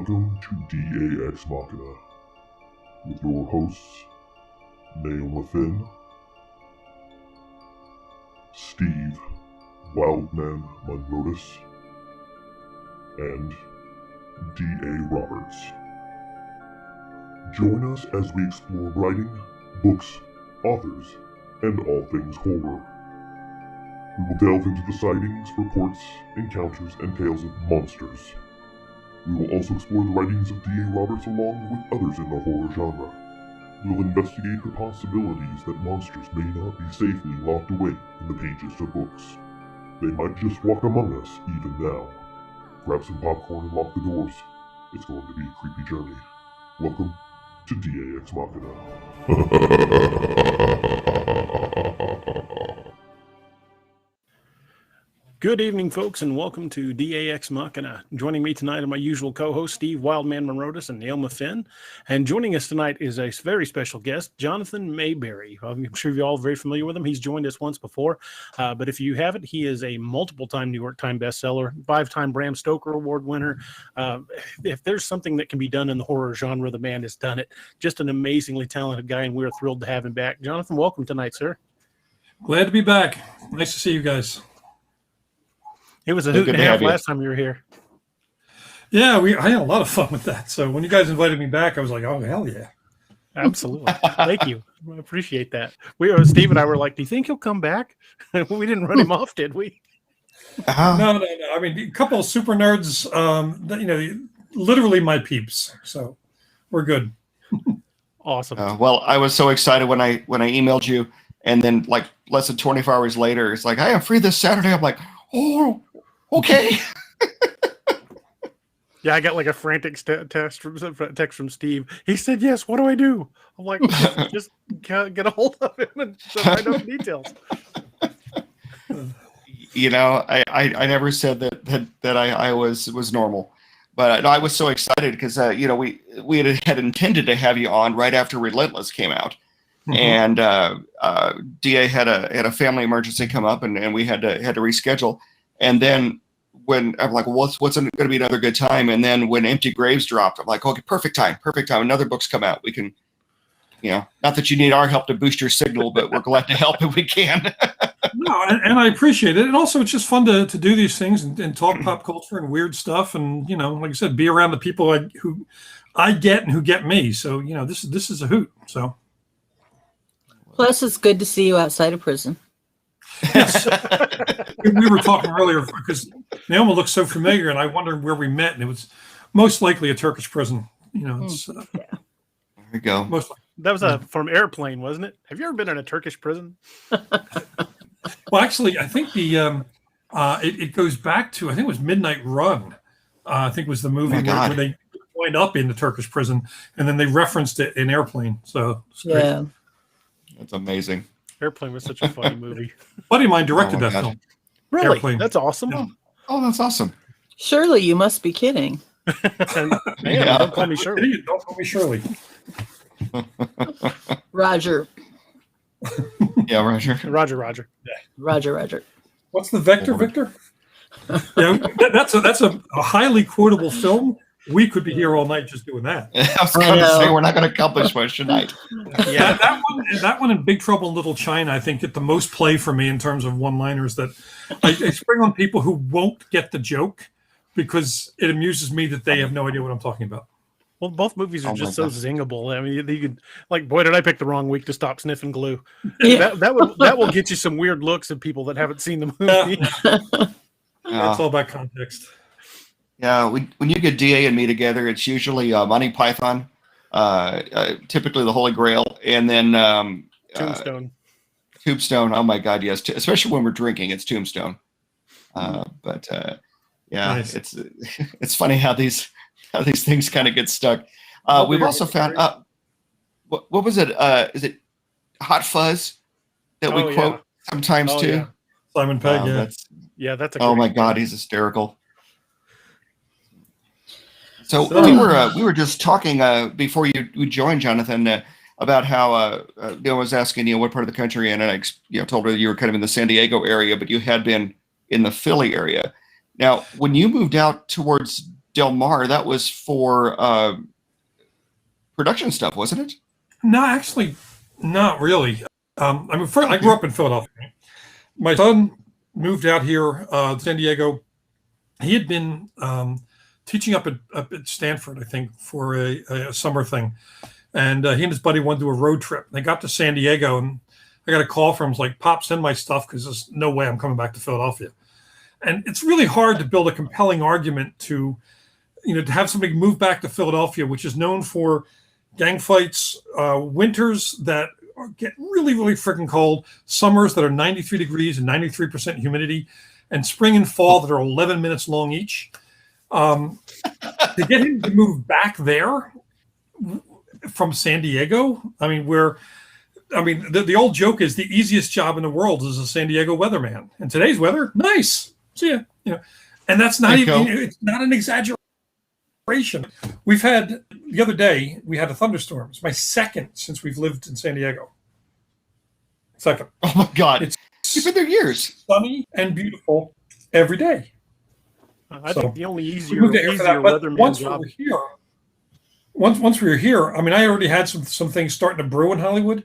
Welcome to DA Ex Machina, with your hosts, Finn, Steve Wildman Munrotis, and D.A. Roberts. Join us as we explore writing, books, authors, and all things horror. We will delve into the sightings, reports, encounters, and tales of monsters. We will also explore the writings of D.A. Roberts along with others in the horror genre. We will investigate the possibilities that monsters may not be safely locked away in the pages of books. They might just walk among us even now. Grab some popcorn and lock the doors. It's going to be a creepy journey. Welcome to DA Ex Machina. Good evening, folks, and welcome to DA Ex Machina. Joining me tonight are my usual co-hosts, Steve Wildman Munrotis and Naomi Finn. And joining us tonight is a very special guest, Jonathan Mayberry. I'm sure you're all very familiar with him. He's joined us once before. But if you haven't, he is a multiple-time New York Times bestseller, 5-time Bram Stoker Award winner. If there's something that can be done in the horror genre, the man has done it. Just an amazingly talented guy, and we're thrilled to have him back. Jonathan, welcome tonight, sir. Glad to be back. Nice to see you guys. It was a hoot and a half last time you were here. Yeah, I had a lot of fun with that. So when you guys invited me back, I was like, oh, hell yeah. Absolutely. Thank you. I appreciate that. Steve and I were like, do you think he'll come back? We didn't run him off, did we? No. I mean, a couple of super nerds, literally my peeps. So we're good. Awesome. Well, I was so excited when I emailed you, and then like less than 24 hours later, it's like, hey, I'm free this Saturday. I'm like, oh, okay. Yeah, I got like a frantic text from Steve. He said, yes, what do I do? I'm like, just get a hold of him and find out details. You know, I never said that I was normal, but I was so excited because we had intended to have you on right after Relentless came out. Mm-hmm. And DA had a family emergency come up, and we had to reschedule. And then when I'm like, well, what's going to be another good time? And then when Empty Graves dropped, I'm like, okay, perfect time. Another book's come out. We can, not that you need our help to boost your signal, but we're glad to help if we can. No, and I appreciate it. And also, it's just fun to do these things and talk pop culture and weird stuff, and like I said, be around the people who I get and who get me. So this is a hoot. So. Plus, it's good to see you outside of prison. Yes. We were talking earlier because Naomi looks so familiar, and I wondered where we met, and it was most likely a Turkish prison. It's There we go. Most likely. That was from Airplane, wasn't it? Have you ever been in a Turkish prison? Well, actually, I think it goes back to, I think it was Midnight Run. I think it was the movie where they wind up in the Turkish prison, and then they referenced it in Airplane. So yeah. That's amazing. Airplane was such a funny movie. A buddy of mine directed that film. Really? Airplane. That's awesome. Yeah. Oh, that's awesome. Surely you must be kidding. Man, don't call me Shirley. Don't call me Shirley. Roger. Yeah, Roger. Roger. Roger. What's the vector, Victor? Yeah, that's a highly quotable film. We could be here all night just doing that. I was going to say we're not going to accomplish much tonight. Yeah, that one and Big Trouble in Little China, I think, get the most play for me in terms of one-liners that I spring on people who won't get the joke because it amuses me that they have no idea what I'm talking about. Well, both movies are just so zingable. I mean, you could like, boy, did I pick the wrong week to stop sniffing glue? Yeah. That will get you some weird looks at people that haven't seen the movie. It's all about context. Yeah, when you get DA and me together, it's usually Monty Python, typically the Holy Grail, and then Tombstone. Tombstone. Oh my God, yes! Especially when we're drinking, it's Tombstone. But Nice. it's funny how these things kind of get stuck. We've also found what was it? Is it Hot Fuzz that we quote sometimes too? Yeah. Simon Pegg. That's a oh my God, he's hysterical. So we were just talking before you joined, Jonathan, about how Neil was asking what part of the country, and I told her you were kind of in the San Diego area, but you had been in the Philly area. Now, when you moved out towards Del Mar, that was for production stuff, wasn't it? No, actually, not really. I grew up in Philadelphia. My son moved out here, San Diego. He had been teaching up at Stanford, I think, for a summer thing. And he and his buddy wanted to do a road trip. They got to San Diego, and I got a call from him. It's like, Pop, send my stuff because there's no way I'm coming back to Philadelphia. And it's really hard to build a compelling argument to have somebody move back to Philadelphia, which is known for gang fights, winters that get really, really freaking cold, summers that are 93 degrees and 93% humidity, and spring and fall that are 11 minutes long each. To get him to move back there from San Diego, the old joke is the easiest job in the world is a San Diego weatherman. And today's weather, nice. See ya. And that's not it's not an exaggeration. We've had, the other day, we had a thunderstorm. It's my second since we've lived in San Diego. Second. Oh my God. You've been there years. Sunny and beautiful every day. I think the only easier weatherman once job. Once we were here, I already had some things starting to brew in Hollywood,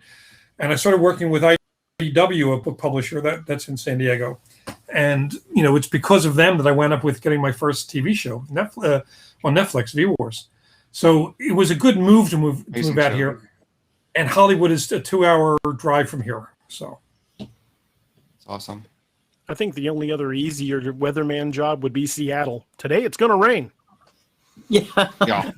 and I started working with IDW, a book publisher that's in San Diego. And, it's because of them that I wound up with getting my first TV show on Netflix, V Wars. So it was a good move to move out here. And Hollywood is a 2-hour drive from here. So it's awesome. I think the only other easier weatherman job would be Seattle. Today it's going to rain. Yeah.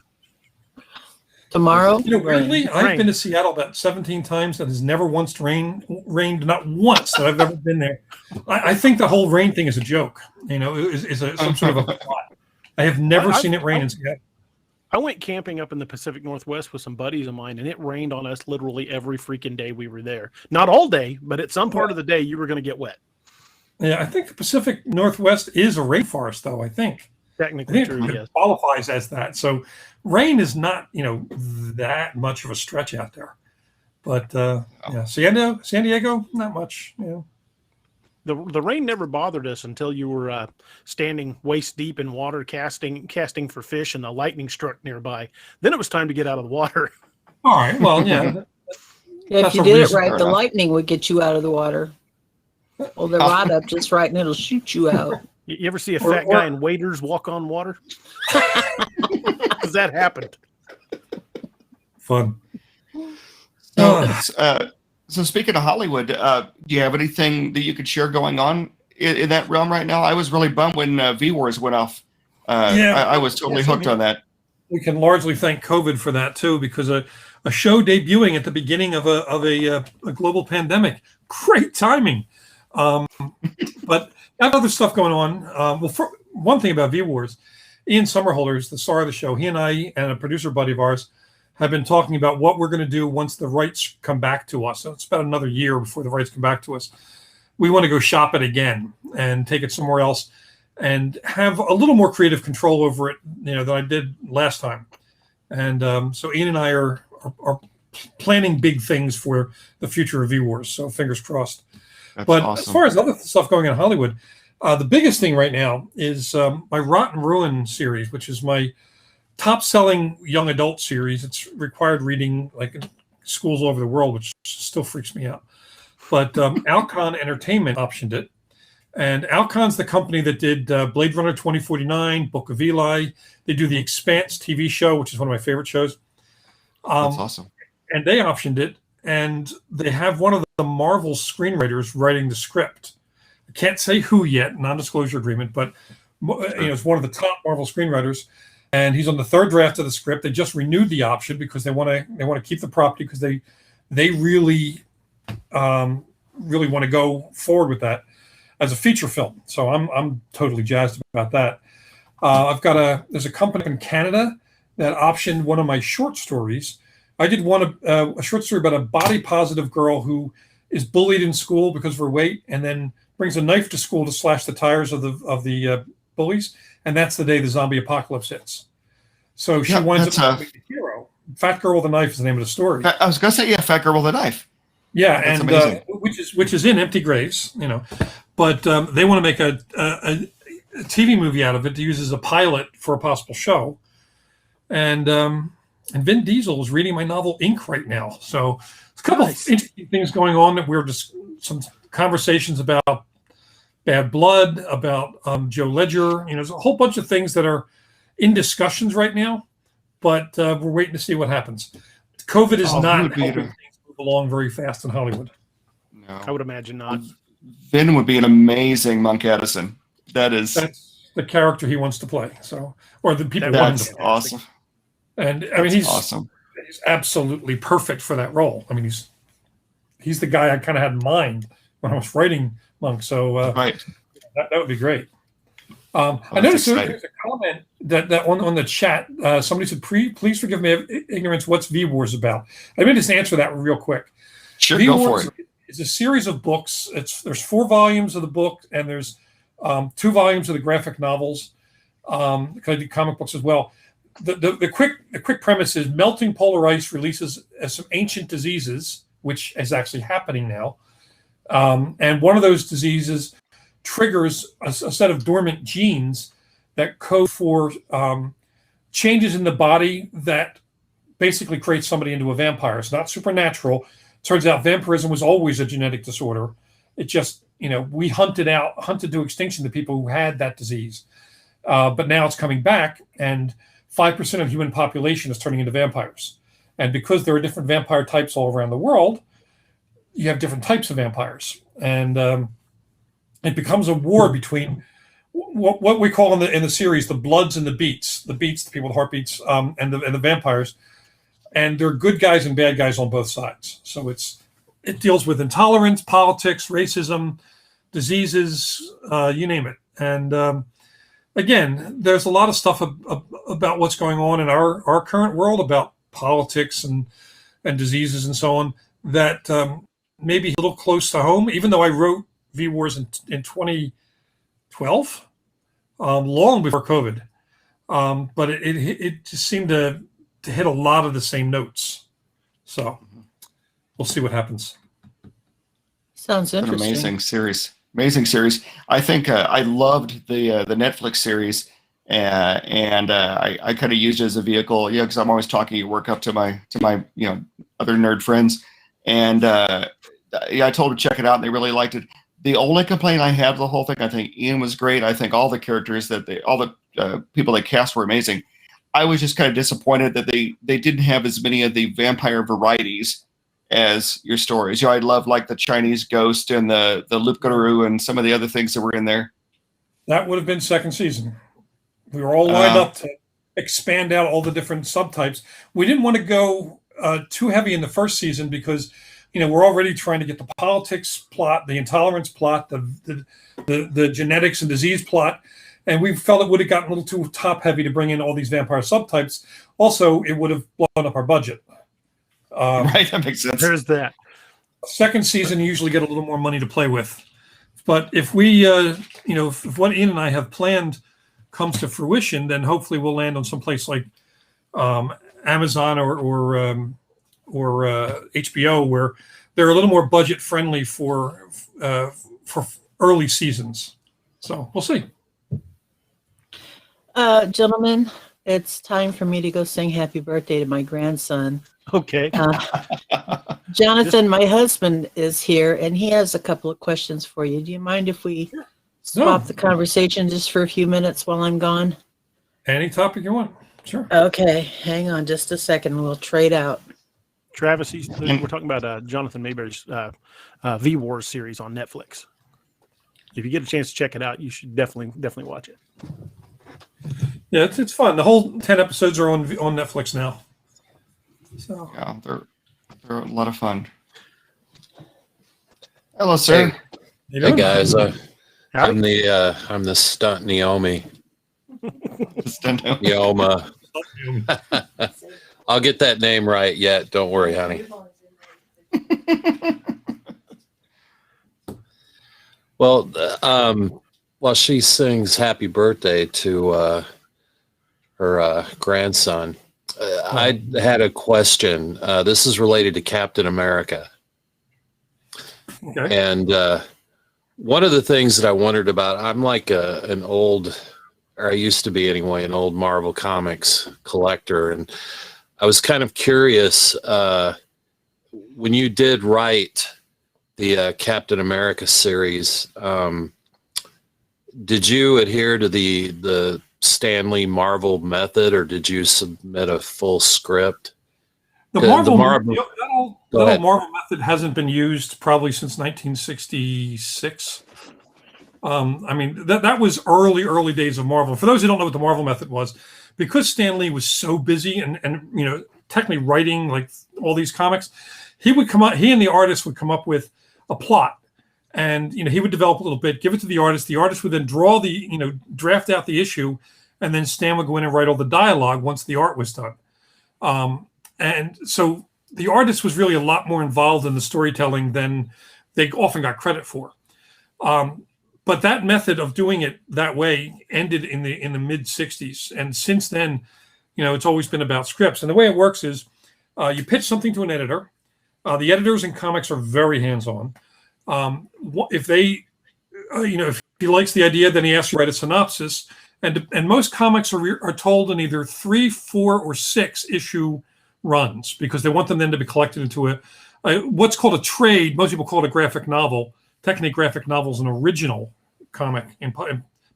Tomorrow? Weirdly, I've been to Seattle about 17 times. That has never once rained, not once that I've ever been there. I think the whole rain thing is a joke. Is some sort of a plot. I have never seen it rain in Seattle. I went camping up in the Pacific Northwest with some buddies of mine, and it rained on us literally every freaking day we were there. Not all day, but at some part of the day you were going to get wet. Yeah, I think the Pacific Northwest is a rainforest, though, I think. Technically true, yes. It qualifies as that. So rain is not, that much of a stretch out there. But, San Diego, not much, The rain never bothered us until you were standing waist deep in water casting for fish and the lightning struck nearby. Then it was time to get out of the water. All right. Well, yeah. If you did it right, the lightning would get you out of the water. Hold the rod up just right and it'll shoot you out. You ever see a fat guy in waders walk on water? Because that happened. Fun. So speaking of Hollywood, do you have anything that you could share going on in that realm right now? I was really bummed when V Wars went off. I was totally hooked on that. We can largely thank COVID for that too, because a show debuting at the beginning of a global pandemic, great timing. But I have other stuff going on. One thing about V Wars, Ian Somerhalder's the star of the show. He and I and a producer buddy of ours have been talking about what we're going to do once the rights come back to us. So it's about another year before the rights come back to us. We want to go shop it again and take it somewhere else and have a little more creative control over it, than I did last time. And so Ian and I are planning big things for the future of V Wars. So fingers crossed. That's but awesome. As far as other stuff going on in Hollywood, the biggest thing right now is my Rotten Ruin series, which is my top-selling young adult series. It's required reading like in schools all over the world, which still freaks me out. But Alcon Entertainment optioned it. And Alcon's the company that did Blade Runner 2049, Book of Eli. They do the Expanse TV show, which is one of my favorite shows. That's awesome. And they optioned it. And they have one of the Marvel screenwriters writing the script. I can't say who yet, non-disclosure agreement, but it's one of the top Marvel screenwriters. And he's on the third draft of the script. They just renewed the option because they want to keep the property because they really want to go forward with that as a feature film. So I'm totally jazzed about that. There's a company in Canada that optioned one of my short stories. I did a short story about a body positive girl who is bullied in school because of her weight, and then brings a knife to school to slash the tires of the bullies, and that's the day the zombie apocalypse hits. So she winds up being the hero. Fat Girl with a Knife is the name of the story. I was gonna say, Fat Girl with a Knife. Yeah, that's and which is in Empty Graves, But they want to make a TV movie out of it to use as a pilot for a possible show. And Vin Diesel is reading my novel Ink right now. So it's a couple of interesting things going on that we're just some conversations about Bad Blood, about Joe Ledger. There's a whole bunch of things that are in discussions right now, but we're waiting to see what happens. COVID is not helping things move along very fast in Hollywood. No, I would imagine not. Vin would be an amazing Monk Edison. That's the character he wants to play. So, or the people want him to play. Awesome. And I mean, he's awesome. He's absolutely perfect for that role. I mean, he's the guy I kind of had in mind when I was writing Monk. So right, that would be great. I noticed there's a comment that on the chat. Somebody said, "Please forgive me of ignorance. What's V Wars about?" Let me just answer that real quick. Sure, go for it. It's a series of books. There's 4 volumes of the book, and there's 2 volumes of the graphic novels. Because I do comic books as well. The quick premise is melting polar ice releases some ancient diseases, which is actually happening now. And one of those diseases triggers a set of dormant genes that code for changes in the body that basically creates somebody into a vampire. It's not supernatural. Turns out vampirism was always a genetic disorder. It just, we hunted to extinction the people who had that disease. But now it's coming back, and 5% of human population is turning into vampires. And because there are different vampire types all around the world, you have different types of vampires. And it becomes a war between what we call in the series the Bloods and the Beats, the people with heartbeats, and the vampires. And there are good guys and bad guys on both sides. So it deals with intolerance, politics, racism, diseases, you name it. And again, there's a lot of stuff about what's going on in our current world about politics and diseases and so on that may be a little close to home, even though I wrote V Wars in 2012, long before COVID. But it just seemed to hit a lot of the same notes. So we'll see what happens. Sounds interesting. An amazing series. I think I loved the Netflix series, and I kind of used it as a vehicle, because I'm always talking at work up to my other nerd friends, and I told them to check it out, and they really liked it. The only complaint I had with the whole thing, I think Ian was great. I think all the characters all the people they cast were amazing. I was just kind of disappointed that they didn't have as many of the vampire varieties as your stories. I love like the Chinese ghost and the loup-garou and some of the other things that were in there. That would have been second season. We were all lined up to expand out all the different subtypes. We didn't want to go too heavy in the first season because, we're already trying to get the politics plot, the intolerance plot, the genetics and disease plot. And we felt it would have gotten a little too top heavy to bring in all these vampire subtypes. Also, it would have blown up our budget. Right, that makes sense. There's that. Second season, you usually get a little more money to play with. But if we, if what Ian and I have planned comes to fruition, then hopefully we'll land on some place like Amazon or HBO, where they're a little more budget friendly for early seasons. So we'll see. Gentlemen, it's time for me to go sing happy birthday to my grandson. Okay. Jonathan, my husband, is here, and he has a couple of questions for you. Do you mind if we swap the conversation just for a few minutes while I'm gone? Any topic you want. Sure. Okay. Hang on just a second. We'll trade out. Travis, we're talking about Jonathan Mayberry's V Wars series on Netflix. If you get a chance to check it out, you should definitely watch it. Yeah, it's fun. The whole 10 episodes are on Netflix now. So yeah, they're a lot of fun. Hello, sir. Hey guys, I'm the stunt Naomi. Neoma. I'll get that name right yet. Don't worry, honey. Well, while she sings happy birthday to her grandson, I had a question. This is related to Captain America. Okay. And One of the things that I wondered about, I'm like an old, or I used to be anyway, an old Marvel Comics collector. And I was kind of curious, when you did write the Captain America series, did you adhere to the Stanley Marvel method, or did you submit a full script? The Marvel Marvel method hasn't been used probably since 1966. I mean, that was early days of Marvel. For those who don't know what the Marvel method was, because Stan Lee was so busy and technically writing like all these comics, he and the artist would come up with a plot, and he would develop a little bit, give it to the artist. The artist would then draft out the issue, and then Stan would go in and write all the dialogue once the art was done. And so the artist was really a lot more involved in the storytelling than they often got credit for. But that method of doing it that way ended in the mid 60s. And since then, it's always been about scripts. And the way it works is you pitch something to an editor. The editors in comics are very hands-on. If he likes the idea, then he asks you to write a synopsis. And most comics are told in either 3, 4, or 6 issue runs, because they want them then to be collected into what's called a trade. Most people call it a graphic novel. Technically, graphic novel is an original comic in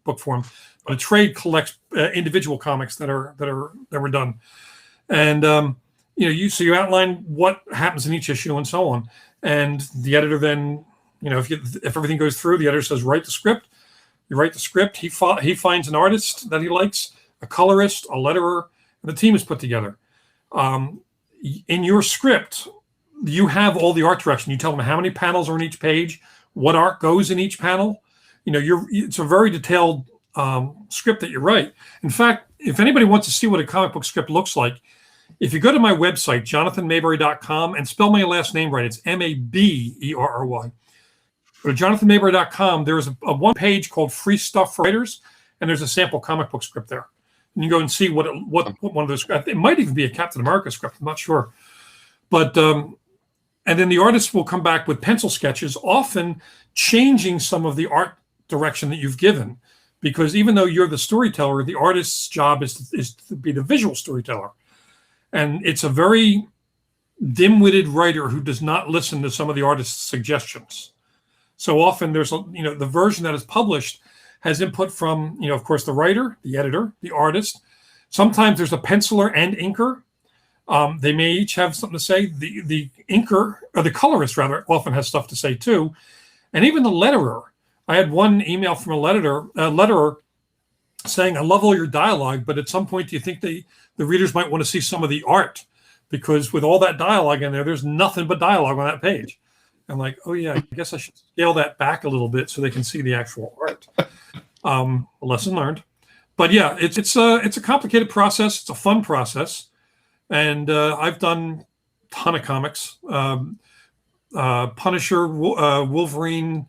book form, but a trade collects individual comics that were done. And you outline what happens in each issue and so on. And the editor then, if everything goes through, the editor says, write the script. You write the script. He finds an artist that he likes, a colorist, a letterer, and the team is put together. In your script, you have all the art direction. You tell them how many panels are in each page, what art goes in each panel. It's a very detailed script that you write. In fact, if anybody wants to see what a comic book script looks like, if you go to my website, jonathanmayberry.com, and spell my last name right, it's Maberry. Go to jonathanmayberry.com. There's a one page called Free Stuff for Writers, and there's a sample comic book script there. And you go and see what one of those scripts. It might even be a Captain America script. I'm not sure. But and then the artist will come back with pencil sketches, often changing some of the art direction that you've given. Because even though you're the storyteller, the artist's job is to be the visual storyteller. And it's a very dim-witted writer who does not listen to some of the artist's suggestions. So often there's, the version that is published has input from, of course, the writer, the editor, the artist. Sometimes there's a penciler and inker. They may each have something to say. The inker, or the colorist rather, often has stuff to say too. And even the letterer. I had one email from a letterer saying, I love all your dialogue, but at some point do you think the readers might want to see some of the art? Because with all that dialogue in there, there's nothing but dialogue on that page. I'm like, oh yeah, I guess I should scale that back a little bit so they can see the actual art. Lesson learned. But yeah, it's a complicated process. It's a fun process. And I've done a ton of comics. Punisher, Wolverine,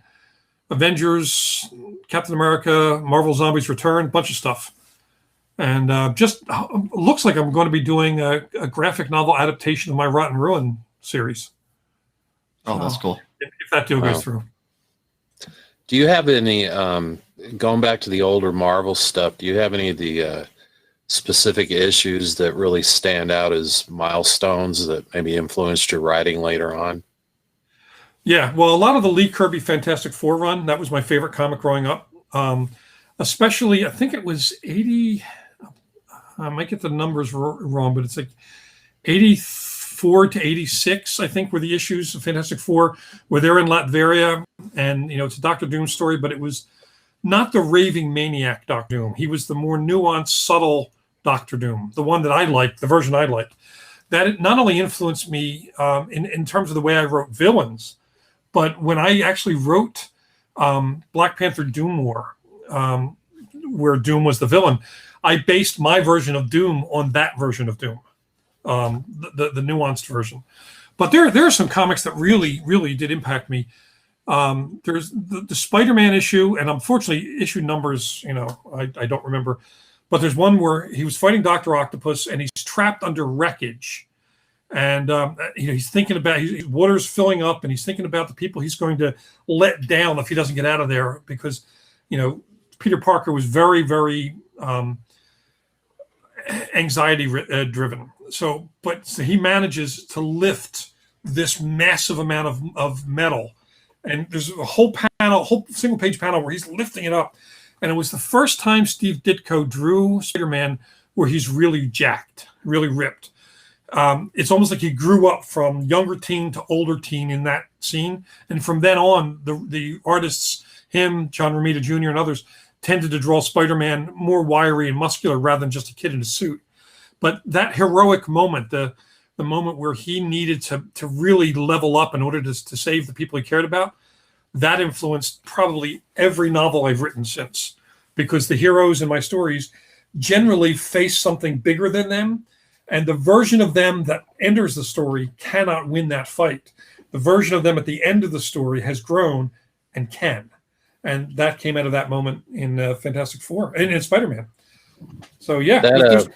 Avengers, Captain America, Marvel Zombies Return, bunch of stuff. And just looks like I'm going to be doing a graphic novel adaptation of my Rotten Ruin series. Oh, that's cool. If that deal goes through. Do you have any, going back to the older Marvel stuff, do you have any of the specific issues that really stand out as milestones that maybe influenced your writing later on? Yeah, well, a lot of the Lee Kirby Fantastic Four run, that was my favorite comic growing up. Especially, I think it was 80, I might get the numbers wrong, but it's like 84 to 86, I think, were the issues of Fantastic Four, where they're in Latveria, and, it's a Doctor Doom story, but it was not the raving maniac Doctor Doom. He was the more nuanced, subtle Doctor Doom, the one that I liked, the version I liked. That it not only influenced me in terms of the way I wrote villains, but when I actually wrote Black Panther Doom War, where Doom was the villain, I based my version of Doom on that version of Doom, the nuanced version. But there are some comics that really, really did impact me. There's the Spider-Man issue, and unfortunately, issue numbers, I don't remember. But there's one where he was fighting Dr. Octopus, and he's trapped under wreckage. And he's thinking about water's filling up, and he's thinking about the people he's going to let down if he doesn't get out of there, because Peter Parker was very, very anxiety driven. So he manages to lift this massive amount of metal, and there's a whole single page panel where he's lifting it up, and it was the first time Steve Ditko drew Spider-Man where he's really jacked, really ripped. It's almost like he grew up from younger teen to older teen in that scene. And from then on, the artists, him, John Romita Jr. and others, tended to draw Spider-Man more wiry and muscular rather than just a kid in a suit. But that heroic moment, the moment where he needed to really level up in order to save the people he cared about, that influenced probably every novel I've written since. Because the heroes in my stories generally face something bigger than them, and the version of them that enters the story cannot win that fight. The version of them at the end of the story has grown and can. And that came out of that moment in Fantastic Four and in Spider-Man. So yeah, that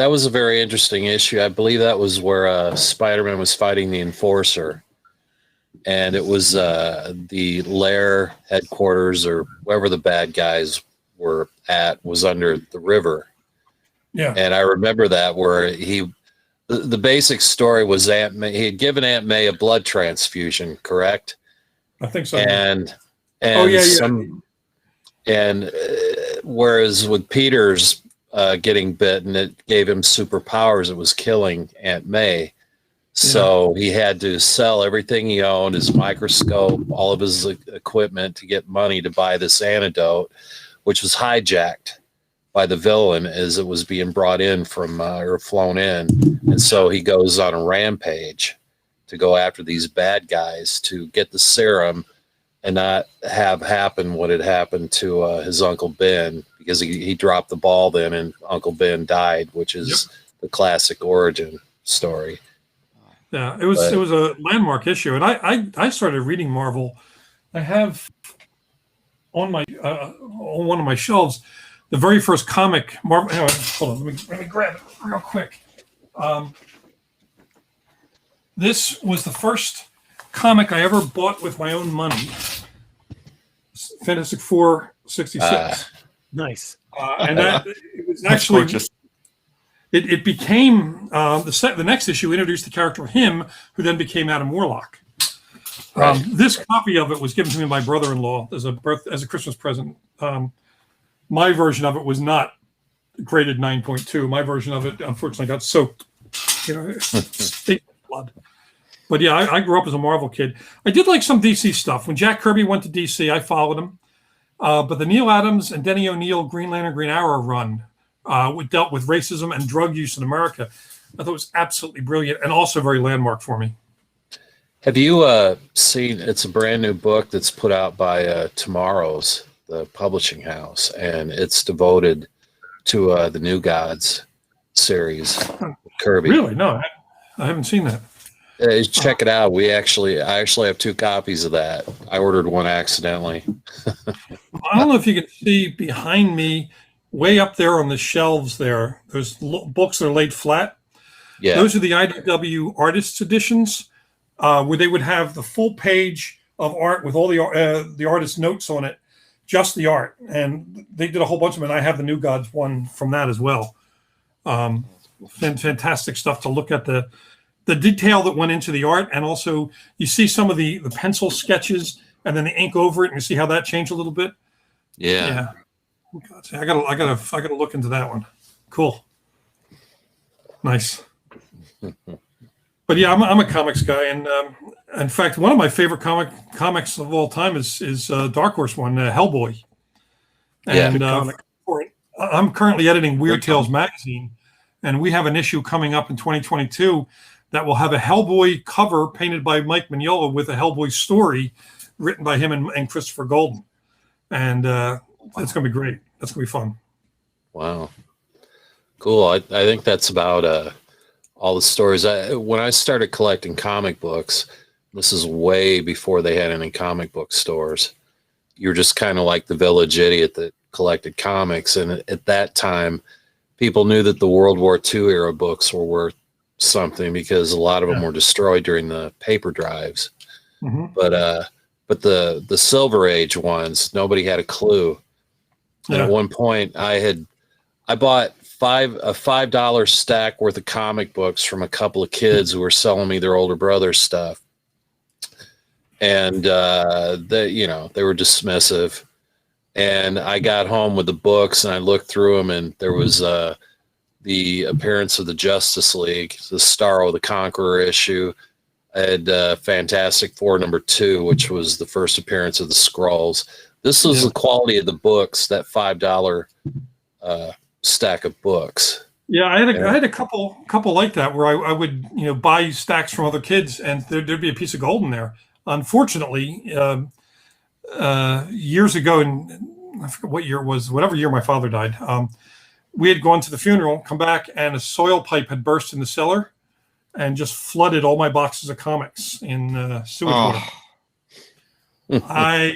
was a very interesting issue. I believe that was where Spider-Man was fighting the Enforcer, and it was the lair headquarters, or wherever the bad guys were at, was under the river. Yeah. And I remember that where the basic story was Aunt May, he had given Aunt May a blood transfusion, correct? I think so. And whereas with Peter's getting bitten, it gave him superpowers. It was killing Aunt May. So he had to sell everything he owned, his microscope, all of his equipment, to get money to buy this antidote, which was hijacked by the villain as it was being brought in from or flown in. And so he goes on a rampage to go after these bad guys to get the serum and not have happen what had happened to his Uncle Ben, because he dropped the ball then and Uncle Ben died, which is the classic origin story. Yeah, it was a landmark issue. And I started reading Marvel. I have on one of my shelves the very first comic Marvel. Hold on, let me grab it real quick. This was the first comic I ever bought with my own money. Fantastic Four 66. Nice. And it was actually just. It became the next issue introduced the character of him, who then became Adam Warlock. Right. This copy of it was given to me by my brother-in-law as a Christmas present. My version of it was not graded 9.2. My version of it, unfortunately, got soaked, blood. But yeah, I grew up as a Marvel kid. I did like some DC stuff. When Jack Kirby went to DC, I followed him. But the Neil Adams and Denny O'Neil Green Lantern, Green Arrow run dealt with racism and drug use in America. I thought it was absolutely brilliant and also very landmark for me. Have you seen, it's a brand new book that's put out by Tomorrow's, the publishing house, and it's devoted to the New Gods series, Kirby. Really? No, I haven't seen that. Check it out. I actually have 2 copies of that. I ordered one accidentally. I don't know if you can see behind me, way up there on the shelves there, there's books that are laid flat. Yeah. Those are the IDW artists editions, where they would have the full page of art with all the artist's notes on it, just the art. And they did a whole bunch of them, and I have the New Gods one from that as well. Fantastic stuff to look at the detail that went into the art, and also you see some of the pencil sketches and then the ink over it, and you see how that changed a little bit. Yeah. I gotta look into that one. Cool. Nice. But yeah, I'm a comics guy, and in fact, one of my favorite comics of all time is Dark Horse one, Hellboy. And I'm currently editing Weird Tales magazine, and we have an issue coming up in 2022 that will have a Hellboy cover painted by Mike Mignola with a Hellboy story written by him and Christopher Golden. And it's going to be great. That's going to be fun. Wow. Cool. I think that's about all the stories. When I started collecting comic books, this is way before they had any comic book stores. You were just kind of like the village idiot that collected comics. And at that time, people knew that the World War II era books were worth something because a lot of them were destroyed during the paper drives. Mm-hmm. But the Silver Age ones, nobody had a clue. And at one point, I bought a $5 stack worth of comic books from a couple of kids who were selling me their older brother's stuff, and they were dismissive. And I got home with the books and I looked through them, and there was the appearance of the Justice League, the Starro the Conqueror issue. I had Fantastic Four #2, which was the first appearance of the Skrulls. This was the quality of the books, that $5 stack of books. Yeah, I had a couple like that where I would buy stacks from other kids, and there'd be a piece of gold in there. Unfortunately, years ago, and I forget what year it was, whatever year my father died, we had gone to the funeral, come back, and a soil pipe had burst in the cellar and just flooded all my boxes of comics in sewage water. I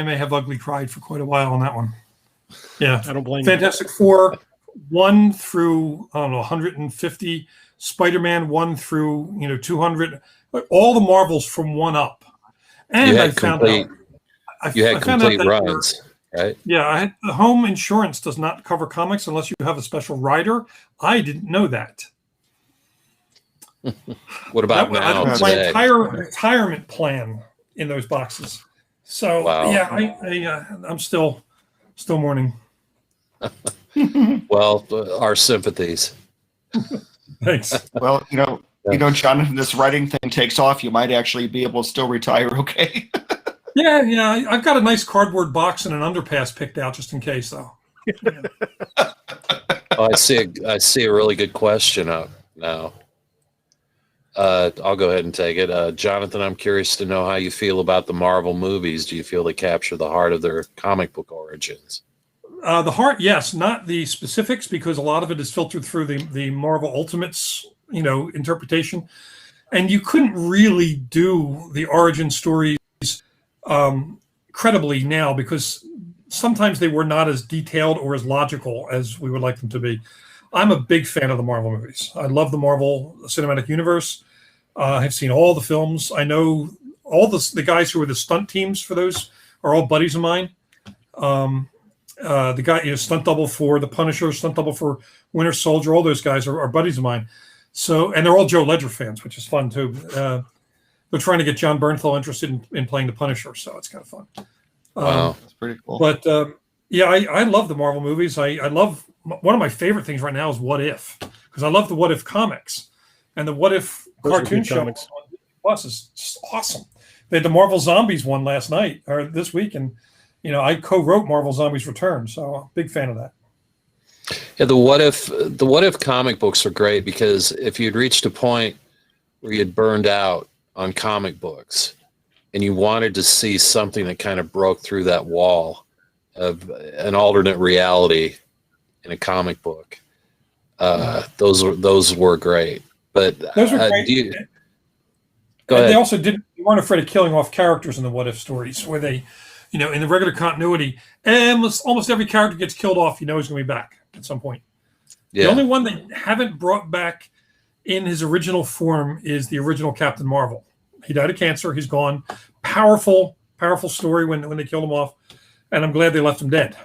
may have ugly cried for quite a while on that one. Yeah, I don't blame Fantastic Four 1 through 150, Spider-Man 1 through 200, all the Marvels from 1 up. And I found out you had complete runs, right? Yeah, the home insurance does not cover comics unless you have a special rider. I didn't know that. What about now? My entire retirement plan in those boxes. So I'm still mourning. Well, our sympathies. Thanks. Well, Jonathan, this writing thing takes off. You might actually be able to still retire. Okay. Yeah. I've got a nice cardboard box and an underpass picked out just in case, though. I see a really good question up now. I'll go ahead and take it. Jonathan, I'm curious to know how you feel about the Marvel movies. Do you feel they capture the heart of their comic book origins? The heart, yes, not the specifics, because a lot of it is filtered through the Marvel Ultimates, interpretation. And you couldn't really do the origin stories credibly now, because sometimes they were not as detailed or as logical as we would like them to be. I'm a big fan of the Marvel movies. I love the Marvel Cinematic Universe. I've seen all the films. I know all the guys who are the stunt teams for those are all buddies of mine. The guy, stunt double for the Punisher, stunt double for Winter Soldier, all those guys are buddies of mine. So, and they're all Joe Ledger fans, which is fun too. They're trying to get John Bernthal interested in playing the Punisher, so it's kind of fun. Wow, that's pretty cool. But I love the Marvel movies. I love, one of my favorite things right now is What If, because I love the What If comics, and the What If cartoon show on Plus is just awesome. They had the Marvel Zombies one last night or this week, and I co-wrote Marvel Zombies Return, so I'm a big fan of that. Yeah, the What If comic books are great, because if you'd reached a point where you'd burned out on comic books and you wanted to see something that kind of broke through that wall of an alternate reality in a comic book, those were great. But those were great. Go ahead. They also they weren't afraid of killing off characters in the What If stories, where they, in the regular continuity, almost every character gets killed off. He's going to be back at some point. Yeah. The only one they haven't brought back in his original form is the original Captain Marvel. He died of cancer. He's gone. Powerful story when they killed him off, and I'm glad they left him dead.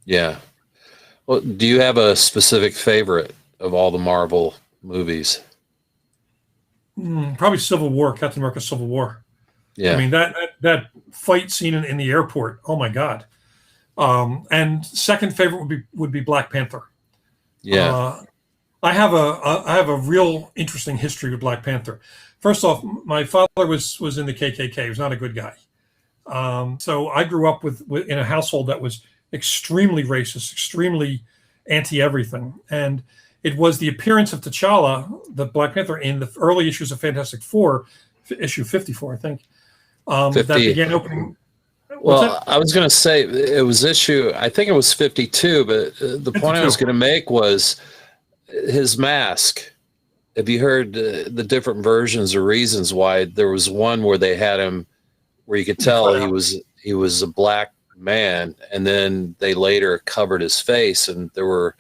Yeah. Well, do you have a specific favorite of all the Marvel movies? Probably Civil War, Captain America: Civil War. Yeah. I mean, that fight scene in the airport. Oh my God. And second favorite would be Black Panther. Yeah. I have a real interesting history with Black Panther. First off, my father was in the KKK. He was not a good guy. So I grew up with in a household that was extremely racist, extremely anti-everything. And it was the appearance of T'Challa, the Black Panther, in the early issues of Fantastic Four, issue 54, I think, that began opening. Well, I was going to say it was I think it was 52, but the point I was going to make was his mask. Have you heard the different versions or reasons why? There was one where they had him, where you could tell he was a black man, and then they later covered his face, and there were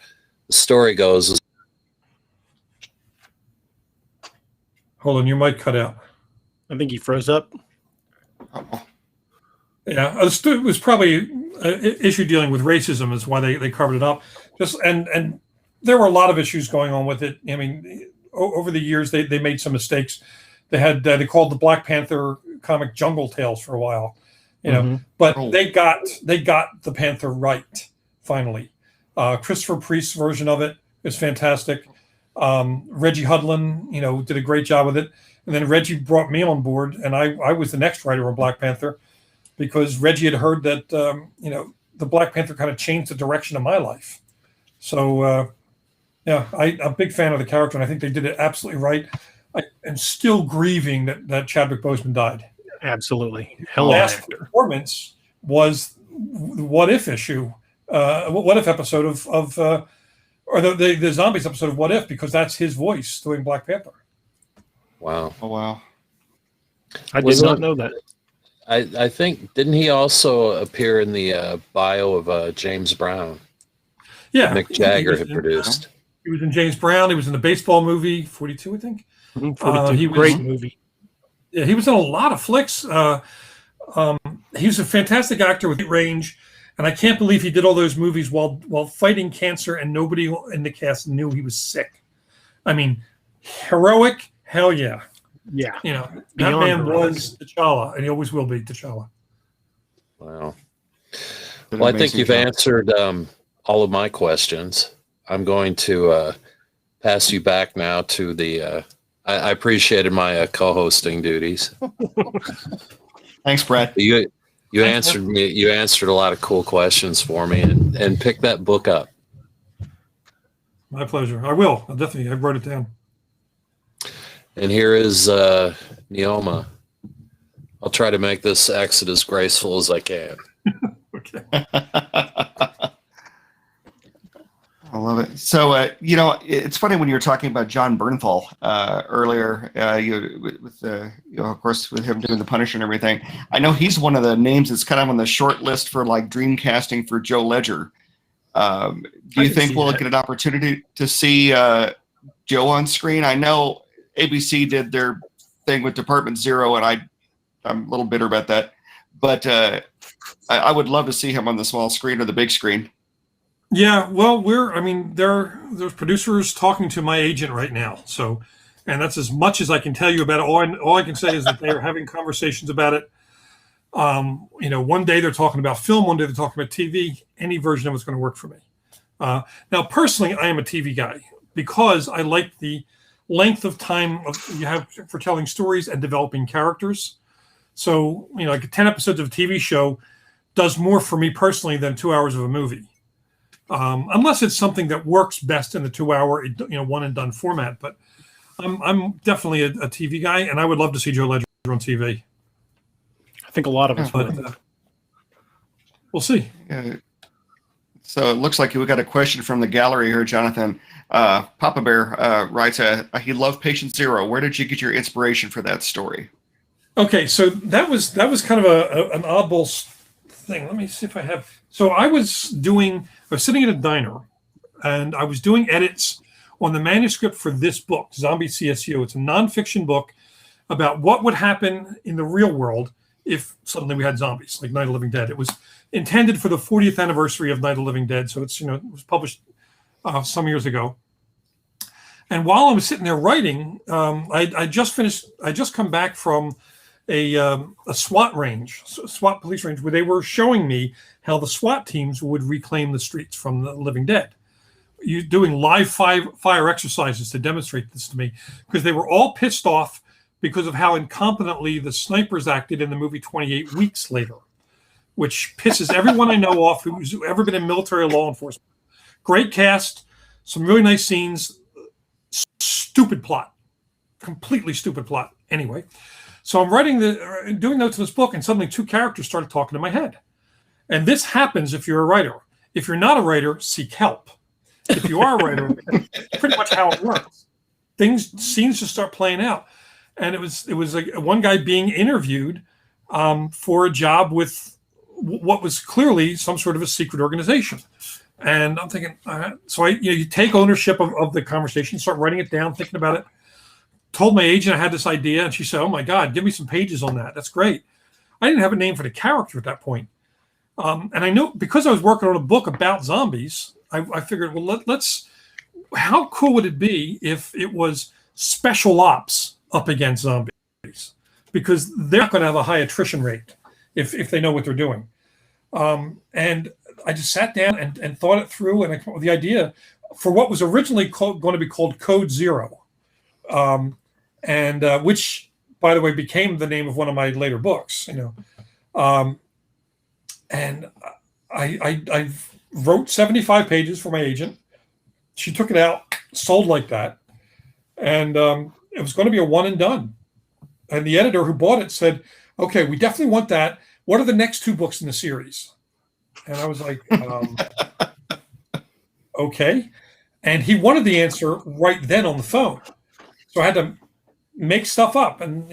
story goes. Hold on, your mic cut out. I think he froze up. Oh, Yeah, it was probably an issue dealing with racism is why they covered it up. Just and there were a lot of issues going on with it. I mean, over the years they made some mistakes. They called the Black Panther comic Jungle Tales for a while, but they got the Panther right finally. Christopher Priest's version of it is fantastic. Reggie Hudlin, did a great job with it. And then Reggie brought me on board, and I was the next writer of Black Panther because Reggie had heard that, the Black Panther kind of changed the direction of my life. So, I'm a big fan of the character, and I think they did it absolutely right. I am still grieving that Chadwick Boseman died. Absolutely. The last performance was the What If issue, What If episode or the Zombies episode of What If, because that's his voice doing Black Panther. Wow. oh wow. I did not know that. I think, didn't he also appear in the bio of James Brown? Yeah. Mick Jagger had produced. He was in James Brown. He was in the baseball movie 42, I think. 42. He was Great movie. Yeah, he was in a lot of flicks. He was a fantastic actor with range, and I can't believe he did all those movies while fighting cancer, and nobody in the cast knew he was sick. I mean, heroic, hell yeah. Yeah. That Beyond man heroic. was T'Challa, and he always will be T'Challa. Wow. Well, I think you've answered all of my questions. I'm going to pass you back now to the. I appreciated my co-hosting duties. Thanks, Brad. You answered me. You answered a lot of cool questions for me, and pick that book up. My pleasure. I will. I'll definitely. I wrote it down. And here is Neoma. I'll try to make this exit as graceful as I can. Okay. I love it. So, it's funny when you were talking about John Bernthal earlier, of course, with him doing The Punisher and everything. I know he's one of the names that's kind of on the short list for like dream casting for Joe Ledger. Do you think we'll get an opportunity to see Joe on screen? I know ABC did their thing with Department Zero, and I'm a little bitter about that. But I would love to see him on the small screen or the big screen. Yeah, well, there's producers talking to my agent right now. So, and that's as much as I can tell you about it. All I can say is that they are having conversations about it. One day they're talking about film, one day they're talking about TV. Any version of it's going to work for me. Now, personally, I am a TV guy because I like the length of time you have for telling stories and developing characters. So, like 10 episodes of a TV show does more for me personally than 2 hours of a movie. Unless it's something that works best in the 2 hour, one and done format. But I'm definitely a TV guy, and I would love to see Joe Ledger on TV. I think a lot of us would. But we'll see. So it looks like we got a question from the gallery here, Jonathan. Papa Bear writes, he loved Patient Zero. Where did you get your inspiration for that story? Okay, so that was kind of an oddball thing. Let me see if I have. So I was sitting at a diner, and I was doing edits on the manuscript for this book, Zombie CSU. It's a nonfiction book about what would happen in the real world if suddenly we had zombies, like Night of the Living Dead. It was intended for the 40th anniversary of Night of the Living Dead, so it's it was published some years ago. And while I was sitting there writing, I just come back from a SWAT range, SWAT police range, where they were showing me how the SWAT teams would reclaim the streets from the living dead. You doing live fire exercises to demonstrate this to me, because they were all pissed off because of how incompetently the snipers acted in the movie 28 Weeks Later, which pisses everyone I know off who's ever been in military or law enforcement. Great cast, some really nice scenes, stupid plot, completely stupid plot. Anyway, so I'm doing notes in this book, and suddenly two characters started talking in my head. And this happens if you're a writer. If you're not a writer, seek help. If you are a writer, it's pretty much how it works. Scenes just start playing out. And it was like one guy being interviewed for a job with what was clearly some sort of a secret organization. And I'm thinking, so you take ownership of the conversation, start writing it down, thinking about it. Told my agent I had this idea, and she said, "Oh my God, give me some pages on that. That's great." I didn't have a name for the character at that point. And I know because I was working on a book about zombies, I figured, well, let's. How cool would it be if it was special ops up against zombies? Because they're not going to have a high attrition rate if they know what they're doing. And I just sat down and thought it through, and I came up with the idea for what was originally going to be called Code Zero, which, by the way, became the name of one of my later books. And I wrote 75 pages for my agent. She took it out, sold like that, and it was going to be a one and done. And the editor who bought it said, "Okay, we definitely want that. What are the next 2 books in the series?" And I was like, "Okay." And he wanted the answer right then on the phone, so I had to make stuff up. And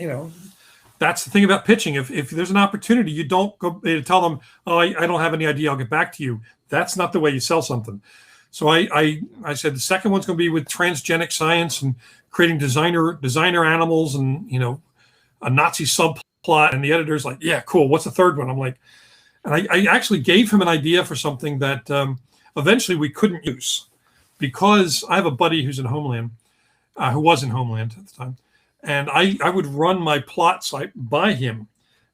that's the thing about pitching. If there's an opportunity, you don't go tell them, "Oh, I don't have any idea. I'll get back to you." That's not the way you sell something. So I said the second one's going to be with transgenic science and creating designer animals and a Nazi subplot. And the editor's like, "Yeah, cool. What's the third one?" I'm like, and I actually gave him an idea for something that eventually we couldn't use, because I have a buddy who's in Homeland, who was in Homeland at the time, and I would run my plot site by him.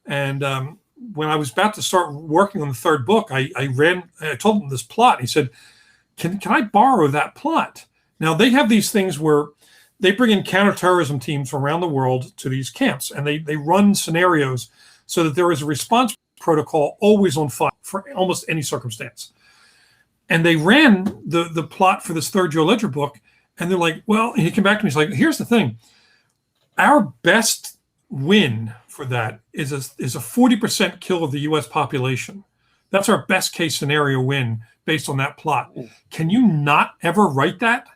And when I was about to start working on the third book, I told him this plot. He said, Can I borrow that plot? Now, they have these things where they bring in counterterrorism teams from around the world to these camps, and they run scenarios so that there is a response protocol always on file for almost any circumstance. And they ran the plot for this third Joe Ledger book, and they're like, well, and he came back to me, he's like, "Here's the thing. Our best win for that is a 40% kill of the U.S. population. That's our best case scenario win based on that plot. Can you not ever write that?"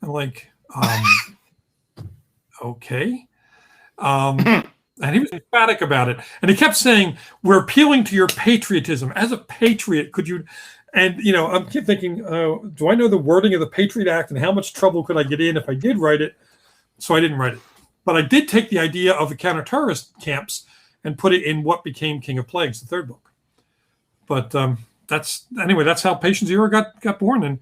I'm like, okay. And he was emphatic about it. And he kept saying, "We're appealing to your patriotism. As a patriot, could you..." And, I'm thinking, do I know the wording of the Patriot Act, and how much trouble could I get in if I did write it? So I didn't write it. But I did take the idea of the counter-terrorist camps and put it in what became King of Plagues, the third book. But that's how Patient Zero got born. And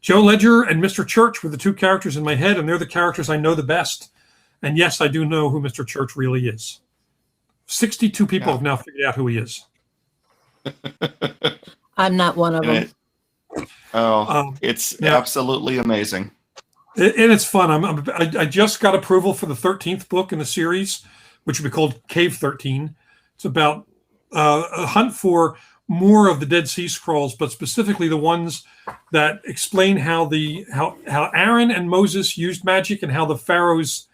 Joe Ledger and Mr. Church were the 2 characters in my head, and they're the characters I know the best. And yes, I do know who Mr. Church really is. 62 people have now figured out who he is. I'm not one of them. It's absolutely amazing. And it's fun. I just got approval for the 13th book in the series, which would be called Cave 13. It's about a hunt for more of the Dead Sea Scrolls, but specifically the ones that explain how Aaron and Moses used magic, and how the Pharaoh's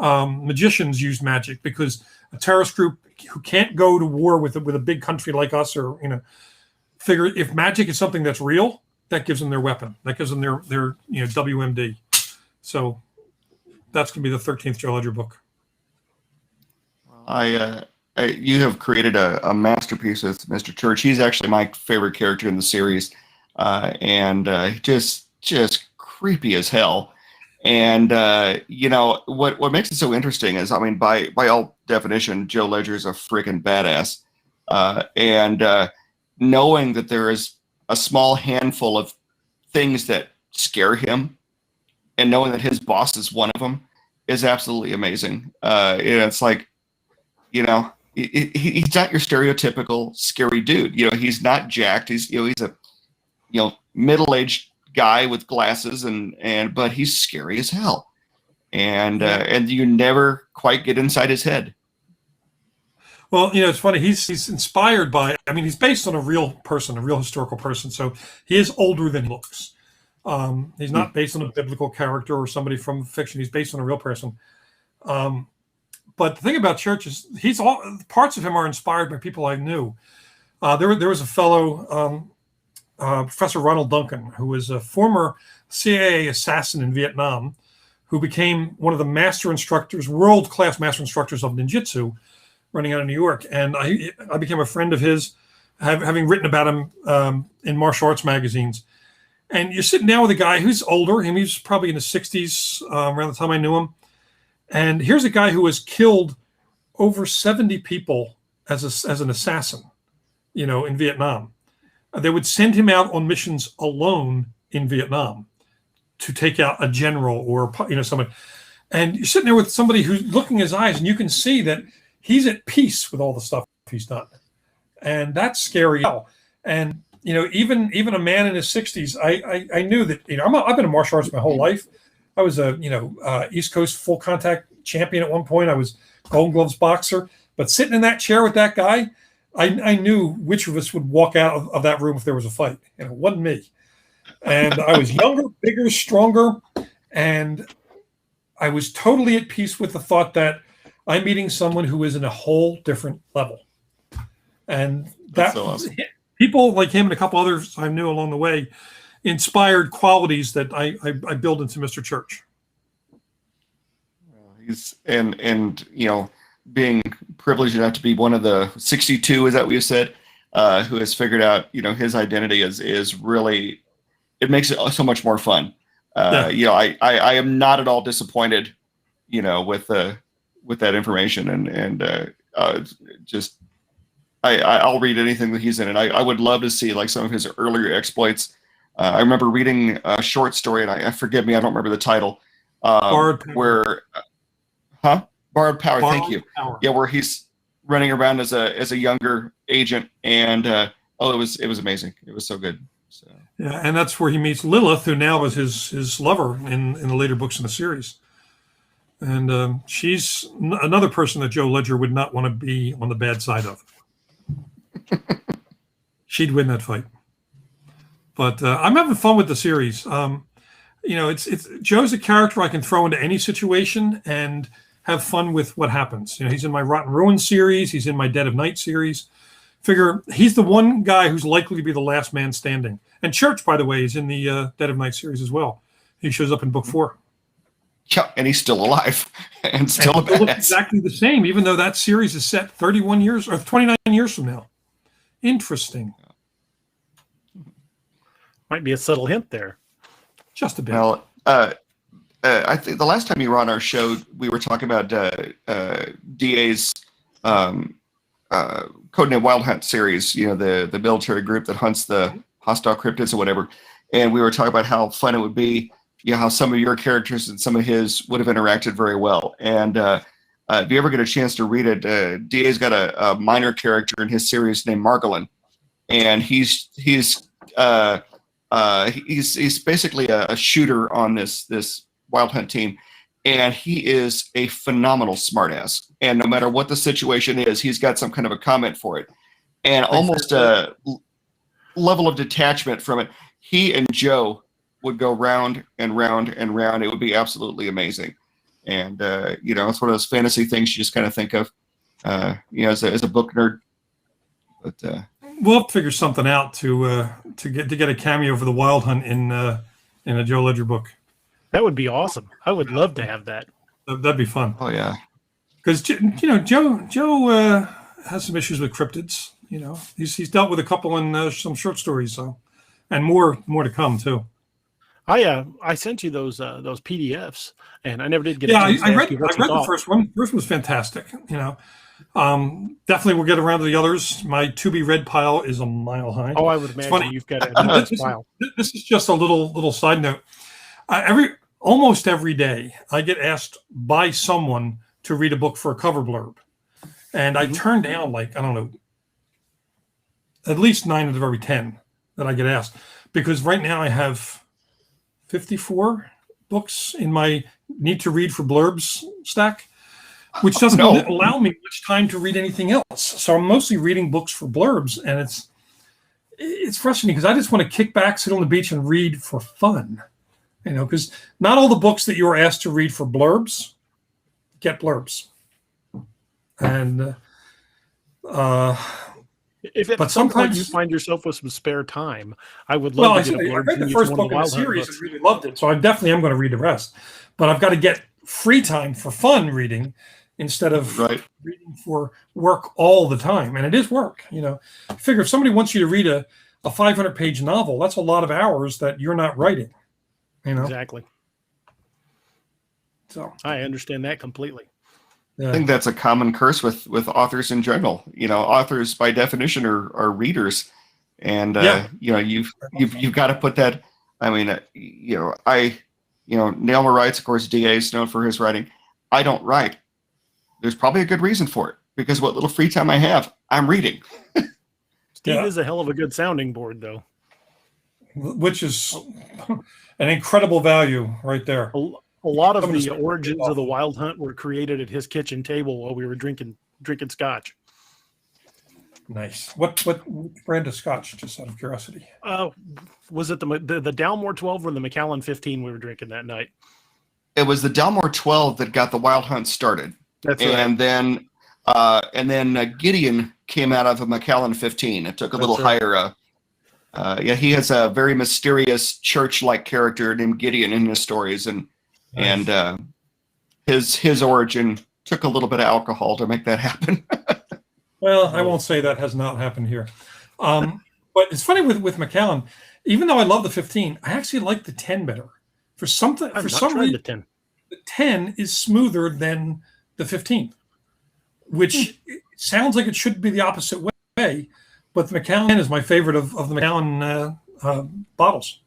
magicians used magic, because a terrorist group who can't go to war with a big country like us, or figure if magic is something that's real, that gives them their weapon, that gives them their WMD. So that's going to be the 13th Joe Ledger book. You have created a masterpiece with Mr. Church. He's actually my favorite character in the series, and just creepy as hell. And what makes it so interesting is, by all definition, Joe Ledger is a freaking badass, and knowing that there is a small handful of things that scare him, and knowing that his boss is one of them, is absolutely amazing. It's like, he's not your stereotypical scary dude. He's not jacked. He's a middle-aged guy with glasses, but he's scary as hell, and you never quite get inside his head. Well, it's funny. He's inspired by. He's based on a real person, a real historical person. So he is older than he looks. He's not based on a biblical character or somebody from fiction. He's based on a real person. But the thing about Church is, parts of him are inspired by people I knew. There was a fellow, Professor Ronald Duncan, who was a former CIA assassin in Vietnam, who became one of the world-class master instructors of ninjutsu, running out of New York. And I became a friend of his, having written about him in martial arts magazines. And you're sitting down with a guy who's older. He was probably in his 60s around the time I knew him. And here's a guy who has killed over 70 people as an assassin, in Vietnam. They would send him out on missions alone in Vietnam to take out a general or somebody. And you're sitting there with somebody who's looking in his eyes, and you can see that he's at peace with all the stuff he's done. And that's scary. And even a man in his 60s, I knew that I've been in martial arts my whole life. I was a East Coast full contact champion at one point. I was Golden Gloves boxer. But sitting in that chair with that guy, I knew which of us would walk out of that room if there was a fight. And it wasn't me. And I was younger, bigger, stronger, and I was totally at peace with the thought that I'm meeting someone who is in a whole different level. And that's so awesome. People like him and a couple others I knew along the way inspired qualities that I build into Mr. Church. He's being privileged enough to be one of the 62, is that what you said, who has figured out, his identity is really, it makes it so much more fun. I am not at all disappointed, with that information I'll read anything that he's in, and I would love to see like some of his earlier exploits. I remember reading a short story, and I forgive me, I don't remember the title. Borrowed Power. Thank you. Power. Yeah, where he's running around as a younger agent, and it was amazing. It was so good. So. Yeah, and that's where he meets Lilith, who now is his lover in the later books in the series. And she's another person that Joe Ledger would not want to be on the bad side of. She'd win that fight. But I'm having fun with the series. It's Joe's a character I can throw into any situation and have fun with what happens. He's in my Rotten Ruins series. He's in my Dead of Night series. Figure he's the one guy who's likely to be the last man standing. And Church, by the way, is in the Dead of Night series as well. He shows up in book 4. Yeah, and he's still alive and still a badass. Exactly the same, even though that series is set 31 years or 29 years from now. Interesting. Might be a subtle hint there. Just a bit. Well, I think the last time you were on our show, we were talking about DA's Codename Wild Hunt series, the military group that hunts the hostile cryptids or whatever. And we were talking about how fun it would be, how some of your characters and some of his would have interacted very well. And if you ever get a chance to read it, DA's got a minor character in his series named Margolin. And he's basically a shooter on this Wild Hunt team, and he is a phenomenal smartass. And no matter what the situation is, he's got some kind of a comment for it, and almost a level of detachment from it. He and Joe would go round and round and round. It would be absolutely amazing. And it's one of those fantasy things you just kind of think of, as a book nerd. But we'll have to figure something out to get a cameo for the Wild Hunt in a Joe Ledger book. That would be awesome. I would love to have that. That'd be fun. Oh yeah, because Joe has some issues with cryptids. He's dealt with a couple in some short stories, and more to come too. I sent you those PDFs, and I never did get. Yeah, I read the first one. The first one was fantastic. Definitely we'll get around to the others. My to be read pile is a mile high. Oh, I would imagine you've got a pile. This is just a little side note. Almost every day, I get asked by someone to read a book for a cover blurb, and I turn down at least 9 out of every 10 that I get asked, because right now I have 54 books in my need to read for blurbs stack, which doesn't allow me much time to read anything else. So I'm mostly reading books for blurbs, and it's frustrating because I just want to kick back, sit on the beach, and read for fun. Because not all the books that you are asked to read for blurbs get blurbs. And if at some point you find yourself with some spare time, I would love to get a blurb. I read the first book in the series and really loved it, so I definitely am going to read the rest. But I've got to get free time for fun reading instead of reading for work all the time. And it is work. I figure if somebody wants you to read a a 500-page novel, that's a lot of hours that you're not writing, Exactly. So I understand that completely. I think that's a common curse with authors in general. Authors by definition are readers, and you've got to put that. I mean, Nailmer writes, of course. DA is known for his writing. I don't write. There's probably a good reason for it, because what little free time I have, I'm reading. Steve is a hell of a good sounding board, though. Which is an incredible value right there. A lot of the origins of the Wild Hunt were created at his kitchen table while we were drinking scotch. Nice. What brand of scotch, just out of curiosity? Was it the Dalmore 12 or the Macallan 15 we were drinking that night? It was the Dalmore 12 that got the Wild Hunt started. That's right. And then Gideon came out of a Macallan 15. It took a little higher. He has a very mysterious church-like character named Gideon in his stories, and his origin took a little bit of alcohol to make that happen. Well, I won't say that has not happened here. But it's funny with Macallan, even though I love the 15, I actually like the 10 better. For some reason, the 10 is smoother than the 15, which sounds like it should be the opposite way. But the Macallan is my favorite of the Macallan bottles.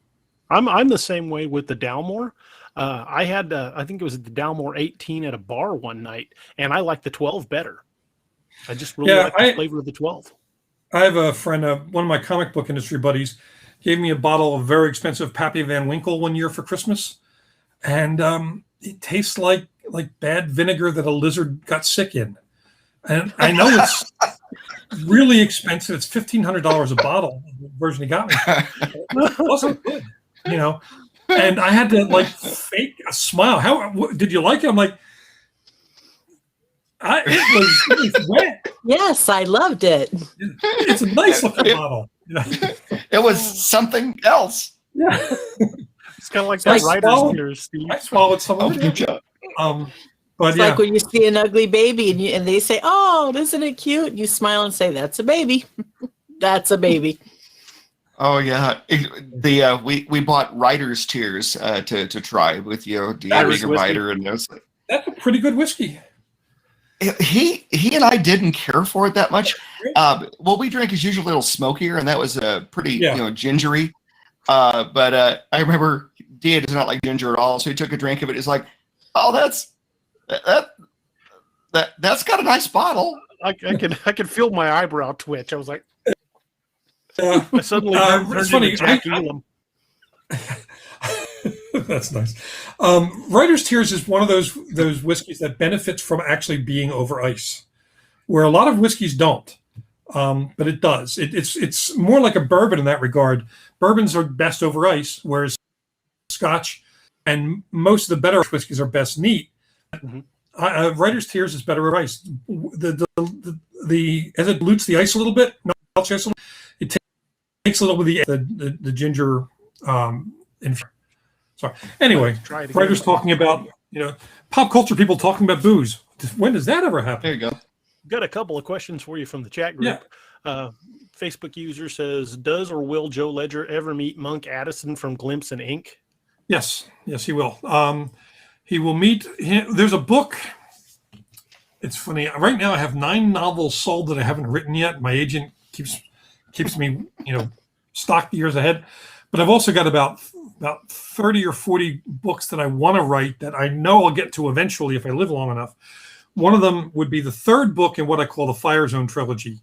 I'm the same way with the Dalmore. I had, I think it was the Dalmore 18 at a bar one night, and I like the 12 better. I just really like the flavor of the 12. I have a friend, one of my comic book industry buddies, gave me a bottle of very expensive Pappy Van Winkle one year for Christmas, and it tastes like bad vinegar that a lizard got sick in. And I know it's really expensive. It's $1,500 a bottle, the version he got me. It wasn't good, And I had to fake a smile. Did you like it? I'm like, it was wet. Yes, I loved it. It's a nice looking bottle. It was something else. Yeah. It's kind of like that writer's tears, Steve. I swallowed some of it. But it's like when you see an ugly baby and they say, "Oh, isn't it cute?" You smile and say, "That's a baby." That's a baby. Oh yeah, we bought writer's tears to try with being a writer, and those. That's a pretty good whiskey. He and I didn't care for it that much. What we drank is usually a little smokier, and that was pretty gingery. But I remember D.A. does not like ginger at all, so he took a drink of it. He's like, "Oh, that's got a nice bottle." I could feel my eyebrow twitch. I was like, I suddenly it's funny. Jack Elam. That's nice. Writer's Tears is one of those whiskeys that benefits from actually being over ice, where a lot of whiskeys don't. But it does. It's more like a bourbon in that regard. Bourbons are best over ice, whereas Scotch and most of the better whiskeys are best neat. Mm-hmm. Writer's Tears is better over ice. The as it dilutes the ice a little bit, melts the ice a little, it takes a little bit of the ginger. So anyway, writers talking about pop culture, people talking about booze. When does that ever happen? There you go. Got a couple of questions for you from the chat group. Yeah. Facebook user says, "Does or will Joe Ledger ever meet Monk Addison from Glimpse and Ink?" Yes, he will. He will meet him. There's a book. It's funny. Right now, I have 9 novels sold that I haven't written yet. My agent keeps me, stocked years ahead. But I've also got about 30 or 40 books that I want to write that I know I'll get to eventually if I live long enough. One of them would be the 3rd book in what I call the Fire Zone trilogy,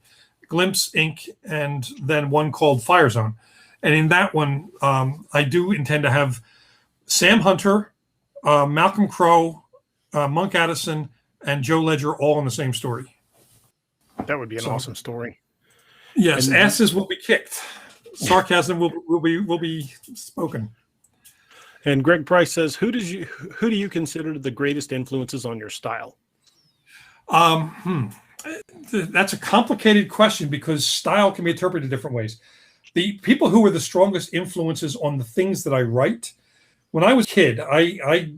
Glimpse, Inc., and then one called Fire Zone. And in that one, I do intend to have Sam Hunter, Malcolm Crowe, Monk Addison, and Joe Ledger all in the same story. That would be an awesome story. Yes, and asses will be kicked. Sarcasm will be spoken. And Greg Price says, who do you consider the greatest influences on your style? That's a complicated question because style can be interpreted different ways. The people who were the strongest influences on the things that I write, when I was a kid, I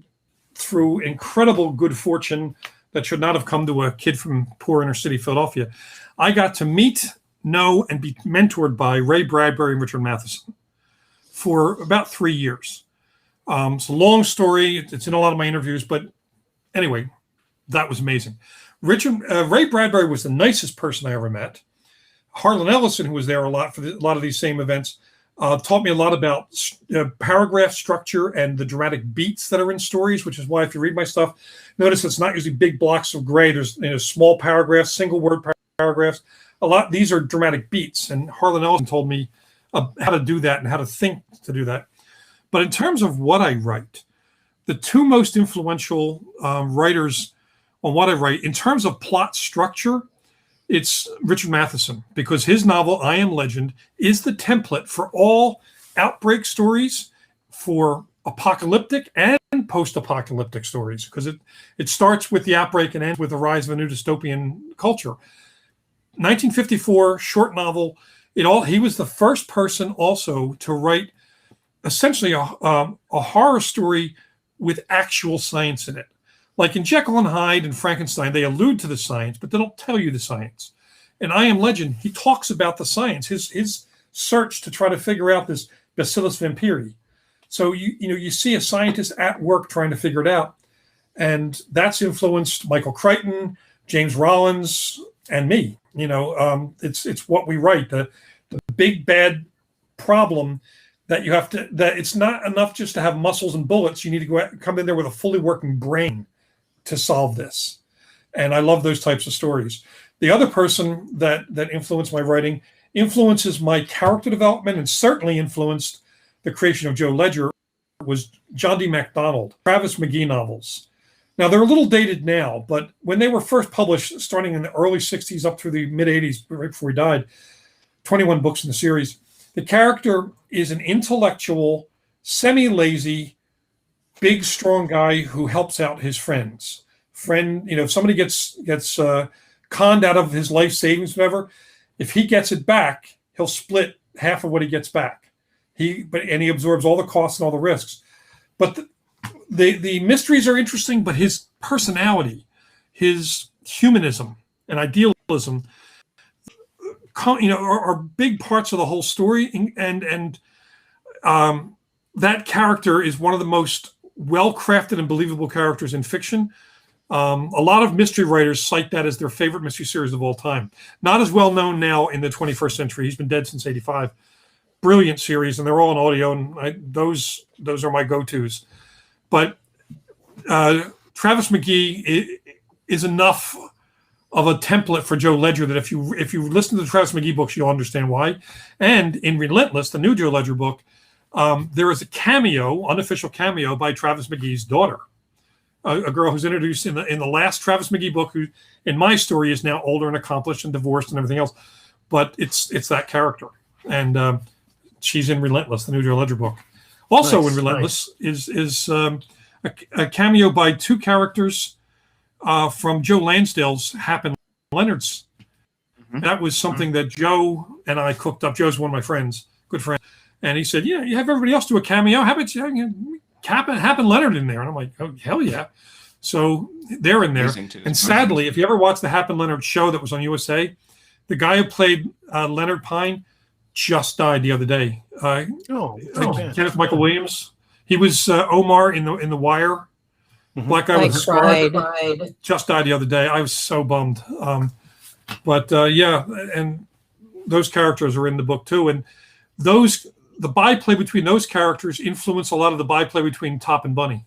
through incredible good fortune that should not have come to a kid from poor inner city Philadelphia, I got to meet know and be mentored by Ray Bradbury and Richard Matheson for about 3 years. It's a long story. It's in a lot of my interviews, but anyway, that was amazing. Ray Bradbury was the nicest person I ever met. Harlan Ellison, who was there a lot for a lot of these same events, taught me a lot about paragraph structure and the dramatic beats that are in stories, which is why if you read my stuff, notice it's not usually big blocks of gray. There's small paragraphs, single word paragraphs. These are dramatic beats, and Harlan Ellison told me how to do that and how to think to do that. But in terms of what I write, the two most influential writers on what I write, in terms of plot structure, it's Richard Matheson, because his novel, I Am Legend, is the template for all outbreak stories, for apocalyptic and post-apocalyptic stories, because it starts with the outbreak and ends with the rise of a new dystopian culture. 1954, short novel. He was the first person also to write essentially a horror story with actual science in it. Like in Jekyll and Hyde and Frankenstein, they allude to the science, but they don't tell you the science. In I Am Legend, he talks about the science, his search to try to figure out this Bacillus vampiri. So you see a scientist at work trying to figure it out, and that's influenced Michael Crichton, James Rollins, and me. It's what we write. The big bad problem that that it's not enough just to have muscles and bullets. You need to come in there with a fully working brain to solve this. And I love those types of stories. The other person that influenced my writing influences my character development and certainly influenced the creation of Joe Ledger was John D. MacDonald, Travis McGee novels. Now, they're a little dated now, but when they were first published, starting in the early 60s up through the mid-80s, right before he died, 21 books in the series, the character is an intellectual, semi-lazy, big, strong guy who helps out his friends. If somebody gets conned out of his life savings, whatever, if he gets it back, he'll split half of what he gets back. He absorbs all the costs and all the risks. But the mysteries are interesting, but his personality, his humanism and idealism, are big parts of the whole story. And that character is one of the most well-crafted and believable characters in fiction. A lot of mystery writers cite that as their favorite mystery series of all time. Not as well known now in the 21st century. He's been dead since '85. Brilliant series, and they're all in audio, and those are my go-tos. But Travis McGee is enough of a template for Joe Ledger that if you listen to the Travis McGee books, you'll understand why. And in Relentless, the new Joe Ledger book, there is a unofficial cameo by Travis McGee's daughter, a girl who's introduced in the last Travis McGee book, who in my story is now older and accomplished and divorced and everything else. But it's that character, and she's in Relentless, the new Joe Ledger book. Also in Relentless is a cameo by two characters from Joe Lansdale's Happen Leonard's. Mm-hmm. That was something that Joe and I cooked up. Joe's one of my friends, good friend. And he said, you have everybody else do a cameo. How about you Happen Leonard in there? And I'm like, oh, hell yeah. So they're in there. And sadly, if you ever watched the Happen Leonard show that was on USA, the guy who played Leonard Pine just died the other day. Kenneth Michael Williams. He was Omar in the Wire. Mm-hmm. Black guy with a scar. Just died the other day. I was so bummed. And those characters are in the book too. And the byplay between those characters influence a lot of the byplay between Top and Bunny.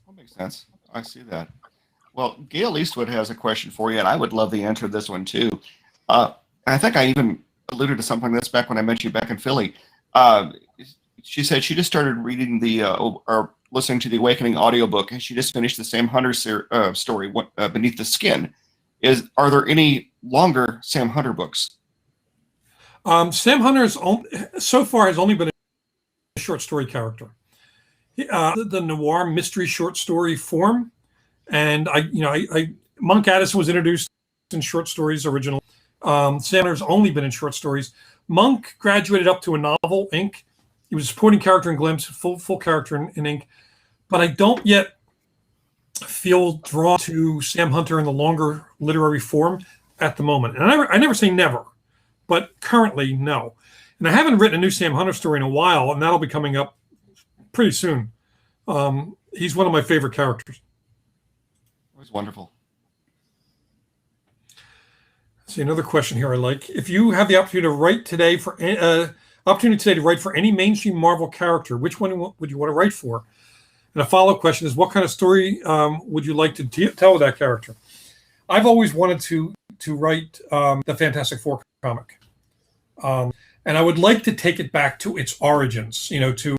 That makes sense. I see that. Well, Gail Eastwood has a question for you, and I would love the answer to this one too. I think I even alluded to something like this back when I met you back in Philly. She said she just started reading or listening to the Awakening audiobook, and she just finished the Sam Hunter story, Beneath the Skin. Are there any longer Sam Hunter books? Sam Hunter so far has only been a short story character. The noir mystery short story form, and Monk Addison was introduced in short stories originally. Sam Hunter's only been in short stories. Monk graduated up to a novel, Ink. He was a supporting character in Glimpse, full character in Ink. But I don't yet feel drawn to Sam Hunter in the longer literary form. at the moment. And I never say never, but currently, no. And I haven't written a new Sam Hunter story in a while, and that'll be coming up pretty soon. He's one of my favorite characters. It was wonderful. See, another question here I like. If you have the opportunity to write today to write for any mainstream Marvel character, which one would you want to write for? And a follow-up question is, what kind of story would you like to tell with that character? I've always wanted to write the Fantastic Four comic. And I would like to take it back to its origins, to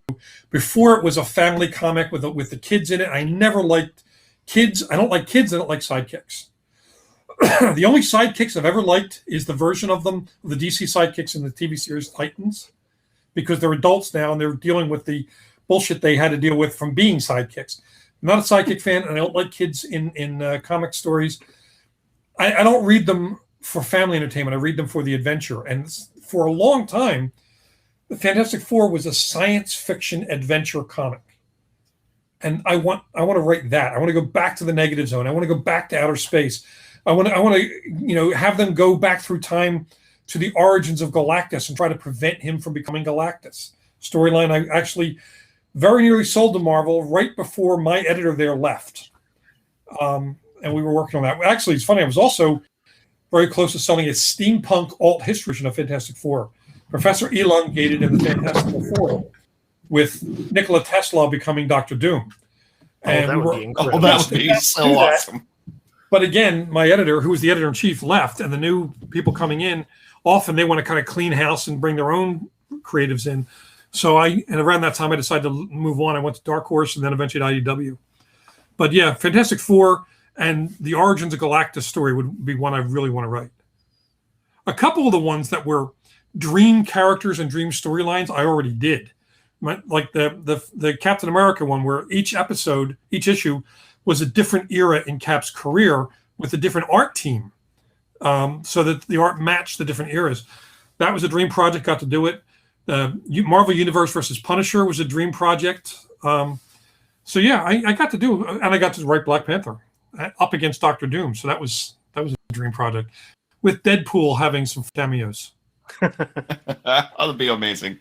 before it was a family comic with the kids in it. I never liked kids. I don't like kids. I don't like sidekicks. The only sidekicks I've ever liked is the version of them, the DC sidekicks in the TV series Titans, because they're adults now and they're dealing with the bullshit they had to deal with from being sidekicks. I'm not a sidekick fan, and I don't like kids in comic stories. I don't read them for family entertainment. I read them for the adventure. And for a long time, the Fantastic Four was a science fiction adventure comic. And I want to write that. I want to go back to the negative zone. I want to go back to outer space. I want to have them go back through time to the origins of Galactus and try to prevent him from becoming Galactus. Storyline I actually very nearly sold to Marvel right before my editor there left. And we were working on that. Actually, it's funny. I was also very close to selling a steampunk alt history version of Fantastic Four. Professor Elongated in the Fantastic Four, with Nikola Tesla becoming Dr. Doom. And that would be incredible. That would be so awesome. But again, my editor, who was the editor-in-chief, left, and the new people coming in, often they want to kind of clean house and bring their own creatives in. So and around that time, I decided to move on. I went to Dark Horse and then eventually to IDW. But yeah, Fantastic Four and the origins of Galactus story would be one I really want to write. A couple of the ones that were dream characters and dream storylines, I already did. Like the Captain America one, where each issue was a different era in Cap's career with a different art team, so that the art matched the different eras. That was a dream project. Got to do it. Marvel Universe versus Punisher was a dream project. So yeah, I got to do, and I got to write Black Panther up against Doctor Doom. So that was a dream project, with Deadpool having some cameos. That'd be amazing.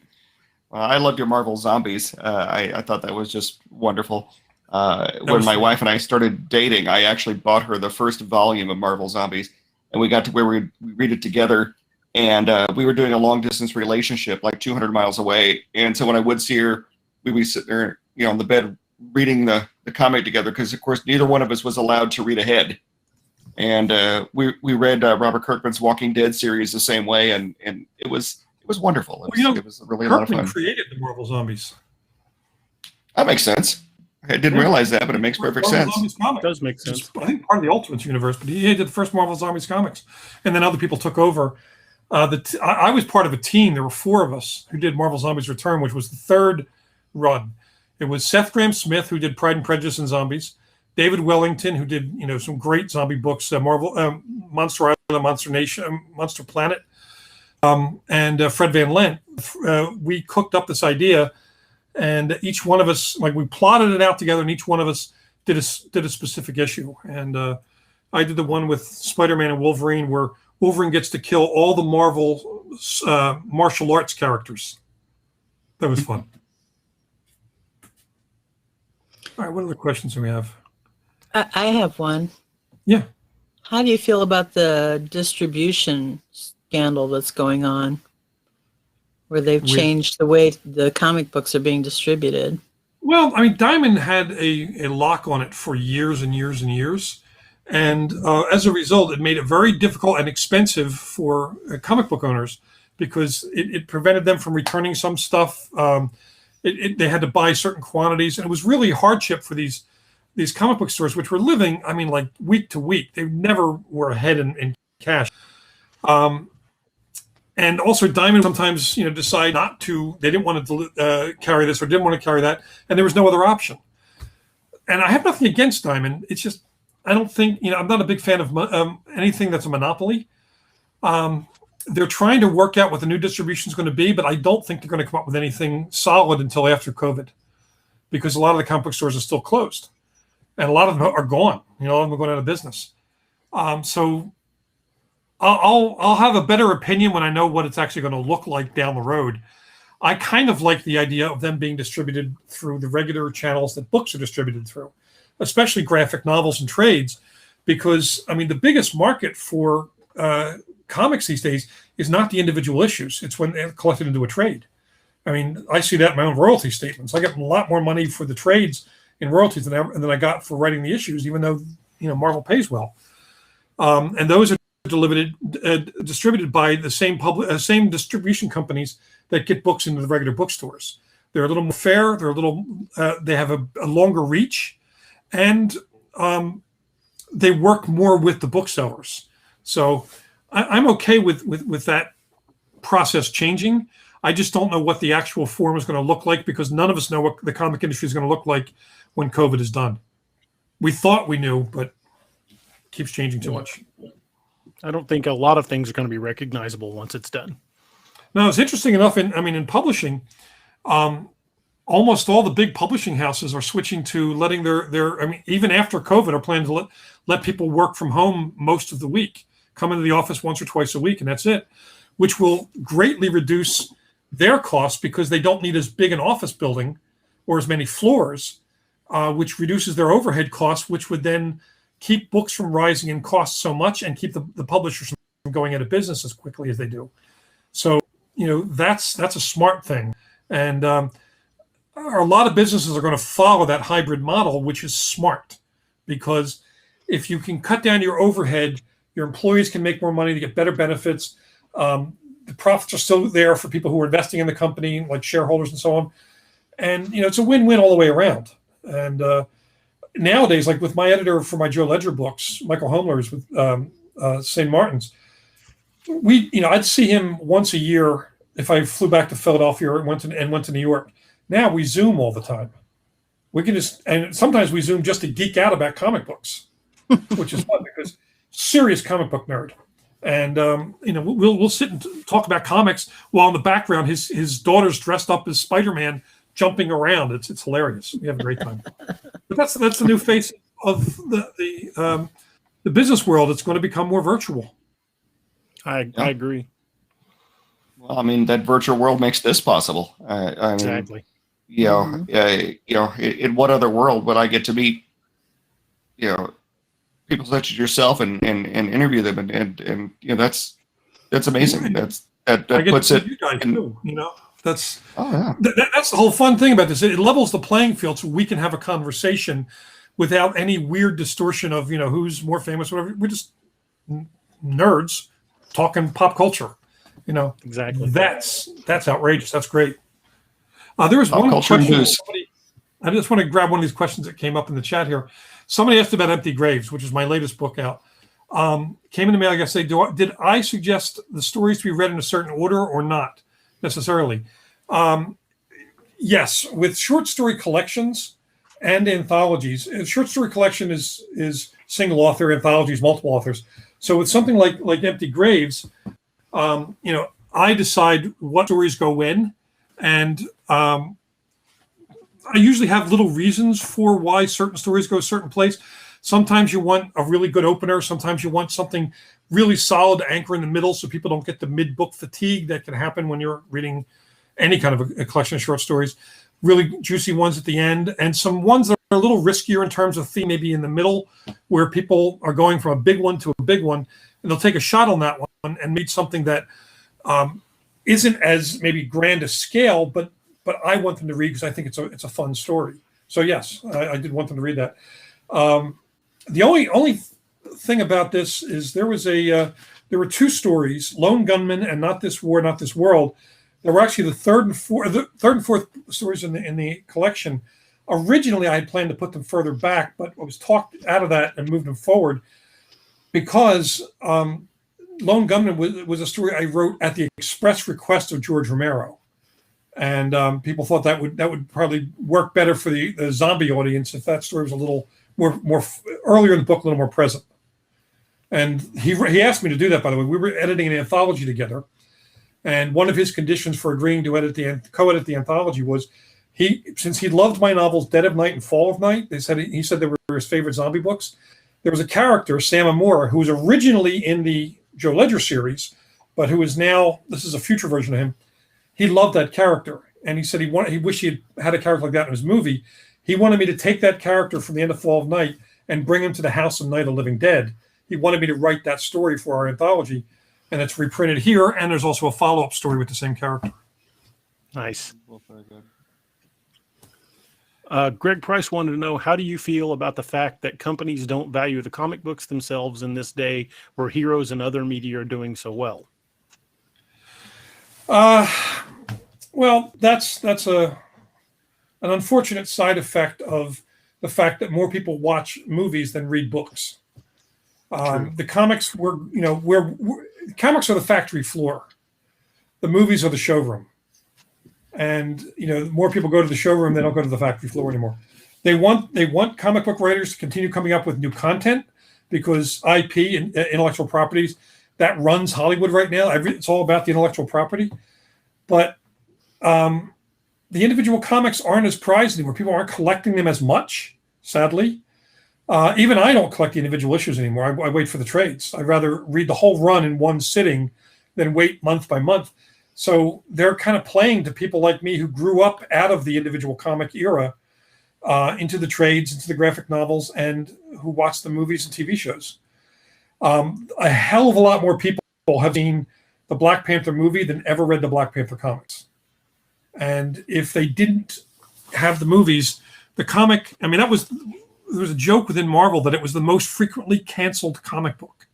I loved your Marvel Zombies. I thought that was just wonderful. When my wife and I started dating, I actually bought her the first volume of Marvel Zombies, and we got to where we read it together, and we were doing a long distance relationship, like 200 miles away. And so when I would see her, we'd be sitting there, on the bed reading the comic together, because of course neither one of us was allowed to read ahead. And we read Robert Kirkman's Walking Dead series the same way, and it was wonderful. It was really a lot of fun. Kirkman created the Marvel Zombies. That makes sense. I didn't realize that, but it makes perfect sense. It does make sense. I think part of the Ultimates universe, but he did the first Marvel Zombies comics, and then other people took over. I was part of a team. There were 4 of us who did Marvel Zombies Return, which was the 3rd run. It was Seth Graham-Smith, who did Pride and Prejudice and Zombies, David Wellington, who did some great zombie books, Marvel, Monster Island, Monster Nation, Monster Planet, and Fred Van Lent. We cooked up this idea, and each one of us, we plotted it out together, and each one of us did a specific issue. And I did the one with Spider-Man and Wolverine, where Wolverine gets to kill all the Marvel martial arts characters. That was fun. All right, what other questions do we have? I have one. Yeah. How do you feel about the distribution scandal that's going on, where they've changed the way the comic books are being distributed? Well, Diamond had a lock on it for years and years and years. And as a result, it made it very difficult and expensive for comic book owners, because it prevented them from returning some stuff. They had to buy certain quantities, and it was really hardship for these comic book stores, which were living, like week to week. They never were ahead in cash. And also Diamond sometimes, decide not to, they didn't want to carry this or didn't want to carry that, and there was no other option. And I have nothing against Diamond. It's just, I don't think, I'm not a big fan of anything that's a monopoly. They're trying to work out what the new distribution is going to be, but I don't think they're going to come up with anything solid until after COVID, because a lot of the comic book stores are still closed, and a lot of them are gone. A lot of them are going out of business. So I'll have a better opinion when I know what it's actually going to look like down the road. I kind of like the idea of them being distributed through the regular channels that books are distributed through, especially graphic novels and trades, because I mean the biggest market for comics these days is not the individual issues; it's when they're collected into a trade. I mean, I see that in my own royalty statements. I get a lot more money for the trades in royalties than I got for writing the issues, even though Marvel pays well. And those are distributed by the same distribution companies that get books into the regular bookstores. They're a little more fair. They have a longer reach, and they work more with the booksellers. So I'm okay with that process changing. I just don't know what the actual form is going to look like, because none of us know what the comic industry is going to look like when COVID is done. We thought we knew, but it keeps changing too much. I don't think a lot of things are going to be recognizable once it's done. Now, it's interesting enough, in publishing, almost all the big publishing houses are switching to letting even after COVID, are planning to let people work from home most of the week, come into the office once or twice a week, and that's it, which will greatly reduce their costs because they don't need as big an office building or as many floors, which reduces their overhead costs, which would then keep books from rising in cost so much and keep the publishers from going out of business as quickly as they do. So, that's a smart thing. And a lot of businesses are going to follow that hybrid model, which is smart, because if you can cut down your overhead, your employees can make more money, to get better benefits. The profits are still there for people who are investing in the company, like shareholders and so on. And, it's a win-win all the way around. And nowadays, like with my editor for my Joe Ledger books, Michael Homler's with St. Martin's, I'd see him once a year if I flew back to Philadelphia and went to New York. Now we Zoom all the time. We can and sometimes we Zoom just to geek out about comic books, which is fun because serious comic book nerd. And we'll sit and talk about comics while in the background his daughter's dressed up as Spider-Man jumping around. It's hilarious. We have a great time. But that's the new face of the business world. It's going to become more virtual. I agree. Well, that virtual world makes this possible. Exactly. In what other world would I get to meet, people such as yourself and interview them and that's amazing. That puts it. You guys too, That's that's the whole fun thing about this. It levels the playing field so we can have a conversation without any weird distortion of who's more famous, whatever. We're just nerds talking pop culture. Exactly. That's outrageous. That's great. There was pop one culture question. News. I just want to grab one of these questions that came up in the chat here. Somebody asked about Empty Graves, which is my latest book out. Came into mail, I guess. Did I suggest the stories to be read in a certain order or not necessarily? Yes, with short story collections and anthologies. A short story collection is single author, anthologies multiple authors. So with something like Empty Graves, I decide what stories go when, and I usually have little reasons for why certain stories go a certain place. Sometimes you want a really good opener. Sometimes you want something really solid to anchor in the middle so people don't get the mid-book fatigue that can happen when you're reading any kind of a collection of short stories. Really juicy ones at the end, and some ones that are a little riskier in terms of theme, maybe in the middle, where people are going from a big one to a big one, and they'll take a shot on that one and read something that isn't as maybe grand a scale, but I want them to read because I think it's a fun story. So yes, I did want them to read that. The only thing about this is there were two stories, Lone Gunman and Not This War, Not This World. There were actually the third and fourth stories in the collection. Originally, I had planned to put them further back, but I was talked out of that and moved them forward because Lone Gunman was a story I wrote at the express request of George Romero. And people thought that would probably work better for the zombie audience if that story was a little more earlier in the book, a little more present. And he asked me to do that, by the way. We were editing an anthology together, and one of his conditions for agreeing to co-edit the anthology was since he loved my novels Dead of Night and Fall of Night, he said they were his favorite zombie books. There was a character, Sam Amora, who was originally in the Joe Ledger series, but who is now, this is a future version of him. He loved that character, and he said he wished he had a character like that in his movie. He wanted me to take that character from the end of Fall of Night and bring him to the House of Night of the Living Dead. He wanted me to write that story for our anthology, and it's reprinted here, and there's also a follow-up story with the same character. Nice. Well, very good. Greg Price wanted to know, how do you feel about the fact that companies don't value the comic books themselves in this day where heroes and other media are doing so well? Well, that's an unfortunate side effect of the fact that more people watch movies than read books. The comics comics are the factory floor. The movies are the showroom. And more people go to the showroom, they don't go to the factory floor anymore. They want comic book writers to continue coming up with new content, because IP and intellectual properties, that runs Hollywood right now. It's all about the intellectual property. But the individual comics aren't as prized anymore. People aren't collecting them as much, sadly. Even I don't collect the individual issues anymore. I wait for the trades. I'd rather read the whole run in one sitting than wait month by month. So they're kind of playing to people like me who grew up out of the individual comic era into the trades, into the graphic novels, and who watch the movies and TV shows. A hell of a lot more people have seen the Black Panther movie than ever read the Black Panther comics. And if they didn't have the movies, the comic, there was a joke within Marvel that it was the most frequently canceled comic book.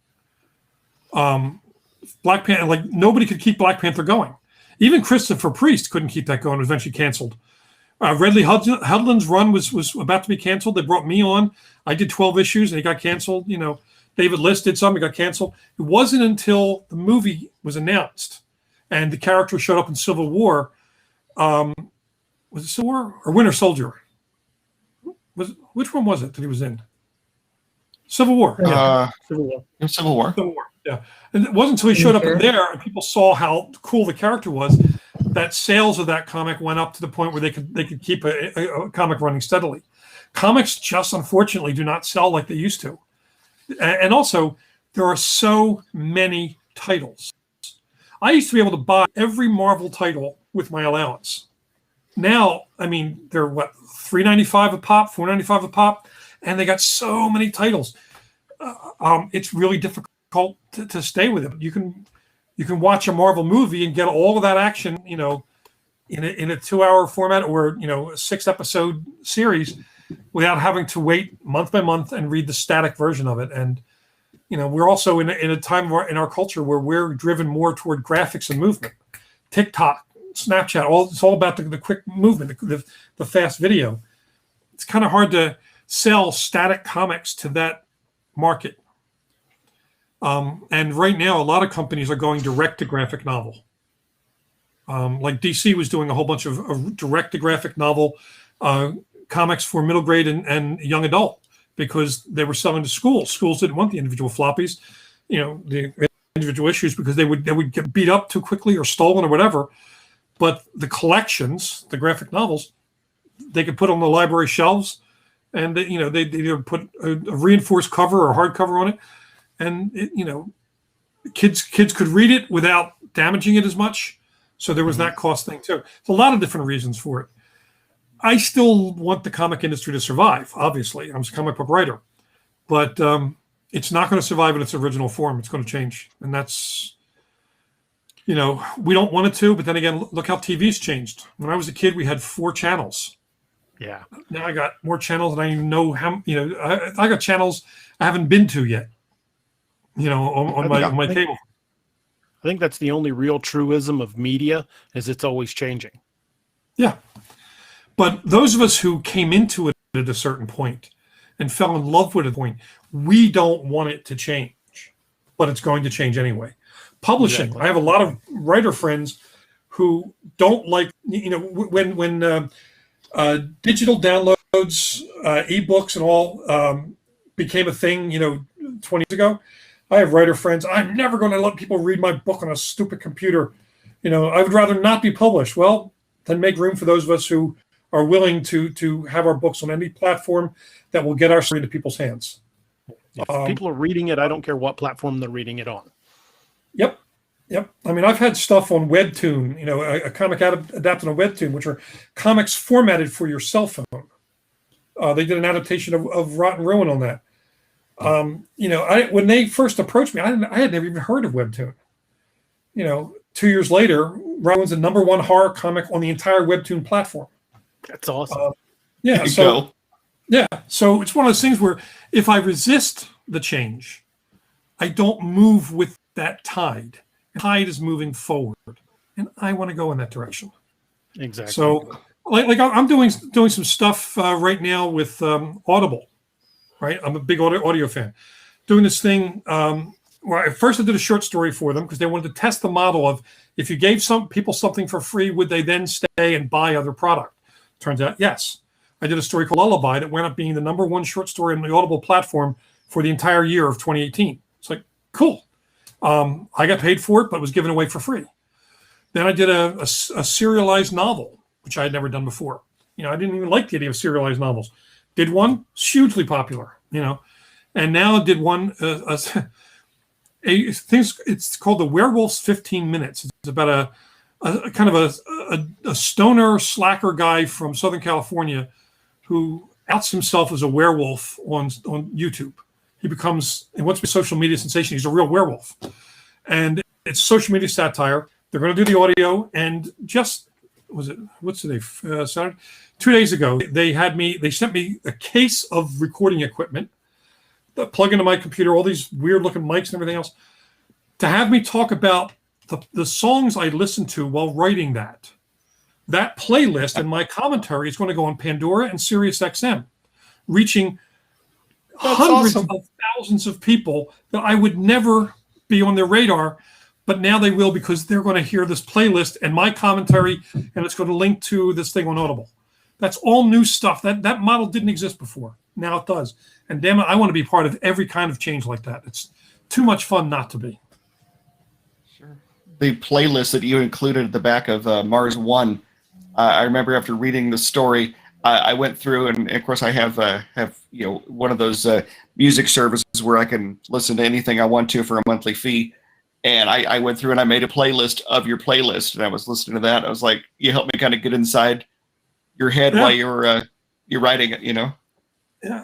Black Panther, like nobody could keep Black Panther going. Even Christopher Priest couldn't keep that going. It was eventually canceled. Redley Hudlin's run was about to be canceled. They brought me on. I did 12 issues and it got canceled. David List did some, it got canceled. It wasn't until the movie was announced and the character showed up in Civil War. Was it Civil War or Winter Soldier? Which one was it that he was in? Civil War. Civil War. Civil War. Civil War. Yeah. And it wasn't until he showed up in there and people saw how cool the character was that sales of that comic went up to the point where they could keep a comic running steadily. Comics just unfortunately do not sell like they used to. And also, there are so many titles. I used to be able to buy every Marvel title with my allowance. Now, they're $3.95 a pop, $4.95 a pop, and they got so many titles. It's really difficult to stay with them. You can watch a Marvel movie and get all of that action, in a 2-hour format or a 6-episode series without having to wait month by month and read the static version of it. And we're also in a time in our culture where we're driven more toward graphics and movement. TikTok, Snapchat, it's all about the quick movement, the fast video. It's kind of hard to sell static comics to that market. And right now, a lot of companies are going direct to graphic novel. Like DC was doing a whole bunch of direct to graphic novel comics for middle grade and young adult because they were selling to schools. Schools didn't want the individual floppies, the individual issues, because they would get beat up too quickly or stolen or whatever. But the collections, the graphic novels, they could put on the library shelves, and they either put a reinforced cover or hardcover on it, and kids could read it without damaging it as much. So there was that cost thing too. There's a lot of different reasons for it. I still want the comic industry to survive. Obviously, I'm a comic book writer, but it's not going to survive in its original form. It's going to change, and that's. We don't want it to, but then again, look how TV's changed. When I was a kid, we had 4 channels. Yeah. Now I got more channels than I even know how. I got channels I haven't been to yet. On my cable. I think that's the only real truism of media is it's always changing. Yeah, but those of us who came into it at a certain point and fell in love with it at a point, we don't want it to change, but it's going to change anyway. Publishing. Exactly. I have a lot of writer friends who don't like, when digital downloads, ebooks and all became a thing, 20 years ago. I have writer friends. I'm never going to let people read my book on a stupid computer. I would rather not be published. Well, then make room for those of us who are willing to have our books on any platform that will get our story into people's hands. If people are reading it, I don't care what platform they're reading it on. Yep. Yep. I mean, I've had stuff on Webtoon, a comic adapted on Webtoon, which are comics formatted for your cell phone. They did an adaptation of Rotten Ruin on that. When they first approached me, I had never even heard of Webtoon. 2 years later, Rotten Ruin's the #1 horror comic on the entire Webtoon platform. That's awesome. Yeah. So it's one of those things where if I resist the change, I don't move with that tide. The tide is moving forward, and I want to go in that direction. Exactly. So, like I'm doing some stuff right now with Audible. Right, I'm a big audio fan. Doing this thing where at first I did a short story for them because they wanted to test the model of if you gave some people something for free, would they then stay and buy other product? Turns out, yes. I did a story called Lullaby that wound up being the #1 short story on the Audible platform for the entire year of 2018. It's like, cool. I got paid for it, but it was given away for free. Then I did a serialized novel, which I had never done before. I didn't even like the idea of serialized novels. Did one, hugely popular, and now did one, it's called The Werewolf's 15 Minutes. It's about a kind of a stoner slacker guy from Southern California who outs himself as a werewolf on YouTube. He wants to be a social media sensation. He's a real werewolf. And it's social media satire. They're going to do the audio. And Saturday? 2 days ago, they sent me a case of recording equipment that plug into my computer, all these weird looking mics and everything else, to have me talk about the songs I listened to while writing that. That playlist and my commentary is going to go on Pandora and Sirius XM, reaching hundreds of thousands of people that I would never be on their radar, but now they will because they're going to hear this playlist and my commentary, and it's going to link to this thing on Audible. That's all new stuff. That model didn't exist before. Now it does. And damn it, I want to be part of every kind of change like that. It's too much fun not to be. Sure. The playlist that you included at the back of Mars One, I remember after reading the story, I went through, and of course I have one of those music services where I can listen to anything I want to for a monthly fee. And I went through and I made a playlist of your playlist, and I was listening to that. I was like, you helped me kind of get inside your head while you're writing it, Yeah,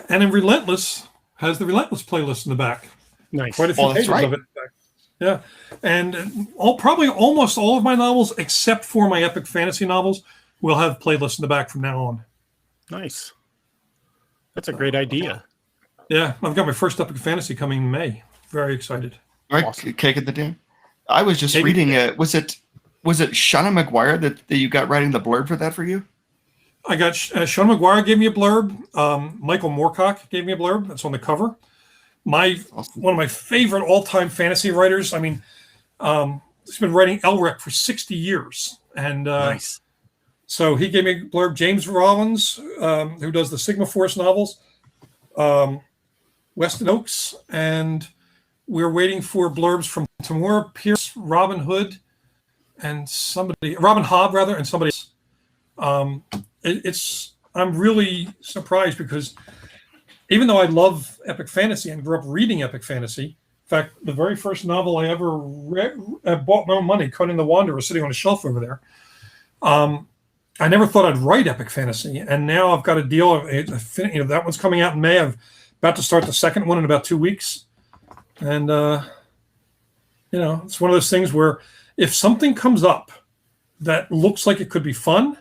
and in Relentless has the Relentless playlist in the back. Nice. Quite a few pages of it. Yeah, and probably almost all of my novels, except for my epic fantasy novels, will have playlists in the back from now on. Nice. That's a great idea. Yeah, I've got my first epic fantasy coming in May. Very excited. Right, Awesome. Cake at the Dam. I was just reading. Was it Shauna McGuire that you got writing the blurb for that for you? I got Shauna McGuire gave me a blurb. Michael Moorcock gave me a blurb. That's on the cover. One of my favorite all-time fantasy writers. I mean, he's been writing Elric for 60 years, and nice. So he gave me a blurb. James Rollins, who does the Sigma Force novels, Weston Oaks, and we're waiting for blurbs from Tamora Pierce, Robin Hood, and Robin Hobb rather, and somebody else. I'm really surprised because even though I love epic fantasy and grew up reading epic fantasy, in fact, the very first novel I ever read, I bought my own money, Conan the Wanderer, sitting on a shelf over there. I never thought I'd write epic fantasy, and now I've got a deal. That one's coming out in May. I'm about to start the second one in about 2 weeks, and it's one of those things where if something comes up that looks like it could be fun,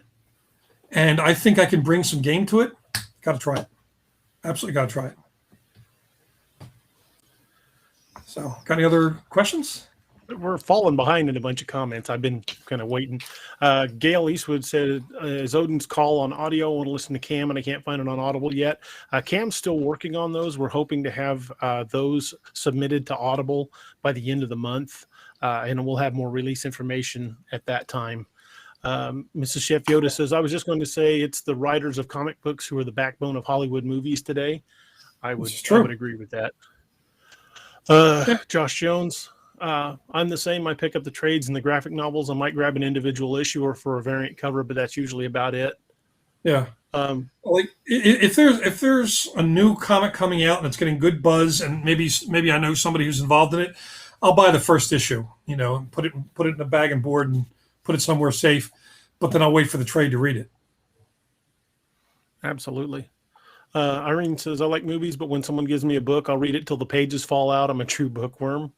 and I think I can bring some game to it, got to try it. Absolutely got to try it. So, got any other questions? We're falling behind in a bunch of comments. I've been kind of waiting. Gail Eastwood said, is Odin's Call on audio? I want to listen to Cam, and I can't find it on Audible yet. Cam's still working on those. We're hoping to have those submitted to Audible by the end of the month, and we'll have more release information at that time. Mrs. Chef Yoda says, I was just going to say it's the writers of comic books who are the backbone of Hollywood movies today. I would agree with that. Josh Jones, I'm the same. I pick up the trades and the graphic novels. I might grab an individual issue or for a variant cover, but that's usually about it. Yeah. Like if there's a new comic coming out and it's getting good buzz, and maybe I know somebody who's involved in it, I'll buy the first issue, and put it in a bag and board and put it somewhere safe. But then I'll wait for the trade to read it. Absolutely. Irene says, I like movies, but when someone gives me a book, I'll read it till the pages fall out. I'm a true bookworm.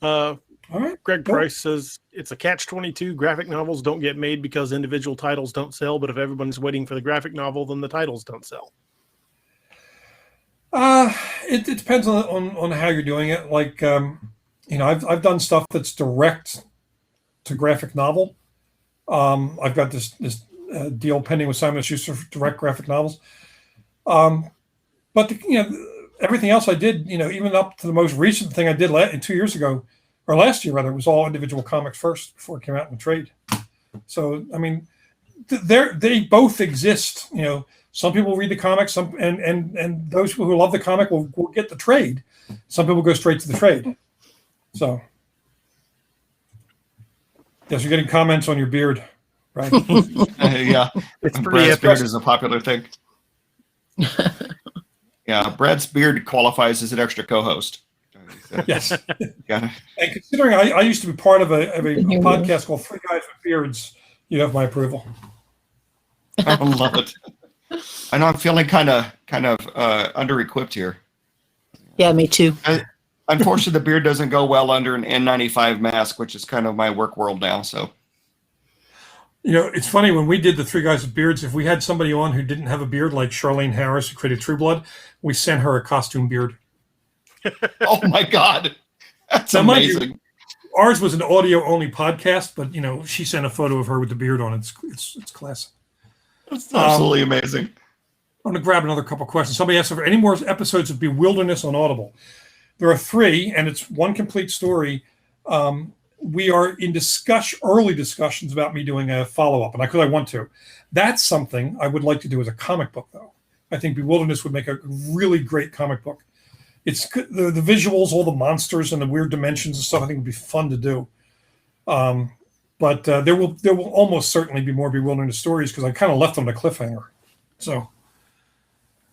All right. Greg Price says, it's a catch-22. Graphic novels don't get made because individual titles don't sell, but if everyone's waiting for the graphic novel, then the titles don't sell. It depends on how you're doing it. Like, I've done stuff that's direct to graphic novel. I've got this deal pending with Simon & Schuster for direct graphic novels. But everything else I did, even up to the most recent thing I did 2 years ago, or last year rather, was all individual comics first before it came out in the trade. So I mean, they both exist. Some people read the comics, and those who love the comic will get the trade. Some people go straight to the trade. So yes, you're getting comments on your beard, right? Yeah, It's pretty Brad's epic. beard is a popular thing. Yeah, Brad's beard qualifies as an extra co-host. Yes. Yeah. And considering I used to be part of a podcast called Three Guys with Beards, you have my approval. I love it. I know I'm feeling kind of under-equipped here. Yeah, me too. Unfortunately, the beard doesn't go well under an N95 mask, which is kind of my work world now. So, it's funny when we did the Three Guys with Beards. If we had somebody on who didn't have a beard, like Charlene Harris, who created True Blood, we sent her a costume beard. oh my God, that's now, amazing. Ours was an audio-only podcast, but she sent a photo of her with the beard on. It's classic. That's absolutely amazing. I'm going to grab another couple questions. Somebody asked if there are any more episodes of Bewilderness on Audible. There are 3, and it's one complete story. We are in early discussions about me doing a follow-up, and because I want to. That's something I would like to do as a comic book, though. I think Bewilderness would make a really great comic book. It's the visuals, all the monsters and the weird dimensions and stuff. I think would be fun to do. But there will almost certainly be more Bewilderness stories because I kind of left them a cliffhanger. So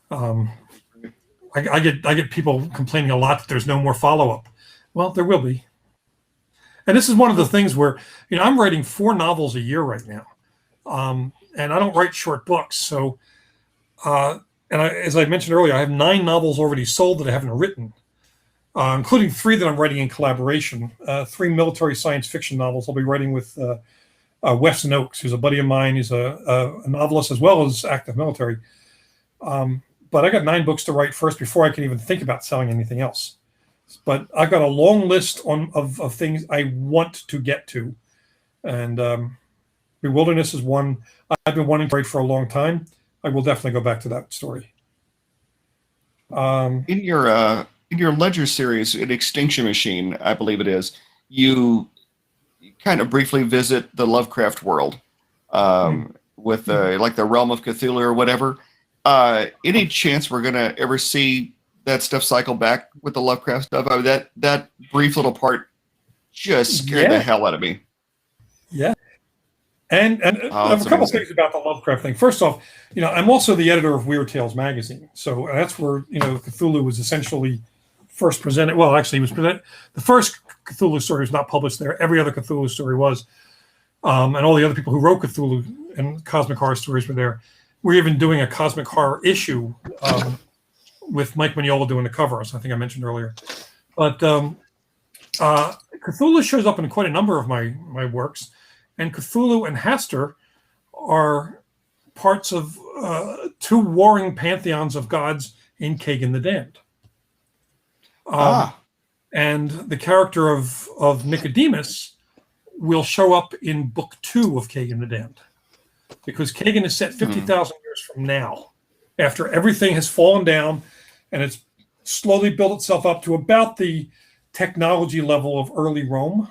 I get people complaining a lot that there's no more follow-up. Well, there will be. And this is one of the things where, I'm writing 4 novels a year right now. And I don't write short books. So, as I mentioned earlier, I have 9 novels already sold that I haven't written, including 3 that I'm writing in collaboration. 3 military science fiction novels I'll be writing with Weston Oakes, who's a buddy of mine. He's a novelist as well as active military. But I got 9 books to write first before I can even think about selling anything else. But I've got a long list of things I want to get to. And Bewilderness is one I've been wanting to write for a long time. I will definitely go back to that story. In your Ledger series, in Extinction Machine, I believe it is, you kind of briefly visit the Lovecraft world with like the realm of Cthulhu or whatever. Any chance we're gonna ever see that stuff cycle back with the Lovecraft stuff? I mean, that brief little part just scared the hell out of me. Yeah. And I have a couple things about the Lovecraft thing. First off, I'm also the editor of Weird Tales magazine. So that's where, Cthulhu was essentially first presented. Well, actually, he was presented. The first Cthulhu story was not published there. Every other Cthulhu story was. And all the other people who wrote Cthulhu and cosmic horror stories were there. We're even doing a cosmic horror issue with Mike Mignola doing the cover, as I think I mentioned earlier. But Cthulhu shows up in quite a number of my works. And Cthulhu and Hastur are parts of 2 warring pantheons of gods in Kagan the Damned. And the character of Nicodemus will show up in book 2 of Kagan the Damned. Because Kagan is set 50,000 years from now, after everything has fallen down and it's slowly built itself up to about the technology level of early Rome.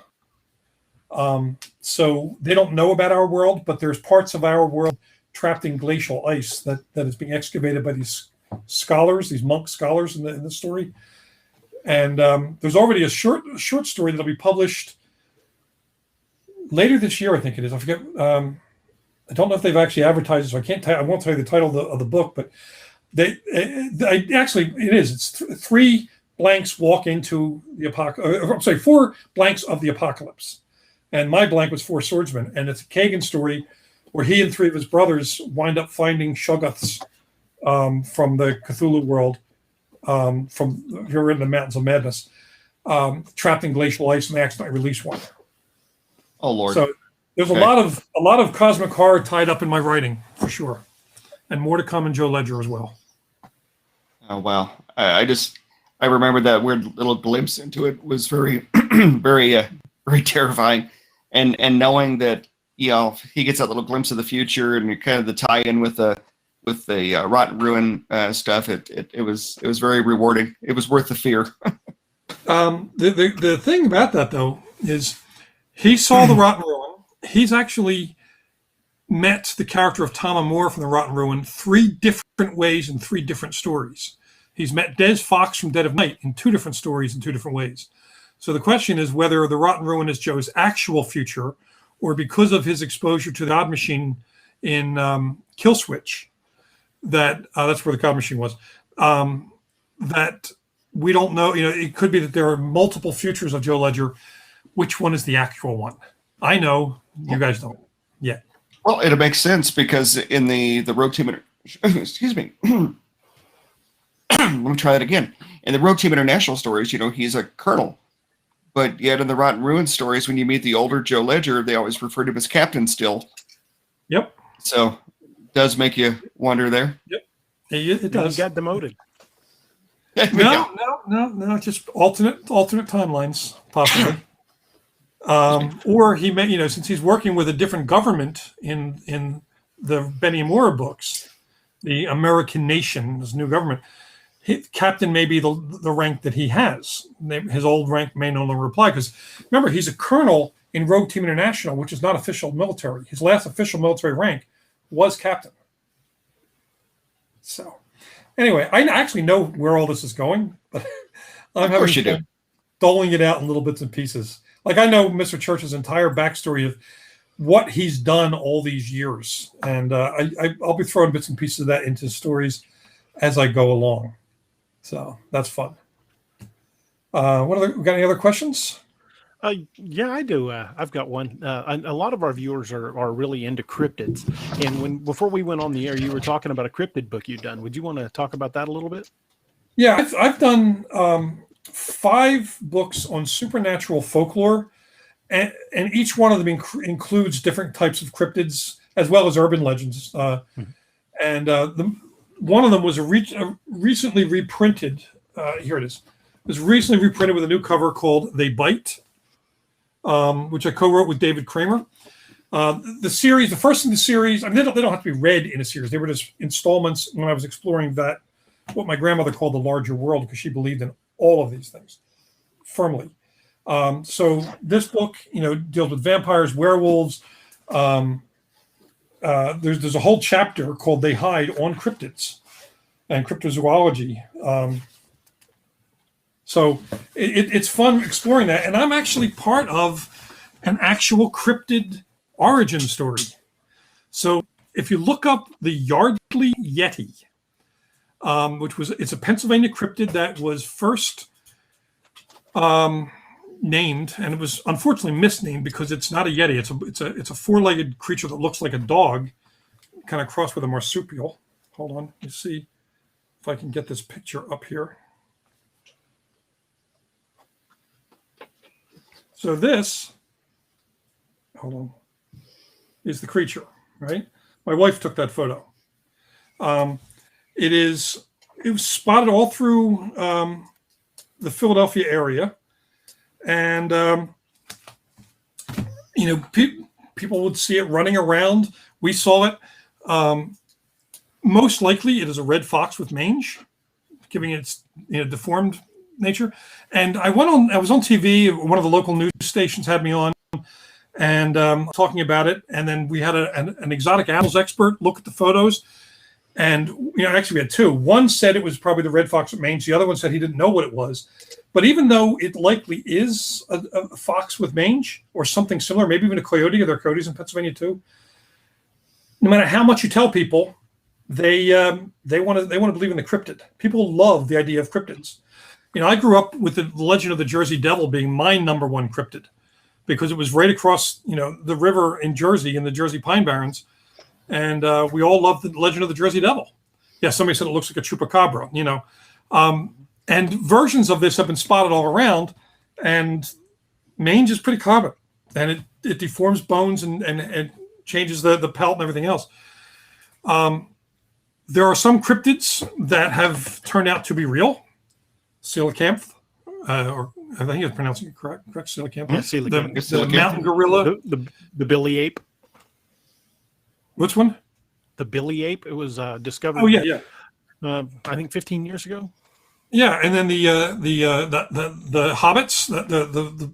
So they don't know about our world, but there's parts of our world trapped in glacial ice that is being excavated by these scholars, these monk scholars in the story. And there's already a short story that'll be published later this year, I think it is. I forget. I don't know if they've actually advertised it, so I can't tell. I won't tell you the title of the book, but it is. It's 3 blanks walk into the apocalypse. I'm sorry, 4 blanks of the apocalypse. And my blank was 4 swordsmen. And it's a Kagan story where he and 3 of his brothers wind up finding Shoggoths from the Cthulhu world, from who are in the Mountains of Madness, trapped in glacial ice, and they accidentally release one. Oh Lord! So there's a lot of cosmic horror tied up in my writing for sure, and more to come in Joe Ledger as well. Oh wow! I remember that weird little glimpse into it was very, very terrifying, and knowing that he gets that little glimpse of the future and kind of the tie-in with the Rotten Ruin stuff. It was very rewarding. It was worth the fear. The thing about that though is he saw the Rotten Ruin. He's actually met the character of Tom Moore from the Rotten Ruin 3 different ways in 3 different stories. He's met Des Fox from Dead of Night in 2 different stories in 2 different ways. So the question is whether the Rotten Ruin is Joe's actual future, or because of his exposure to the God Machine in Kill Switch, that's where the God Machine was, that we don't know. It could be that there are multiple futures of Joe Ledger. Which one is the actual one? I know, you guys don't yet. Well, it makes sense because in the Rogue Team, excuse me, let me try that again. In the Rogue Team International stories, he's a colonel, but yet in the Rotten Ruin stories, when you meet the older Joe Ledger, they always refer to him as captain still. Yep. So it does make you wonder there. Yep. It does. He got demoted. No, just alternate timelines, possibly. Or he may, since he's working with a different government in the Benny Amora books, the American nation, this new government, captain may be the rank that he has. His old rank may no longer apply because remember, he's a colonel in Rogue Team International, which is not official military. His last official military rank was captain. So anyway, I actually know where all this is going, but I'm having fun doling it out in little bits and pieces. Like I know Mr. Church's entire backstory of what he's done all these years, and I'll be throwing bits and pieces of that into stories as I go along. So that's fun. We got any other questions? Yeah, I do. I've got one. A lot of our viewers are really into cryptids, and before we went on the air, you were talking about a cryptid book you've done. Would you want to talk about that a little bit? Yeah, I've done 5 books on supernatural folklore, and each one of them includes different types of cryptids as well as urban legends. And one of them was recently reprinted. Here it is. It was recently reprinted with a new cover called They Bite, which I co-wrote with David Kramer. The first in the series, I mean, they don't have to be read in a series. They were just installments when I was exploring what my grandmother called the larger world, because she believed in all of these things firmly. So this book, deals with vampires, werewolves. There's a whole chapter called They Hide on cryptids and cryptozoology. So it's fun exploring that. And I'm actually part of an actual cryptid origin story. So if you look up the Yardley Yeti, it's a Pennsylvania cryptid that was first named, and it was unfortunately misnamed because it's not a Yeti. It's a 4-legged creature that looks like a dog, kind of crossed with a marsupial. Hold on, let me see if I can get this picture up here. So this, hold on, is the creature, right? My wife took that photo. It was spotted all through the Philadelphia area, and people would see it running around. We saw it. Most likely, it is a red fox with mange, giving it its deformed nature. And I was on TV. One of the local news stations had me on, and talking about it. And then we had an exotic animals expert look at the photos. And actually we had 2. One said it was probably the red fox with mange. The other one said he didn't know what it was. But even though it likely is a fox with mange or something similar, maybe even a coyote, or there are coyotes in Pennsylvania too, no matter how much you tell people, they want to believe in the cryptid. People love the idea of cryptids. I grew up with the legend of the Jersey Devil being my number one cryptid, because it was right across, the river in Jersey, in the Jersey Pine Barrens, and we all loved the legend of the Jersey Devil. Yeah, somebody said it looks like a chupacabra, and versions of this have been spotted all around, and mange is pretty common, and it deforms bones and changes the pelt and everything else. There are some cryptids that have turned out to be real. Coelacanth, or I think it's pronouncing it correct, coelacanth. Yeah, the mountain gorilla. The billy ape. Which one? The billy ape. It was discovered. Oh, yeah. I think 15 years ago. Yeah, and then the hobbits,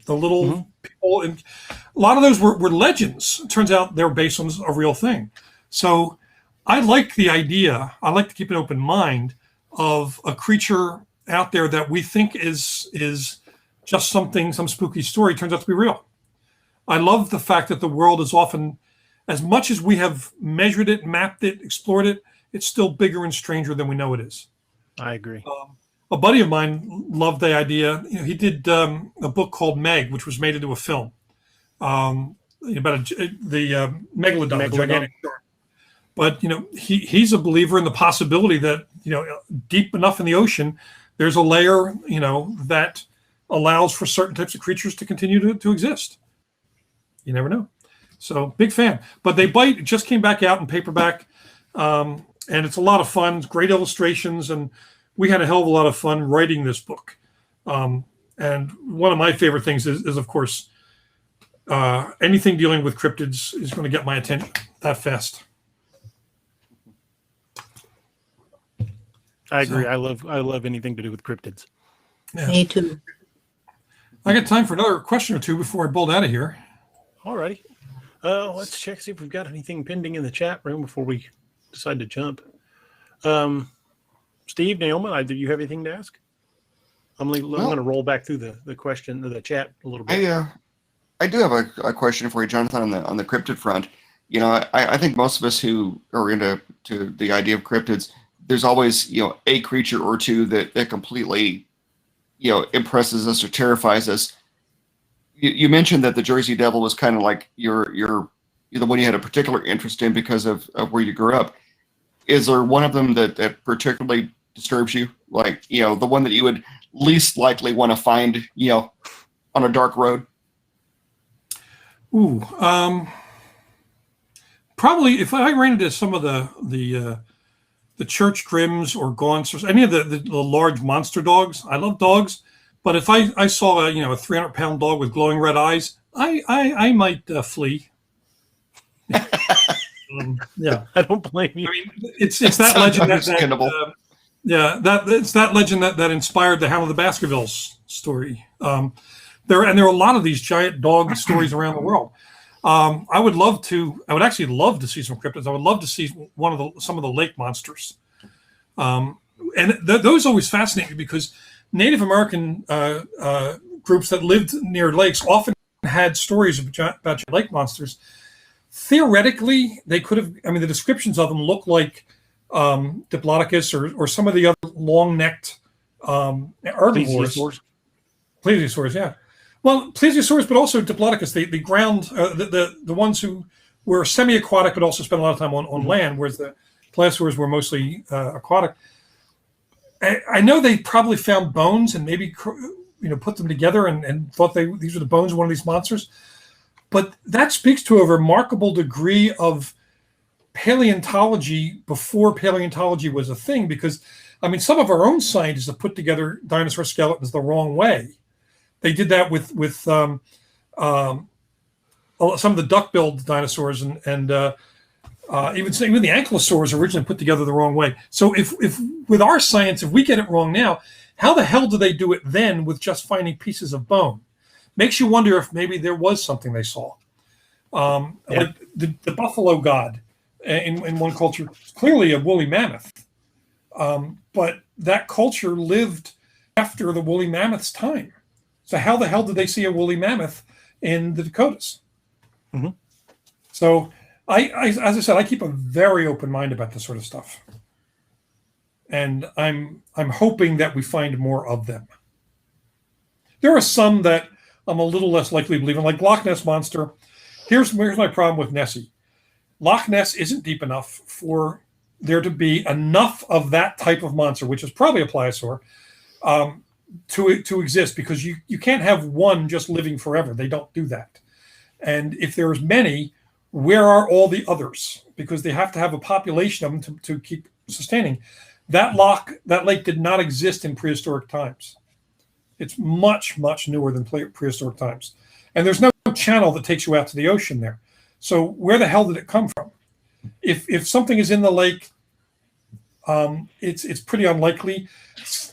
the little people, and a lot of those were legends. It turns out they're based on a real thing. So I like the idea. I like to keep an open mind of a creature out there that we think is just some spooky story turns out to be real. I love the fact that the world is often, as much as we have measured it, mapped it, explored it, it's still bigger and stranger than we know it is. I agree. A buddy of mine loved the idea. He did a book called Meg, which was made into a film about the megalodon, the gigantic shark. But he's a believer in the possibility that deep enough in the ocean, there's a layer that allows for certain types of creatures to continue to exist. You never know. So big fan. But They Bite, it just came back out in paperback, and it's a lot of fun. It's great illustrations, and we had a hell of a lot of fun writing this book. And one of my favorite things is of course, anything dealing with cryptids is going to get my attention that fast. I agree. I love anything to do with cryptids. Yeah. Me too. I got time for another question or two before I bolt out of here. All righty. Let's check, see if we've got anything pending in the chat room before we decide to jump. Steve, Naomi, do you have anything to ask? I'm going to roll back through the chat a little bit. I do have a question for you, Jonathan, on the cryptid front. I think most of us who are into the idea of cryptids, there's always a creature or two that completely impresses us or terrifies us. You mentioned that the Jersey Devil was kind of like you're the one you had a particular interest in because of where you grew up. Is there one of them that particularly disturbs you? Like, the one that you would least likely want to find, on a dark road? Ooh, probably if I ran into some of the church grims or gaunts or any of the large monster dogs. I love dogs, but if I saw a 300-pound dog with glowing red eyes, I might flee. Yeah, I don't blame you. I mean, it's that legend it's that legend that inspired the Hound of the Baskervilles story. There are a lot of these giant dog stories around the world. I would actually love to see some cryptids. I would love to see some of the lake monsters. And those always fascinate me because Native American groups that lived near lakes often had stories about lake monsters. Theoretically, they could have, the descriptions of them look like Diplodocus or some of the other long-necked herbivores. Plesiosaurs, yeah. Well, plesiosaurs, but also Diplodocus, the ground, the ones who were semi-aquatic but also spent a lot of time on land, whereas the plesiosaurs were mostly aquatic. I know they probably found bones and maybe put them together and thought these were the bones of one of these monsters. But that speaks to a remarkable degree of paleontology before paleontology was a thing, because some of our own scientists have put together dinosaur skeletons the wrong way. They did that with some of the duck-billed dinosaurs and even the ankylosaurs originally put together the wrong way. So if with our science, if we get it wrong now, how the hell do they do it then with just finding pieces of bone? Makes you wonder if maybe there was something they saw. Like the buffalo god in one culture, clearly a woolly mammoth. But that culture lived after the woolly mammoth's time. So how the hell did they see a woolly mammoth in the Dakotas? Mm-hmm. So as I said, I keep a very open mind about this sort of stuff. And I'm hoping that we find more of them. There are some that I'm a little less likely to believe in, like Loch Ness Monster. Here's my problem with Nessie. Loch Ness isn't deep enough for there to be enough of that type of monster, which is probably a pliosaur, to exist, because you can't have one just living forever. They don't do that. And if there's many, where are all the others? Because they have to have a population of them to keep sustaining. That lake did not exist in prehistoric times. It's much, much newer than prehistoric times. And there's no channel that takes you out to the ocean there. So where the hell did it come from? If something is in the lake, it's pretty unlikely.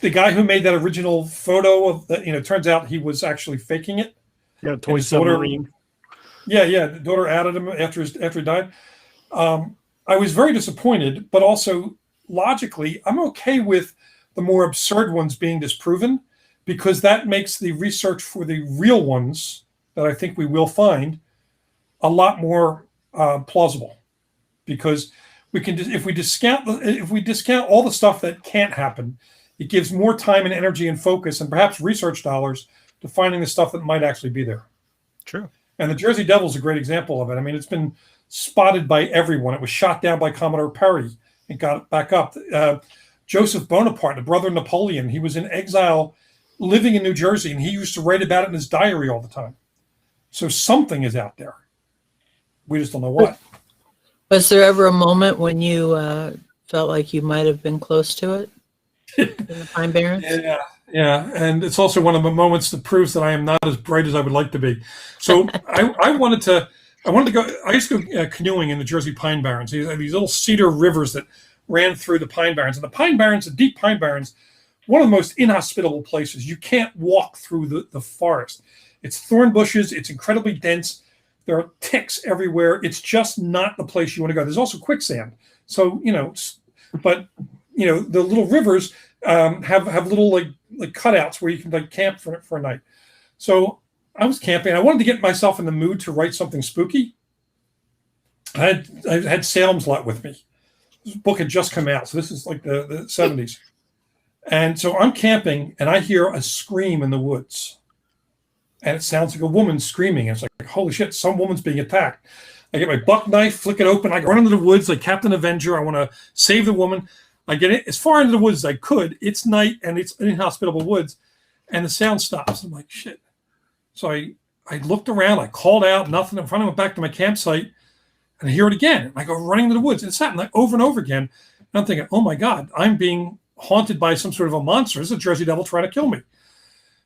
The guy who made that original photo of the, turns out he was actually faking it. Yeah, toy submarine. The daughter added him after he died. I was very disappointed, but also logically, I'm okay with the more absurd ones being disproven, because that makes the research for the real ones that I think we will find a lot more plausible. Because we can, if we discount all the stuff that can't happen, it gives more time and energy and focus and perhaps research dollars to finding the stuff that might actually be there. True. And the Jersey Devil is a great example of it. I mean, it's been spotted by everyone. It was shot down by Commodore Perry and got back up. Joseph Bonaparte, the brother of Napoleon, he was in exile living in New Jersey, and he used to write about it in his diary all the time. So something is out there. We just don't know what. Was there ever a moment when you felt like you might have been close to it in the Pine Barrens? Yeah, and it's also one of the moments that proves that I am not as bright as I would like to be. So I wanted to go. I used to go canoeing in the Jersey Pine Barrens. These little cedar rivers that ran through the Pine Barrens, and the Pine Barrens, the deep Pine Barrens, one of the most inhospitable places. You can't walk through the forest. It's thorn bushes. It's incredibly dense. There are ticks everywhere. It's just not the place you want to go. There's also quicksand. So but the little rivers have little like cutouts where you can like camp for a night. So I was camping. I wanted to get myself in the mood to write something spooky. I had Salem's Lot with me. This book had just come out, so this is like the 70s. And so I'm camping, and I hear a scream in the woods. And it sounds like a woman screaming. And it's like, holy shit, some woman's being attacked. I get my buck knife, flick it open. I run into the woods like Captain Avenger. I want to save the woman. I get it as far into the woods as I could. It's night, and it's inhospitable woods. And the sound stops. I'm like, shit. So I looked around. I called out, nothing. I finally went back to my campsite, and I hear it again. And I go running into the woods. And it's happened like over and over again. And I'm thinking, oh, my God, I'm being haunted by some sort of a monster. This is a Jersey Devil trying to kill me.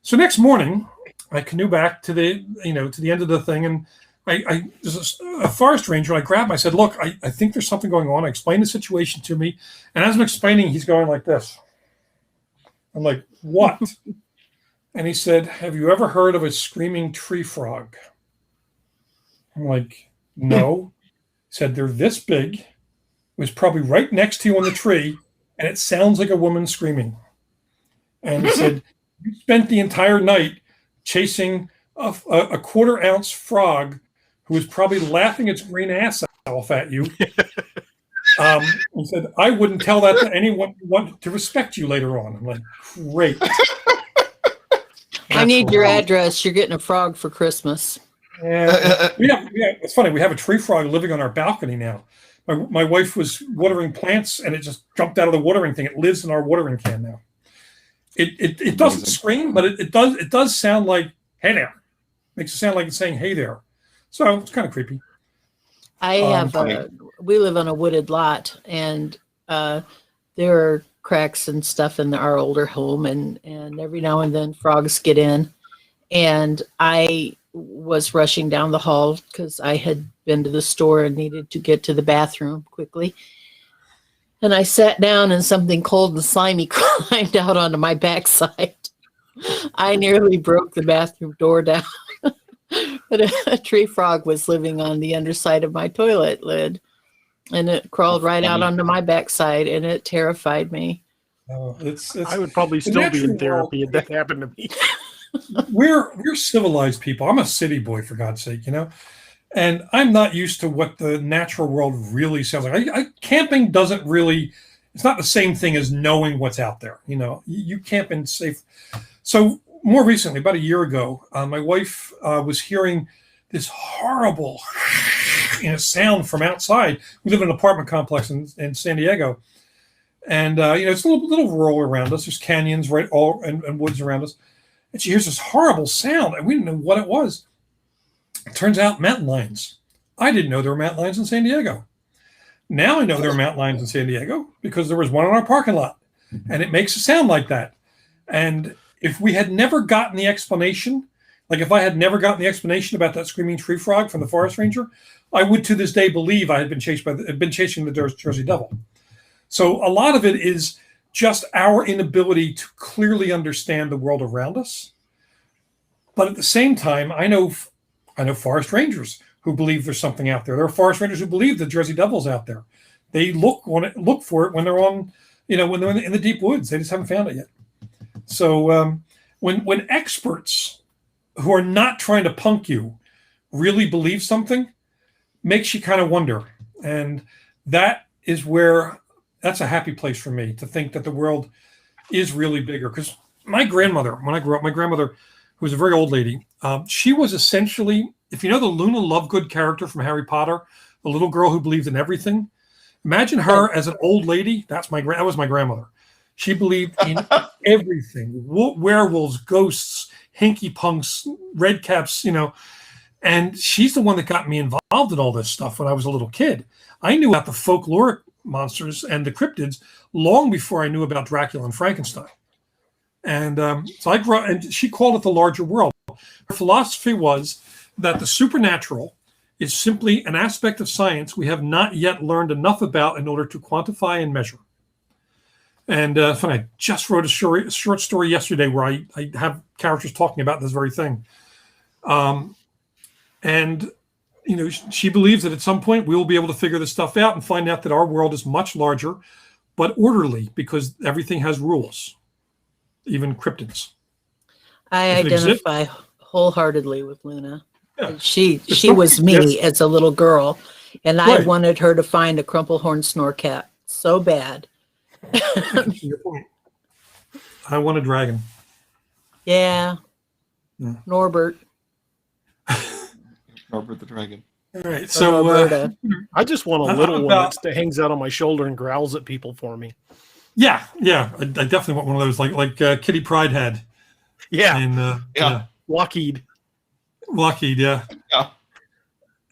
So next morning, I canoe back to the end of the thing, and there's a forest ranger. I grabbed him. I said, look, I think there's something going on. I explained the situation to me. And as I'm explaining, he's going like this. I'm like, what? And he said, have you ever heard of a screaming tree frog? I'm like, no. He said, they're this big. It was probably right next to you on the tree, and it sounds like a woman screaming. And he said, you spent the entire night chasing a quarter-ounce frog who was probably laughing its green ass off at you. He said, I wouldn't tell that to anyone who wanted to respect you later on. I'm like, great. I need your address. You're getting a frog for Christmas. Yeah, it's funny. We have a tree frog living on our balcony now. My wife was watering plants, and it just jumped out of the watering thing. It lives in our watering can now. It doesn't scream, but it does sound like, hey there. Makes it sound like it's saying, hey there. So it's kind of creepy. We live on a wooded lot, and there are cracks and stuff in our older home, and every now and then frogs get in. And I was rushing down the hall because I had been to the store and needed to get to the bathroom quickly. And I sat down, and something cold and slimy climbed out onto my backside. I nearly broke the bathroom door down. But a tree frog was living on the underside of my toilet lid, and it crawled right out onto my backside, and it terrified me. I would probably still be in therapy if that happened to me. We're civilized people. I'm a city boy, for God's sake, and I'm not used to what the natural world really sounds like. Camping doesn't really, it's not the same thing as knowing what's out there. You camp in safe. So more recently, about a year ago, my wife was hearing this horrible sound from outside. We live in an apartment complex in San Diego. And, it's a little rural around us. There's canyons and woods around us. And she hears this horrible sound, and we didn't know what it was. It turns out mountain lions. I didn't know there were mountain lions in San Diego. Now I know there are mountain lions in San Diego because there was one in our parking lot, and it makes a sound like that. And if we had never gotten the explanation, like if I had never gotten the explanation about that screaming tree frog from the forest ranger, I would to this day believe I had been chasing the Jersey Devil. So a lot of it is just our inability to clearly understand the world around us. But at the same time, I know forest rangers who believe there's something out there. There are forest rangers who believe the Jersey Devil's out there. They look for it when they're on, when they're in the deep woods. They just haven't found it yet. So when experts who are not trying to punk you really believe something, makes you kind of wonder. And that is where that's a happy place for me, to think that the world is really bigger. Because my grandmother, when I grew up, who was a very old lady, she was essentially, if you know the Luna Lovegood character from Harry Potter, the little girl who believed in everything, imagine her as an old lady. That was my grandmother. She believed in everything: werewolves, ghosts, hinky punks, red caps, and she's the one that got me involved in all this stuff when I was a little kid. I knew about the folklore monsters and the cryptids long before I knew about Dracula and Frankenstein. And so I grew up, and she called it the larger world. Her philosophy was that the supernatural is simply an aspect of science we have not yet learned enough about in order to quantify and measure. And I just wrote a short story yesterday where I have characters talking about this very thing. She believes that at some point we will be able to figure this stuff out and find out that our world is much larger, but orderly, because everything has rules, even cryptids. I identify wholeheartedly with Luna. Yeah. She was me as a little girl, and I wanted her to find a crumplehorn snorecat so bad. Your point. I want a dragon. Yeah. Norbert. Norbert the dragon. All right, so I just want a little one that hangs out on my shoulder and growls at people for me. Yeah, I definitely want one of those, like Kitty Pryde had. Yeah, and Lockheed. Yeah. Yeah.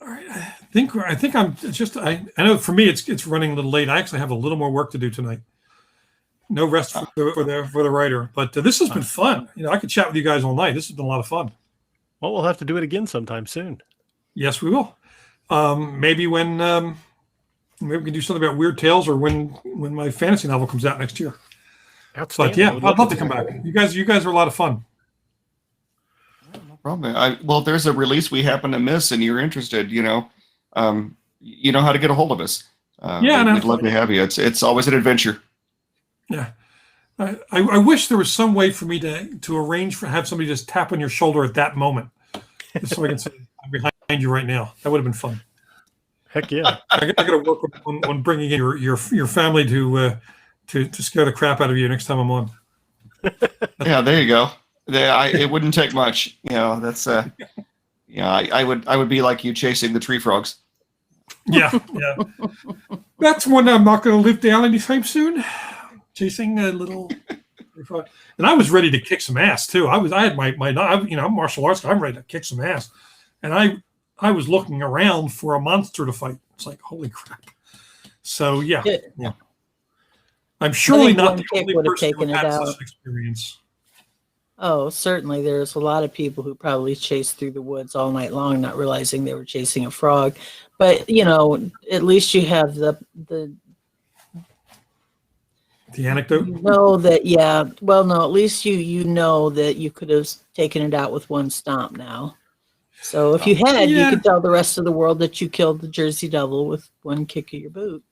All right, I think I'm just. I know for me it's running a little late. I actually have a little more work to do tonight. No rest for the writer, but this has been fun. I could chat with you guys all night. This has been a lot of fun. Well, we'll have to do it again sometime soon. Yes, we will. Maybe when maybe we can do something about Weird Tales, or when my fantasy novel comes out next year. But yeah, I'd love to come back. You guys are a lot of fun. No problem. Well, if there's a release we happen to miss and you're interested, you know how to get a hold of us. We'd love to have you. It's always an adventure. Yeah. I wish there was some way for me to arrange for have somebody just tap on your shoulder at that moment, just so I can say I'm behind you right now. That would have been fun. Heck yeah! I got to work on bringing in your family to scare the crap out of you next time I'm on. Yeah, there you go. It wouldn't take much. That's I would be like you chasing the tree frogs. Yeah. That's one I'm not going to live down anytime soon. Chasing a little, and I was ready to kick some ass too. I had my I'm martial arts. I'm ready to kick some ass, and I was looking around for a monster to fight. It's like, holy crap! So yeah. I'm surely not the only person who had such an experience. Oh, certainly. There's a lot of people who probably chased through the woods all night long, not realizing they were chasing a frog. But at least you have the anecdote. At least you know that you could have taken it out with one stomp now. So if you had, you could tell the rest of the world that you killed the Jersey Devil with one kick of your boot.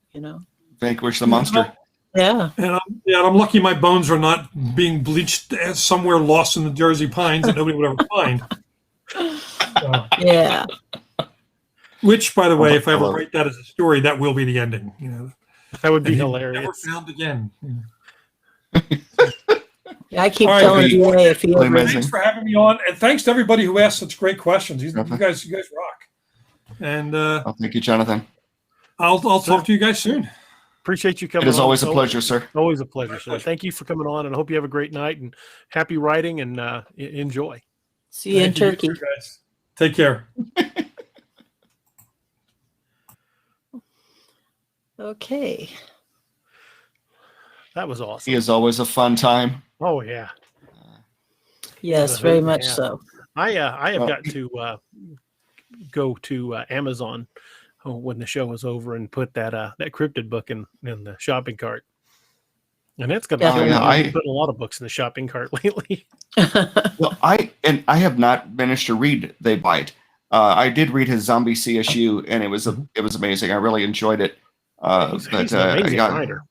Vanquish the monster. Yeah. And I'm lucky my bones are not being bleached somewhere lost in the Jersey pines that nobody would ever find. Yeah. Which, by the way, if I ever write that as a story, that will be the ending. That would be hilarious. Never found again. Yeah, I keep All right, telling you- DA if he really ever. amazing. Thanks for having me on, and thanks to everybody who asked such great questions. You guys rock. And Oh, thank you, Jonathan. I'll talk to you guys soon. Appreciate you coming It is on. always a pleasure, sir. Always a pleasure, sir. Thank you for coming on, and I hope you have a great night and happy writing and enjoy. See you in Thank you, Turkey. guys. Take care. Okay. That was awesome. He is always a fun time. Oh yeah, Yes, a very hoot and a much half. so. I have Well, got to go to Amazon when the show was over and put that cryptid book in the shopping cart. And that's going to kill me. yeah, I've been putting a lot of books in the shopping cart lately. Well, I have not managed to read They Bite. I did read his Zombie CSU, and it was amazing. I really enjoyed it. He's an amazing writer.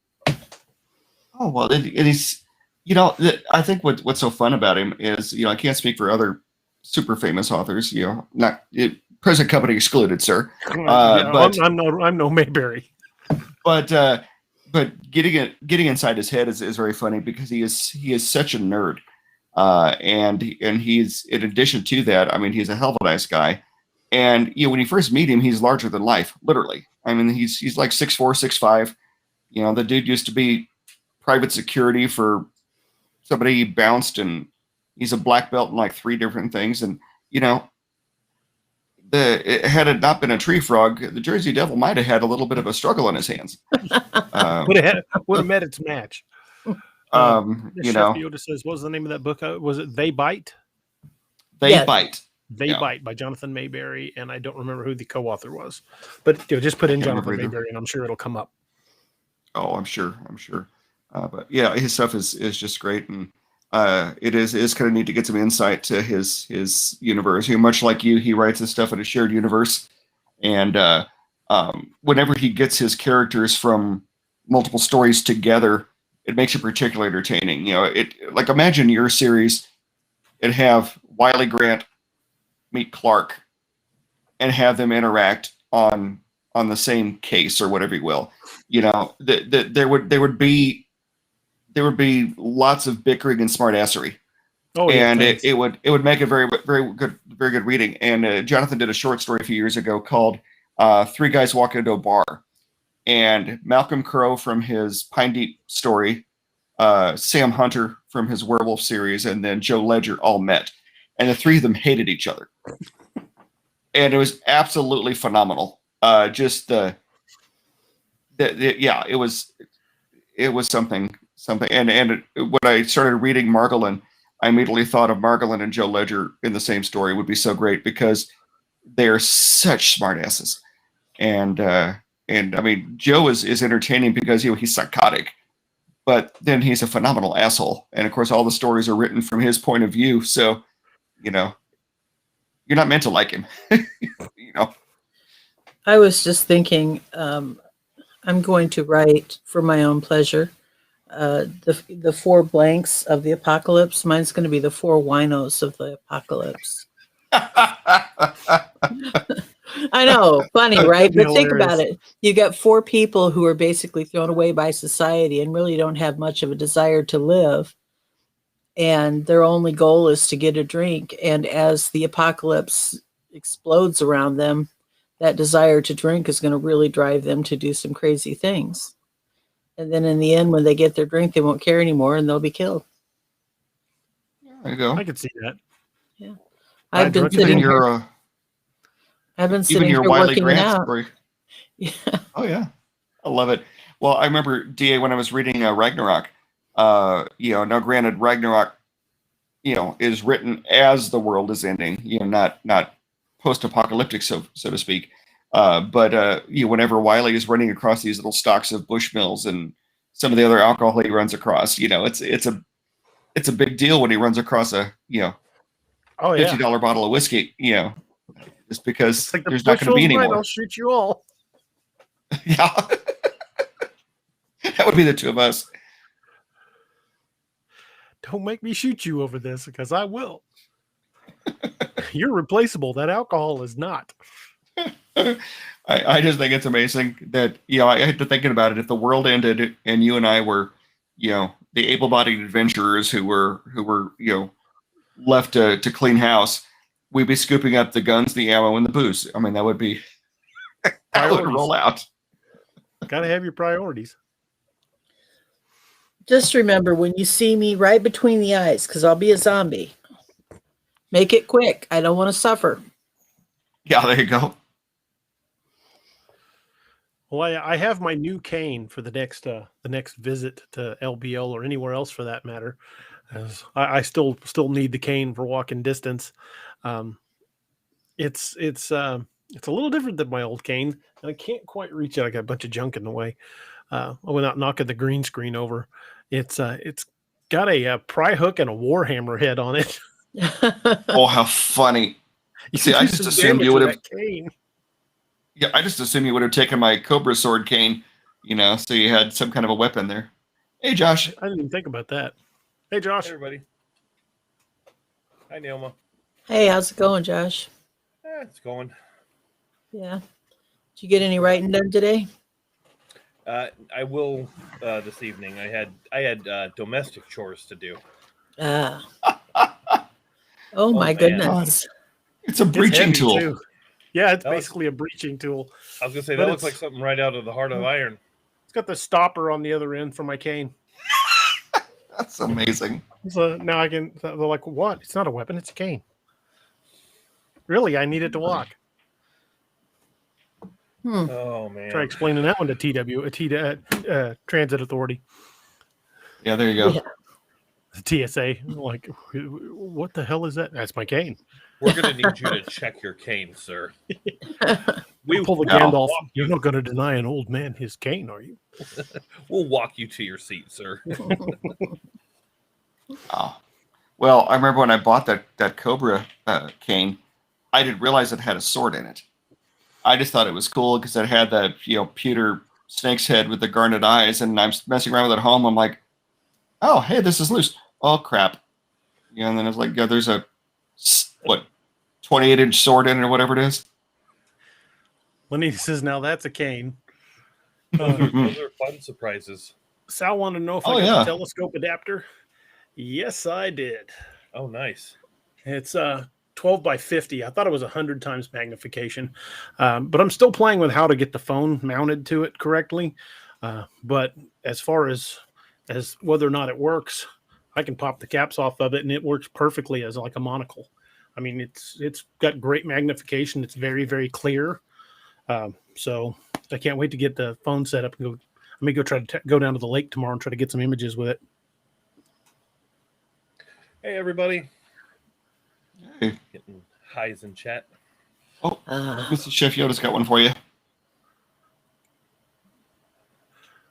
Oh well, he's I think what's so fun about him is I can't speak for other super famous authors. Not present company excluded, sir. But I'm no Mayberry. But getting inside his head is very funny because he is such a nerd, and he's, in addition to that, I mean, he's a hell of a nice guy, and when you first meet him, he's larger than life, literally. I mean, he's like 6'4", 6'5". The dude used to be private security for somebody he bounced, and he's a black belt in like 3 different things, and had it not been a tree frog, the Jersey Devil might have had a little bit of a struggle on his hands. Would have met its match. Chef Yoda says, what was the name of that book? Was it They Bite? They Bite. They Bite by Jonathan Mayberry, and I don't remember who the co-author was. But just put in Jonathan Mayberry, and I'm sure it'll come up. Oh, I'm sure. But yeah, his stuff is just great, and it is kind of neat to get some insight to his universe. Much like you, he writes his stuff in a shared universe, and whenever he gets his characters from multiple stories together, it makes it particularly entertaining. Like, imagine your series and have Wiley Grant meet Clark and have them interact on the same case or whatever you will. There would be lots of bickering and smartassery. Oh, yeah, and it would make a very good reading. And Jonathan did a short story a few years ago called 3 Guys Walk Into a Bar, and Malcolm Crowe from his Pine Deep story, Sam Hunter from his Werewolf series, and then Joe Ledger all met, and the 3 of them hated each other, and it was absolutely phenomenal. It was something. And when I started reading Margolin, I immediately thought of Margolin and Joe Ledger in the same story would be so great because they're such smartasses. And I mean, Joe is entertaining because he's psychotic, but then he's a phenomenal asshole. And of course, all the stories are written from his point of view, so you're not meant to like him. I was just thinking, I'm going to write for my own pleasure. The 4 blanks of the apocalypse. Mine's going to be the 4 winos of the apocalypse. I know, funny, right? But think about it. You got 4 people who are basically thrown away by society and really don't have much of a desire to live. And their only goal is to get a drink. And as the apocalypse explodes around them, that desire to drink is going to really drive them to do some crazy things. And then in the end, when they get their drink, they won't care anymore and they'll be killed. There you go. I could see that. Yeah. I've been sitting here Wiley working Grant out. story. Yeah. Oh yeah, I love it. Well, I remember DA when I was reading Ragnarok. Now granted, Ragnarok, is written as the world is ending. Not post-apocalyptic, so to speak. But whenever Wiley is running across these little stocks of Bushmills and some of the other alcohol he runs across, it's a big deal when he runs across a $50 bottle of whiskey. Just because like there's not going to be any more. I'll shoot you all. Yeah, that would be the 2 of us. Don't make me shoot you over this because I will. You're replaceable. That alcohol is not. I just think it's amazing that I had to thinking about it. If the world ended and you and I were, the the able-bodied adventurers who were left to clean house, we'd be scooping up the guns, the ammo, and the booze. I mean, that would be how it would roll out. Gotta have your priorities. Just remember, when you see me right between the eyes, because I'll be a zombie, make it quick. I don't want to suffer. Yeah, there you go. Well, I have my new cane for the next visit to LBL or anywhere else for that matter. As I still need the cane for walking distance. It's a little different than my old cane, and I can't quite reach it. I got a bunch of junk in the way. Without knocking the green screen over, it's got a pry hook and a warhammer head on it. Oh, how funny! See, I just assumed you would have. Yeah, I just assumed you would have taken my Cobra sword cane, so you had some kind of a weapon there. Hey, Josh. I didn't even think about that. Hey, Josh. Hey, everybody. Hi, Neilma. Hey, how's it going, Josh? It's going. Yeah. Did you get any writing done today? I will this evening. I had domestic chores to do. Oh my man. goodness. It's a breaching tool. Too. Yeah, it's basically a breaching tool. I was gonna say But that looks like something right out of the Heart of Iron. It's got the stopper on the other end for my cane. That's amazing. So now I can. They're like, what? It's not a weapon. It's a cane. Really, I need it to walk. Oh man! Try explaining that one to Transit Authority. Yeah, there you go. Yeah. The TSA. Like, what the hell is that? That's my cane. We're gonna need you to check your cane, sir. We pull the Gandalf. You're not going to deny an old man his cane, are you? We'll walk you to your seat, sir. Oh. Well, I remember when I bought that Cobra cane, I didn't realize it had a sword in it. I just thought it was cool because it had the pewter snake's head with the garnet eyes, and I'm messing around with it at home. I'm like, oh, hey, this is loose. Oh, crap. And then it's like, there's a 28-inch sword in it or whatever it is. Lenny says, now that's a cane. Those are fun surprises. Sal wanted to know if I got a telescope adapter. Yes, I did. Oh, nice. It's 12 by 50. I thought it was 100 times magnification, but I'm still playing with how to get the phone mounted to it correctly. But as far as whether or not it works, I can pop the caps off of it and it works perfectly as like a monocle. I mean, it's got great magnification. It's very, very clear. So I can't wait to get the phone set up and go. Let me go try to go down to the lake tomorrow and try to get some images with it. Hey, everybody. Hey. Getting highs in chat. Oh, Mr. Chef Yoda's got one for you.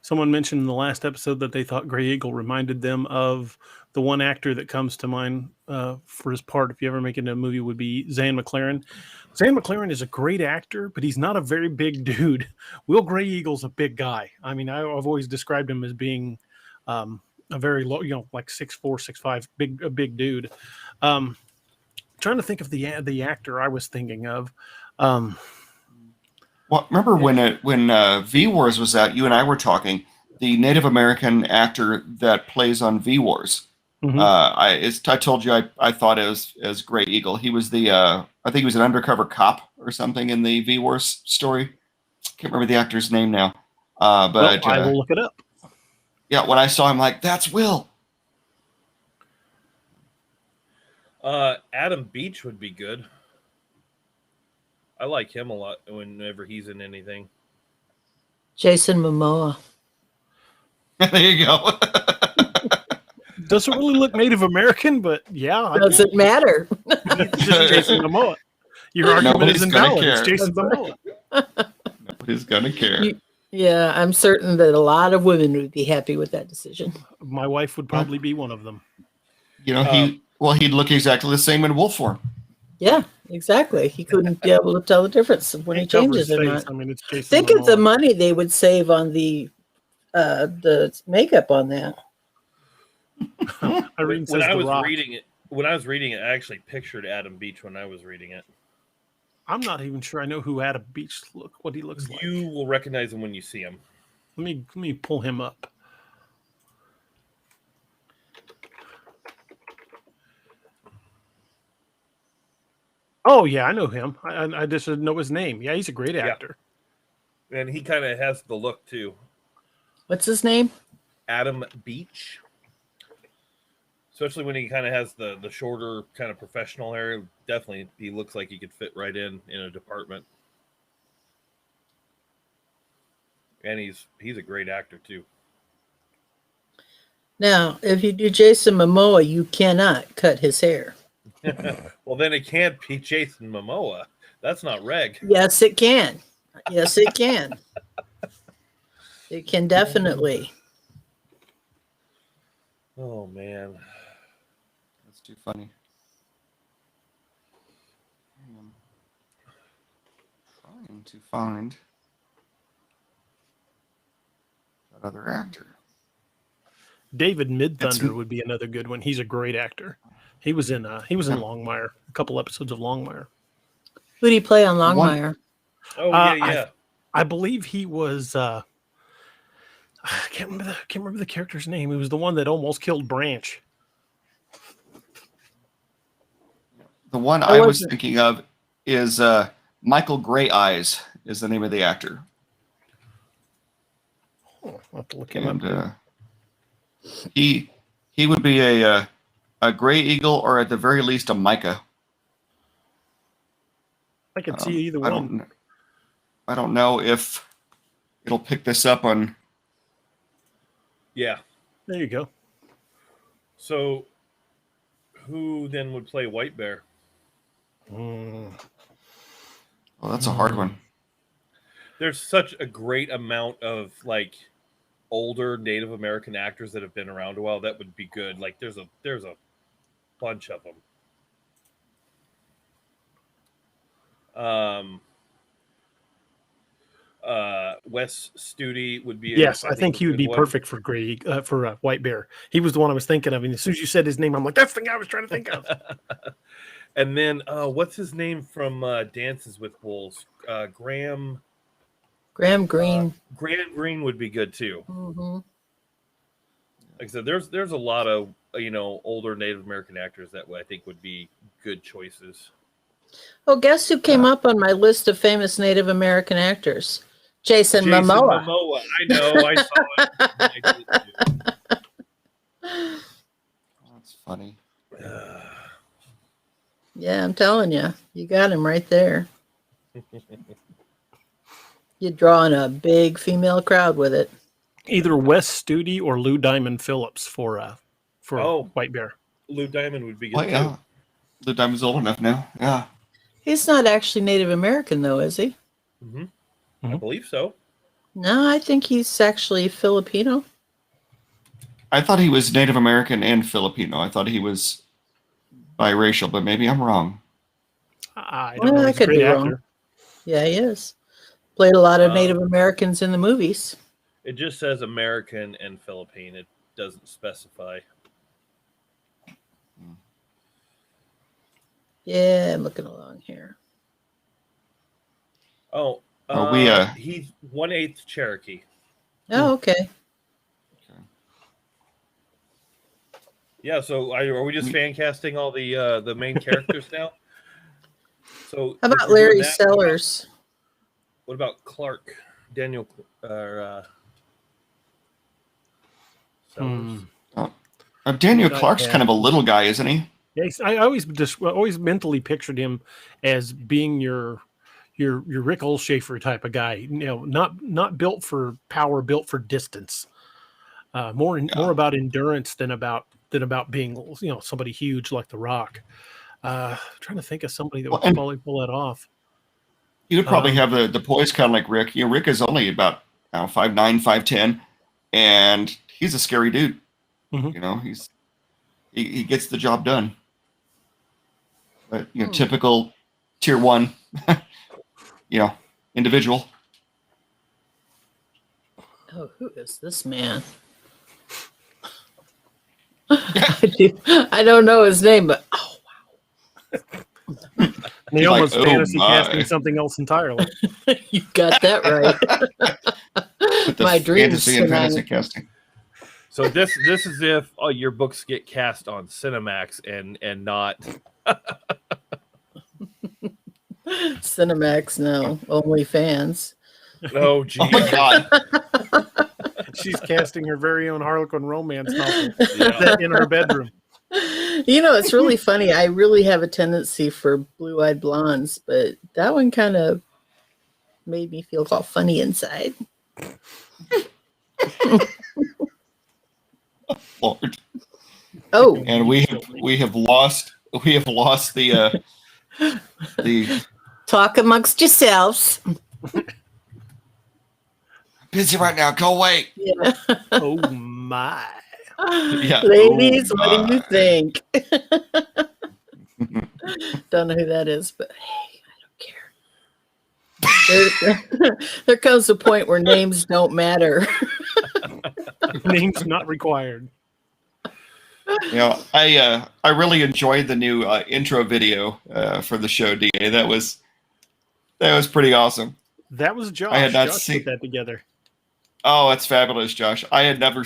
Someone mentioned in the last episode that they thought Grey Eagle reminded them of the one actor that comes to mind for his part, if you ever make it into a movie, would be Zan McLaren. Zan McLaren is a great actor, but he's not a very big dude. Will Grey Eagle's a big guy. I mean, I've always described him as being a very low, like 6'4", 6'5", a big dude. Trying to think of the actor I was thinking of. Well, remember when V-Wars was out, you and I were talking, the Native American actor that plays on V-Wars. Mm-hmm. I told you I thought it was as Grey Eagle. He was I think he was an undercover cop or something in the V-Wars story. Can't remember the actor's name now. But I will look it up. Yeah, when I saw him, like, that's Will. Adam Beach would be good. I like him a lot whenever he's in anything. Jason Momoa. There you go. Doesn't really look Native American, but yeah. Doesn't matter. It's just Jason Momoa. Your argument is invalid. It's Jason Momoa. Nobody's gonna care. Yeah, I'm certain that a lot of women would be happy with that decision. My wife would probably be one of them. He'd look exactly the same in wolf form. Yeah, exactly. He couldn't be able to tell the difference when he changes or not. I mean, it's Jason Think Momoa. of the money they would save on the makeup on that. Irene says when I The was Rock. reading it, I actually pictured Adam Beach when I was reading it. I'm not even sure I know who Adam Beach what he looks like. You will recognize him when you see him. Let me pull him up. Oh yeah, I know him. I just didn't know his name. Yeah, he's a great Yeah. actor. And he kind of has the look too. What's his name? Adam Beach. Especially when he kind of has the shorter kind of professional hair. Definitely, he looks like he could fit right in a department. And he's a great actor too. Now, if you do Jason Momoa, you cannot cut his hair. Well, then it can't be Jason Momoa. That's not reg. Yes, it can. Yes, it can. It can definitely. Oh man, That's too funny. I'm trying to find that other actor. David Midthunder It's- would be another good one. He's a great actor. He was in Longmire, a couple episodes of Longmire. Who do you play on Longmire? oh yeah. I believe he was. I can't remember the character's name. He was the one that almost killed Branch. The one I I was wasn't- thinking of is Michael Gray Eyes is the name of the actor. Oh, I'll have to look him up. And he would be a gray eagle, or at the very least a mica. I could see either one. I don't know if it'll pick this up on. Yeah. There you go. So, who then would play White Bear? Mm. Well, that's a hard one. There's such a great amount of like older Native American actors that have been around a while. That would be good. Like there's a bunch of them. Wes Studi would be. Yes, I think a he would good be one. perfect for White Bear. He was the one I was thinking of, and as soon as you said his name, I'm like, that's the guy I was trying to think of. And then what's his name from Dances with Wolves? Graham Green. Graham Greene would be good too. Mhm. Like I said, there's a lot of older Native American actors that I think would be good choices. Oh, guess who came up on my list of famous Native American actors? Jason Momoa. I know. I saw it. I did too. That's funny. Yeah, I'm telling you, you got him right there. You're drawing a big female crowd with it. Either Wes Studi or Lou Diamond Phillips for Oh. White Bear. Lou Diamond would be good Well, yeah. too. The Diamond's old enough now. Yeah. He's not actually Native American, though, is he? Mm-hmm. I Mhm. believe so. No, I think he's actually Filipino. I thought he was Native American and Filipino. I thought he was biracial, but maybe I'm wrong. I Well, don't know. I He's a could great be wrong. actor. Yeah, he is. Played a lot of Native Americans in the movies. It just says American and Philippine. It doesn't specify. Yeah, I'm looking along here. Oh, Are we, he's 1/8 Cherokee. Oh, okay. Yeah. So are we just fan casting all the main characters now? So How if about we're doing Larry that, Sellers? What about Clark? Daniel Sellers? Daniel Not Clark's bad. kind of a little guy, isn't he? Yeah, I always mentally pictured him as being your Rick Olshafer type of guy. Not built for power, built for distance. More about endurance than about being somebody huge like The Rock. Trying to think of somebody that would Well, and- probably pull that off. He would probably have the poise kind of like Rick. Rick is only about 5'9", 5'10", and he's a scary dude. Mhm. He gets the job done. But typical tier 1, individual. Oh, who is this man? I don't know his name, but oh Naoma's like, oh fantasy my. casting something else entirely. wow, you got that right. With the My dreams fantasy and fantasy tonight. casting. So this is if your books get cast on Cinemax and not. Cinemax, no, only fans. Oh, Oh geez. my God. She's casting her very own Harlequin romance novel Yeah. set in her bedroom. You know, it's really funny. I really have a tendency for blue-eyed blondes, but that one kind of made me feel all funny inside. Lord. Oh, And we have lost the talk amongst yourselves. busy right now. Go away. Yeah. Oh my. Yeah. Ladies, Oh, what do you my. think? Don't know who that is, but hey, I don't care. There comes a point where names don't matter. Names not required. You know, I really enjoyed the new intro video for the show. DA, that was pretty awesome. That was Josh. I had not Josh seen- put that together. Oh, it's fabulous, Josh. I had never.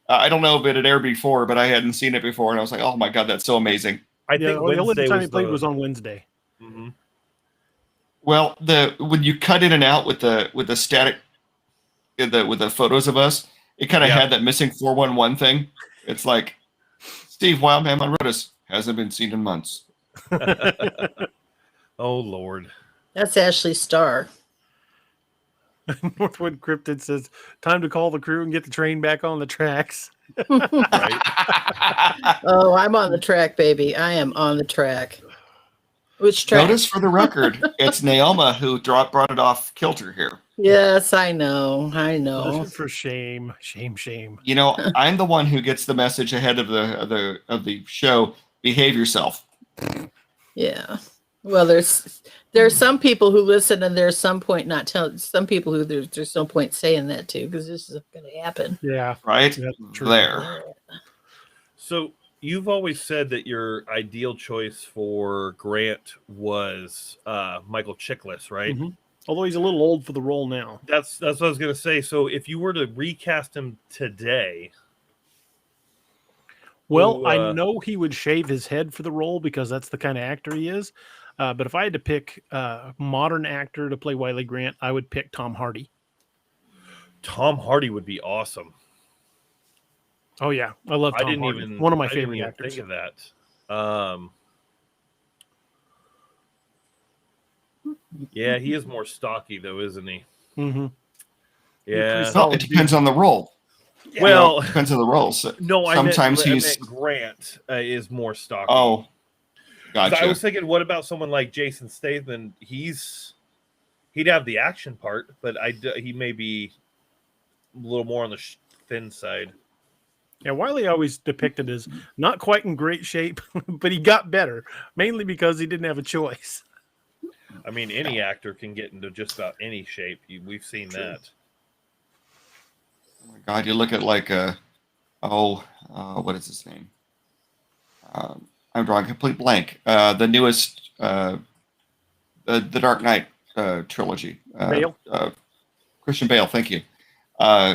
I don't know if it had aired before, but I hadn't seen it before, and I was like, "Oh my God, that's so amazing!" I Yeah, think the only Wednesday time was he played the- was on Wednesday. Mhm. Well, when you cut in and out with the static, with the photos of us, it kind of Yeah. had that missing 411 thing. It's like Steve Wildman Monrotis hasn't been seen in months. Oh Lord. That's Ashley Starr. Northwood Cryptid says, time to call the crew and get the train back on the tracks. Right. Oh, I'm on the track, baby. I am on the track. Which track? Notice for the record, it's Naoma who brought it off kilter here. Yes, I know. I know. For shame. Shame. You know, I'm the one who gets the message ahead of the show. Behave yourself. Yeah. Well, there's some people who listen, and there's some point not telling. Some people who there's no point saying that to, because this is going to happen. Yeah. Right That's true. there. So you've always said that your ideal choice for Grant was Michael Chiklis, right? Mhm. Although he's a little old for the role now. That's what I was gonna say. So if you were to recast him today, Well, who, I know he would shave his head for the role because that's the kind of actor he is. But if I had to pick a modern actor to play Wiley Grant, I would pick Tom Hardy. Tom Hardy would be awesome. Oh yeah, I love Tom Hardy. One of my favorite actors. Think of that. Yeah, he is more stocky though, isn't he? Mm-hmm. Yeah. Well, it depends on the role. Well, It depends on the role. So no, sometimes I he's. meant Grant is more stocky. Oh, 'Cause gotcha. I was thinking, what about someone like Jason Statham? He'd have the action part, but he may be a little more on the thin side. Yeah, Wiley always depicted as not quite in great shape, but he got better, mainly because he didn't have a choice. I mean, any actor can get into just about any shape. We've seen that. Oh my God, you look at like what is his name? I'm drawing a complete blank. The newest, the Dark Knight trilogy. Bale? Christian Bale, thank you.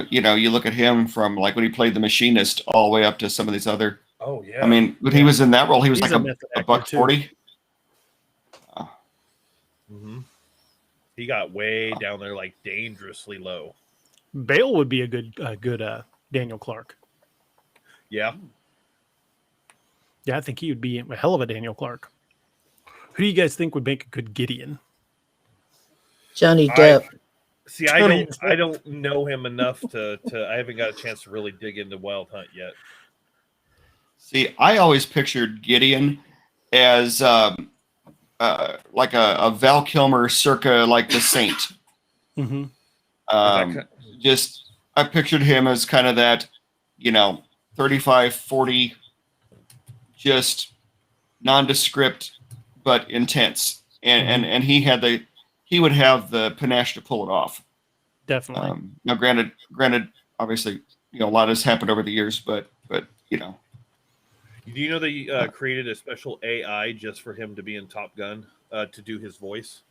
You know, you look at him from like when he played the Machinist all the way up to some of these other. Oh yeah. I mean, when he was in that role, he was He's like a method a actor, buck too. 40. Mm-hmm. He got way down there, like dangerously low. Bale would be a good Daniel Clark. Yeah. Yeah, I think he would be a hell of a Daniel Clark. Who do you guys think would make a good Gideon? Johnny Depp. See, I don't know him enough to I haven't got a chance to really dig into Wild Hunt yet. See, I always pictured Gideon as like a Val Kilmer circa like the Saint. Mm-hmm. Just I pictured him as kind of that, 35, 40, just nondescript but intense, and he would have the panache to pull it off. Definitely. Now, granted, obviously, a lot has happened over the years, but Do you know they created a special AI just for him to be in Top Gun to do his voice?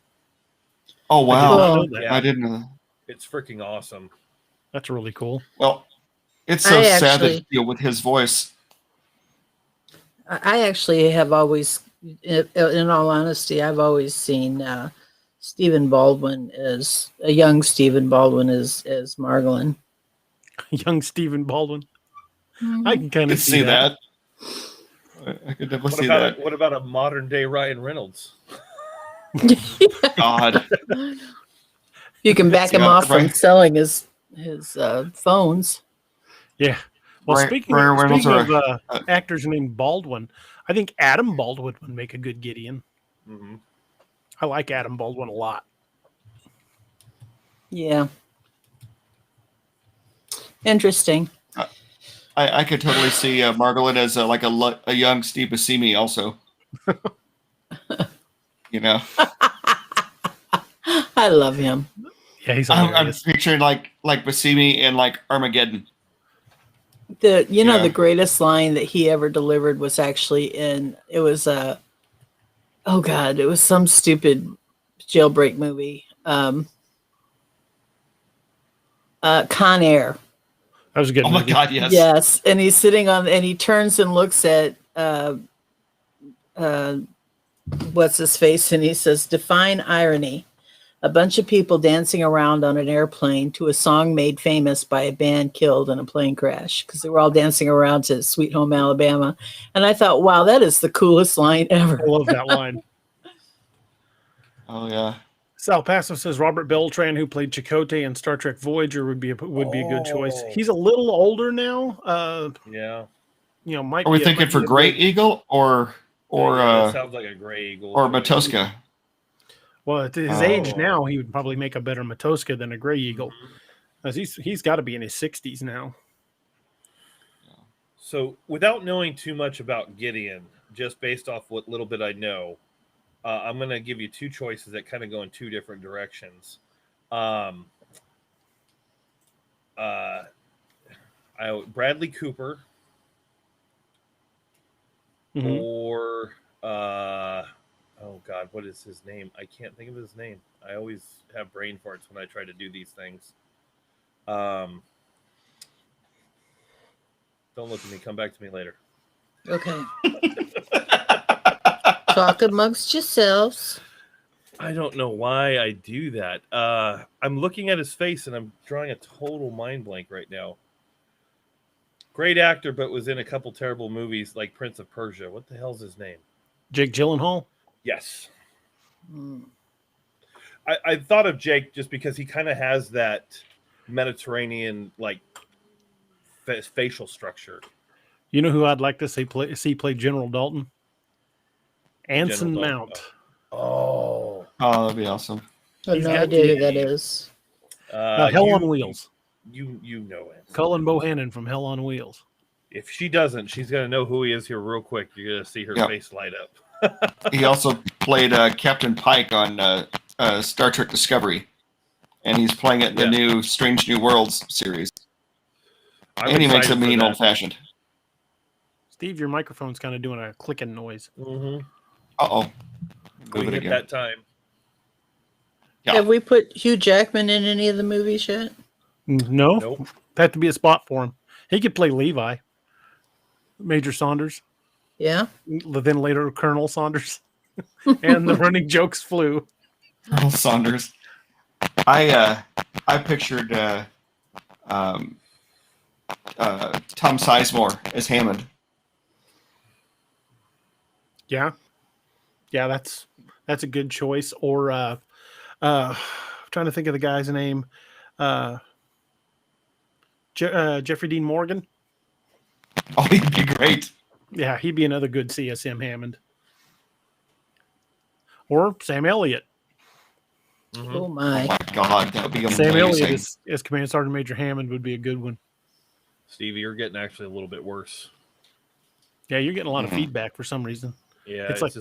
Oh wow, Yeah. I didn't know that. It's freaking awesome. That's really cool. Well, it's so sad that with his voice. I actually have always, in all honesty, I've always seen Stephen Baldwin as a young Stephen Baldwin as Margolin. Young Stephen Baldwin. Mm-hmm. I can kind of see that. I could definitely see that. What about a modern day Ryan Reynolds? God. You can back him off from selling his phones. Yeah. Well, Ryan speaking of actors named Baldwin, I think Adam Baldwin would make a good Gideon. Mm-hmm. I like Adam Baldwin a lot. Yeah. Interesting. I could totally see Margolin as like a young Steve Buscemi also. You know? I love him. Yeah, he's I'm picturing like Buscemi in like Armageddon. The greatest line that he ever delivered was actually it was some stupid jailbreak movie. Con Air. That was a good movie. Oh my God, yes. Yes. And he's sitting and he turns and looks at what's his face, and he says, "Define irony. A bunch of people dancing around on an airplane to a song made famous by a band killed in a plane crash," because they were all dancing around to Sweet Home Alabama. And I thought, wow, that is the coolest line ever. I love that line. Oh yeah. Sal Paso says Robert Beltran, who played Chakotay in Star Trek Voyager, would be a good choice. He's a little older now. Yeah. Might. Are we thinking for Grey Eagle or that sounds like a Gray Eagle or Matoska? Well, at his age now, he would probably make a better Matoska than a Gray Eagle, because he's got to be in his 60s now. So, without knowing too much about Gideon, just based off what little bit I know, I'm going to give you two choices that kind of go in two different directions. Bradley Cooper or oh God, what is his name? I can't think of his name. I always have brain farts when I try to do these things. Don't look at me. Come back to me later. Okay. Talk amongst yourselves. I don't know why I do that. I'm looking at his face and I'm drawing a total mind blank right now. Great actor, but was in a couple terrible movies like Prince of Persia. What the hell's his name? Jake Gyllenhaal? Yes. I thought of Jake just because he kind of has that Mediterranean like facial structure. You know who I'd like to see play General Dalton? Anson Mount. Oh, that'd be awesome. I have no idea who that is. Hell on Wheels. You know it. Cullen Bohannon from Hell on Wheels. If she doesn't, she's gonna know who he is here real quick. You're gonna see her face light up. He also played Captain Pike on Star Trek Discovery, and he's playing it in the new Strange New Worlds series. And he makes it mean old-fashioned. Steve, your microphone's kind of doing a clicking noise. Mm-hmm. Uh-oh. We hit that time. Yeah. Have we put Hugh Jackman in any of the movies yet? No. Nope. Had to be a spot for him. He could play Levi. Major Saunders. Yeah. Then later Colonel Saunders. And the running jokes flew. Colonel Saunders. I pictured Tom Sizemore as Hammond. Yeah. Yeah, that's a good choice. Or I'm trying to think of the guy's name. Jeffrey Dean Morgan. Oh, he'd be great. Yeah, he'd be another good CSM Hammond. Or Sam Elliott. Mm-hmm. Oh my God, that would be amazing. Sam Elliott as Command Sergeant Major Hammond would be a good one. Stevie, you're getting actually a little bit worse. Yeah, you're getting a lot of feedback for some reason. Yeah, it's like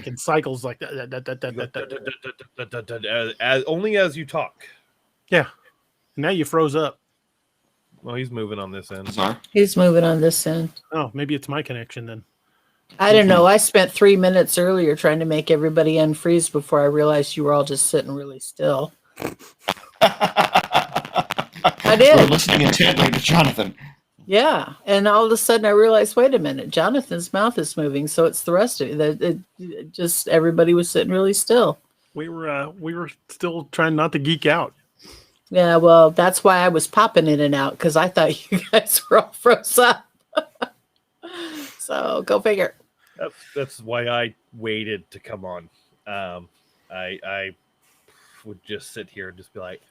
in cycles like that. As only as you talk. Yeah. Now you froze up. Well, he's moving on this end. He's moving on this end. Oh, maybe it's my connection then. I don't know. I spent 3 minutes earlier trying to make everybody unfreeze before I realized you were all just sitting really still. I did. We're listening intently to Jonathan. Yeah, and all of a sudden I realized, wait a minute, Jonathan's mouth is moving, so it's the rest of it. It just everybody was sitting really still. We were still trying not to geek out. Yeah, well, that's why I was popping in and out because I thought you guys were all froze up. So go figure. That's why I waited to come on. I would just sit here and just be like,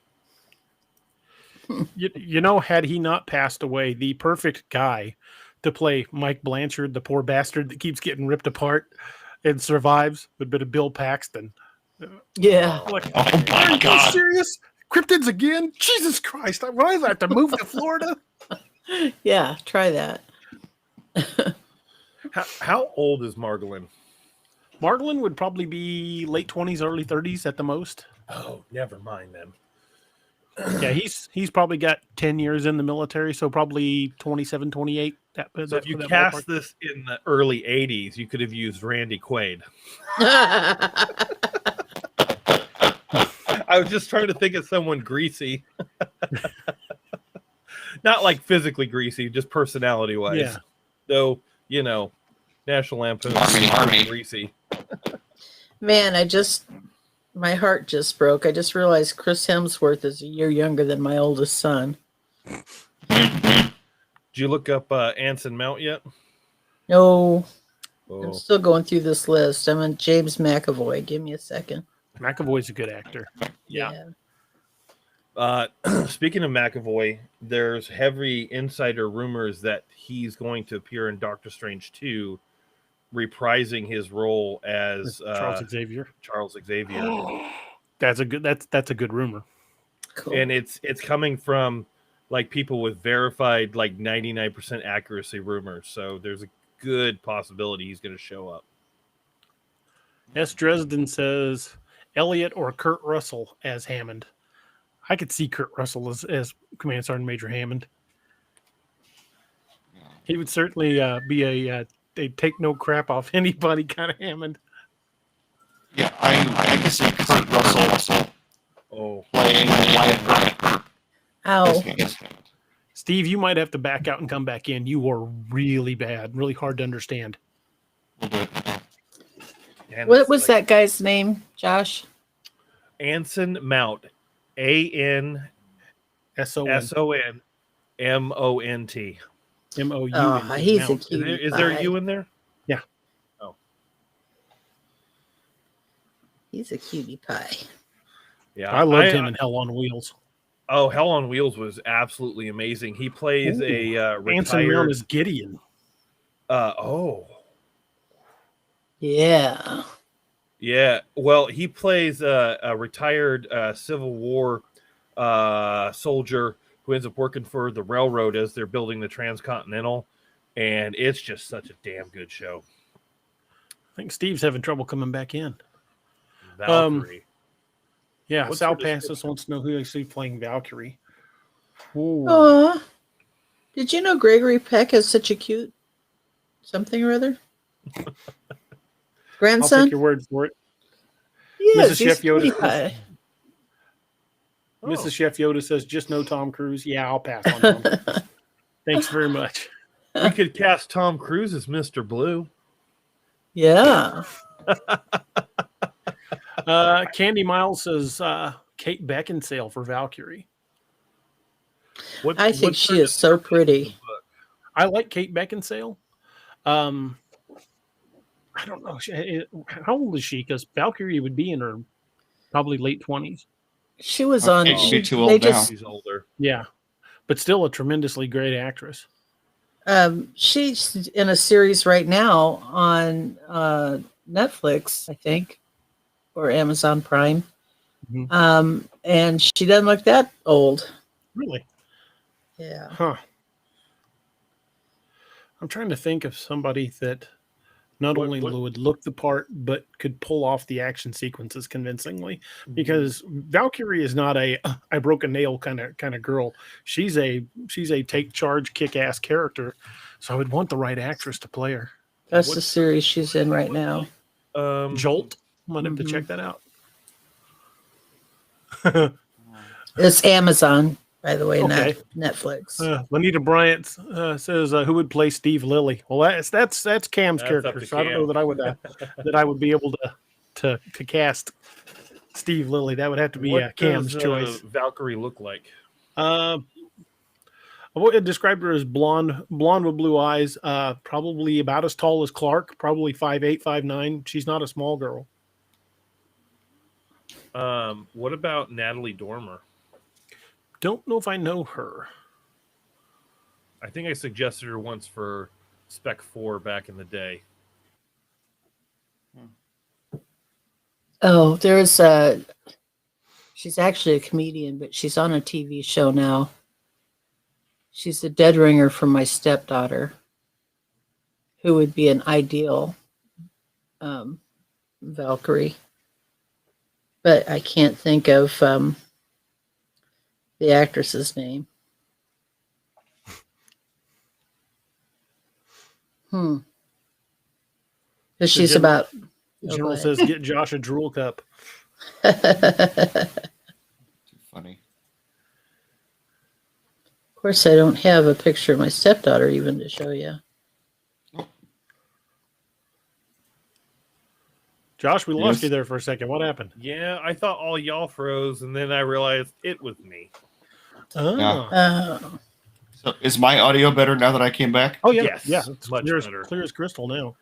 you know, had he not passed away, the perfect guy to play Mike Blanchard, the poor bastard that keeps getting ripped apart and survives, would be Bill Paxton. Yeah. Like, Oh my are you God. serious? Cryptids again? Jesus Christ! Why do I have to move to Florida? Yeah, try that. how old is Margolin? Margolin would probably be late 20s, early 30s at the most. Oh, never mind then. Yeah, he's probably got 10 years in the military, so probably 27, 28. So if you cast this in the early 80s, you could have used Randy Quaid. I was just trying to think of someone greasy. Not like physically greasy, just personality-wise. Yeah. Though, you know, National Lampoon's Army. greasy. Man, my heart just broke. I just realized Chris Hemsworth is a year younger than my oldest son. Did you look up Anson Mount yet? No, Oh. I'm still going through this list. I'm on James McAvoy. Give me a second. McAvoy's a good actor. Yeah. Speaking of McAvoy, there's heavy insider rumors that he's going to appear in Doctor Strange 2, reprising his role as Charles Xavier. Charles Xavier. That's a good rumor. Cool. And it's coming from like people with verified like 99% accuracy rumors. So there's a good possibility he's going to show up. S. Dresden says Elliot or Kurt Russell as Hammond. I could see Kurt Russell as Command Sergeant Major Hammond. He would certainly be a take no crap off anybody kind of Hammond. Yeah, I can see Kurt Russell Oh, playing Wyatt Ow. Earp. Steve, you might have to back out and come back in. You were really bad, really hard to understand. and What it's was like that guy's name, Josh? Anson Mount. ANSON SON MONT. MOU. Oh, he's a Is cutie there pie. a U in there? He's a cutie pie. Yeah, I loved him in Hell on Wheels. Oh, Hell on Wheels was absolutely amazing. He plays a Anson Mount retired. is Gideon. Yeah. Yeah. Well, he plays a retired Civil War soldier who ends up working for the railroad as they're building the Transcontinental, and it's just such a damn good show. I think Steve's having trouble coming back in. Valkyrie. Yeah, What's Sal her Passos description? wants to know who actually playing Valkyrie. Ooh. Aw. Did you know Gregory Peck is such a cute something or other? I'll Grandson? take your word for it. Yes, Mrs. he's Chef Yoda. cutie pie. Oh. Mrs. Chef Yoda says, just no Tom Cruise. Yeah, I'll pass on Tom Cruise. Thanks very much. We could cast Tom Cruise as Mr. Blue. Yeah. Candy Miles says Kate Beckinsale for Valkyrie. I think she is so pretty. I like Kate Beckinsale. I don't know. How old is she? Because Valkyrie would be in her probably late 20s. She was Okay, on. she'd be too they old now. just- She's older. Yeah, but still a tremendously great actress. She's in a series right now on Netflix, I think, or Amazon Prime. Mhm. And she doesn't look that old. Really? Yeah. Huh. I'm trying to think of somebody that not What- only what- would look the part, but could pull off the action sequences convincingly. Because Valkyrie is not a I broke a nail kind of girl. She's a take charge, kick ass character. So I would want the right actress to play her. That's the What's- series she's in right now. Jolt. Might have to Mhm. check that out. It's Amazon. by the way, Okay. not Netflix. Lanita Bryant says, "Who would play Steve Lilly?" Well, that's Cam's That's up character, to so I don't know Cam. that I would be able to cast Steve Lilly. That would have to be What Cam's does choice. Valkyrie look like? I described her as blonde with blue eyes, probably about as tall as Clark, probably 5'8", 5'9". She's not a small girl. What about Natalie Dormer? Don't know if I know her. I think I suggested her once for Spec 4 back in the day. Oh, she's actually a comedian, but she's on a TV show now. She's a dead ringer for my stepdaughter, who would be an ideal Valkyrie. But I can't think of the actress's name. Because she's about... The general says, "Get Josh a drool cup." Too funny. Of course, I don't have a picture of my stepdaughter even to show you. Josh, we lost you there for a second. What happened? Yeah, I thought all y'all froze, and then I realized it was me. Oh, Yeah. So is my audio better now that I came back? Oh yeah, Yes, yeah, it's much clear, better. clear as crystal now.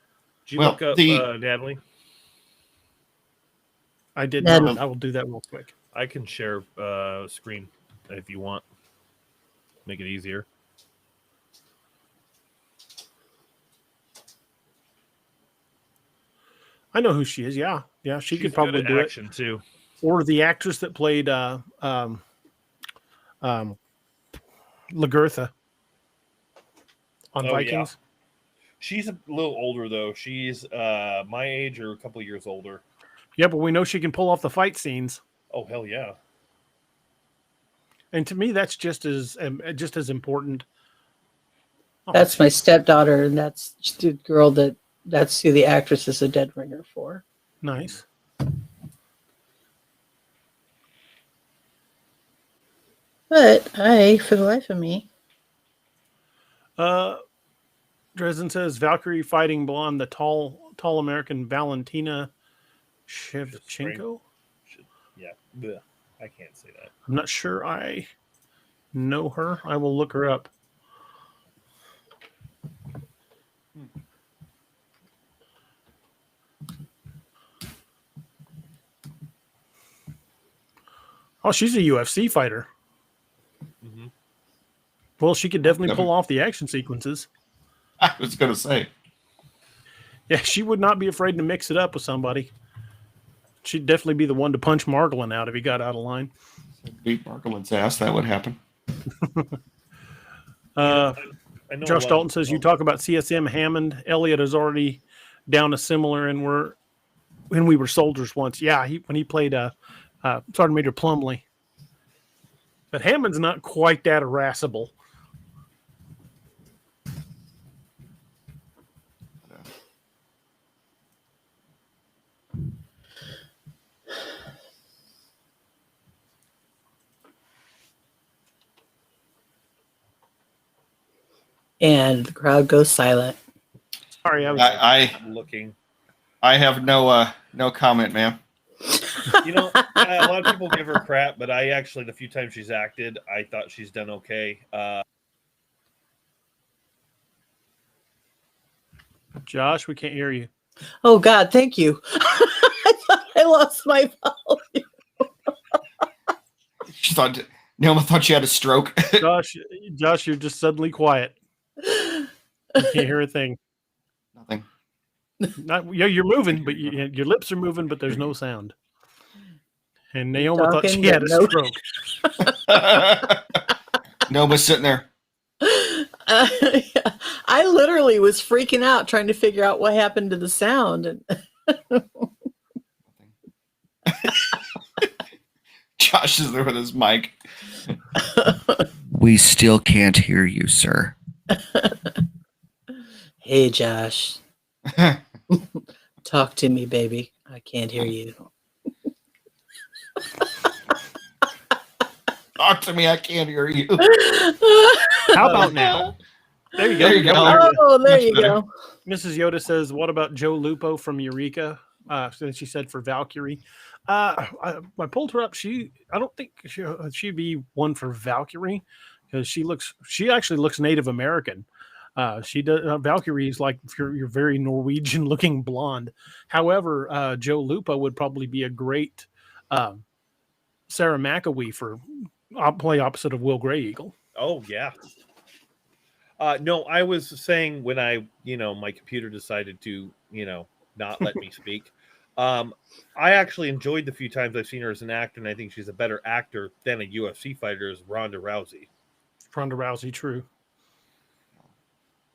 Did you Well, look up Natalie? I did Natalie. not. I will do that real quick. I can share screen if you want. Make it easier. I know who she is. Yeah, she She's could probably good at do action too. Or the actress that played Lagertha on Oh, Vikings. She's a little older though. She's my age or a couple of years older. Yeah, but we know she can pull off the fight scenes. Oh hell yeah! And to me, that's just as important. Oh, That's my stepdaughter, and that's the girl that's who the actress is a dead ringer for. nice. But for the life of me, Dresden says Valkyrie fighting blonde, the tall American Valentina Shevchenko. Yeah, bleh. I can't say that. I'm not sure I know her. I will look her up. Oh, she's a UFC fighter. Mm-hmm. Well, she could definitely pull off the action sequences. I was going to say. Yeah, she would not be afraid to mix it up with somebody. She'd definitely be the one to punch Margolin out if he got out of line. Beat Margolin's ass, that would happen. I know Josh Dalton says, you talk about CSM Hammond. Elliot is already down a similar, and when we were soldiers once. Yeah, when he played Sergeant Major Plumley. But Hammond's not quite that irascible. and the crowd goes silent. Sorry, I'm looking. I have no comment, ma'am. You know, a lot of people give her crap, but I actually, the few times she's acted, I thought she's done okay. Josh, we can't hear you. Oh God, thank you. I thought I lost my volume. Neoma thought she had a stroke. Josh, you're just suddenly quiet. You can't hear a thing. Nothing. You're moving, but your lips are moving, but there's no sound. And Naoma thought she had a stroke. Noma's sitting there. I literally was freaking out trying to figure out what happened to the sound. Josh is there with his mic. We still can't hear you, sir. Hey, Josh. Talk to me, baby. I can't hear you. Talk to me. I can't hear you. How about now? There you go. There you go. Oh, there Much you better. go. Mrs. Yoda says, "What about Joe Lupo from Eureka?" So she said for Valkyrie. I pulled her up. I don't think she'd be one for Valkyrie because she actually looks Native American. She does. Valkyrie is like you're very Norwegian looking blonde. However, Joe Lupo would probably be a great Sarah McAwee for play opposite of Will Grey Eagle. Oh yeah. No, I was saying when my computer decided to, not let me speak. I actually enjoyed the few times I've seen her as an actor, and I think she's a better actor than a UFC fighter as Ronda Rousey. Ronda Rousey, true.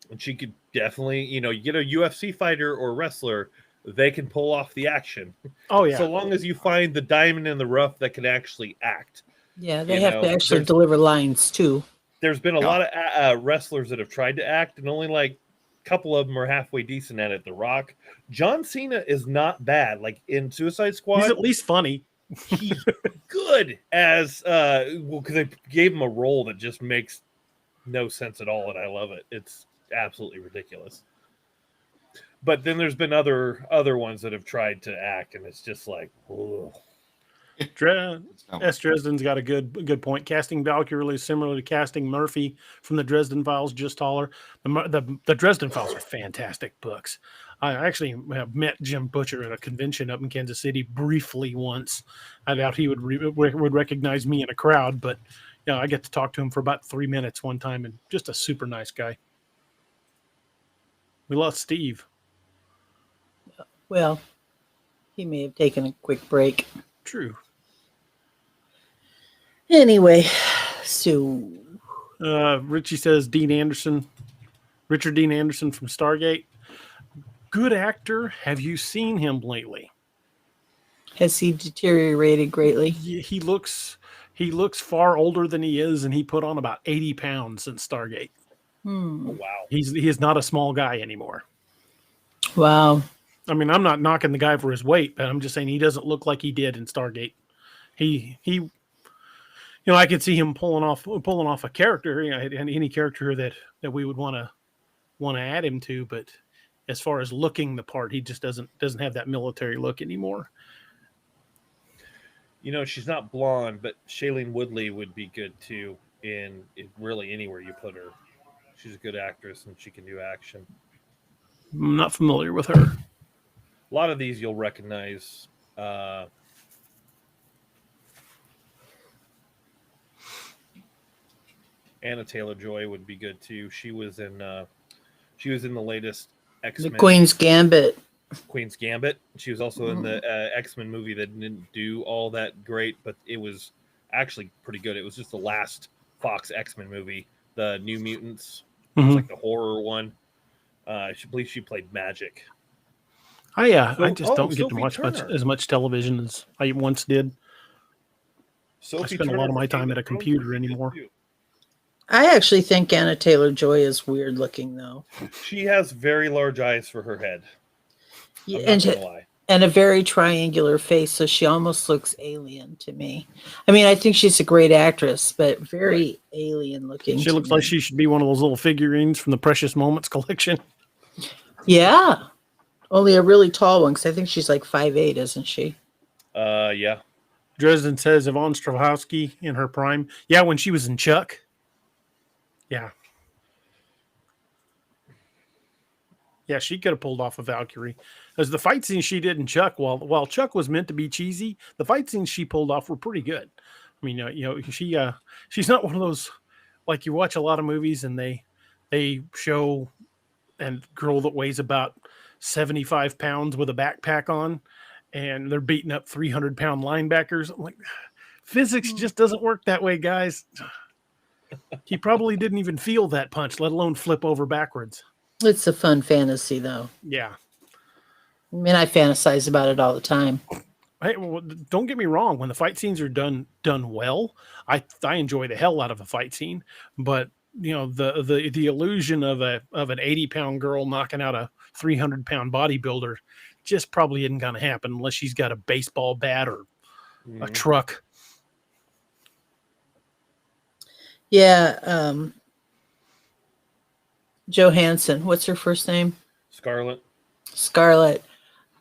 And she could definitely, you get a UFC fighter or wrestler, they can pull off the action. Oh yeah. So long as you find the diamond in the rough that can actually act. Yeah, they have to actually deliver lines too. There's been a lot of wrestlers that have tried to act, and only like a couple of them are halfway decent at it. The Rock, John Cena is not bad. Like in Suicide Squad, he's at least funny. He's good as because they gave him a role that just makes no sense at all, and I love it. It's absolutely ridiculous. But then there's been other ones that have tried to act, and it's just like, ugh. S. Dresden's got a good point. Casting Valkyrie is similar to casting Murphy from the Dresden Files, just taller. The Dresden Files are fantastic books. I actually have met Jim Butcher at a convention up in Kansas City briefly once. I doubt he would recognize me in a crowd, but I get to talk to him for about 3 minutes one time, and just a super nice guy. We lost Steve. Well, he may have taken a quick break. True. Anyway, so Richie says Richard Dean Anderson from Stargate. Good actor. Have you seen him lately? Has he deteriorated greatly? He looks far older than he is, and he put on about 80 pounds since Stargate. Wow. He is not a small guy anymore. Wow. I mean, I'm not knocking the guy for his weight, but I'm just saying he doesn't look like he did in Stargate. He I could see him pulling off a character, any character that we would want to add him to, but as far as looking the part, he just doesn't have that military look anymore. She's not blonde, but Shailene Woodley would be good too in really anywhere you put her. She's a good actress and she can do action. I'm not familiar with her. A lot of these you'll recognize. Anna Taylor-Joy would be good too. She was in the latest X-Men. The Queen's Gambit. Queen's Gambit. She was also in the X-Men movie that didn't do all that great, but it was actually pretty good. It was just the last Fox X-Men movie, the New Mutants. Mm-hmm. It's like the horror one. I believe she played Magic. I just don't get to watch as much television as I once did. I spend a lot of my time at a computer anymore. I actually think Anna Taylor-Joy is weird looking, though. She has very large eyes for her head. Yeah, and a very triangular face, so she almost looks alien to me. I mean, I think she's a great actress, but very alien looking. She looks like she should be one of those little figurines from the Precious Moments collection. Yeah. Only a really tall one, because I think she's like 5'8", isn't she? Yeah. Dresden says Yvonne Strahovski in her prime. Yeah, when she was in Chuck. Yeah. Yeah, she could have pulled off a Valkyrie. As the fight scenes she did in Chuck, while Chuck was meant to be cheesy, the fight scenes she pulled off were pretty good. I mean, she's not one of those, like you watch a lot of movies and they show a girl that weighs about 75 pounds with a backpack on, and they're beating up 300-pound linebackers. I'm like, physics just doesn't work that way, guys. He probably didn't even feel that punch, let alone flip over backwards. It's a fun fantasy, though. Yeah. I mean, I fantasize about it all the time. Hey, well, don't get me wrong. When the fight scenes are done well, I enjoy the hell out of a fight scene. But the illusion of an 80-pound girl knocking out a 300-pound bodybuilder just probably isn't going to happen unless she's got a baseball bat or a truck. Yeah. Johansson. What's her first name? Scarlet. Scarlett.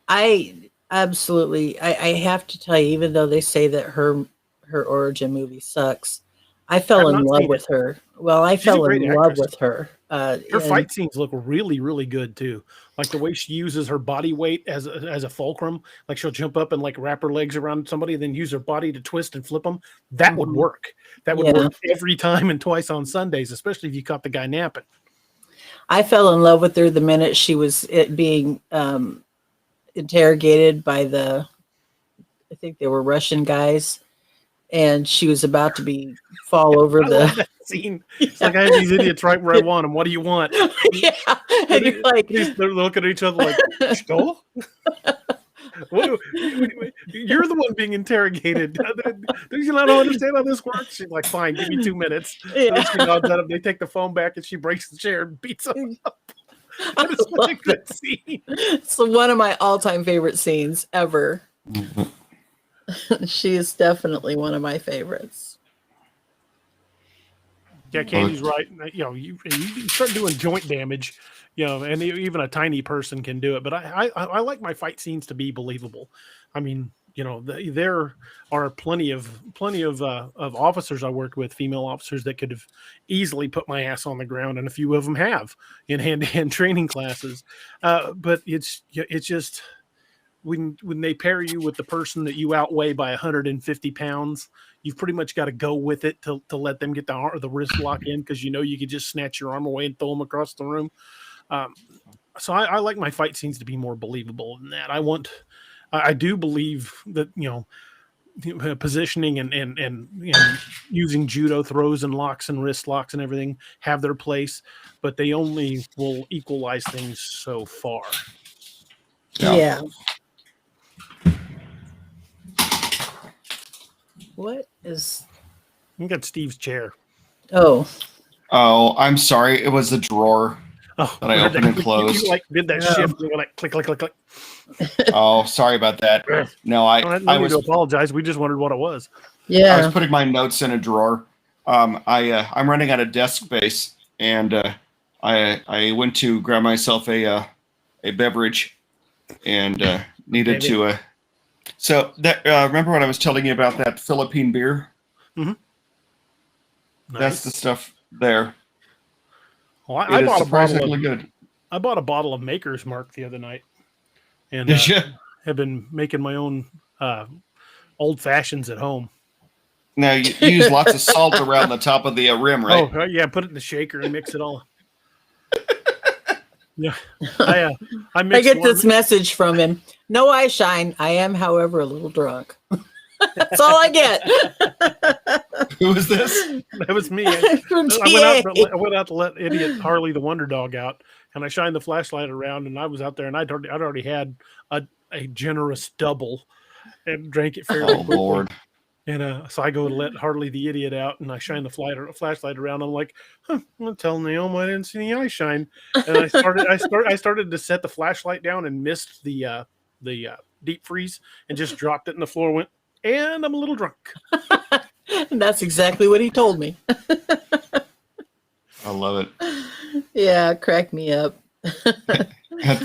I absolutely. I have to tell you, even though they say that her origin movie sucks, I fell I've in not love seen with it. her. Well, I She's a fell great in love actress. with her. Her And- fight scenes look really, really good too. Like the way she uses her body weight as a fulcrum. Like she'll jump up and like wrap her legs around somebody, and then use her body to twist and flip them. That would Mhm. work. That would Yeah. work every time and twice on Sundays, especially if you caught the guy napping. I fell in love with her the minute she was being interrogated by I think they were Russian guys, and she was about to fall over I love the. that scene. It's like I have these idiots right where I want them. What do you want? Yeah, and you're like, They're looking at each other like, "Skull? You're the one being interrogated. Do you not understand how this works?" She's like, "Fine, give me 2 minutes." Yeah. And she nods at him. They take the phone back, and she breaks the chair and beats him up. That is such a love good scene. It's one of my all-time favorite scenes ever. She is definitely one of my favorites. Yeah, Candy's right. You know, you start doing joint damage, you know, and even a tiny person can do it. But I like my fight scenes to be believable. I mean, you know, there are plenty of officers I worked with, female officers that could have easily put my ass on the ground, and a few of them have in hand-to-hand training classes. But it's just when they pair you with the person that you outweigh by 150 pounds, you've pretty much got to go with it to let them get the wrist lock in, because you know you could just snatch your arm away and throw them across the room. So I like my fight scenes to be more believable than that. I do believe that, you know, positioning and you know, using judo throws and locks and wrist locks and everything have their place, but they only will equalize things so far. Yeah. What is? I think that's Steve's chair. Oh, I'm sorry. It was the drawer Oh, that I opened and closed. You like did that Yeah. shift? You were like click, click, click, click. Oh, sorry about that. No, I I need was to apologize. We just wondered what it was. I yeah. was putting my notes in a drawer. I'm running out of desk space, and I went to grab myself a beverage, and needed to. So that remember when I was telling you about that Philippine beer? Mm-hmm. That's the stuff there. Well, I It is bought a bottle surprisingly of good. I bought a bottle of Maker's Mark the other night, and Did you? have been making my own old fashions at home. Now you use lots of salt around the top of the rim, right? Oh yeah, put it in the shaker and mix it all. Yeah, I I mixed get one- this message from him. No eye shine. I am, however, a little drunk. That's all I get. Who is this? That was me. From I TA. went out to let idiot Harley the Wonder Dog out, and I shined the flashlight around, and I was out there, and I'd already had a generous double, and drank it fairly Oh quickly. Lord! And so I go to let Harley the idiot out, and I shine the flashlight around. I'm like, I'm gonna tell Naomi I didn't see any eye shine, and I started to set the flashlight down and missed the deep freeze and just dropped it in the floor. Went, and I'm a little drunk. And that's exactly what he told me. I love it. Yeah, crack me up.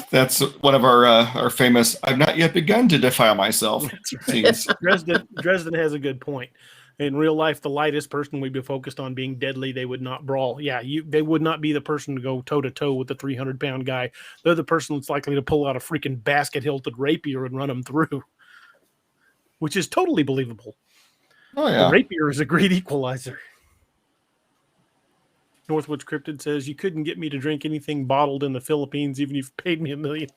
That's one of our famous. I've not yet begun to defile myself. That's right. Scenes. Dresden has a good point. In real life, the lightest person would be focused on being deadly. They would not brawl. Yeah, they would not be the person to go toe to toe with the 300-pound guy. They're the person that's likely to pull out a freaking basket-hilted rapier and run them through, which is totally believable. Oh The yeah. rapier is a great equalizer. Northwoods Cryptid says, you couldn't get me to drink anything bottled in the Philippines, even if you paid me $1 million.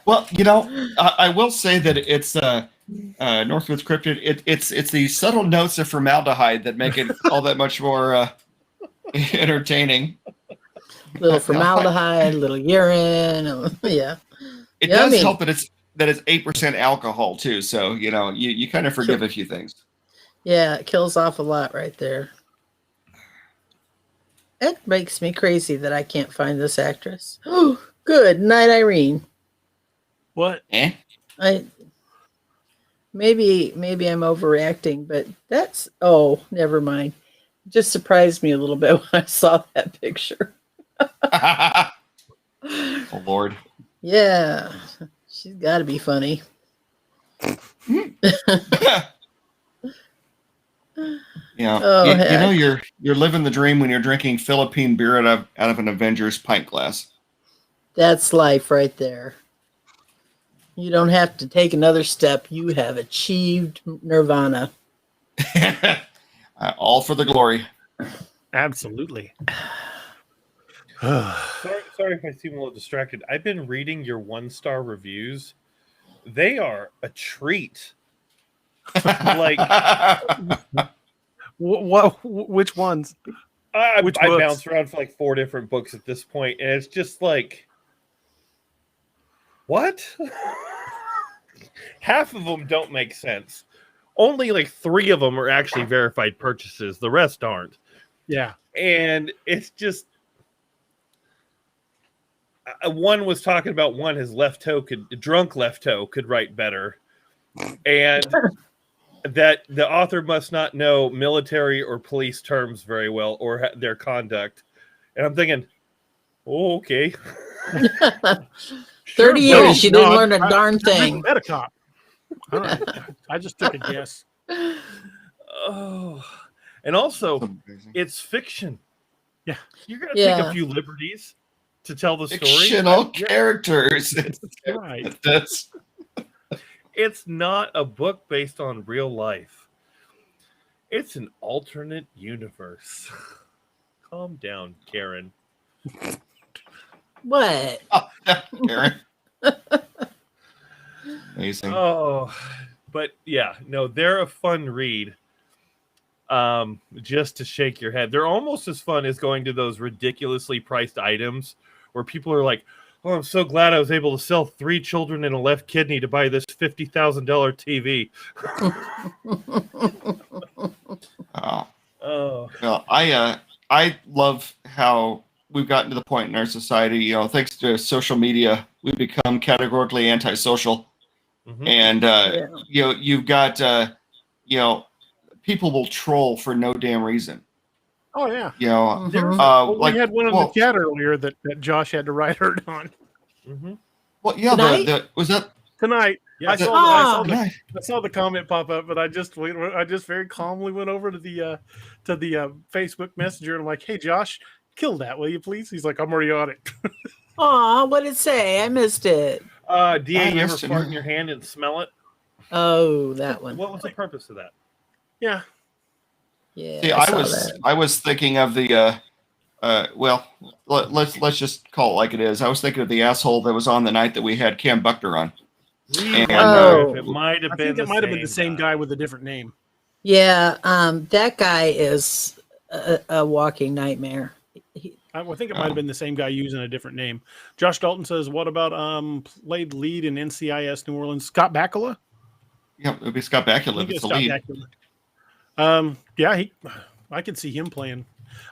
Well, you know, I will say that it's Northwoods Cryptid. It's the subtle notes of formaldehyde that make it all that much more entertaining. Little formaldehyde, little urine. Yeah. It Yummy. does help that it's 8% alcohol too. So you know, you kind of forgive a few things. Yeah, it kills off a lot right there. It makes me crazy that I can't find this actress. Oh, good night, Irene. What? Eh? maybe I'm overreacting, but never mind. It just surprised me a little bit when I saw that picture. Oh Lord. Yeah, she's got to be funny. Yeah, Oh, you heck. know you're living the dream when you're drinking Philippine beer out of an Avengers pint glass. That's life right there. You don't have to take another step. You have achieved nirvana. All for the glory. Absolutely. Sorry if I seem a little distracted. I've been reading your 1-star reviews. They are a treat. Like, which ones? I Which bounced around for like 4 different books at this point, and it's just like, what? Half of them don't make sense. Only like 3 of them are actually verified purchases. The rest aren't. Yeah. And it's just, one was talking about his drunk left toe could write better. And that the author must not know military or police terms very well or their conduct. And I'm thinking, oh, okay. 30 years, you didn't learn a darn thing. Met a cop. I just took a guess. Oh, and also, it's fiction. Yeah, you're gonna take a few liberties to tell the story. Fictional characters. Right. It's not a book based on real life. It's an alternate universe. Calm down, Karen. What? Oh, Karen. Amazing. Oh, but yeah, no, they're a fun read. Just to shake your head. They're almost as fun as going to those ridiculously priced items where people are like, oh, I'm so glad I was able to sell 3 children and a left kidney to buy this $50,000 TV. Oh. Well, I love how we've gotten to the point in our society, thanks to social media, we've become categorically antisocial. Mm-hmm. And, you've got, people will troll for no damn reason. Oh, yeah. We had one in the chat earlier that Josh had to write her on. Mm-hmm. Well, yeah, was that tonight? Yeah, I saw the comment pop up, but I just very calmly went over to the Facebook Messenger and I'm like, hey, Josh, kill that, will you please? He's like, I'm already on it. Aw, what did it say? I missed it. DA, you ever fart in your hand and smell it? Oh, that one. What was the purpose of that? Yeah. Yeah. See, I was thinking of the let's just call it like it is. I was thinking of the asshole that was on the night that we had Cam Buckner on. And, it might have been the same guy with a different name. Yeah, that guy is a walking nightmare. I think it might have been the same guy using a different name. Josh Dalton says, what about played lead in NCIS New Orleans? Scott Bakula? Yeah, it would be Scott Bakula if it's the lead. I could see him playing.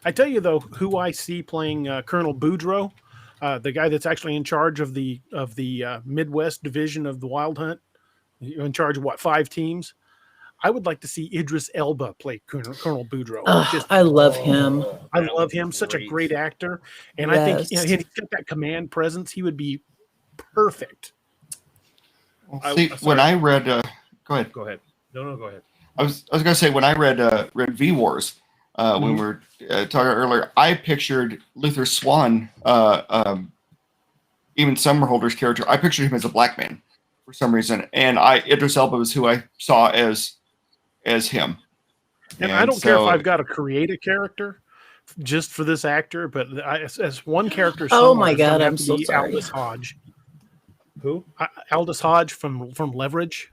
I tell you, though, who I see playing Colonel Boudreaux, the guy that's actually in charge of the Midwest division of the Wild Hunt, in charge of 5 teams. I would like to see Idris Elba play Colonel Boudreaux. I love him. I love him. Such a great actor. And I think he's got that command presence. He would be perfect. Well, see, when I read... go ahead. Go ahead. No, go ahead. I was going to say, when I read V-Wars, when we were talking earlier, I pictured Luther Swan, even Summerholder's character, I pictured him as a black man for some reason. And Idris Elba was who I saw as him. And I don't care if I've got to create a character just for this actor, but as one character. Oh my God, I'm so sorry. Aldous Hodge. Who? Aldous Hodge from Leverage.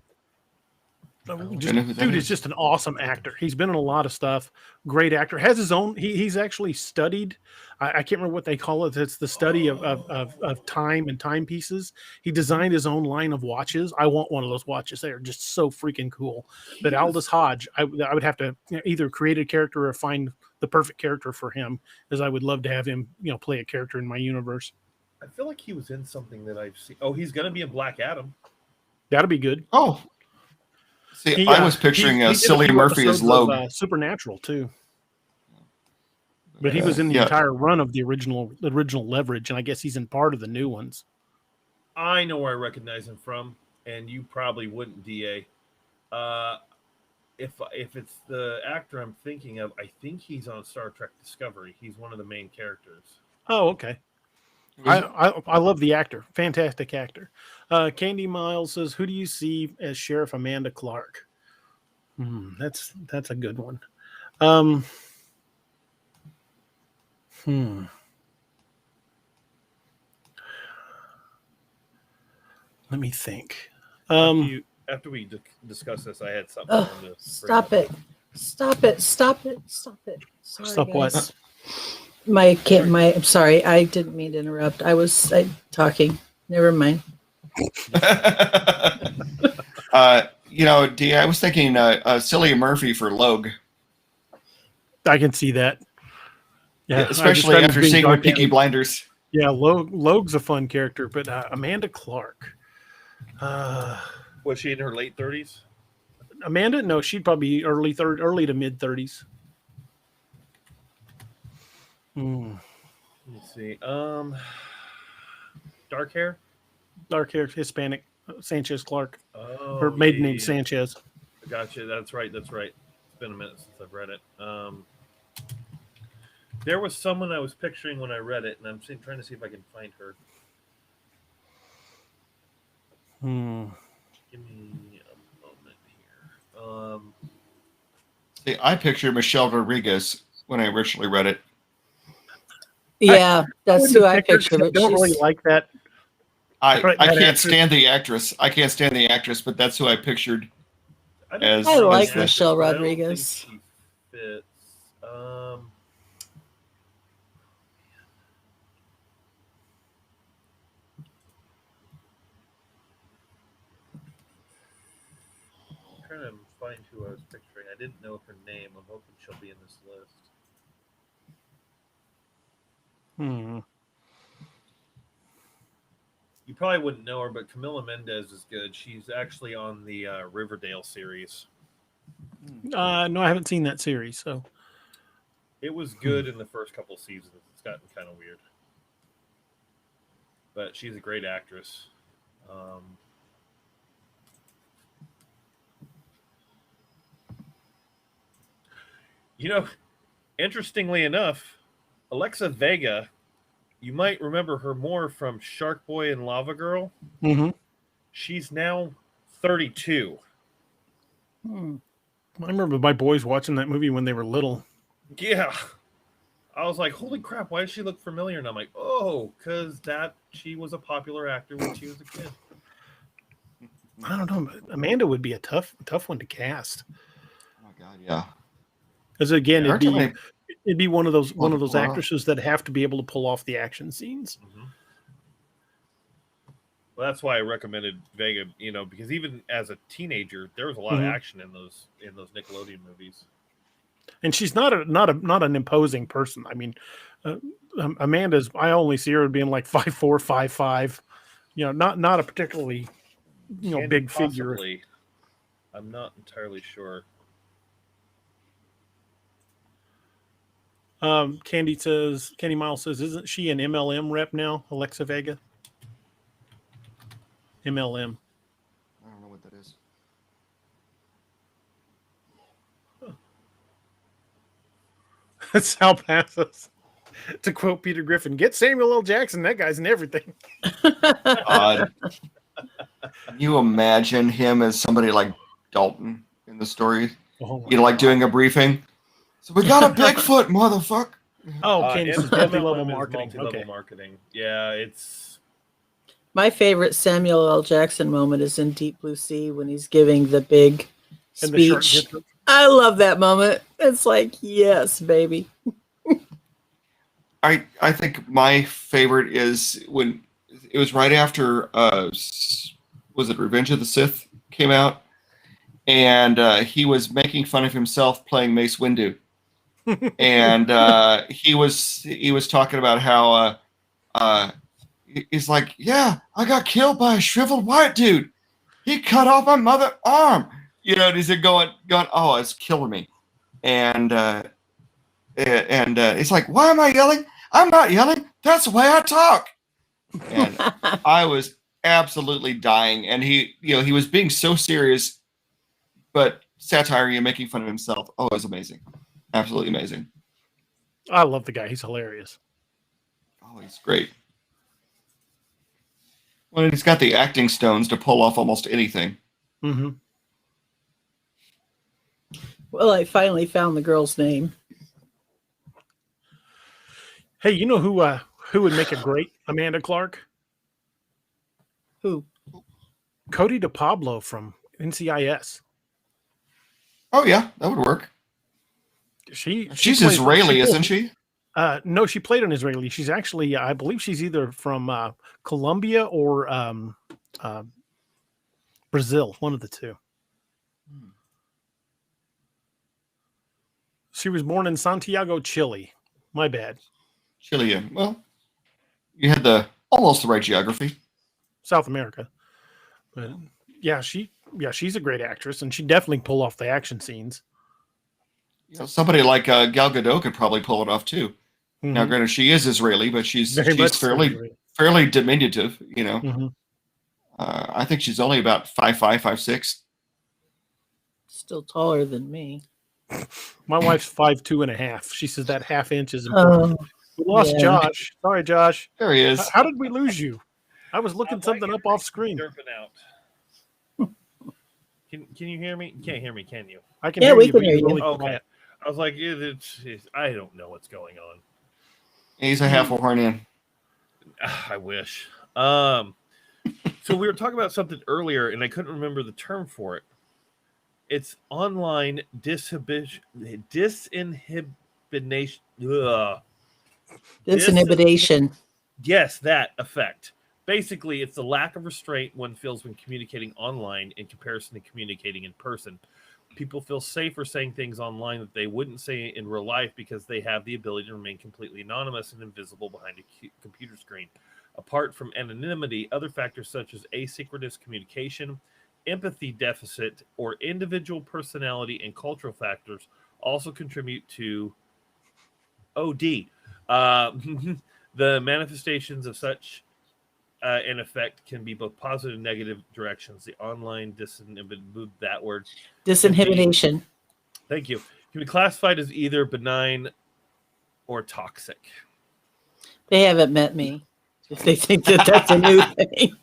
Dude is just an awesome actor. He's been in a lot of stuff. Great actor. Has his own. He's actually studied. I can't remember what they call it. It's the study of time and timepieces. He designed his own line of watches. I want one of those watches. They are just so freaking cool. But Aldous Hodge, I would have to either create a character or find the perfect character for him, as I would love to have him, play a character in my universe. I feel like he was in something that I've seen. Oh, he's going to be in Black Adam. That'll be good. Oh. See, I was picturing he did a Cillian few Murphy as episodes of, Logue. Supernatural too, but he was in the Yeah. entire run of the original Leverage, and I guess he's in part of the new ones. I know where I recognize him from, and you probably wouldn't, DA. If it's the actor I'm thinking of, I think he's on Star Trek Discovery. He's one of the main characters. Oh, okay. I love the actor. Fantastic actor. Candy Miles says, "Who do you see as Sheriff Amanda Clark?" That's a good one. Let me think. After we discuss this, I had something. Oh, stop it. Stop it. Stop it. Stop it. Sorry, Stop what? guys. I'm sorry. I didn't mean to interrupt. I was talking. Never mind. I was thinking Cillian Murphy for Logue. I can see that. Yeah, especially after seeing with Peaky Blinders. Yeah, Logue's a fun character, but Amanda Clark. Was she in her late 30s? Amanda? No, she'd probably be early to mid 30s. Let's see. Dark hair, Hispanic. Sanchez Clark. Oh, her maiden name Sanchez. Gotcha. That's right. It's been a minute since I've read it. There was someone I was picturing when I read it, and I'm trying to see if I can find her. Give me a moment here. See, I pictured Michelle Rodriguez when I originally read it. Yeah, that's who I pictured. I don't really like that. I can't stand the actress. I can't stand the actress, but that's who I pictured. I like Michelle Rodriguez. I don't think she fits. I'm trying to find who I was picturing. I didn't know her name. I'm hoping she'll be in this list. You probably wouldn't know her, but Camila Mendez is good. She's actually on the Riverdale series. No, I haven't seen that series, so it was good in the first couple seasons. It's gotten kind of weird, but she's a great actress. Interestingly enough, Alexa Vega, you might remember her more from Shark Boy and Lava Girl. Mm-hmm. She's now 32. I remember my boys watching that movie when they were little. Yeah. I was like, holy crap, why does she look familiar? And I'm like, oh, because she was a popular actor when she was a kid. I don't know. But Amanda would be a tough one to cast. Oh God, yeah. Because again, it'd be one of those actresses that have to be able to pull off the action scenes. Mm-hmm. Well, that's why I recommended Vega. Because even as a teenager, there was a lot of action in those Nickelodeon movies. And she's not an imposing person. I mean, Amanda's. I only see her being like 5'4", 5'5". Not a particularly big figure. I'm not entirely sure. Candy Miles says, isn't she an MLM rep now, Alexa Vega? MLM. I don't know what that is. That's how passes. To quote Peter Griffin, get Samuel L. Jackson. That guy's in everything. Can you imagine him as somebody like Dalton in the story? Like doing a briefing. So we got a Bigfoot, motherfucker. Oh, Candace is multi-level marketing. Multi-level marketing. Yeah, it's... My favorite Samuel L. Jackson moment is in Deep Blue Sea when he's giving the big speech. I love that moment. It's like, yes, baby. I think my favorite is when it was right after was it Revenge of the Sith came out, and he was making fun of himself playing Mace Windu. And he was talking about how he's like, yeah, I got killed by a shriveled white dude. He cut off my mother's arm. and he's going, oh, it's killing me. And it's like, why am I yelling? I'm not yelling. That's the way I talk. And I was absolutely dying. And he was being so serious, but satire and making fun of himself. Oh, it was amazing. Absolutely amazing. I love the guy. He's hilarious. Oh, he's great. Well, he's got the acting stones to pull off almost anything. Mm-hmm. Well, I finally found the girl's name. Hey, you know who would make a great Amanda Clark? Who? Cody DePablo from NCIS. Oh yeah, that would work. She's Israeli, isn't she? No, she played an Israeli. She's actually, I believe she's either from Colombia or Brazil, one of the two. She was born in Santiago, Chile. My bad. Chilean. Well, you had almost the right geography. South America. But yeah, she's a great actress, and she definitely pull off the action scenes. Somebody like Gal Gadot could probably pull it off too. Mm-hmm. Now, granted, she is Israeli, but she's fairly diminutive. Mm-hmm. I think she's only about 5'5", 5'6". Still taller than me. My wife's 5'2.5". She says that half inch is important. We lost Josh. Sorry, Josh. There he is. How did we lose you? I was looking something up off screen. Out. Can you hear me? You can't hear me, can you? I can hear you. Can hear you. Really okay. I was like, I don't know what's going on. He's a half Ohornian. I wish. So we were talking about something earlier, and I couldn't remember the term for it. It's online disinhibition. Disinhibition. Yes, that effect. Basically, it's the lack of restraint one feels when communicating online in comparison to communicating in person. People feel safer saying things online that they wouldn't say in real life because they have the ability to remain completely anonymous and invisible behind a computer screen. Apart from anonymity, other factors such as asynchronous communication, empathy deficit, or individual personality and cultural factors also contribute to OD. The manifestations of such an effect can be both positive and negative directions. The online disinhibition. Thank you. Can be classified as either benign or toxic. They haven't met me. If they think that's a new thing,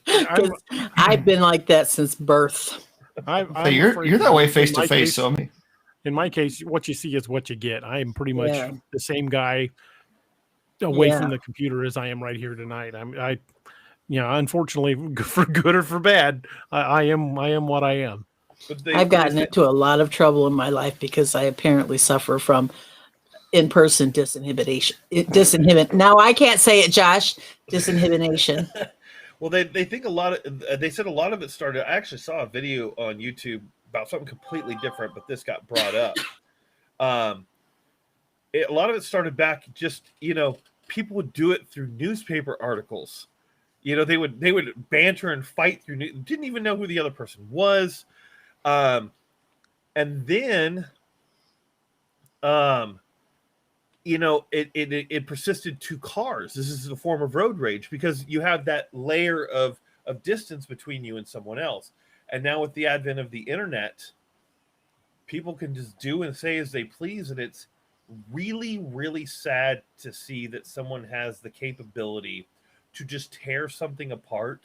I've been like that since birth. You're that way face to face. So in my case, what you see is what you get. I am pretty much the same guy away from the computer as I am right here tonight. Unfortunately, for good or for bad, I am what I am. I've gotten into a lot of trouble in my life because I apparently suffer from in-person disinhibition. Now I can't say it, Josh. Disinhibition. Well, they think they said a lot of it started. I actually saw a video on YouTube about something completely different, but this got brought up. A lot of it started back just, people would do it through newspaper articles. They would banter and fight through. Didn't even know who the other person was, and then, it persisted to cars. This is a form of road rage because you have that layer of distance between you and someone else. And now with the advent of the internet, people can just do and say as they please, and it's really, really sad to see that someone has the capability to just tear something apart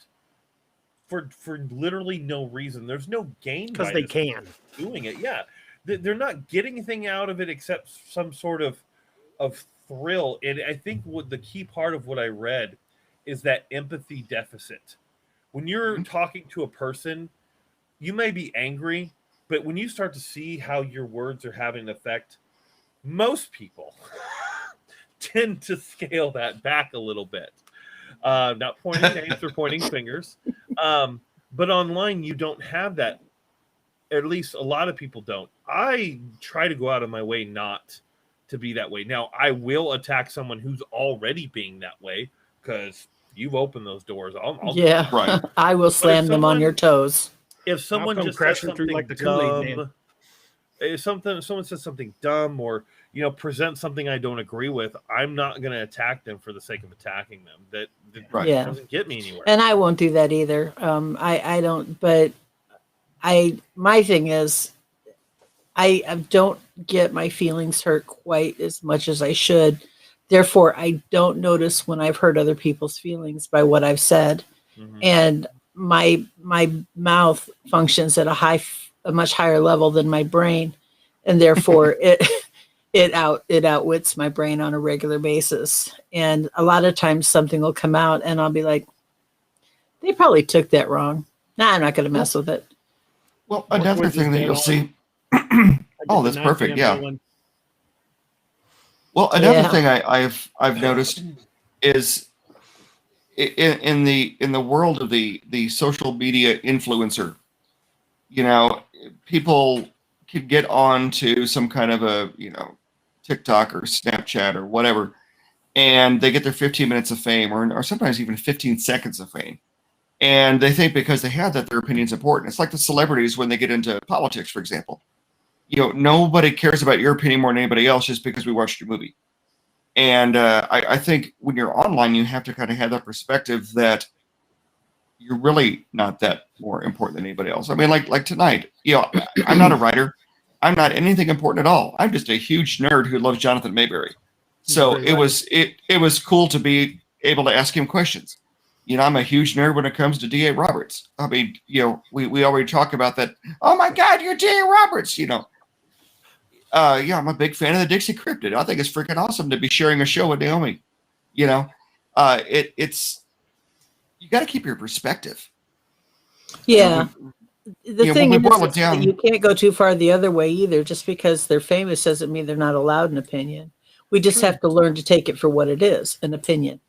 for literally no reason. There's no gain because they can doing it. Yeah, they're not getting anything out of it except some sort of thrill. And I think the key part of what I read is that empathy deficit. When you're talking to a person, you may be angry, but when you start to see how your words are having an effect, most people tend to scale that back a little bit. Not pointing names or pointing fingers. But online, you don't have that. At least a lot of people don't. I try to go out of my way not to be that way. Now, I will attack someone who's already being that way because you've opened those doors. Right. I will slam them on your toes. if someone come just says crashing through something like the Kool-Aid Man. dumb, if someone says something dumb or presents something I don't agree with, I'm not going to attack them for the sake of attacking them. That Right. Yeah. doesn't get me anywhere. And I won't do that either. I don't, but my thing is, I don't get my feelings hurt quite as much as I should. Therefore, I don't notice when I've hurt other people's feelings by what I've said. Mhm. And my mouth functions at a much higher level than my brain, and therefore it outwits my brain on a regular basis. And a lot of times something will come out and I'll be like, they probably took that wrong. Nah, I'm not going to mess with it. Well, another Where's this thing that going you'll on? see. Oh, that's perfect. Yeah. Well, another Yeah. thing I've noticed is in the world of the social media influencer, people could get on to some kind of a TikTok or Snapchat or whatever, and they get their 15 minutes of fame or sometimes even 15 seconds of fame. And they think because they have that, their opinion's important. It's like the celebrities when they get into politics, for example. Nobody cares about your opinion more than anybody else just because we watched your movie. And I think when you're online, you have to kind of have that perspective that you're really not that more important than anybody else. I mean, like tonight, I'm not a writer. I'm not anything important at all. I'm just a huge nerd who loves Jonathan Mayberry. So it was cool to be able to ask him questions. I'm a huge nerd when it comes to D.A. Roberts. I mean, we already talk about that. Oh my God, you're D.A. Roberts, I'm a big fan of the Dixie Cryptid. I think it's freaking awesome to be sharing a show with Naomi. It's you got to keep your perspective. Yeah. The thing is boil it that down, you can't go too far the other way either. Just because they're famous doesn't mean they're not allowed an opinion. We just have to learn to take it for what it is, an opinion.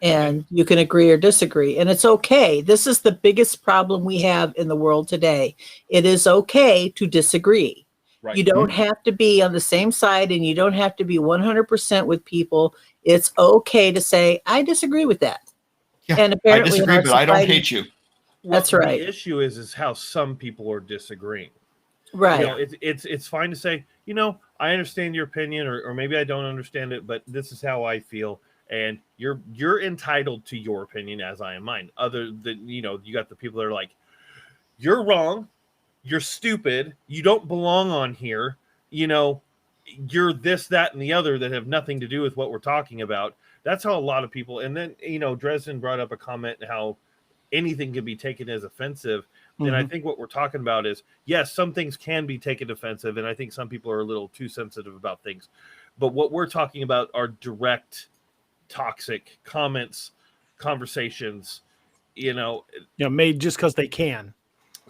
And you can agree or disagree. And it's okay. This is the biggest problem we have in the world today. It is okay to disagree. Right. You don't have to be on the same side, and you don't have to be 100% with people. It's okay to say, I disagree with that. Yeah, and apparently I disagree, but I don't hate you. That's right. The issue is how some people are disagreeing. Right. It's fine to say, I understand your opinion, or maybe I don't understand it, but this is how I feel. And you're entitled to your opinion as I am mine. Other than, you got the people that are like, you're wrong. You're stupid. You don't belong on here. You're this, that, and the other that have nothing to do with what we're talking about. That's how a lot of people. And then, Dresden brought up a comment how anything can be taken as offensive. Mm-hmm. And I think what we're talking about is, yes, some things can be taken offensive. And I think some people are a little too sensitive about things. But what we're talking about are direct, toxic comments, conversations, made just because they can.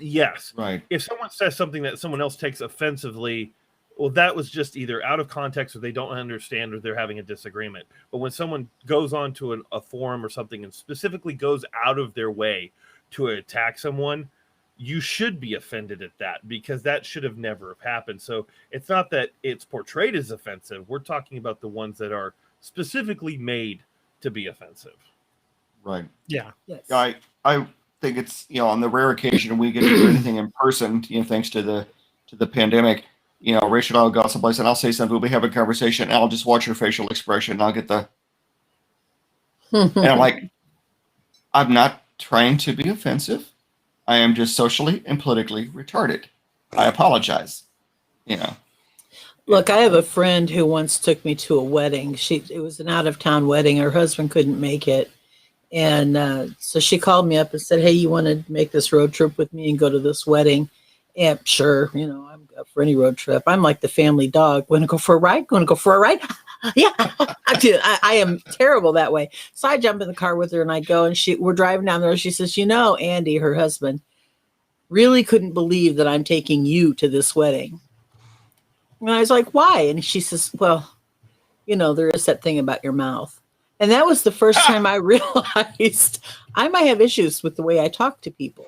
Yes. Right. If someone says something that someone else takes offensively, well, that was just either out of context or they don't understand or they're having a disagreement. But when someone goes on to a forum or something and specifically goes out of their way to attack someone, you should be offended at that because that should have never have happened. So it's not that it's portrayed as offensive. We're talking about the ones that are specifically made to be offensive. Right. Yeah. Yes. I think it's on the rare occasion we get to do anything in person, thanks to the pandemic. Rachel and I'll go someplace and I'll say something, we'll have a conversation, and I'll just watch her facial expression, and I'll get and I'm like, I'm not trying to be offensive. I am just socially and politically retarded. I apologize. Look, I have a friend who once took me to a wedding. It was an out-of-town wedding. Her husband couldn't make it. And so she called me up and said, hey, you want to make this road trip with me and go to this wedding? And sure, I'm up for any road trip. I'm like the family dog. Want to go for a ride? Want to go for a ride? Yeah, I am terrible that way. So I jump in the car with her and I go, and we're driving down there. She says, Andy, her husband, really couldn't believe that I'm taking you to this wedding. And I was like, why? And she says, well, there is that thing about your mouth. And that was the first time I realized I might have issues with the way I talk to people.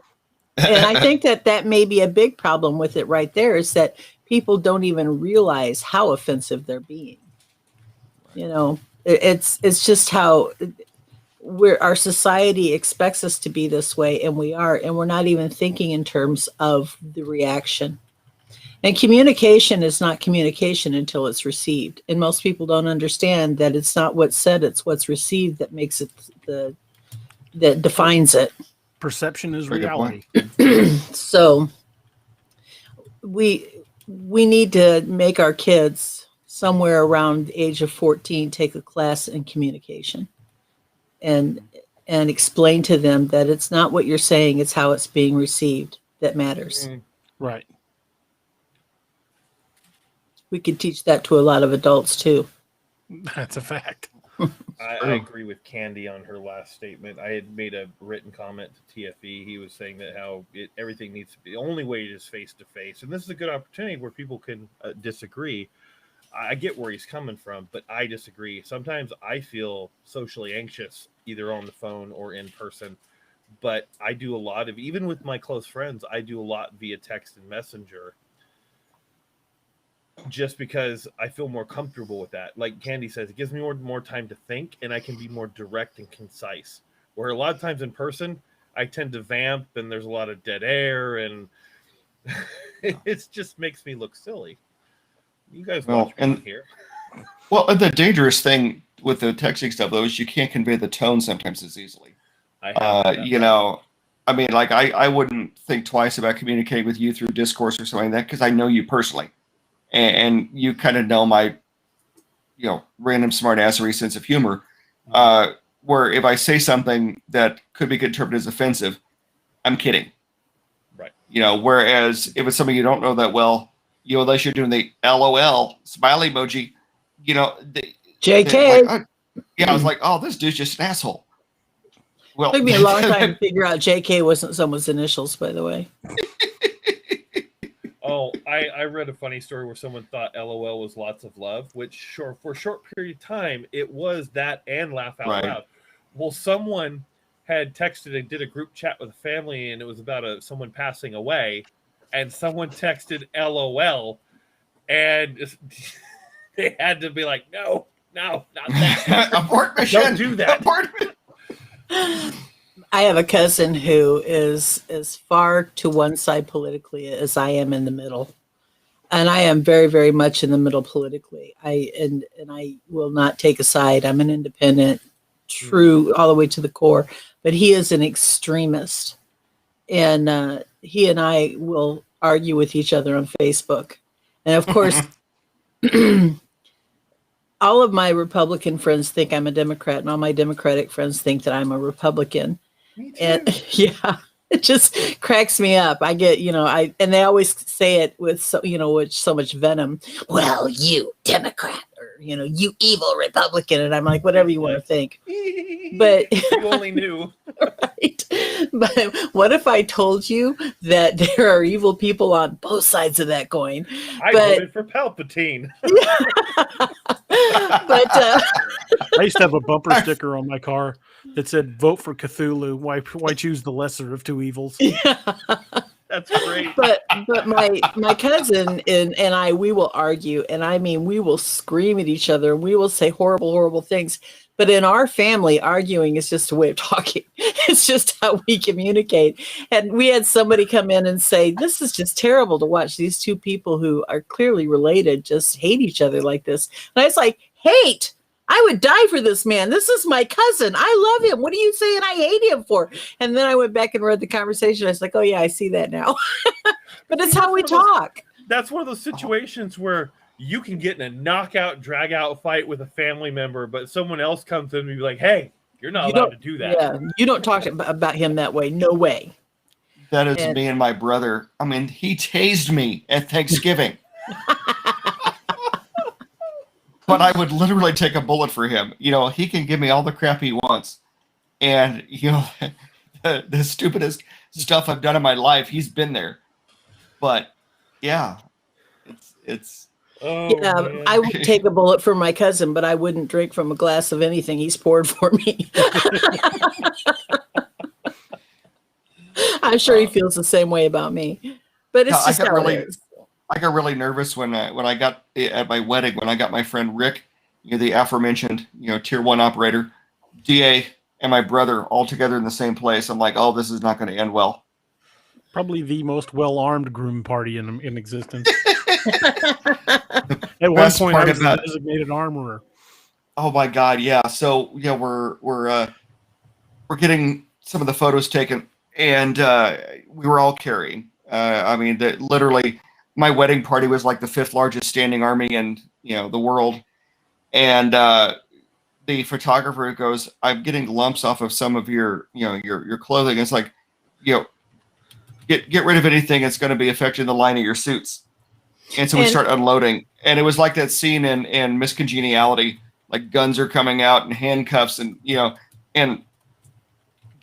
And I think that may be a big problem with it right there, is that people don't even realize how offensive they're being. It's just how our society expects us to be this way, and we are, and we're not even thinking in terms of the reaction. And communication is not communication until it's received. And most people don't understand that it's not what's said, it's what's received that makes it that defines it. Perception is reality. So we need to make our kids somewhere around the age of 14 take a class in communication and explain to them that it's not what you're saying, it's how it's being received that matters. Right. We could teach that to a lot of adults too. That's a fact. I agree with Candy on her last statement. I had made a written comment to TFE. He was saying that how everything needs to be, the only way is face to face. And this is a good opportunity where people can disagree. I get where he's coming from, but I disagree. Sometimes I feel socially anxious, either on the phone or in person. But I do a lot of, even with my close friends, I do a lot via text and messenger. Just because I feel more comfortable with that. Like Candy says, it gives me more time to think, and I can be more direct and concise. Where a lot of times in person, I tend to vamp, and there's a lot of dead air, and it just makes me look silly. You guys watch me here. Well, the dangerous thing with the texting stuff, though, is you can't convey the tone sometimes as easily. You know, I mean, like I wouldn't think twice about communicating with you through discourse or something like that because I know you personally. And you kind of know my, you know, random smartassery sense of humor, where if I say something that could be interpreted as offensive, I'm kidding. Right. You know, whereas if it's something you don't know that well, you know, unless you're doing the LOL smiley emoji, you know, JK. I was like, oh, this dude's just an asshole. Well, It took me a long time to figure out JK wasn't someone's initials, by the way. Oh, I read a funny story where someone thought LOL was lots of love, which for a short period of time, it was that and laugh out loud. Well, someone had texted and did a group chat with a family, and it was about someone passing away, and someone texted LOL, and they had to be like, no, not that. Abort mission. Don't do that. Abort. I have a cousin who is as far to one side politically as I am in the middle. And I am very, very much in the middle politically. And I will not take a side. I'm an independent, true, all the way to the core. But he is an extremist. And he and I will argue with each other on Facebook. And of course, all of my Republican friends think I'm a Democrat, and all my Democratic friends think that I'm a Republican. And yeah, it just cracks me up. I get, and they always say it with with so much venom. Well, you Democrat, or you evil Republican, and I'm like, whatever you want to think. But you only knew, right? But what if I told you that there are evil people on both sides of that coin? I voted for Palpatine. But I used to have a bumper sticker on my car that said "Vote for Cthulhu. Why choose the lesser of two evils?" Yeah. That's great. But my cousin and I, we will argue, and I mean we will scream at each other, and we will say horrible things. But in our family, arguing is just a way of talking. It's just how we communicate. And we had somebody come in and say, "This is just terrible to watch these two people who are clearly related just hate each other like this." And I was like, "Hate? I would die for this man. This is my cousin. I love him. What are you saying I hate him for?" And then I went back and read the conversation. I was like, "Oh yeah, I see that now." But it's how we talk. That's one of those situations where you can get in a knockout, drag out fight with a family member, but someone else comes in and be like, "Hey, you're not allowed to do that." Yeah, you don't talk about him that way. No way. That is me and my brother. I mean, he tased me at Thanksgiving. But I would literally take a bullet for him. He can give me all the crap he wants. And, the stupidest stuff I've done in my life, he's been there. But, yeah, it's Oh, yeah, man. I would take a bullet for my cousin, but I wouldn't drink from a glass of anything he's poured for me. I'm sure he feels the same way about me. But it's just how it is. I got really nervous when I got at my wedding, when I got my friend Rick, the aforementioned, tier 1 operator, DA, and my brother all together in the same place. I'm like, oh, this is not going to end well. Probably the most well-armed groom party in existence. At one Best point, part I was the about- designated armorer. Oh my God, yeah. So yeah, we're getting some of the photos taken, and we were all carrying. I mean, literally, my wedding party was like the 5th largest standing army in the world, and the photographer goes, "I'm getting lumps off of some of your your clothing." It's like, get rid of anything that's going to be affecting the line of your suits. And so we start unloading, and it was like that scene in Miss Congeniality, like guns are coming out and handcuffs, and and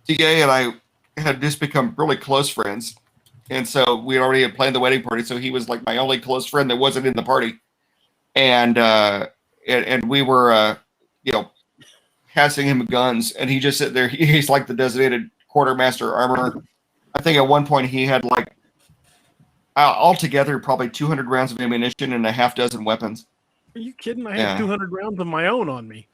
DA and I had just become really close friends, and so we already had planned the wedding party. So he was like my only close friend that wasn't in the party, and we were passing him guns, and he just sit there. He's like the designated quartermaster armorer. I think at one point he had like altogether probably 200 rounds of ammunition and a half dozen weapons. Are you kidding? I had 200 rounds of my own on me.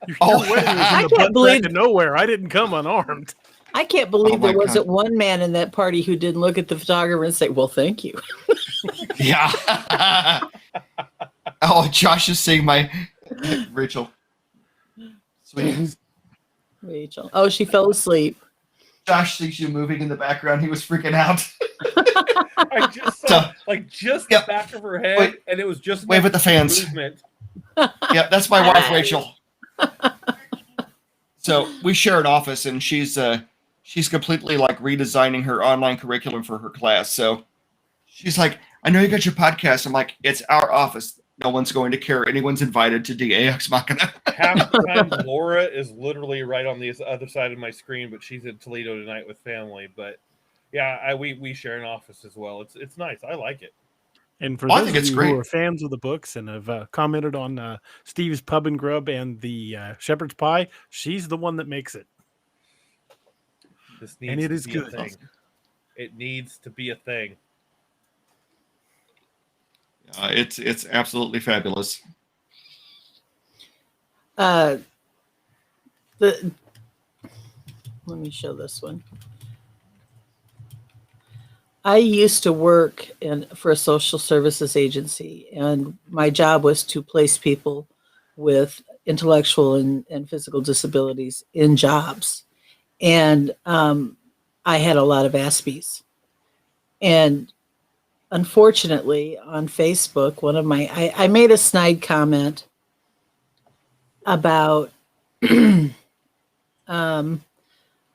Your wedding was in the butt of nowhere. I didn't come unarmed. I can't believe there wasn't one man in that party who didn't look at the photographer and say, "Well, thank you." Yeah. Oh, Josh is seeing my Rachel. Sweet. Rachel. Oh, she fell asleep. Josh sees you moving in the background. He was freaking out. I just saw the back of her head, and it was just wave at the fans. Movement. Yeah, that's my wife, Rachel. So we share an office, and she's completely like redesigning her online curriculum for her class. So she's like, "I know you got your podcast." I'm like, "It's our office. No one's going to care. Anyone's invited to DA Ex Machina." Half the time, Laura is literally right on the other side of my screen, but she's in Toledo tonight with family. But yeah, we share an office as well. It's nice. I like it. And for those of you who are fans of the books and have commented on Steve's Pub and Grub and the Shepherd's Pie, she's the one that makes it. This needs and it to is be good. A thing. It needs to be a thing. It's absolutely fabulous. Let me show this one. I used to work for a social services agency, and my job was to place people with intellectual and physical disabilities in jobs. And I had a lot of Aspies. And unfortunately, on Facebook, I made a snide comment about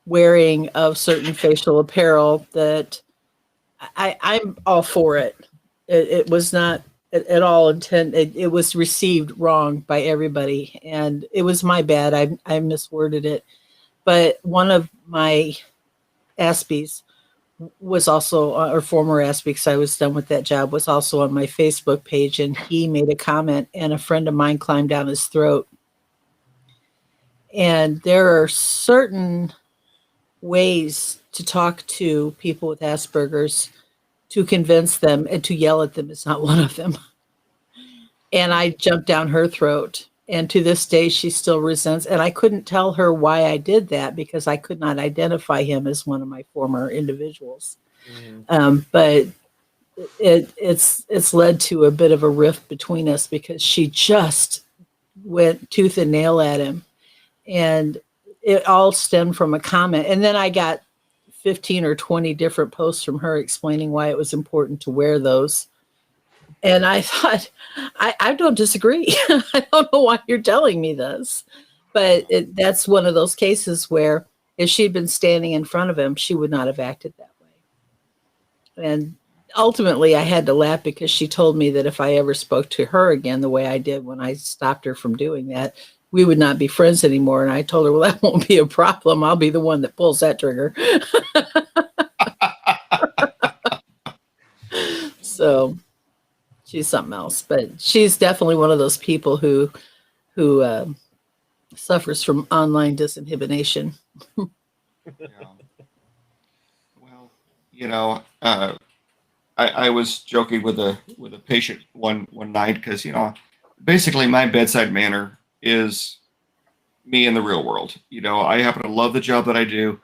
wearing of certain facial apparel that I'm all for it. It was not at all intended. It was received wrong by everybody, and it was my bad. I misworded it. But one of my Aspies was also, or former Aspie, because I was done with that job, was also on my Facebook page, and he made a comment, and a friend of mine climbed down his throat. And there are certain ways to talk to people with Asperger's to convince them, and to yell at them is not one of them. And I jumped down her throat. And to this day, she still resents. And I couldn't tell her why I did that because I could not identify him as one of my former individuals. But it's led to a bit of a rift between us because she just went tooth and nail at him. And it all stemmed from a comment. And then I got 15 or 20 different posts from her explaining why it was important to wear those. And I thought, I don't disagree. I don't know why you're telling me this. But that's one of those cases where if she'd been standing in front of him, she would not have acted that way. And ultimately, I had to laugh because she told me that if I ever spoke to her again the way I did when I stopped her from doing that, we would not be friends anymore. And I told her, well, that won't be a problem. I'll be the one that pulls that trigger. So she's something else, but she's definitely one of those people who suffers from online disinhibition. Yeah. Well, I was joking with a patient one night because basically my bedside manner is me in the real world. I happen to love the job that I do.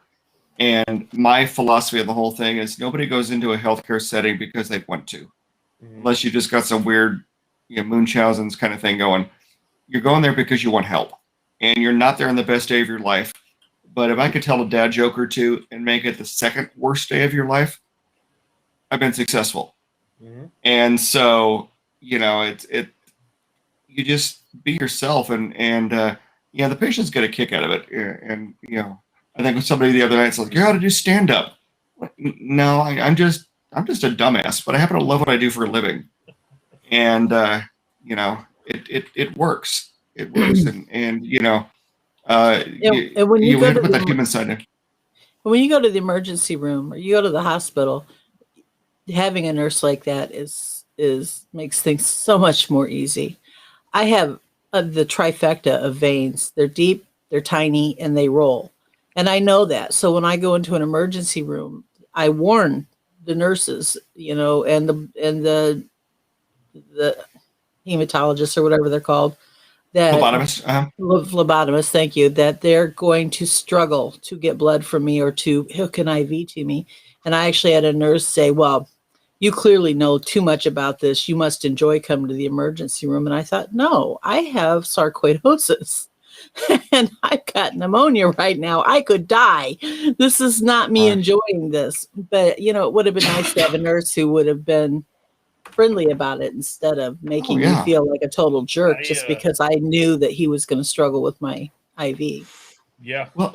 And my philosophy of the whole thing is nobody goes into a healthcare setting because they want to, unless you just got some weird, Munchausen's kind of thing going. You're going there because you want help, and you're not there on the best day of your life. But if I could tell a dad joke or two and make it the second worst day of your life, I've been successful. And so, you just be yourself, and the patients get a kick out of it. And I think with somebody the other night, it's like, you got to do stand up. No, I'm just a dumbass, but I happen to love what I do for a living, and it works. It works, and when you have to put that human side in. When you go to the emergency room or you go to the hospital, having a nurse like that makes things so much more easy. I have the trifecta of veins. They're deep, they're tiny, and they roll. And I know that. So when I go into an emergency room, I warn the nurses, and the hematologists or whatever they're called, that phlebotomists, thank you, that they're going to struggle to get blood from me or to hook an IV to me. And I actually had a nurse say, well, you clearly know too much about this. You must enjoy coming to the emergency room. And I thought, no, I have sarcoidosis and I've got pneumonia right now. I could die. This is not me enjoying this. But, it would have been nice to have a nurse who would have been friendly about it instead of making me feel like a total jerk just because I knew that he was going to struggle with my IV. Yeah. Well,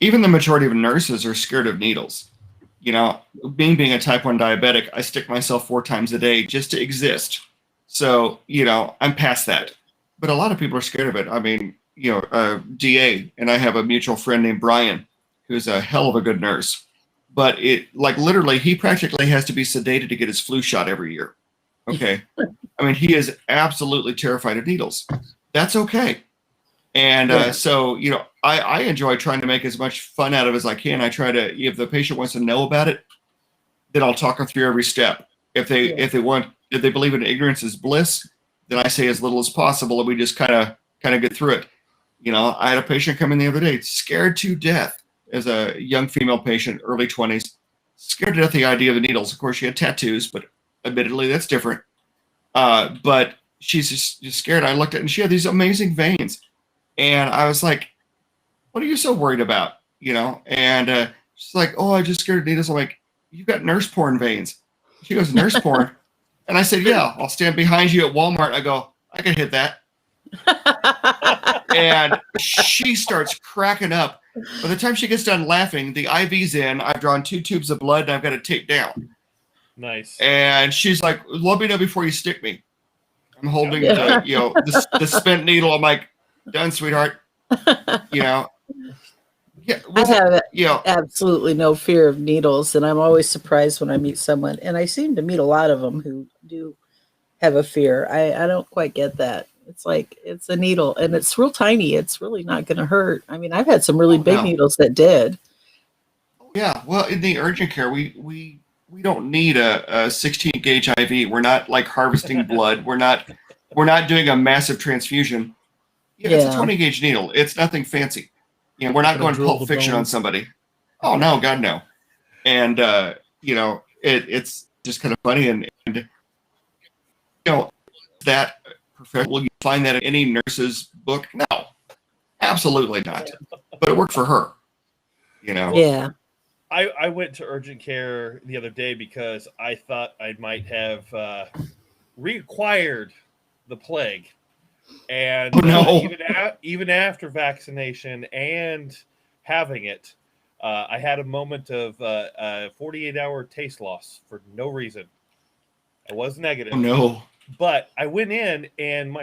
even the majority of nurses are scared of needles. Being a type 1 diabetic, I stick myself 4 times a day just to exist. So, I'm past that. But a lot of people are scared of it. I mean, DA, and I have a mutual friend named Brian, who's a hell of a good nurse. But literally, he practically has to be sedated to get his flu shot every year. Okay. I mean, he is absolutely terrified of needles. That's okay. And so, I enjoy trying to make as much fun out of it as I can. I try to, if the patient wants to know about it, then I'll talk them through every step. If they believe in ignorance is bliss, then I say as little as possible, and we just kind of get through it. I had a patient come in the other day, scared to death, as a young female patient, early 20s, scared to death the idea of the needles. Of course, she had tattoos, but admittedly, that's different. But she's just scared. I looked at it, and she had these amazing veins. And I was like, what are you so worried about? And she's like, oh, I'm just scared of needles. I'm like, you've got nurse porn veins. She goes, nurse porn? And I said, yeah, I'll stand behind you at Walmart. I go, I can hit that. And she starts cracking up. By the time she gets done laughing, the IV's in. I've drawn 2 tubes of blood, and I've got it taped down. Nice. And she's like, let me know before you stick me. I'm holding the spent needle. I'm like, done, sweetheart. I have absolutely no fear of needles, and I'm always surprised when I meet someone, and I seem to meet a lot of them who do have a fear. I don't quite get that. It's like, it's a needle, and it's real tiny. It's really not going to hurt. I mean, I've had some really big needles that did. Yeah, well, in the urgent care, we don't need a 16 gauge IV. We're not like harvesting blood. We're not doing a massive transfusion. It's a 20 gauge needle. It's nothing fancy. We're not going Pulp Fiction on somebody. Oh no, God no. And it's just kind of funny, and that professional. You find that in any nurse's book? No, absolutely not. But it worked for her. Yeah. I went to urgent care the other day because I thought I might have reacquired the plague. And even after vaccination and having it, I had a moment of 48-hour taste loss for no reason. I was negative. Oh, no. But I went in and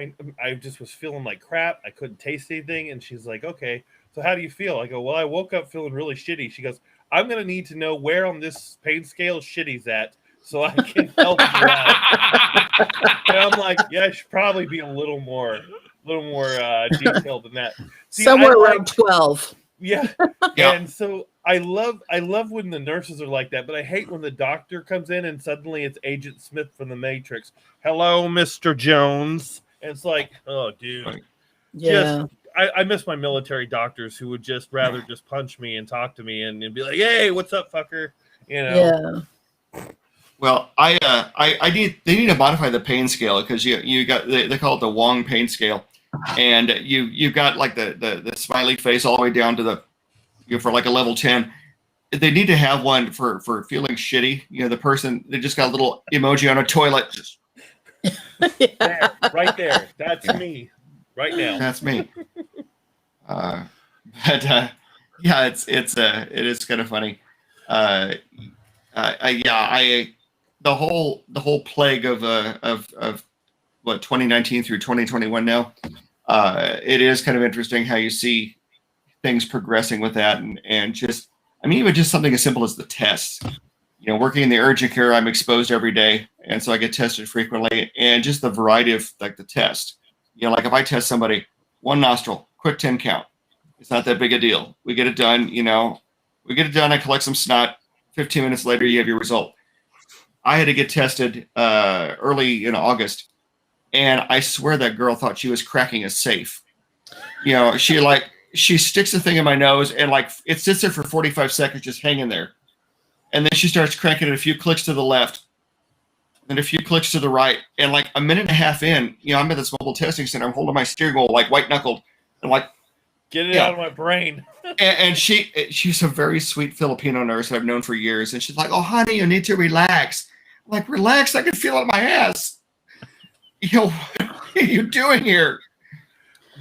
I just was feeling like crap. I couldn't taste anything. And she's like, okay, so how do you feel? I go, well, I woke up feeling really shitty. She goes, I'm going to need to know where on this pain scale shitty's at so I can help you out. And I'm like, yeah, I should probably be a little more detailed than that. See, somewhere around 12. Yeah. And so I love when the nurses are like that, but I hate when the doctor comes in and suddenly it's Agent Smith from the Matrix. Hello, Mr. Jones. And it's like, oh, dude. Yeah. I miss my military doctors who would just rather just punch me and talk to me and be like, "Hey, what's up, fucker?" You know. Yeah. Well, they need to modify the pain scale because you got they call it the Wong pain scale, and you've got like the smiley face all the way down to the for like a level 10. They need to have one for feeling shitty. You know, the person they just got a little emoji on a toilet. Just there, right there. That's me, right now. That's me. But yeah, it is kind of funny. The whole plague of what 2019 through 2021 now, it is kind of interesting how you see things progressing with that, and just even just something as simple as the tests. You know, working in the urgent care, I'm exposed every day, and so I get tested frequently, and just the variety of like the test. You know, like if I test somebody, one nostril, quick 10 count, it's not that big a deal. We get it done. You know, I collect some snot. 15 minutes later, you have your result. I had to get tested early in August, and I swear that girl thought she was cracking a safe. You know, she sticks the thing in my nose, and like it sits there for 45 seconds just hanging there. And then she starts cranking it a few clicks to the left, then a few clicks to the right. And like a minute and a half in, you know, I'm at this mobile testing center. I'm holding my steering wheel like white knuckled. I'm like, get it out of my brain. and she's a very sweet Filipino nurse that I've known for years. And she's like, oh, honey, you need to relax. I'm like, relax? I can feel it in my ass. You know, what are you doing here?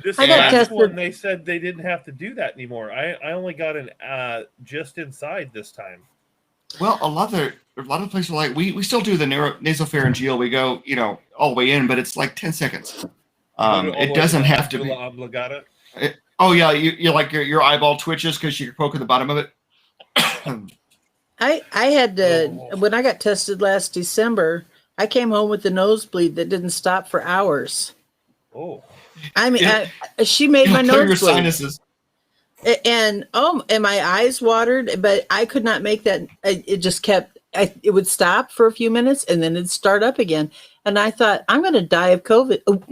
This last one, they said they didn't have to do that anymore. I only got an just inside this time. Well, a lot of places are like, we still do the nasopharyngeal. We go, you know, all the way in, but it's like 10 seconds. It doesn't have to be. Oh yeah, you like your eyeball twitches because you're poking the bottom of it. I had to when I got tested last December. I came home with a nosebleed that didn't stop for hours. Oh, I mean, she made my nose your sinuses. And my eyes watered, but I could not make that. It just kept. It would stop for a few minutes and then it'd start up again. And I thought, I'm going to die of COVID. Oh,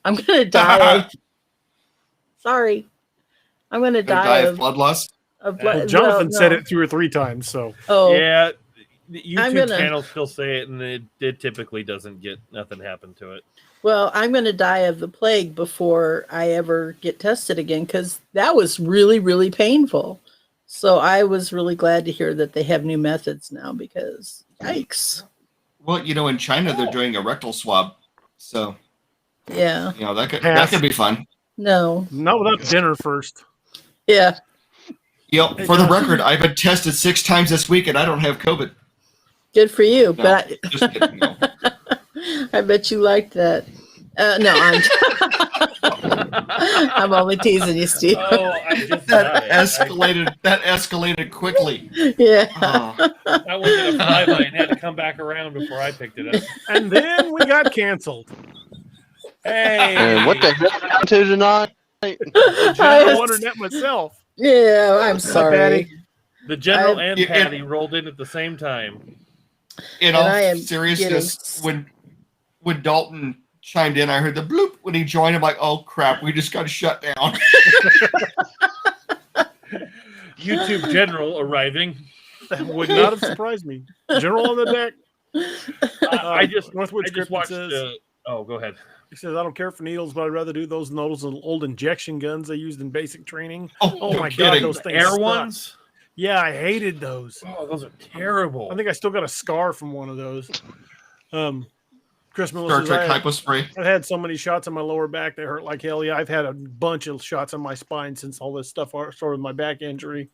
I'm going to die. Sorry, I'm going to die of blood loss. Jonathan said it 2 or 3 times. So yeah, the YouTube channels still say it, and it typically doesn't get nothing happen to it. Well, I'm going to die of the plague before I ever get tested again because that was really, really painful. So I was really glad to hear that they have new methods now because yikes. Well, you know, in China they're doing a rectal swab, so yeah, you know that could be fun. No, not without dinner first. Yeah. You know, for the record, I've been tested 6 times this week and I don't have COVID. Good for you, no, but just kidding, no. I bet you liked that. No, I'm only teasing you, Steve. Oh, that escalated quickly. Yeah. I was in a flyby and had to come back around before I picked it up. And then we got canceled. Hey. And what the hell happened to tonight? I wondered that myself. Yeah, I'm sorry. The General and Patty rolled in at the same time. In all seriousness, when Dalton chimed in, I heard the bloop when he joined. I'm like, oh crap, we just got shut down. YouTube General arriving. That would not have surprised me. General on the deck. I just Cryptids says, oh, go ahead. He says, I don't care for needles, but I'd rather do those old injection guns they used in basic training. Oh my God, those things air suck. ones? Yeah, I hated those. Oh, those are terrible. I think I still got a scar from one of those. Chris Miller Star says, Trek hypo spray. I've had so many shots on my lower back that hurt like hell. Yeah, I've had a bunch of shots on my spine since all this stuff started with my back injury.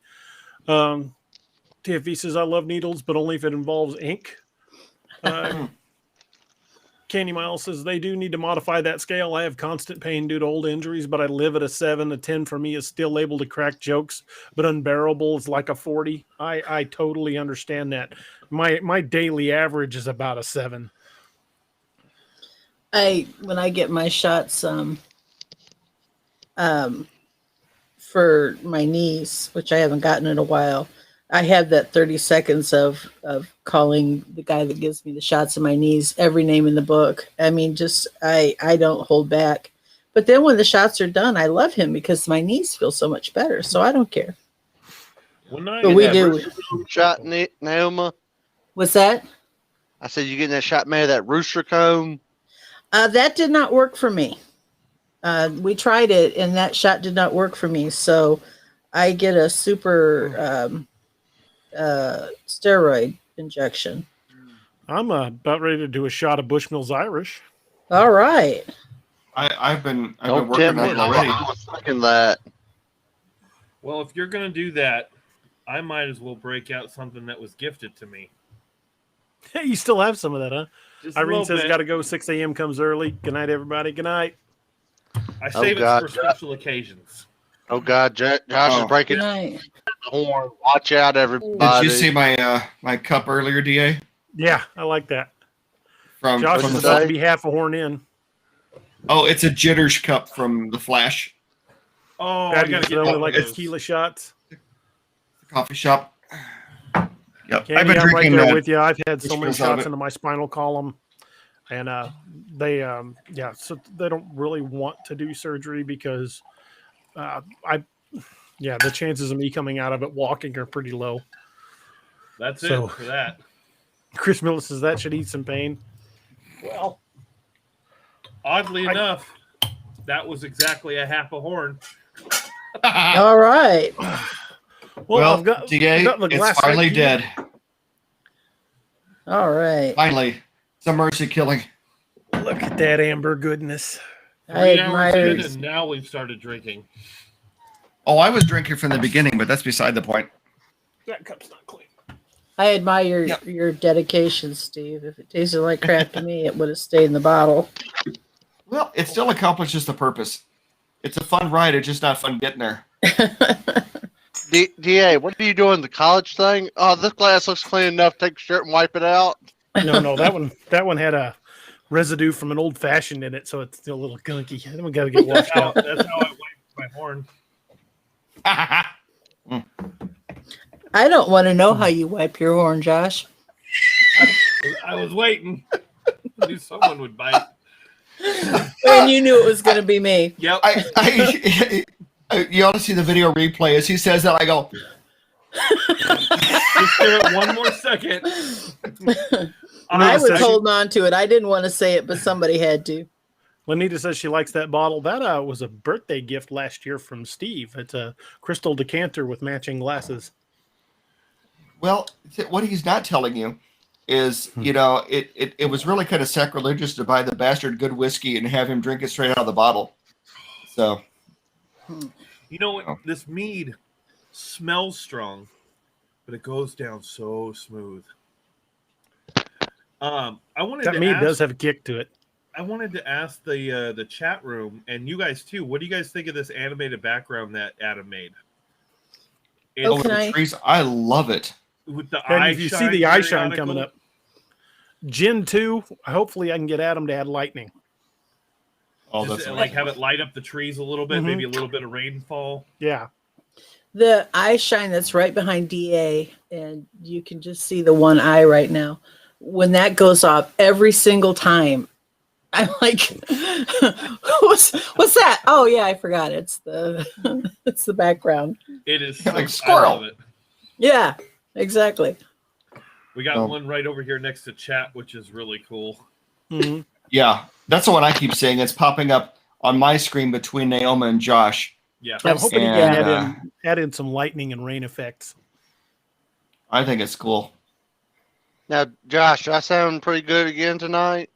TFV says, I love needles, but only if it involves ink. Candy Miles says, they do need to modify that scale. I have constant pain due to old injuries, but I live at a 7. A 10 for me is still able to crack jokes, but unbearable is like a 40. I totally understand that. My daily average is about a 7. When I get my shots for my knees, which I haven't gotten in a while, I have that 30 seconds of calling the guy that gives me the shots in my knees every name in the book. I mean, just I don't hold back. But then when the shots are done, I love him because my knees feel so much better. So I don't care. When I But get we that do. rooster- Shot, Naoma. What's that? I said you getting that shot made of that rooster comb. That did not work for me. We tried it, and that shot did not work for me. So I get a super steroid injection. I'm about ready to do a shot of Bushmills Irish. All right. I've been Don't working tempt on me. it already. I was thinking that. Well, if you're gonna do that, I might as well break out something that was gifted to me. Hey, you still have some of that, huh? Just a Irene little says bit. got to go. 6 a.m. comes early. Good night, everybody. Good night. I save it God. for special occasions. Oh God, Josh is Good breaking the night. horn. Watch out, Did everybody. you see my my cup earlier, Da? Yeah, I like that. From Josh from is the about to be half a horn in. Oh, it's a jitters cup from the Flash Oh, I Patty gotta was get only one like of those. tequila shots. coffee shop. Yep, Candy, I've been I'm right drinking there that. with you. I've had so many Bushmills out of shots it. into my spinal column, and they so they don't really want to do surgery because the chances of me coming out of it walking are pretty low. That's So- it for that. Chris Miller says that should eat some pain. Well, Oddly enough, that was exactly a half a horn. All right. Well, I've got the Da, glass it's finally right here. dead. All right. Finally, some mercy killing. Look at that amber goodness. 3 hours admire- in, and now we've started drinking. Oh, I was drinking from the beginning, but that's beside the point. That cup's not clean. I admire Yep. your dedication, Steve. If it tasted like crap to me, it would have stayed in the bottle. Well, it still accomplishes the purpose. It's a fun ride. It's just not fun getting there. DA, what are you doing? The college thing? Oh, this glass looks clean enough. Take your shirt and wipe it out. No, that one had a residue from an old fashioned in it, so it's still a little gunky. Then we got to get washed out. That's how I wipe my horn. I don't want to know how you wipe your horn, Josh. I was waiting. I knew someone would bite. And you knew it was going to be me. Yep. You ought to see the video replay as he says that. I go, Just give it one more second. I was says she- holding on to it. I didn't want to say it, but somebody had to. Lanita says she likes that bottle. That was a birthday gift last year from Steve. It's a crystal decanter with matching glasses. well, what he's not telling you is, it was really kind of sacrilegious to buy the bastard good whiskey and have him drink it straight out of the bottle. So, You know what? This mead smells strong, but it goes down so smooth. I wanted That to mead ask, does have a kick to it. I wanted to ask the chat room and you guys too. What do you guys think of this animated background that Adam made? It's Oh, can I- trees, I love it. with the And eye if you see shine the eye shine periodical. coming up, Gen 2, hopefully I can get Adam to add lightning. Oh, Just, that's like have it light up the trees a little bit, Mhm. maybe a little bit of rainfall. Yeah. The eye shine that's right behind DA, and you can just see the one eye right now. When that goes off every single time, I'm like, what's that? Oh yeah, I forgot. It's the it's the background. It is Like I squirrel. love it. Yeah, exactly. We got Oh. one right over here next to chat, which is really cool. Mhm. Yeah, that's the one I keep saying. It's popping up on my screen between Naoma and Josh. Yeah. I'm hoping you can And, add in some lightning and rain effects. I think it's cool. Now, Josh, do I sound pretty good again tonight?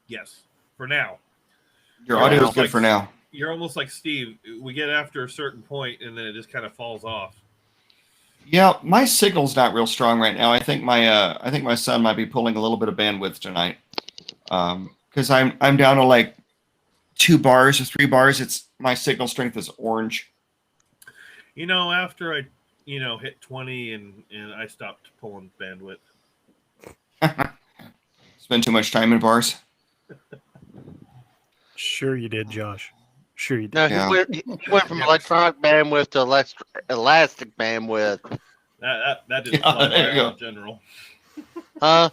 Yes. For now. Your Yeah, audio is it's good like- for now. You're almost like Steve. We get after a certain point and then it just kind of falls off. Yeah, my signal's not real strong right now. I think my son might be pulling a little bit of bandwidth tonight. Because I'm down to like 2 bars or 3 bars. It's my signal strength is orange. You know, after I, hit 20 and I stopped pulling bandwidth. Spend too much time in bars. Sure you did, Josh. Sure you did. No, Yeah. he went from electronic bandwidth to elastic bandwidth. That did a Yeah, there you flyby go. on the general. Huh?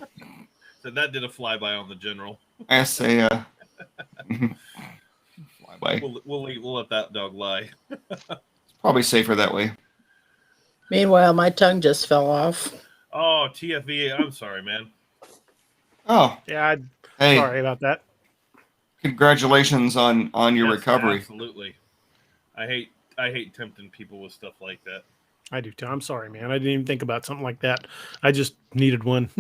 So that did a flyby on the general. I say flyby way. We'll let that dog lie. It's probably safer that way. Meanwhile, my tongue just fell off. Oh, TFV, I'm sorry, man. Oh, Yeah, hey, sorry about that. congratulations on your Yes, recovery. Absolutely. I hate tempting people with stuff like that. I do too. I'm sorry, man. I didn't even think about something like that. I just needed one.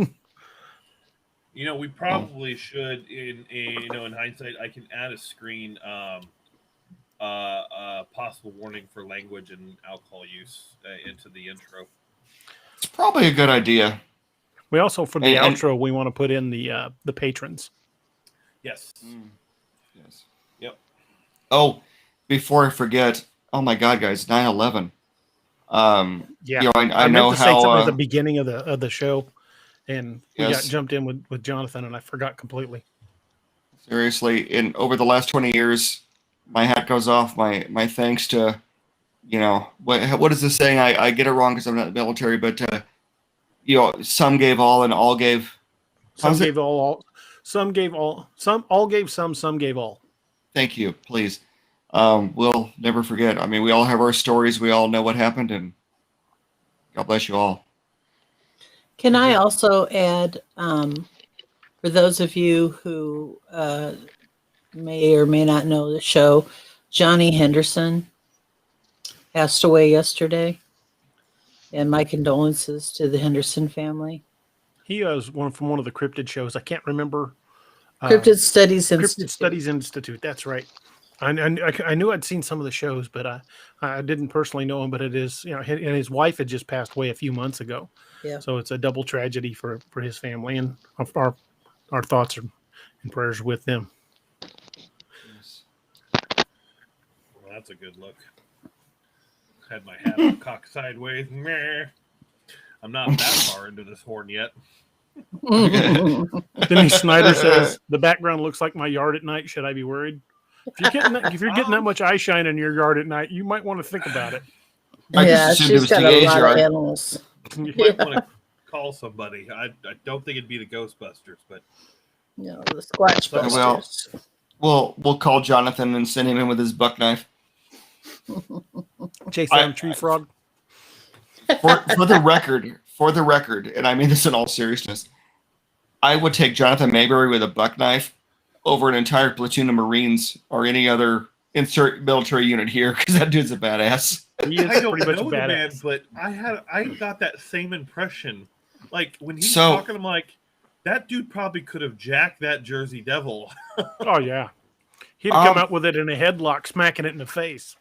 We probably should, in hindsight, I can add a screen, possible warning for language and alcohol use into the intro. It's probably a good idea. We also, for the And- outro, we want to put in the patrons. Yes. Yes. Yep. Oh, before I forget, oh my God, guys, 9/11. Yeah, I meant know to say something how. at the beginning of the show, and we Yes. got jumped in with Jonathan, and I forgot completely. Seriously, over the last 20 years, my hat goes off. My thanks to, what is the saying? I get it wrong because I'm not in the military, but some gave all and all gave. Some How's it? gave all, some gave all, some all gave some gave all. Thank you, please. We'll never forget. I mean, we all have our stories. We all know what happened, and God bless you all. Can I also add, for those of you who may or may not know the show, Johnny Henderson passed away yesterday, and my condolences to the Henderson family. He was from one of the cryptid shows. I can't remember. Cryptid Studies Cryptid Institute. Studies Institute. That's right. I knew I'd seen some of the shows, but I didn't personally know him. But it is, and his wife had just passed away a few months ago. Yeah. So it's a double tragedy for his family, and our thoughts and prayers with them. Well, that's a good look. Had my hat up, cocked sideways. Meh. I'm not that far into this horn yet. Denise Snyder says the background looks like my yard at night. Should I be worried? If you're getting that much eye shine in your yard at night, you might want to think about it. I Yeah, just assumed it she's was got a DA's lot yard. of animals. You Might want to call somebody. I don't think it'd be the Ghostbusters, but The Squatch Well, Busters. we'll call Jonathan and send him in with his buck knife. chase down a tree frog. For the record, and I mean this in all seriousness, I would take Jonathan Mayberry with a buck knife over an entire platoon of Marines or any other insert military unit here because that dude's a badass. He is I don't pretty much know a the man. badass. But I got that same impression. Like when he's So- talking, I'm like, that dude probably could have jacked that Jersey Devil. Oh yeah, he'd come out with it in a headlock, smacking it in the face.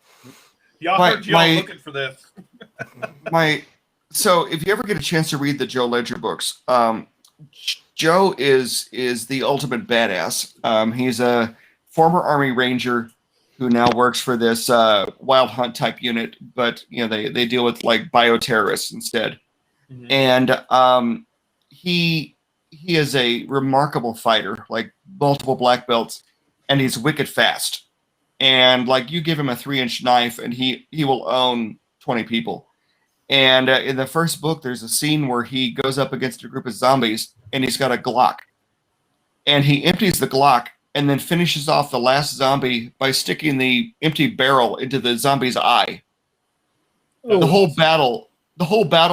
Y'all My- heard y'all my- looking for this. So if you ever get a chance to read the Joe Ledger books, Joe is the ultimate badass. He's a former Army Ranger who now works for this wild hunt type unit, but they deal with like bioterrorists instead. Mhm. And he is a remarkable fighter, like multiple black belts, and he's wicked fast. And like you give him a 3-inch knife, and he will own 20 people. And in the first book, there's a scene where he goes up against a group of zombies, and he's got a Glock, and he empties the Glock, and then finishes off the last zombie by sticking the empty barrel into the zombie's eye. The whole battle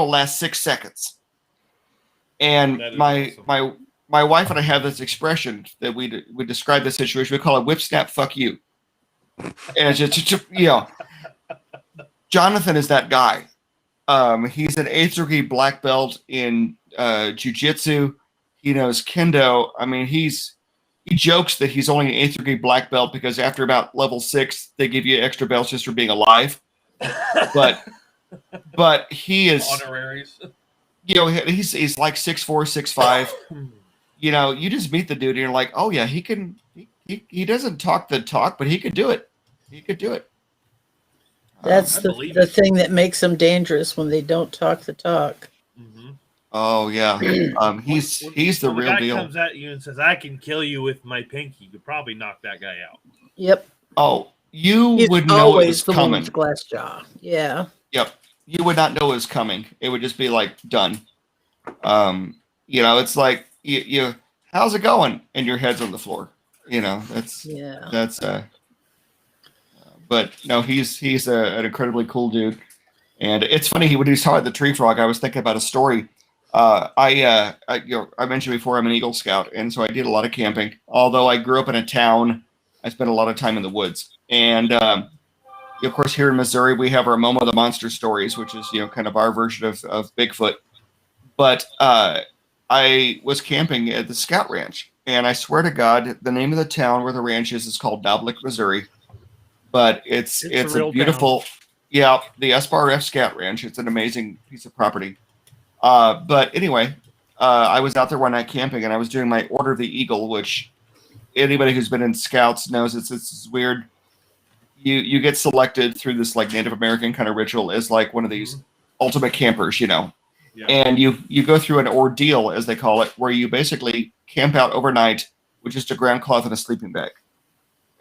lasts 6 seconds. And That is my awesome. my wife and I have this expression that we describe the situation. We call it whip snap fuck you. And it's just Jonathan is that guy. He's an 8th degree black belt in jiu-jitsu. He knows kendo. I mean, he jokes that he's only an 8th degree black belt because after about level 6, they give you extra belts just for being alive. But he is Honoraries. he's like 6'4", 6'5". You just meet the dude and you're like, oh yeah, he doesn't talk the talk, but he could do it. He could do it. That's I the believe it. thing that makes them dangerous when they don't talk the talk. Mhm. Oh yeah. He's the When real guy deal. comes at you and says, "I can kill you with my pinky," you could probably knock that guy out. Yep. Oh, you He's would know it always was the one coming. with the glass jaw. Yeah. Yep. You would not know it was coming. It would just be like done. It's like you how's it going? And your head's on the floor. That's Yeah. that's but no, he's an incredibly cool dude. And it's funny, when he was talking about the tree frog, I was thinking about a story. I mentioned before I'm an Eagle Scout, and so I did a lot of camping. Although I grew up in a town, I spent a lot of time in the woods. And of course, here in Missouri, we have our Momo the Monster stories, which is kind of our version of Bigfoot. But I was camping at the Scout Ranch, and I swear to God, the name of the town where the ranch is called Doblick, Missouri. But it's a beautiful. Town. Yeah, the SBRF Scout Ranch. It's an amazing piece of property. But anyway, I was out there one night camping, and I was doing my Order of the Eagle, which anybody who's been in Scouts knows it's weird. You get selected through this like Native American kind of ritual as like one of these ultimate campers, Yeah. And you go through an ordeal, as they call it, where you basically camp out overnight with just a ground cloth and a sleeping bag.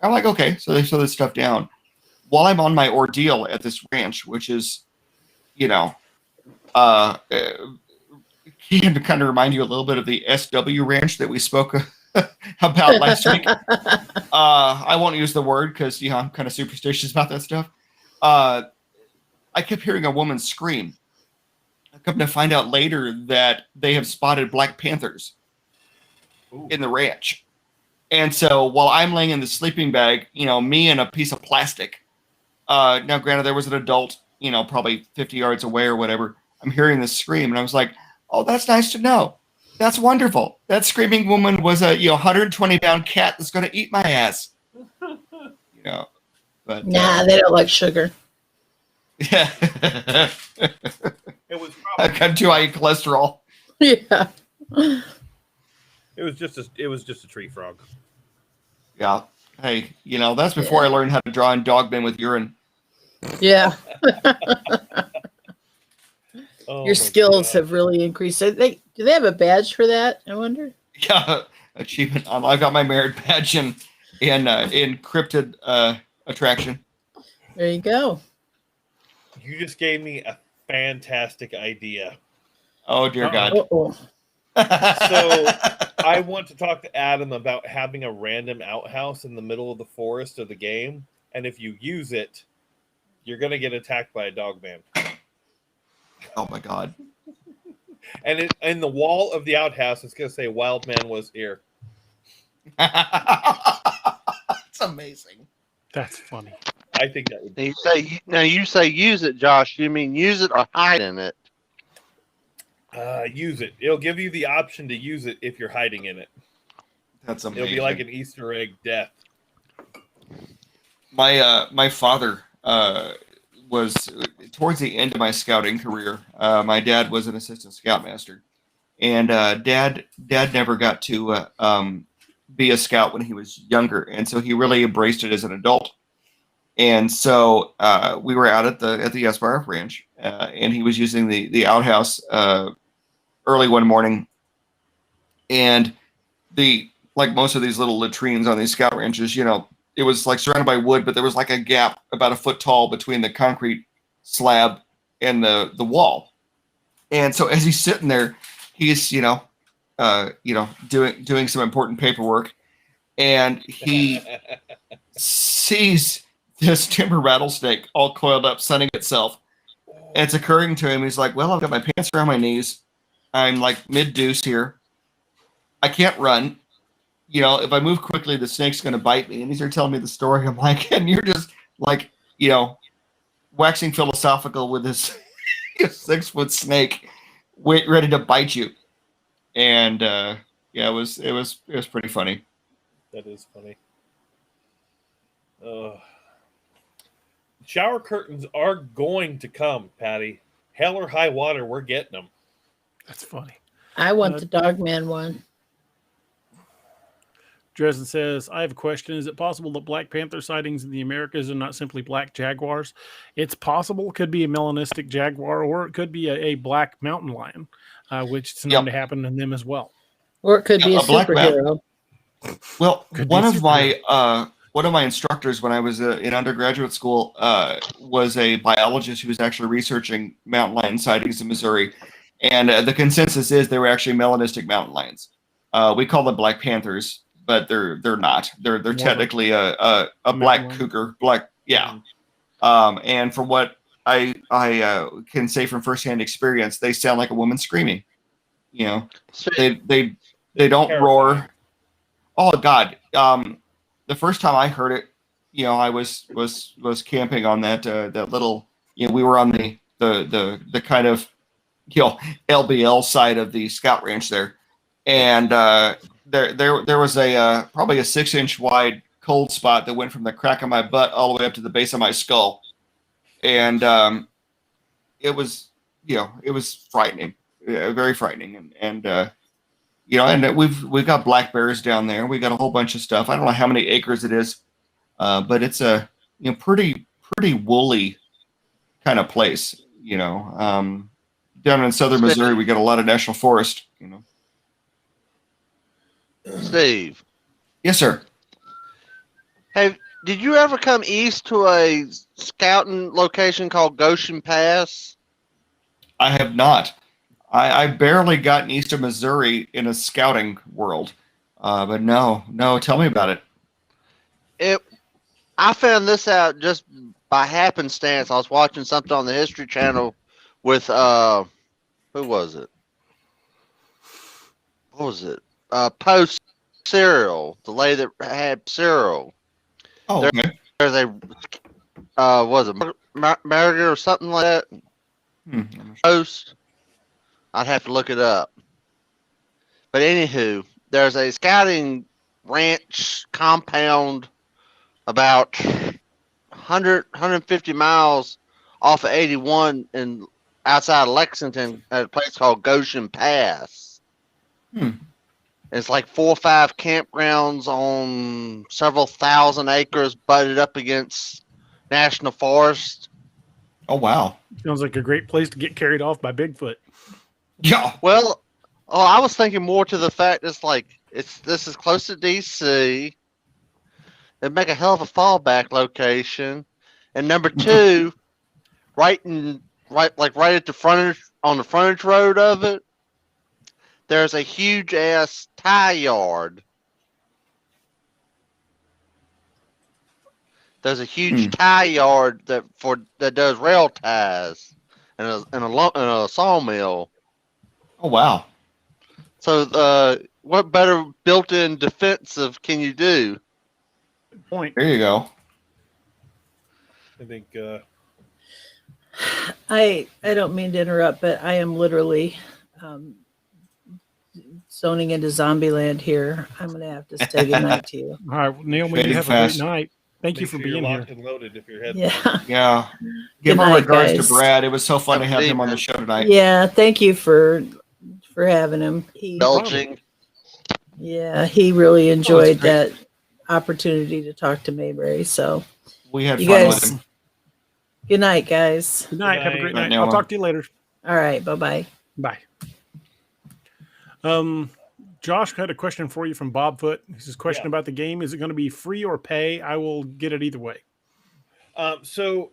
I'm like, okay, so they slow this stuff down. While I'm on my ordeal at this ranch, which is, can kind of remind you a little bit of the SW ranch that we spoke about last week. I won't use the word because I'm kind of superstitious about that stuff. I kept hearing a woman scream. I come to find out later that they have spotted Black Panthers in the ranch. And so while I'm laying in the sleeping bag, me and a piece of plastic. Now, granted, there was an adult, probably 50 yards away or whatever. I'm hearing this scream, and I was like, "Oh, that's nice to know. That's wonderful. That screaming woman was a 120-pound cat that's going to eat my ass." But nah, they don't like sugar. Yeah, It was I've got too high cholesterol. Yeah. It was just a tree frog. Yeah. Hey, that's before I learned how to draw in dogmen with urine. Yeah. Oh, Your skills have really increased. Do they have a badge for that? I wonder. Yeah, achievement. I've got my merit badge in cryptid attraction. There you go. You just gave me a fantastic idea. Oh dear God. Uh-oh. So I want to talk to Adam about having a random outhouse in the middle of the forest of the game, and if you use it, you're going to get attacked by a dog man. Oh my God. And in the wall of the outhouse, it's going to say "Wild Man was here." It's amazing. That's funny. I think that would. You say use it, Josh. You mean use it or hide in it? Use it. It'll give you the option to use it if you're hiding in it. That's amazing. It'll be like an Easter egg death. My father was towards the end of my scouting career. My dad was an assistant scoutmaster, and dad never got to be a scout when he was younger, and so he really embraced it as an adult. And so we were out at the SBRF ranch, and he was using the outhouse early one morning, and like most of these little latrines on these scout ranches, it was like surrounded by wood, but there was like a gap about a foot tall between the concrete slab and the wall. And so as he's sitting there, he's doing some important paperwork, and he sees this timber rattlesnake all coiled up, sunning itself. And it's occurring to him. He's like, well, I've got my pants around my knees. I'm like mid-deuce here. I can't run. If I move quickly, the snake's going to bite me. And he's there telling me the story. I'm like, and you're just like, waxing philosophical with this 6-foot snake ready to bite you. And it was pretty funny. That is funny. Shower curtains are going to come, Patty. Hell or high water, we're getting them. That's funny. I want the Dogman one. Dresden says, I have a question. Is it possible that Black Panther sightings in the Americas are not simply black jaguars? It's possible. It could be a melanistic jaguar, or it could be a black mountain lion, which is known to happen in them as well. Or it could be a black superhero. Well, one of my instructors when I was in undergraduate school was a biologist who was actually researching mountain lion sightings in Missouri. And the consensus is they were actually melanistic mountain lions. We call them Black Panthers, but they're not. They're technically a black cougar, black Yeah. And from what I can say from firsthand experience, they sound like a woman screaming. You know, they don't roar. Oh God. The first time I heard it, you know, I was camping on that little, you know, we were on the kind of, you know, LBL side of the scout ranch there, and there was a probably a 6-inch wide cold spot that went from the crack of my butt all the way up to the base of my skull, and it was, you know, it was frightening, very frightening, and you know, and we've got black bears down there. We got a whole bunch of stuff. I don't know how many acres it is, but it's a, you know, pretty woolly kind of place. You know, down in southern Missouri, we got a lot of national forest. You know. Steve. Yes, sir. Did you ever come east to a scouting location called Goshen Pass? I have not. I barely gotten east of Missouri in a scouting world, but no. Tell me about it. I found this out just by happenstance. I was watching something on the History Channel with who was it? What was it? Post Cereal, the lady that had cereal. Oh, okay. There's a was it Maberry or something like that? Post. I'd have to look it up. But anywho, there's a scouting ranch compound about 150 miles off of 81 and outside of Lexington at a place called Goshen Pass. It's like 4 or 5 campgrounds on several thousand acres butted up against national forest. Oh, wow. Sounds like a great place to get carried off by Bigfoot. Yeah. Well, I was thinking more to the fact this is close to DC. It'd make a hell of a fallback location. And number 2, right at the frontage, on the frontage road of it, there's a huge ass tie yard. There's a huge tie yard that does rail ties and a sawmill. Oh, wow. So what better built-in defensive can you do? Good point. There you go. I think I don't mean to interrupt, but I am literally zoning into zombie land here. I'm going to have to say goodnight to you. All right, Naomi, you have a great night. Thank you for being here. Locked and loaded if your head. Yeah. Give Good our night, regards guys. to Brad. It was so fun to have him on the show tonight. Yeah, thank you for having him. Belching. Yeah, he really enjoyed that opportunity to talk to Mayberry. So we had you fun guys, with him. Good night, guys. Good night. Have a great night. Night, I'll talk to you later. All right. Bye-bye. Bye. Josh had a question for you from Bob Foot. He says, question about the game. Is it going to be free or pay? I will get it either way. So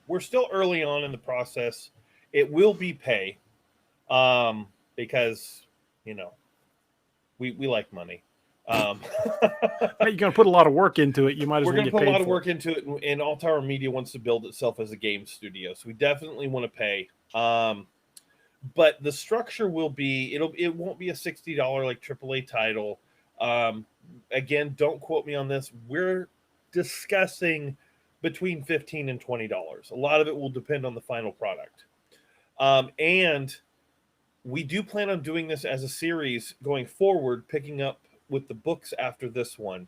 we're still early on in the process. It will be pay because, you know, we like money. You're going to put a lot of work into it. You might as well get paid. We're going to put a lot of work into it, and All Tower Media wants to build itself as a game studio. So we definitely want to pay. But the structure will be, it won't be a $60 like AAA title. Again, don't quote me on this. We're discussing between $15 and $20. A lot of it will depend on the final product. And we do plan on doing this as a series going forward, picking up with the books after this one.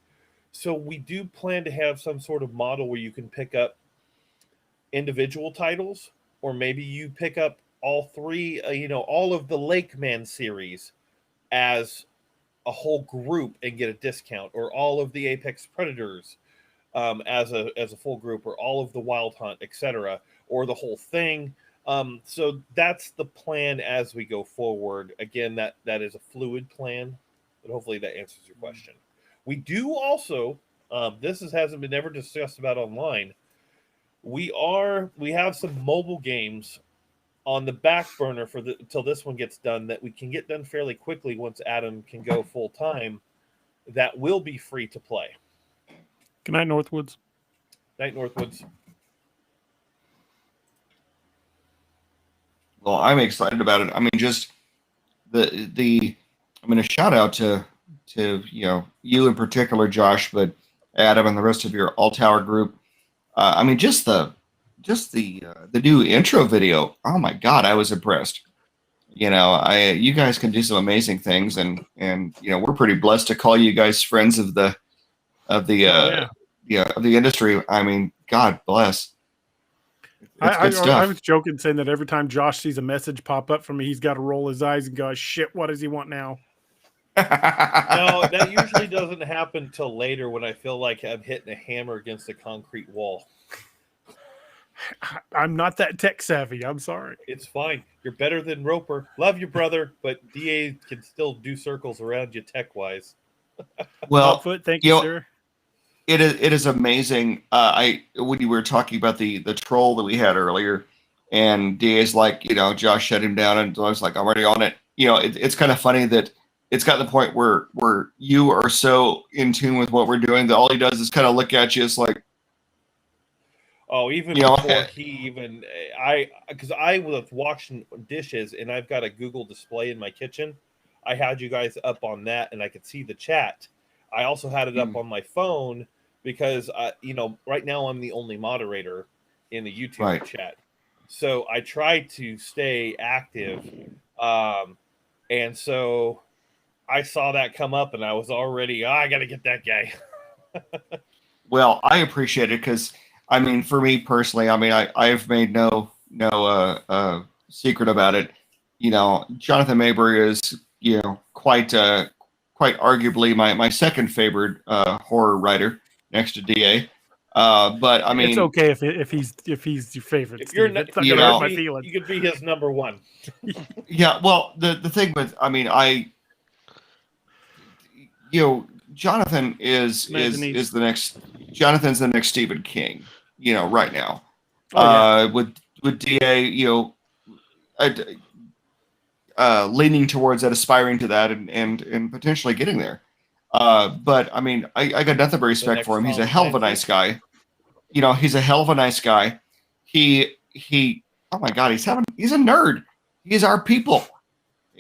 So we do plan to have some sort of model where you can pick up individual titles, or maybe you pick up all 3, all of the Lakeman series as a whole group and get a discount, or all of the Apex Predators as a full group, or all of the Wild Hunt, etc., or the whole thing. So that's the plan as we go forward. Again, that is a fluid plan, but hopefully that answers your question. We do also, hasn't been ever discussed about online. We have some mobile games on the back burner until this one gets done, that we can get done fairly quickly once Adam can go full time, that will be free to play. Good night, Northwoods. Night, Northwoods. Well, I'm excited about it. I mean, just the I mean, a shout out to you in particular, Josh, but Adam and the rest of your All Tower group. I mean, just the new intro video. Oh my God, I was impressed. You guys can do some amazing things, and we're pretty blessed to call you guys friends of the of the industry. I mean, God bless. I was joking saying that every time Josh sees a message pop up from me, he's got to roll his eyes and go, "Shit, what does he want now?" No, that usually doesn't happen till later when I feel like I'm hitting a hammer against a concrete wall. I'm not that tech savvy. I'm sorry. It's fine. You're better than Roper. Love you, brother, but DA can still do circles around you tech-wise. Well, thank you, sir. It is amazing. When you were talking about the troll that we had earlier, and DA's like, Josh shut him down, and I was like, I'm already on it. It's kind of funny that it's gotten to the point where you are so in tune with what we're doing that all he does is kind of look at you. It's like, oh, even before because I was washing dishes and I've got a Google display in my kitchen. I had you guys up on that, and I could see the chat. I also had it up on my phone. Because, right now I'm the only moderator in the YouTube chat. So I try to stay active. And so I saw that come up and I was already, I got to get that guy. Well, I appreciate it because, I mean, for me personally, I mean, I've made no secret about it. Jonathan Mayberry is, quite arguably my second favorite horror writer. Next to DA, but I mean, it's okay if he's your favorite. If you're not, it's not gonna hurt my feelings. You could be his number one. Yeah, well, the thing with, I mean, Jonathan is the next. Jonathan's the next Stephen King. Right now, with DA, leaning towards that, aspiring to that, and potentially getting there. But I mean, I got nothing but respect for him. He's a hell of a nice guy. He's a hell of a nice guy. He oh my God, he's a nerd. He's our people.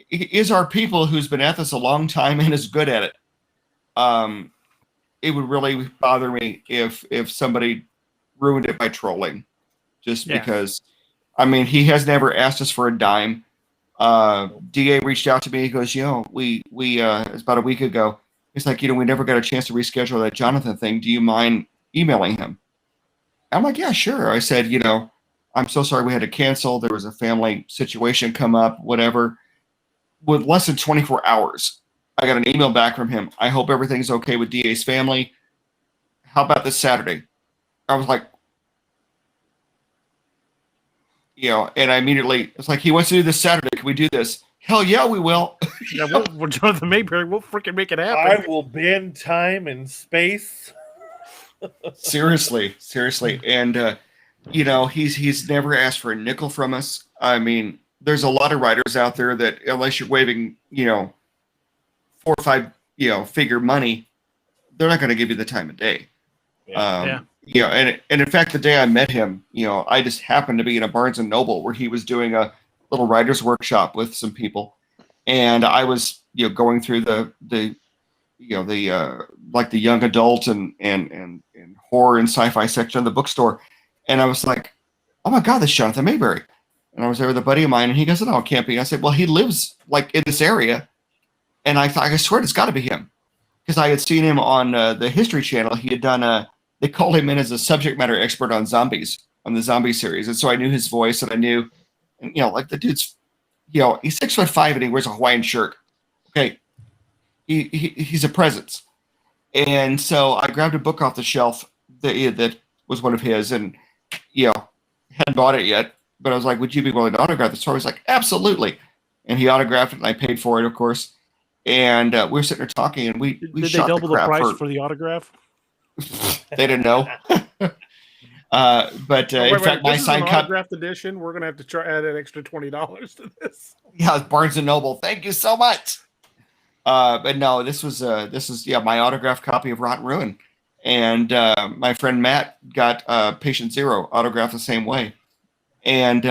He is our people who's been at this a long time and is good at it. It would really bother me if somebody ruined it by trolling, just because. I mean, he has never asked us for a dime. DA reached out to me. He goes, we it's about a week ago. He's like, we never got a chance to reschedule that Jonathan thing. Do you mind emailing him? I'm like, yeah, sure. I said, I'm so sorry we had to cancel. There was a family situation come up, whatever. With less than 24 hours, I got an email back from him. I hope everything's okay with DA's family. How about this Saturday? I was like, and I immediately, it's like, he wants to do this Saturday. Can we do this? Hell yeah, we will. Yeah, we're Jonathan Mayberry. We'll freaking make it happen. I will bend time and space. Seriously. And, he's never asked for a nickel from us. I mean, there's a lot of writers out there that unless you're waving, 4 or 5, figure money, they're not going to give you the time of day. And in fact, the day I met him, I just happened to be in a Barnes and Noble where he was doing a little writer's workshop with some people, and I was going through the like the young adult and horror and sci-fi section of the bookstore, and I was like, oh my God, this is Jonathan Mayberry. And I was there with a buddy of mine, and he goes, no, it can't be. I said, well, he lives like in this area, and I thought, I swear it's got to be him, because I had seen him on the History Channel. He had done they called him in as a subject matter expert on zombies, on the zombie series, and so I knew his voice, and I knew. And, like the dude's, he's 6'5" and he wears a Hawaiian shirt. Okay. He's a presence. And so I grabbed a book off the shelf that was one of his, and, hadn't bought it yet, but I was like, would you be willing to autograph this? So I was like, absolutely. And he autographed it, and I paid for it, of course. And we were sitting there talking, and we did they shot double the price for the autograph? They didn't know. But in fact, my signed copy autographed edition. We're gonna have to try add an extra $20 to this. Yeah, Barnes and Noble. Thank you so much. But no, this is my autographed copy of Rotten Ruin, And my friend Matt got Patient Zero autographed the same way. And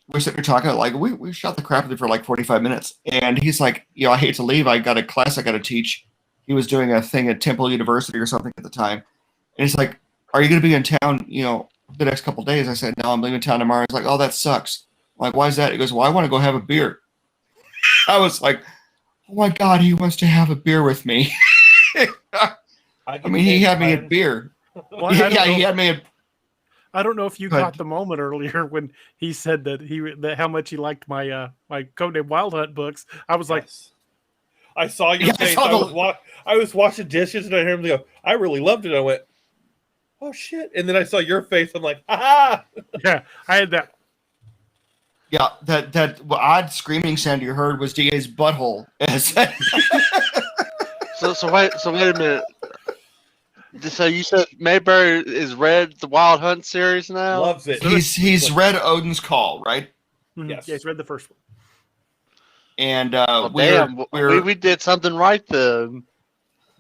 we're sitting there talking, like, we shot the crap with it for like 45 minutes. And he's like, I hate to leave. I got a class I got to teach. He was doing a thing at Temple University or something at the time. And he's like, are you going to be in town, the next couple of days? I said, no, I'm leaving town tomorrow. He's like, oh, that sucks. I'm like, why is that? He goes, well, I want to go have a beer. I was like, oh my God, he wants to have a beer with me. I mean, he had me at beer. Well, he had me at. I don't know if you caught the moment earlier when he said that how much he liked my my Codename Wild Hunt books. I was like, I saw your face. I was washing dishes and I heard him go, I really loved it. I went, oh shit. And then I saw your face. I'm like, ha. Yeah, I had that. Yeah, that odd screaming sound you heard was DA's butthole. So wait a minute. So you said Mayberry is read the Wild Hunt series now? Loves it. He's read Odin's Call, right? Mm-hmm. Yes. Yeah, he's read the first one. And we did something right then.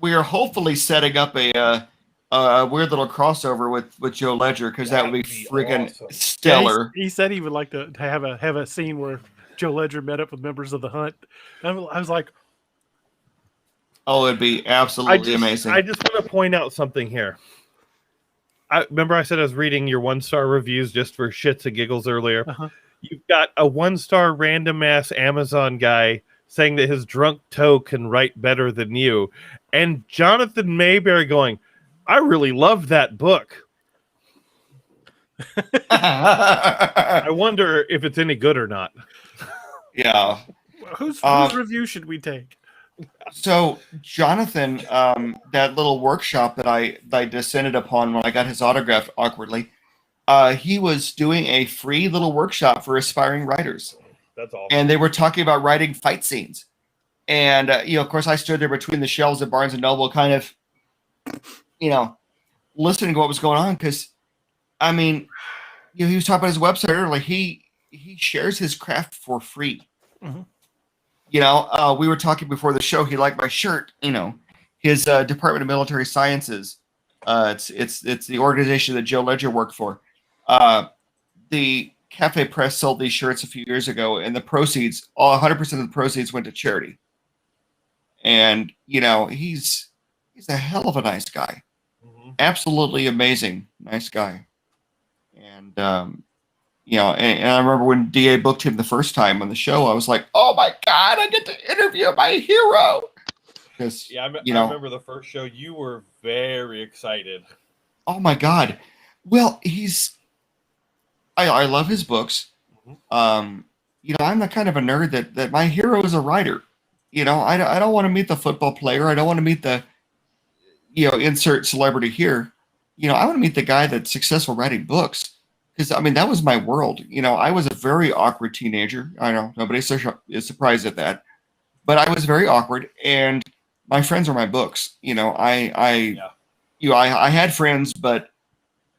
We are hopefully setting up a weird little crossover with Joe Ledger, because that would be freaking awesome. stellar. Yeah, he said he would like to have a scene where Joe Ledger met up with members of the Hunt. I was like, oh, it'd be absolutely amazing. I just want to point out something here. Remember I said I was reading your 1-star reviews just for shits and giggles earlier. Uh-huh. You've got a 1-star random ass Amazon guy saying that his drunk toe can write better than you, and Jonathan Mayberry going, I really loved that book. I wonder if it's any good or not. Yeah. Whose review should we take? So Jonathan, that little workshop that I descended upon when I got his autograph awkwardly, he was doing a free little workshop for aspiring writers. That's awesome. And they were talking about writing fight scenes. And, of course, I stood there between the shelves at Barnes & Noble kind of, listening to what was going on. Because, I mean, he was talking about his website earlier. He shares his craft for free. Mm-hmm. We were talking before the show. He liked my shirt. His Department of Military Sciences. It's the organization that Joe Ledger worked for. The Cafe Press sold these shirts a few years ago, and the proceeds, 100% of the proceeds went to charity. And he's a hell of a nice guy. Mm-hmm. Absolutely amazing, nice guy. And and I remember when DA booked him the first time on the show, I was like, oh my God, I get to interview my hero. Because, I remember the first show, you were very excited. Oh my God. Well, I love his books. Mm-hmm. I'm the kind of a nerd that my hero is a writer. I don't want to meet the football player. I don't want to meet the, insert celebrity here. I want to meet the guy that's successful writing books. Because, that was my world. I was a very awkward teenager. I know nobody's surprised at that. But I was very awkward, and my friends are my books. I had friends, but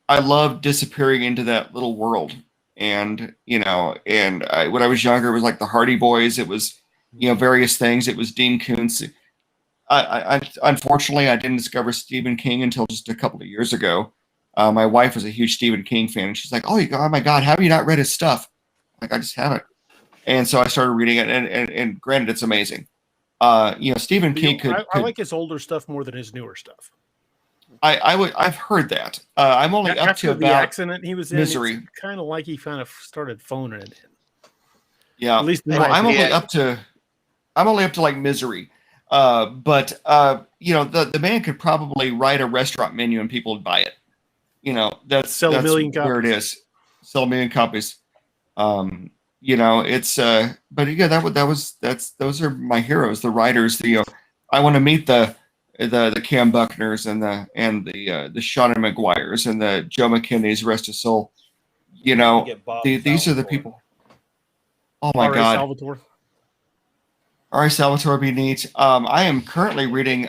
I loved disappearing into that little world. And, when I was younger, it was like the Hardy Boys. It was, various things. It was Dean Koontz. Unfortunately, I didn't discover Stephen King until just a couple of years ago. My wife was a huge Stephen King fan, and she's like, oh my God, how have you not read his stuff? Like, I just haven't. And so I started reading it, and granted, it's amazing. Stephen King I like his older stuff more than his newer stuff. I've heard that. I'm only up to the about accident he was in. Misery. It's kind of like he kind of started phoning it in. Yeah, at least I'm only up to like Misery. But the man could probably write a restaurant menu and people would buy it. That's a million copies. Where it is. Sell a million copies. It's but yeah, those are my heroes, the writers. I want to meet the Cam Buckners and the Shauna McGuires and the Joe McKinney's, rest his soul. These are the people. Oh my God. Salvatore. All right, Salvatore, be neat. I am currently reading.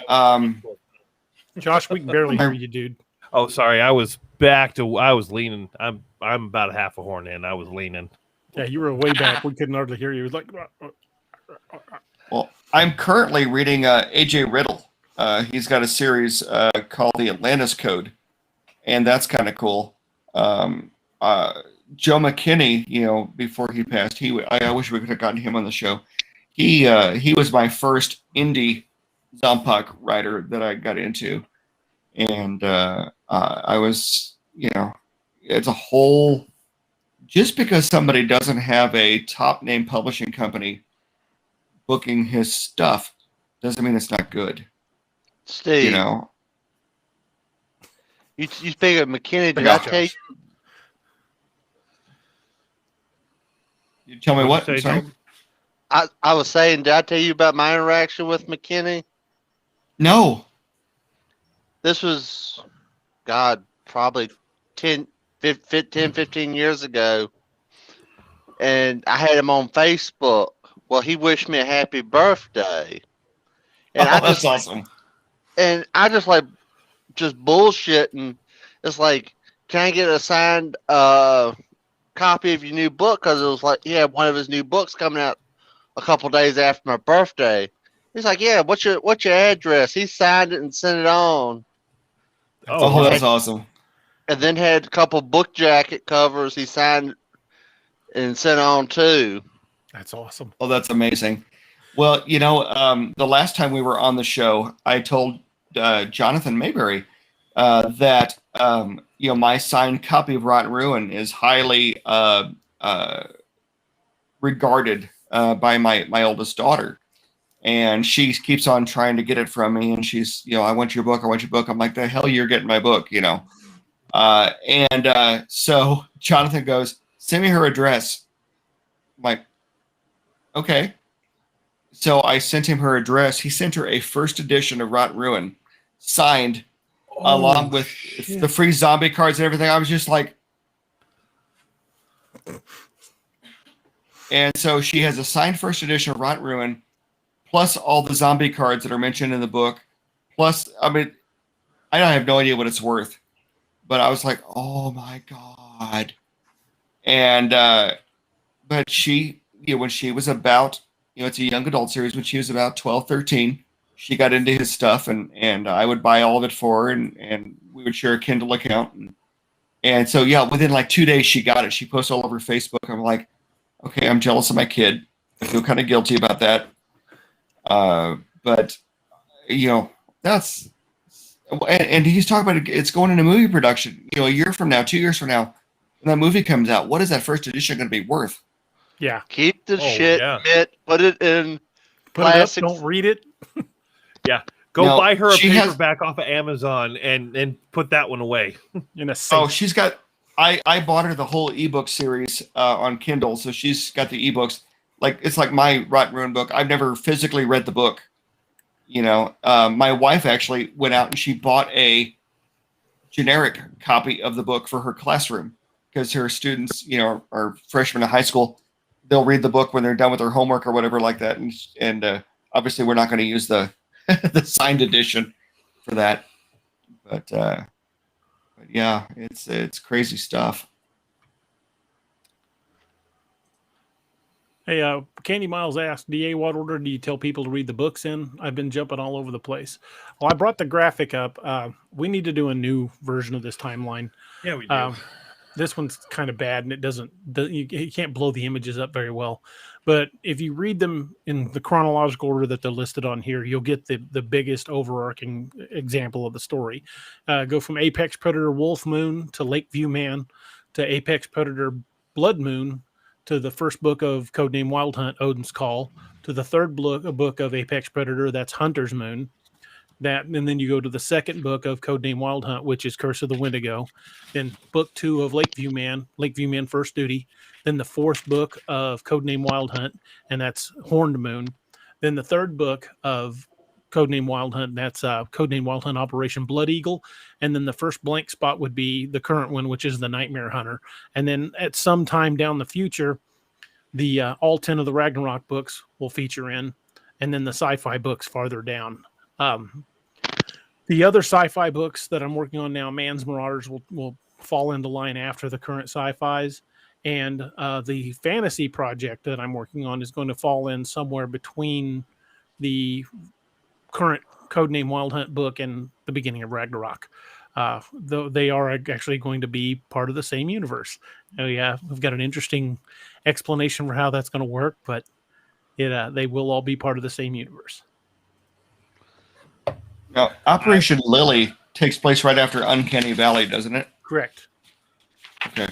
Josh, we can barely hear you, dude. Oh, sorry. I was leaning. I'm about half a horn in. I was leaning. Yeah, you were way back. We couldn't hardly hear you. It was like. Well, I'm currently reading AJ Riddle. He's got a series called the Atlantis Code, and that's kind of cool. Joe McKinney, before he passed, I wish we could have gotten him on the show. He was my first indie Zombie writer that I got into, and I was, it's a whole. Just because somebody doesn't have a top name publishing company booking his stuff doesn't mean it's not good. Steve, you speak of McKinney. Did I tell you? You tell me what? Say, Sorry? I was saying, did I tell you about my interaction with McKinney? No. This was, God, probably 10, 15 years ago. And I had him on Facebook. Well, he wished me a happy birthday. And that's awesome. And I just bullshitting. It's like, can I get a signed copy of your new book? Because it was like he had one of his new books coming out a couple days after my birthday. He's like, yeah, what's your address? He signed it and sent it on. Oh, that's awesome. And then had a couple book jacket covers he signed and sent on too. That's awesome. Oh, that's amazing. Well, the last time we were on the show, I told Jonathan Mayberry that my signed copy of Rotten Ruin is highly regarded by my oldest daughter, and she keeps on trying to get it from me. And she's, I want your book. I want your book. I'm like, the hell you're getting my book, So Jonathan goes, send me her address. I'm like, okay. So I sent him her address. He sent her a first edition of Rotten Ruin, signed, along with the free zombie cards and everything. I was just like, and so she has a signed first edition of Rotten Ruin, plus all the zombie cards that are mentioned in the book. Plus, I have no idea what it's worth, but I was like, oh my God. And, but she, when she was about, it's a young adult series, when she was about 12, 13, she got into his stuff, and I would buy all of it for her, and we would share a Kindle account. And so, within like 2 days, she got it. She posted all over Facebook. I'm like, okay, I'm jealous of my kid. I feel kind of guilty about that. But, that's, and he's talking about it's going into movie production, a year from now, 2 years from now, when that movie comes out. What is that first edition going to be worth? Yeah. Keep the shit, put it in plastic. Don't read it. Yeah. Go buy her a paperback off of Amazon and put that one away. In a safe. Oh, she's got, I bought her the whole ebook series on Kindle. So she's got the ebooks. It's like my Rotten Ruin book. I've never physically read the book. My wife actually went out and she bought a generic copy of the book for her classroom because her students, are freshmen in high school. They'll read the book when they're done with their homework or whatever like that. And obviously we're not going to use the the signed edition for that. But yeah, it's crazy stuff. Hey, Candy Miles asked, DA, what order do you tell people to read the books in? I've been jumping all over the place. Well, I brought the graphic up. We need to do a new version of this timeline. Yeah, we do. This one's kind of bad, and you can't blow the images up very well. But if you read them in the chronological order that they're listed on here, you'll get the biggest overarching example of the story. Go from Apex Predator Wolf Moon to Lakeview Man to Apex Predator Blood Moon to the first book of Codename Wild Hunt, Odin's Call, to the third book of Apex Predator, that's Hunter's Moon. And then you go to the second book of Codename Wild Hunt, which is Curse of the Wendigo. Then book 2 of Lakeview Man First Duty. Then the fourth book of Codename Wild Hunt, and that's Horned Moon. Then the third book of Codename Wild Hunt, that's Codename Wild Hunt Operation Blood Eagle. And then the first blank spot would be the current one, which is the Nightmare Hunter. And then at some time down the future, the all 10 of the Ragnarok books will feature in, and then the sci-fi books farther down. The other sci-fi books that I'm working on now, Man's Marauders, will fall into line after the current sci-fis. And the fantasy project that I'm working on is going to fall in somewhere between the current Codename Wild Hunt book and the beginning of Ragnarok. Though they are actually going to be part of the same universe. Yeah, we've got an interesting explanation for how that's going to work, but they will all be part of the same universe. Now, Operation Lily takes place right after Uncanny Valley, doesn't it? Correct. Okay.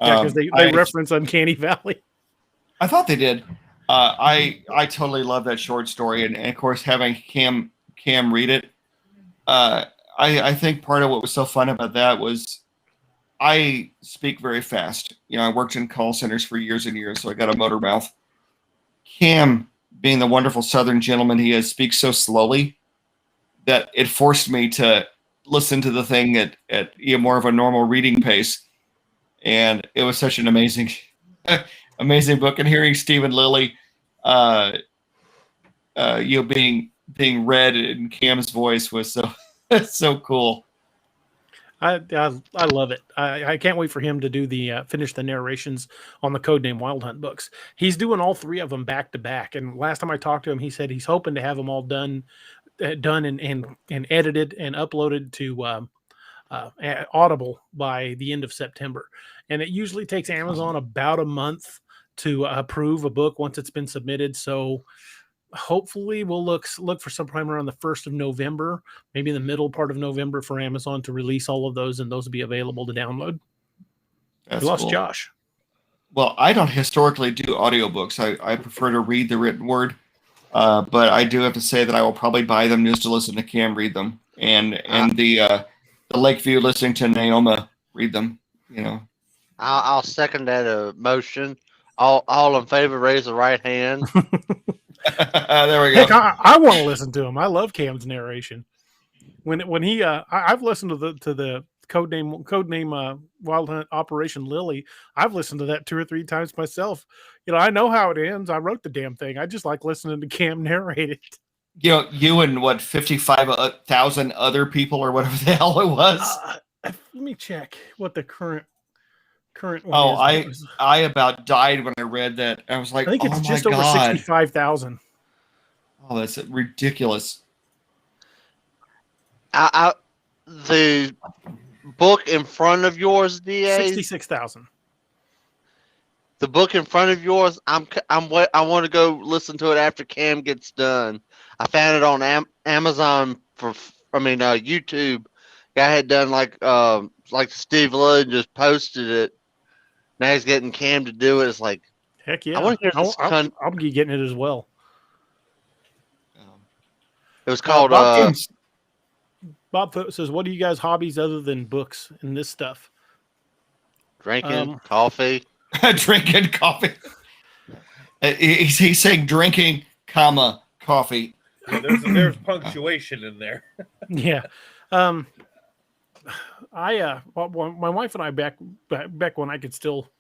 Yeah, because they reference Uncanny Valley. I thought they did. I totally love that short story, and of course having Cam read it. I think part of what was so fun about that was I speak very fast. I worked in call centers for years and years, so I got a motor mouth. Cam, being the wonderful Southern gentleman he is, speaks so slowly that it forced me to listen to the thing at more of a normal reading pace. And it was such an amazing book. And hearing Stephen Lilly, being read in Cam's voice was so cool. I love it. I can't wait for him to do the finish the narrations on the Codename Wild Hunt books. He's doing all 3 of them back to back. And last time I talked to him, he said he's hoping to have them all done and edited and uploaded to Audible by the end of September. And it usually takes Amazon about a month to approve a book once it's been submitted. So hopefully we'll look for sometime around the 1st of November, maybe the middle part of November, for Amazon to release all of those, and those will be available to download. That's We lost cool. Josh. Well, I don't historically do audiobooks. I prefer to read the written word. But I do have to say that I will probably buy them just to listen to Cam read them, and the Lakeview listening to Naoma read them. I'll second that motion. All in favor, raise the right hand. There we go. Heck, I want to listen to him. I love Cam's narration. When he I've listened to the codename Wild Hunt Operation Lily. I've listened to that 2 or 3 times myself. I know how it ends. I wrote the damn thing. I just like listening to Cam narrate it. You and 55,000 other people or whatever the hell it was. Let me check what the current one is. I about died when I read that. I was like, I think it's just over 65,000. Oh, that's ridiculous. The book in front of yours, DA. 66,000. The book in front of yours. I want to go listen to it after Cam gets done. I found it on Amazon YouTube. Guy had done like Steve Lilly just posted it. Now he's getting Cam to do it. It's like, heck yeah. I want to hear this. I'll be getting it as well. It was called. Bob says, "What are you guys' hobbies other than books and this stuff?" Drinking coffee. Drinking coffee. He's saying drinking, coffee. Yeah, there's punctuation in there. Yeah. My wife and I back when I could still,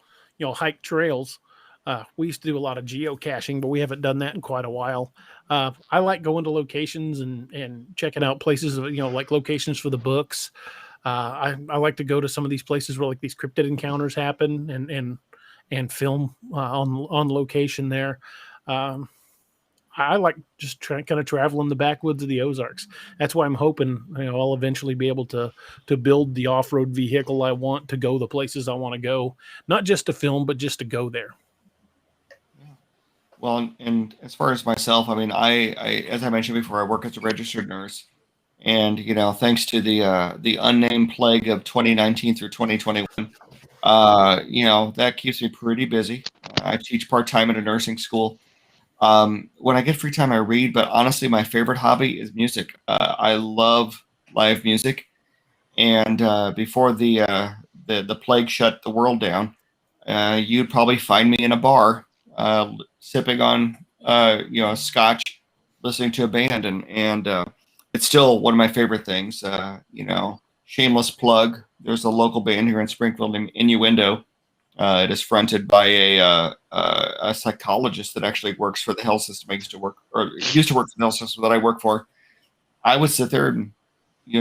hike trails. We used to do a lot of geocaching, but we haven't done that in quite a while. I like going to locations and checking out places, like locations for the books. I like to go to some of these places where like these cryptid encounters happen and film on location there. I like just kind of travel in the backwoods of the Ozarks. That's why I'm hoping I'll eventually be able to build the off-road vehicle I want to go the places I want to go, not just to film, but just to go there. Well, and as far as myself, I as I mentioned before, I work as a registered nurse, and thanks to the unnamed plague of 2019 through 2021, that keeps me pretty busy. I teach part-time at a nursing school. When I get free time, I read, but honestly, my favorite hobby is music. I love live music, and before the plague shut the world down, you'd probably find me in a bar, sipping on scotch, listening to a band, and it's still one of my favorite things. Shameless plug. There's a local band here in Springfield named Innuendo. It is fronted by a psychologist that actually works for the health system. I used to work for the health system that I work for. I would sit there and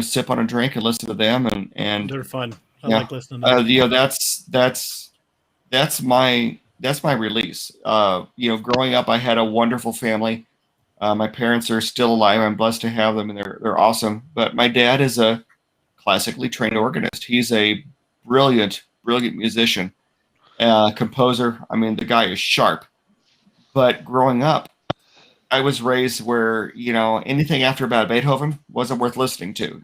sip on a drink and listen to them, and they're fun. I like listening to them. That's my release. Growing up, I had a wonderful family. My parents are still alive. I'm blessed to have them, and they're awesome. But my dad is a classically trained organist. He's a brilliant musician, composer. I mean, the guy is sharp. But growing up, I was raised where, anything after about Beethoven wasn't worth listening to,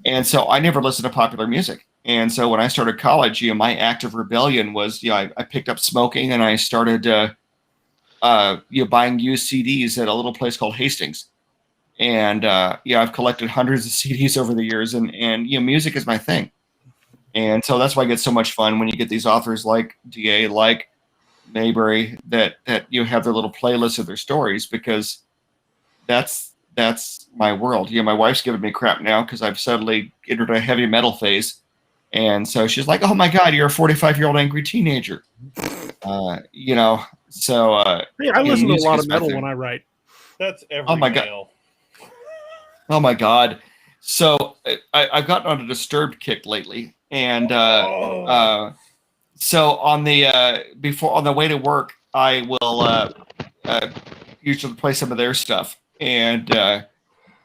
And so I never listened to popular music. And so when I started college, my act of rebellion was, I picked up smoking, and I started, buying used CDs at a little place called Hastings. And, I've collected hundreds of CDs over the years, and music is my thing. And so that's why I get so much fun when you get these authors like DA, like Mayberry, that you have their little playlist of their stories, because that's my world. My wife's giving me crap now because I've suddenly entered a heavy metal phase, and so she's like, "Oh my God, you're a 45-year-old angry teenager." So hey, I listen to a lot of metal when I write. That's every Oh my male. God. Oh my God. So I've gotten on a Disturbed kick lately, and so on the way to work, I will usually play some of their stuff, and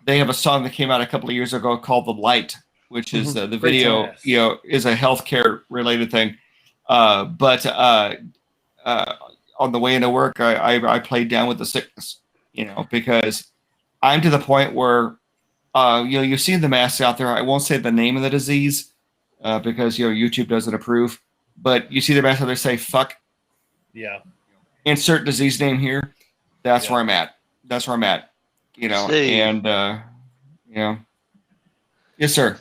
they have a song that came out a couple of years ago called "The Light," which is the video. Is a healthcare related thing, but on the way into work, I played "Down with the Sickness," because I'm to the point where you've seen the masks out there. I won't say the name of the disease because YouTube doesn't approve. But you see the masks out there say "fuck." Yeah. Insert disease name here. That's where I'm at. That's where I'm at. And yes, sir.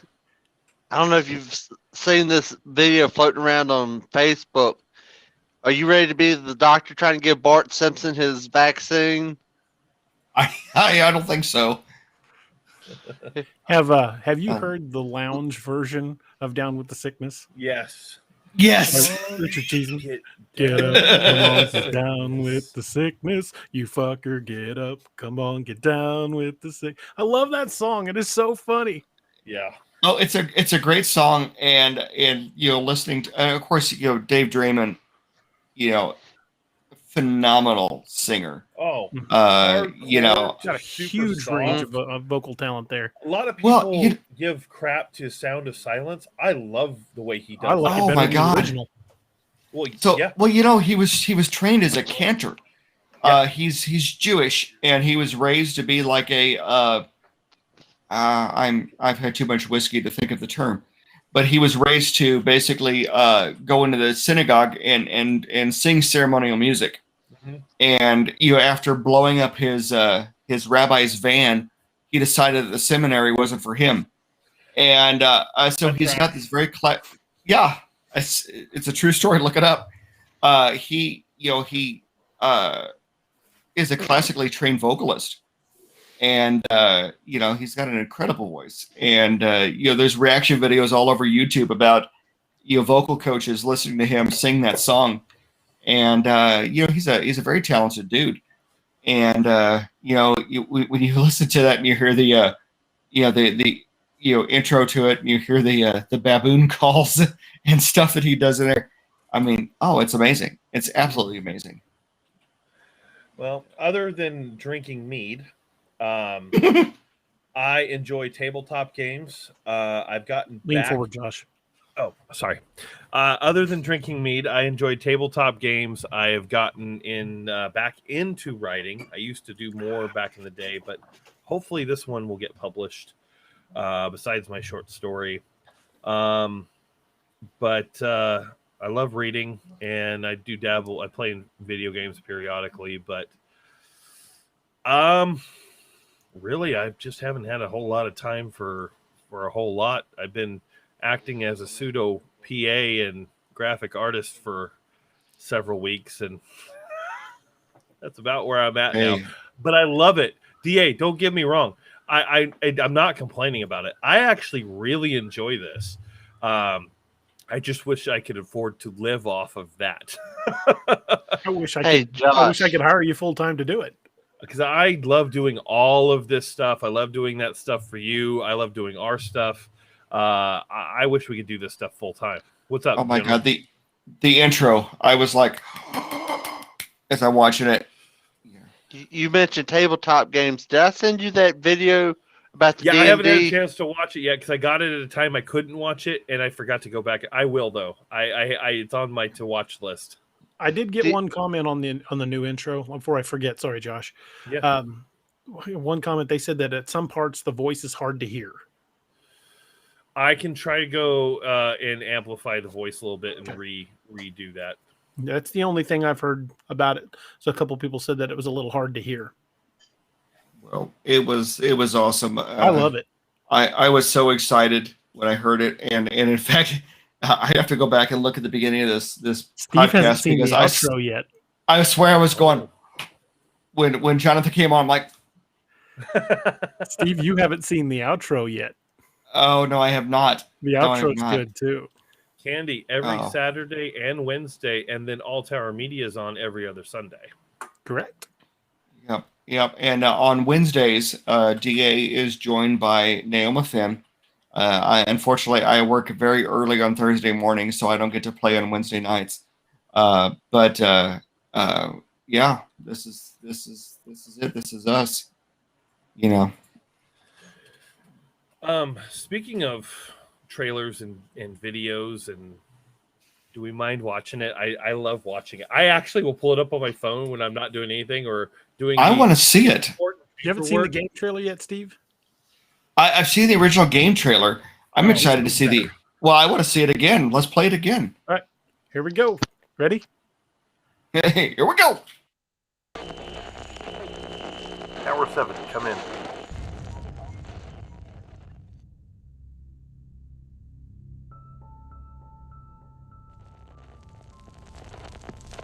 I don't know if you've seen this video floating around on Facebook. Are you ready to be the doctor trying to give Bart Simpson his vaccine? I don't think so. Have you heard the lounge version of "Down with the Sickness"? Yes. Yes. Richard Cheeseman. Get up, come on, get down with the sickness. You fucker, get up, come on, get down with the sick. I love that song. It is so funny. Yeah. Oh, it's a great song, and listening to, of course, Dave Draymond, phenomenal singer. Oh, got a huge range of vocal talent there. A lot of people give crap to Sound of Silence. I love the way he does. I like it better than the original. Well, he was trained as a cantor. He's Jewish, and he was raised to be like a I've had too much whiskey to think of the term, but he was raised to basically go into the synagogue and sing ceremonial music. Mm-hmm. And after blowing up his rabbi's van, he decided that the seminary wasn't for him, and so he's got this very it's a true story. Look it up. He is a classically trained vocalist, and he's got an incredible voice. And there's reaction videos all over YouTube about vocal coaches listening to him sing that song. And he's a very talented dude. And when you listen to that and you hear the intro to it, and you hear the baboon calls and stuff that he does in there, I mean, it's amazing. It's absolutely amazing. Well, other than drinking mead, I enjoy tabletop games. I've gotten Lean back... forward, Josh. Oh, sorry. Other than drinking mead, I enjoy tabletop games. I have gotten back into writing. I used to do more back in the day, but hopefully this one will get published. Besides my short story, but I love reading, and I do dabble. I play in video games periodically, but really, I just haven't had a whole lot of time for a whole lot. I've been acting as a pseudo PA and graphic artist for several weeks, and that's about where I'm at now. But I love it. DA, don't get me wrong. I'm not complaining about it. I actually really enjoy this. I just wish I could afford to live off of that. I wish I could hire you full time to do it. Because I love doing all of this stuff. I love doing that stuff for you. I love doing our stuff. I wish we could do this stuff full time. What's up? Oh my God, the intro! I was like, as I'm watching it, You mentioned tabletop games. Did I send you that video about the Yeah, D&D? I haven't had a chance to watch it yet because I got it at a time I couldn't watch it, and I forgot to go back. I will though. It's on my to watch list. I did get one comment on the new intro before I forget. Sorry, Josh. Yeah. One comment, they said that at some parts the voice is hard to hear. I can try to go and amplify the voice a little bit and redo that. That's the only thing I've heard about it. So a couple people said that it was a little hard to hear. Well, it was awesome. I love it. I was so excited when I heard it, and in fact, I have to go back and look at the beginning of this Steve podcast hasn't seen because the outro yet. I swear I was going when Jonathan came on, I'm like, Steve, you haven't seen the outro yet. oh no, I have not. The outro's good too. Candy every Saturday and Wednesday, and then All Tower Media is on every other Sunday. Correct. Yep. And on Wednesdays, DA is joined by Naoma Finn. Unfortunately, I work very early on Thursday mornings, so I don't get to play on Wednesday nights. But yeah, this is it. This is us. You know. Speaking of trailers and videos, and do we mind watching it? I love watching it. I actually will pull it up on my phone when I'm not doing anything or doing. I want to see it. You haven't seen the game trailer yet, Steve? I've seen the original game trailer. I'm excited to see the. Well, I want to see it again. Let's play it again. All right, here we go. Ready? Hey, here we go. Tower 7, come in.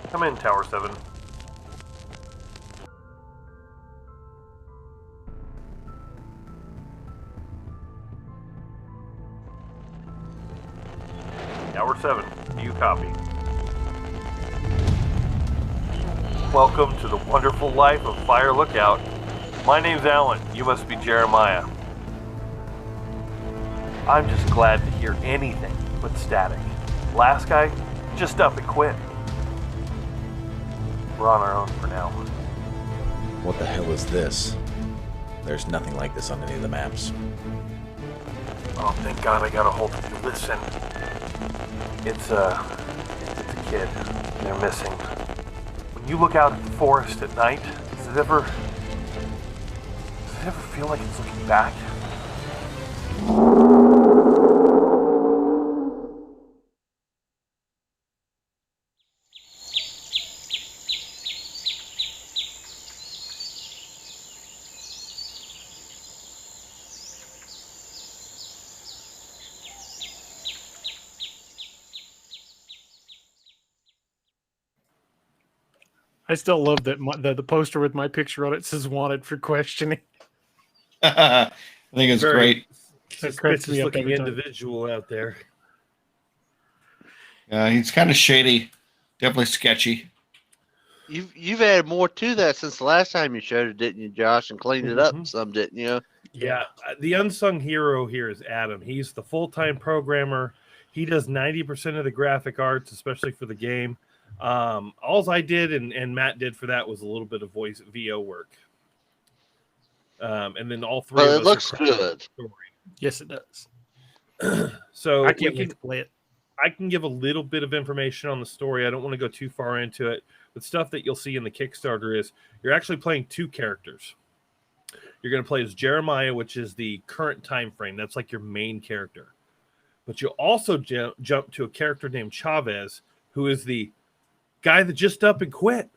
Come in, Tower 7. Tower 7, do you copy? Welcome to the wonderful life of Fire Lookout. My name's Alan. You must be Jeremiah. I'm just glad to hear anything but static. Last guy just up and quit. We're on our own for now. What the hell is this? There's nothing like this on any of the maps. Oh, thank God I got a hold of you. Listen. It's a kid. They're missing. When you look out at the forest at night, does it ever feel like it's looking back? I still love that the poster with my picture on it says "Wanted for questioning." I think it's great. Suspicious looking individual out there. He's kind of shady, definitely sketchy. You've added more to that since the last time you showed it, didn't you, Josh? And cleaned it up some, didn't you? Yeah, the unsung hero here is Adam. He's the full-time programmer. He does 90% of the graphic arts, especially for the game. All I did and Matt did for that was a little bit of voice VO work. And then all three of us. It looks good. Yes, it does. So I can't wait to play it. I can give a little bit of information on the story. I don't want to go too far into it. But stuff that you'll see in the Kickstarter is you're actually playing two characters. You're going to play as Jeremiah, which is the current time frame. That's like your main character. But you'll also jump to a character named Chavez, who is the guy that just up and quit.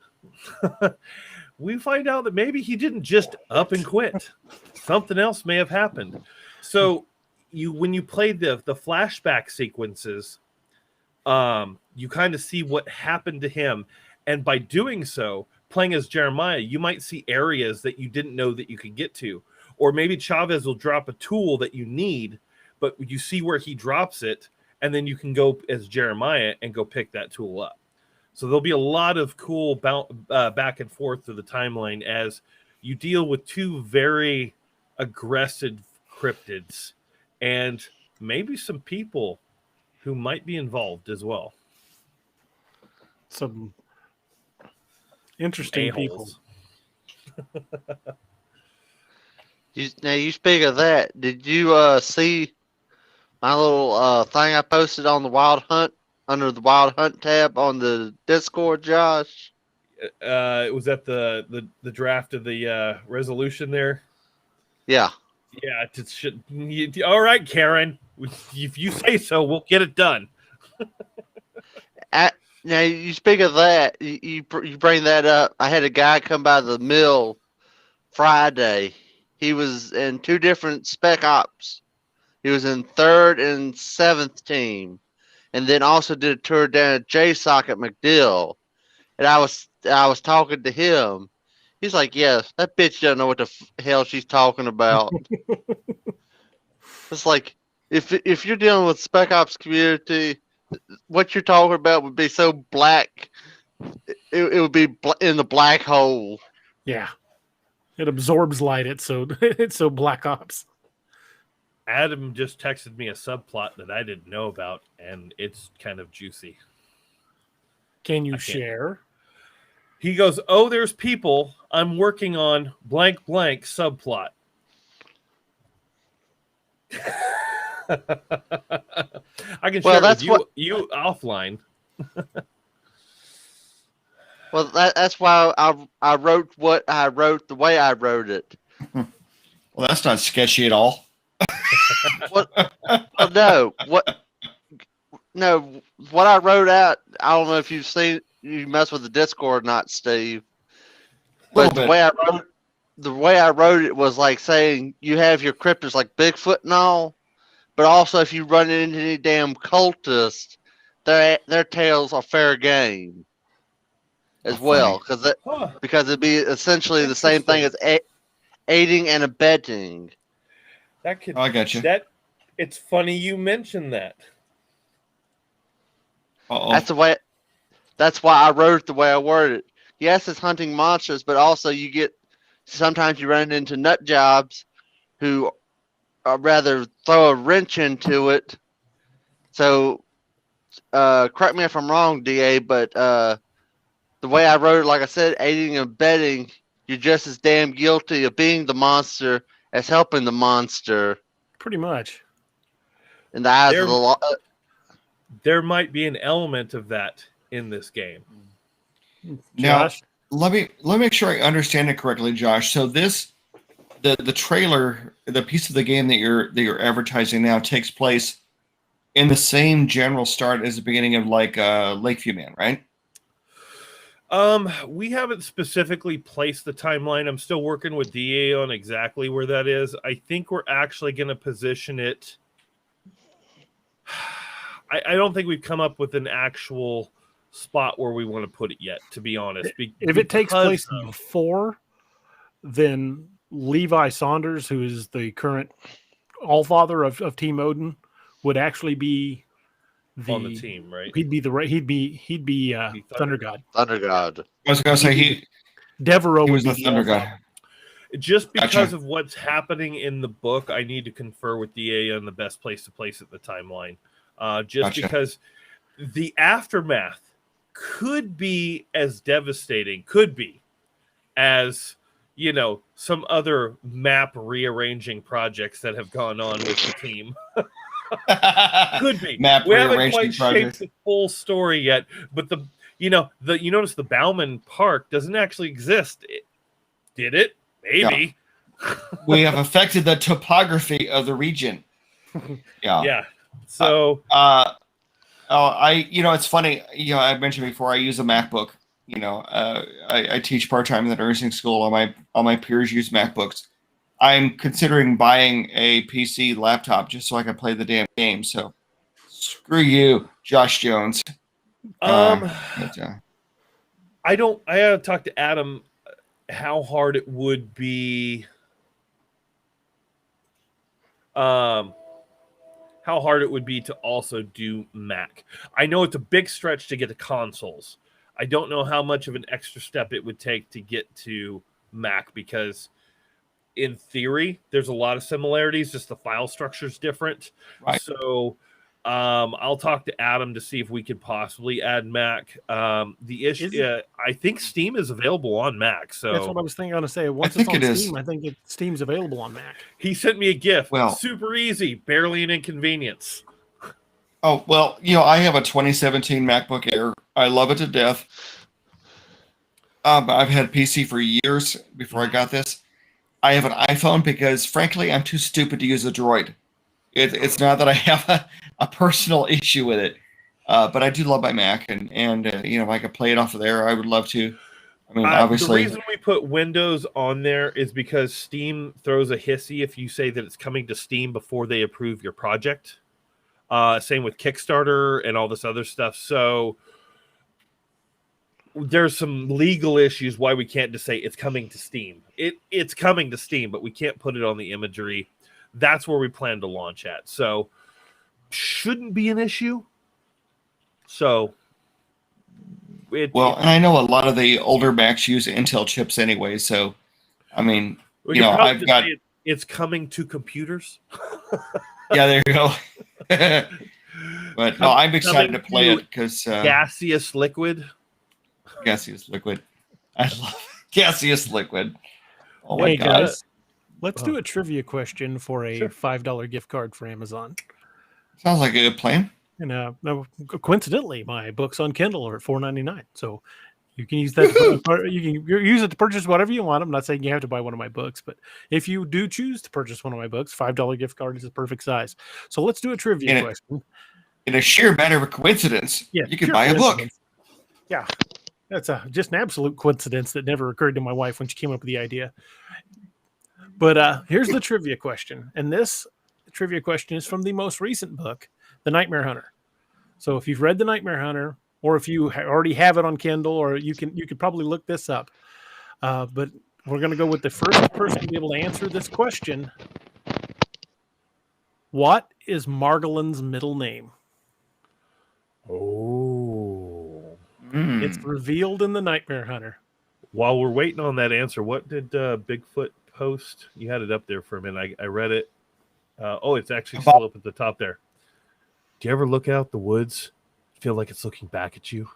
We find out that maybe he didn't just up and quit. Something else may have happened. So when you play the flashback sequences, you kind of see what happened to him. And by doing so, playing as Jeremiah, you might see areas that you didn't know that you could get to. Or maybe Chavez will drop a tool that you need, but you see where he drops it, and then you can go as Jeremiah and go pick that tool up. So there'll be a lot of cool back and forth through the timeline as you deal with two very aggressive cryptids and maybe some people who might be involved as well. Some interesting people. Now you speak of that. Did you see my little thing I posted on the Wild Hunt under the Wild Hunt tab on the Discord, Josh? It was at the draft of the resolution there. Yeah. Yeah, all right, Karen. If you say so, we'll get it done. Now you speak of that. You bring that up. I had a guy come by the mill Friday. He was in 2 different spec ops. He was in 3rd and 7th team, and then also did a tour down at JSOC at McDill. And I was talking to him. He's like, "Yeah, that bitch doesn't know what the hell she's talking about." It's like if you're dealing with spec ops community, what you're talking about would be so black. It would be in the black hole. Yeah, it absorbs light. It's so black ops. Adam just texted me a subplot that I didn't know about, and it's kind of juicy. Can you share? He goes, "Oh, there's people. I'm working on blank blank subplot." I can share it with you offline. Well, that's why I wrote what I wrote the way I wrote it. Well, that's not sketchy at all. What I wrote out. I don't know if you've seen you mess with the Discord or not, Steve. But the way I wrote it was like saying you have your cryptids like Bigfoot and all, but also if you run into any damn cultist, their tails are fair game as well, because it'd be essentially the same thing as aiding and abetting. That could. I got you. It's funny you mentioned that. Uh-oh. That's why I wrote it the way I worded it. Yes, it's hunting monsters, but also sometimes you run into nut jobs who rather throw a wrench into it. So, correct me if I'm wrong, DA, but the way I wrote it, like I said, aiding and abetting, you're just as damn guilty of being the monster as helping the monster. Pretty much. In the eyes of the law. There might be an element of that in this game. Josh? Now, let me make sure I understand it correctly, Josh. So the trailer, the piece of the game that you're advertising now takes place in the same general start as the beginning of like Lakeview Man, right? We haven't specifically placed the timeline. I'm still working with DA on exactly where that is. I think we're actually going to position it. I don't think we've come up with an actual spot where we want to put it yet, to be honest. If it takes place before, then Levi Saunders, who is the current Allfather of Team Odin, would actually be on the team, right? He'd be Thunder God. Thunder God. I was going to say Devereaux was would the be Thunder God. Just because of what's happening in the book, I need to confer with DA on the best place to place it in the timeline. Because the aftermath could be as devastating, as some other map rearranging projects that have gone on with the team. Could be. We haven't quite shaped the full story yet, but you notice the Bauman Park doesn't actually exist. Did it? Maybe. Yeah. We have affected the topography of the region. Yeah. So it's funny, I mentioned before I use a MacBook. I teach part-time in the nursing school. All my peers use MacBooks. I'm considering buying a PC laptop just so I can play the damn game. So screw you, Josh Jones. I gotta talk to Adam how hard it would be to also do Mac. I know it's a big stretch to get to consoles. I don't know how much of an extra step it would take to get to Mac, because in theory, there's a lot of similarities, just the file structure is different. Right. So I'll talk to Adam to see if we could possibly add Mac. The issue, I think Steam is available on Mac. So that's what I was thinking. To say once think it's on it is. Steam, I think Steam's available on Mac. He sent me a gift. Well- Super easy, barely an inconvenience. Oh, well, I have a 2017 MacBook Air. I love it to death. I've had PC for years before I got this. I have an iPhone because, frankly, I'm too stupid to use a Droid. It's not that I have a personal issue with it, but I do love my Mac, and if I could play it off of there, I would love to. I mean, obviously, the reason we put Windows on there is because Steam throws a hissy if you say that it's coming to Steam before they approve your project. Same with Kickstarter and all this other stuff. So there's some legal issues why we can't just say it's coming to Steam. It's coming to Steam, but we can't put it on the imagery. That's where we plan to launch at. So shouldn't be an issue. So and I know a lot of the older Macs use Intel chips anyway. So, I mean, I've got it's coming to computers. Yeah, there you go. But no, I'm excited to play it because gaseous liquid. Gaseous liquid. I love gaseous liquid. Oh my Hey, god. guys, let's do a trivia question for a $5 gift card for Amazon. Sounds like a good plan. And coincidentally, my books on Kindle are at $4.99. So you can use that. You can use it to purchase whatever you want. I'm not saying you have to buy one of my books, but if you do choose to purchase one of my books, $5 gift card is the perfect size. So let's do a trivia question. In a sheer matter of coincidence, you can buy a book. Yeah, that's just an absolute coincidence that never occurred to my wife when she came up with the idea. But here's the trivia question, and this trivia question is from the most recent book, The Nightmare Hunter. So if you've read The Nightmare Hunter, or if you already have it on Kindle, or you could probably look this up. But we're going to go with the first person to be able to answer this question. What is Margolin's middle name? Oh. It's revealed in The Nightmare Hunter. While we're waiting on that answer, what did Bigfoot post? You had it up there for a minute. I read it. It's actually still up at the top there. Do you ever look out the woods, feel like it's looking back at you?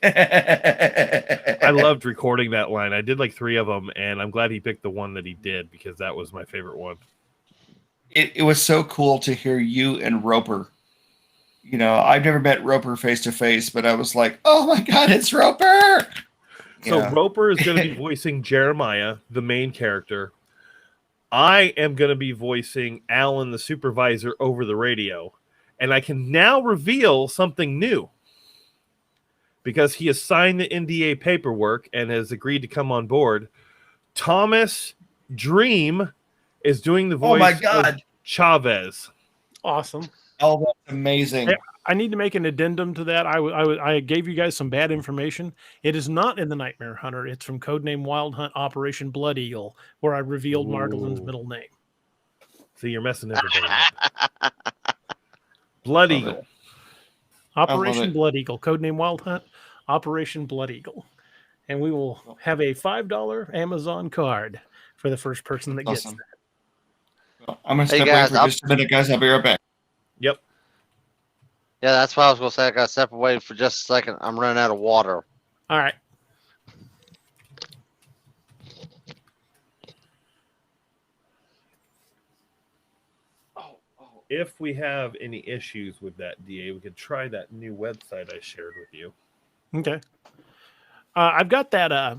I loved recording that line. I did like 3 of them, and I'm glad he picked the one that he did because that was my favorite one. It was so cool to hear you and Roper. I've never met Roper face to face, but I was like, oh my God, it's Roper. So Roper is going to be voicing Jeremiah, the main character. I am going to be voicing Alan, the supervisor, over the radio. And I can now reveal something new. Because he has signed the NDA paperwork and has agreed to come on board. Thomas Dream is doing the voice of Chavez. Awesome. Oh, that's amazing. I need to make an addendum to that. I gave you guys some bad information. It is not in The Nightmare Hunter. It's from Codename Wild Hunt Operation Blood Eagle, where I revealed Margolin's middle name. See, you're messing everybody up. Blood Eagle. Operation Blood Eagle. Codename Wild Hunt Operation Blood Eagle. And we will have a $5 Amazon card for the first person that gets that. Well, I'm going to step away for just a minute, guys. I'll be right back. Yep. Yeah, that's what I was going to say. I got to step away for just a second. I'm running out of water. All right. If we have any issues with that, DA, we could try that new website I shared with you. Okay. I've got that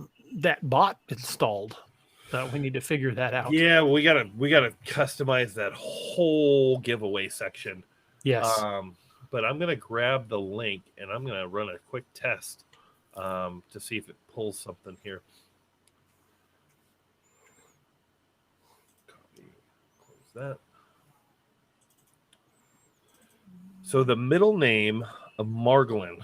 bot installed. We need to figure that out. Yeah, we gotta customize that whole giveaway section. Yes. But I'm gonna grab the link and I'm gonna run a quick test to see if it pulls something here. Copy, close that. So the middle name of Margolin.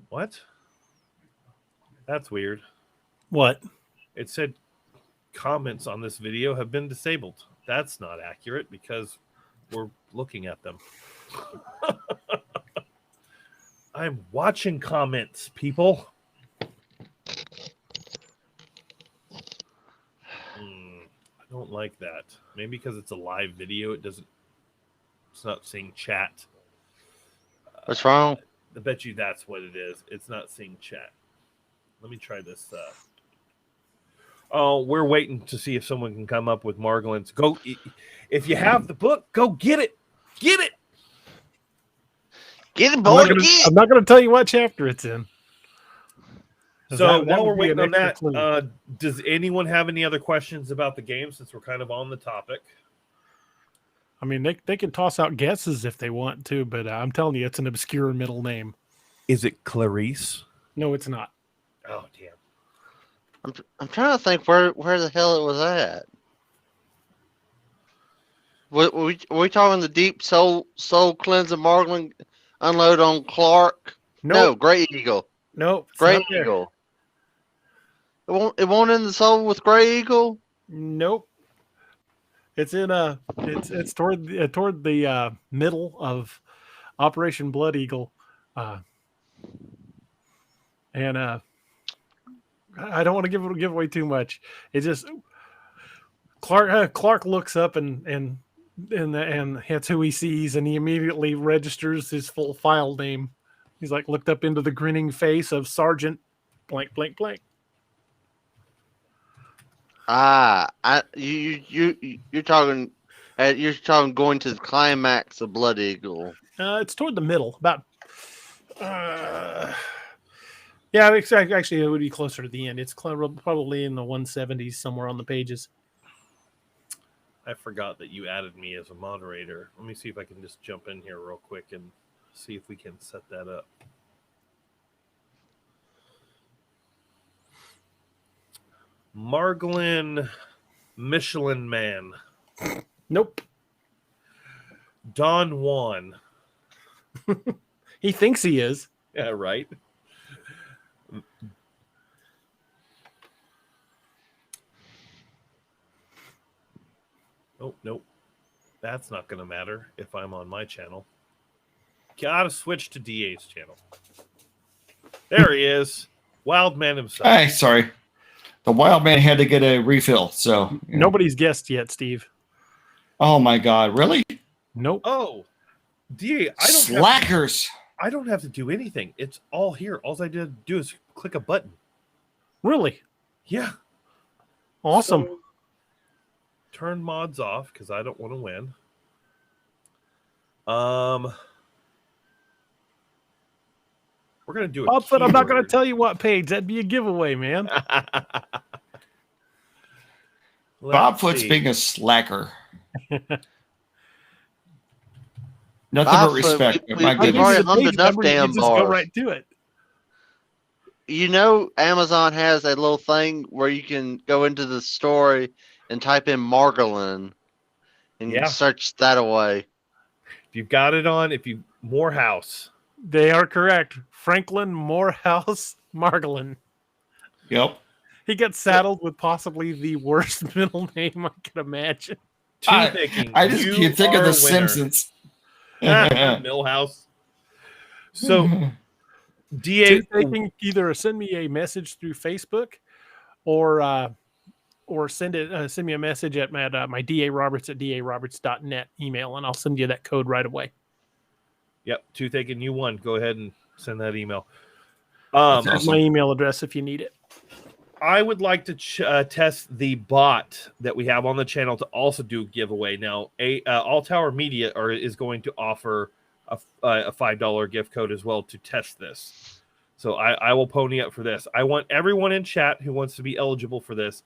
What? That's weird. What? It said comments on this video have been disabled. That's not accurate because we're looking at them. I'm watching comments, people. I don't like that. Maybe because it's a live video, it's not seeing chat. What's wrong? I bet you that's what it is. It's not seeing chat. Let me try this. Oh, we're waiting to see if someone can come up with Margolin's. Go, if you have the book, go get it. Get it. Get it, boy. I'm not going to tell you what chapter it's in. So while we're waiting on that, does anyone have any other questions about the game since we're kind of on the topic? I mean, they can toss out guesses if they want to, but I'm telling you, it's an obscure middle name. Is it Clarice? No, it's not. Oh, damn. I'm trying to think where the hell it was at. Were we talking the deep soul cleansing Marglin unload on Clark? Nope. No, Grey Eagle. Nope. Grey Eagle. It won't end the soul with Grey Eagle? Nope. It's in it's toward the middle of Operation Blood Eagle, and I don't want to give away too much. It's just Clark looks up and that's who he sees, and he immediately registers his full file name. He's like looked up into the grinning face of Sergeant blank blank blank. You're talking going to the climax of Blood Eagle. It's toward the middle, about. Yeah, actually, it would be closer to the end. It's probably in the 170s somewhere on the pages. I forgot that you added me as a moderator. Let me see if I can just jump in here real quick and see if we can set that up. Marglin Michelin Man. Nope. Don Juan. He thinks he is. Yeah, right. Nope. That's not going to matter if I'm on my channel. Gotta switch to DA's channel. There he is. Wild man himself. Hey, sorry. The wild man had to get a refill, so. Nobody's guessed yet, Steve. Oh, my God. Really? Nope. Oh, DA, Slackers. I don't have to do anything. It's all here. All I did do is click a button. Really? Yeah. Awesome. So, turn mods off because I don't want to win. We're gonna do it. But I'm not gonna tell you what page. That'd be a giveaway, man. Bobfoot's being a slacker. Nothing but respect. My we've already hummed enough damn just bars. Go right to it. You know, Amazon has a little thing where you can go into the story and type in Margolin and search that away. If you've got it on, Morehouse. They are correct. Franklin Morehouse Margolin. Yep. He gets saddled with possibly the worst middle name I could imagine. I just can't think of The Simpsons. Millhouse. So, DA, they can either send me a message through Facebook, or send me a message at my daroberts@daroberts.net email, and I'll send you that code right away. Yep, Toothache and you won. Go ahead and send that email. That's my email address if you need it. I would like to test the bot that we have on the channel to also do a giveaway. Now, All Tower Media is going to offer a $5 gift code as well to test this. So I will pony up for this. I want everyone in chat who wants to be eligible for this,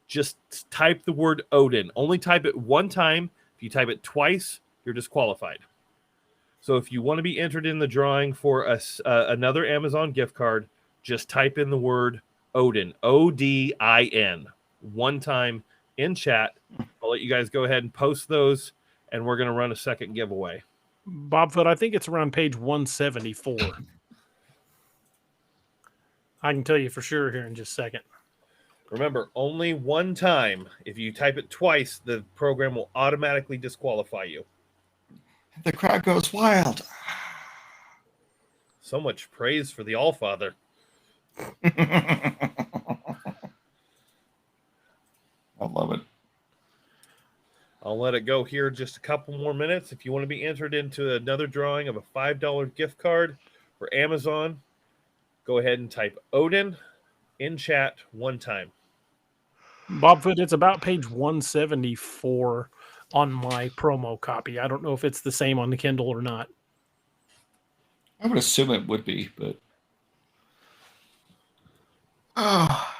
just type the word Odin. Only type it one time. If you type it twice, you're disqualified. So if you want to be entered in the drawing for another Amazon gift card, just type in the word Odin, Odin, one time in chat. I'll let you guys go ahead and post those, and we're going to run a second giveaway. Bobfoot, I think it's around page 174. I can tell you for sure here in just a second. Remember, only one time. If you type it twice, the program will automatically disqualify you. The crowd goes wild. So much praise for the Allfather. I love it. I'll let it go here just a couple more minutes. If you want to be entered into another drawing of a $5 gift card for Amazon, go ahead and type Odin in chat one time. Bobfoot, it's about page 174 on my promo copy. I don't know if it's the same on the Kindle or not. I would assume it would be, but oh.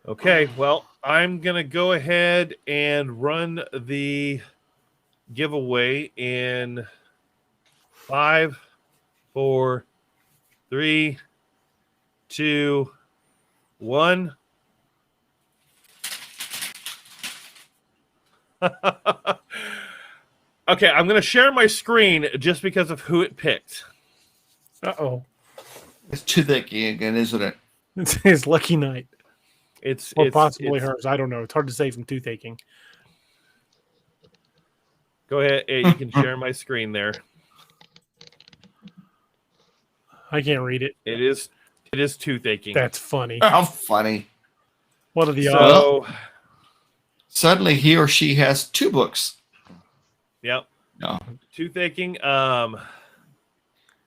Okay, well, I'm going to go ahead and run the giveaway in 5, 4, 3, 2, 1. Okay, I'm going to share my screen just because of who it picked. Uh-oh. It's too thick again, isn't it? It's his lucky night. Or possibly it's hers. I don't know. It's hard to say from toothaking. Go ahead. You can share my screen there. I can't read it. It is toothaking. That's funny. How funny. What are the odds? So, suddenly he or she has 2 books. yep. No. Toothaking.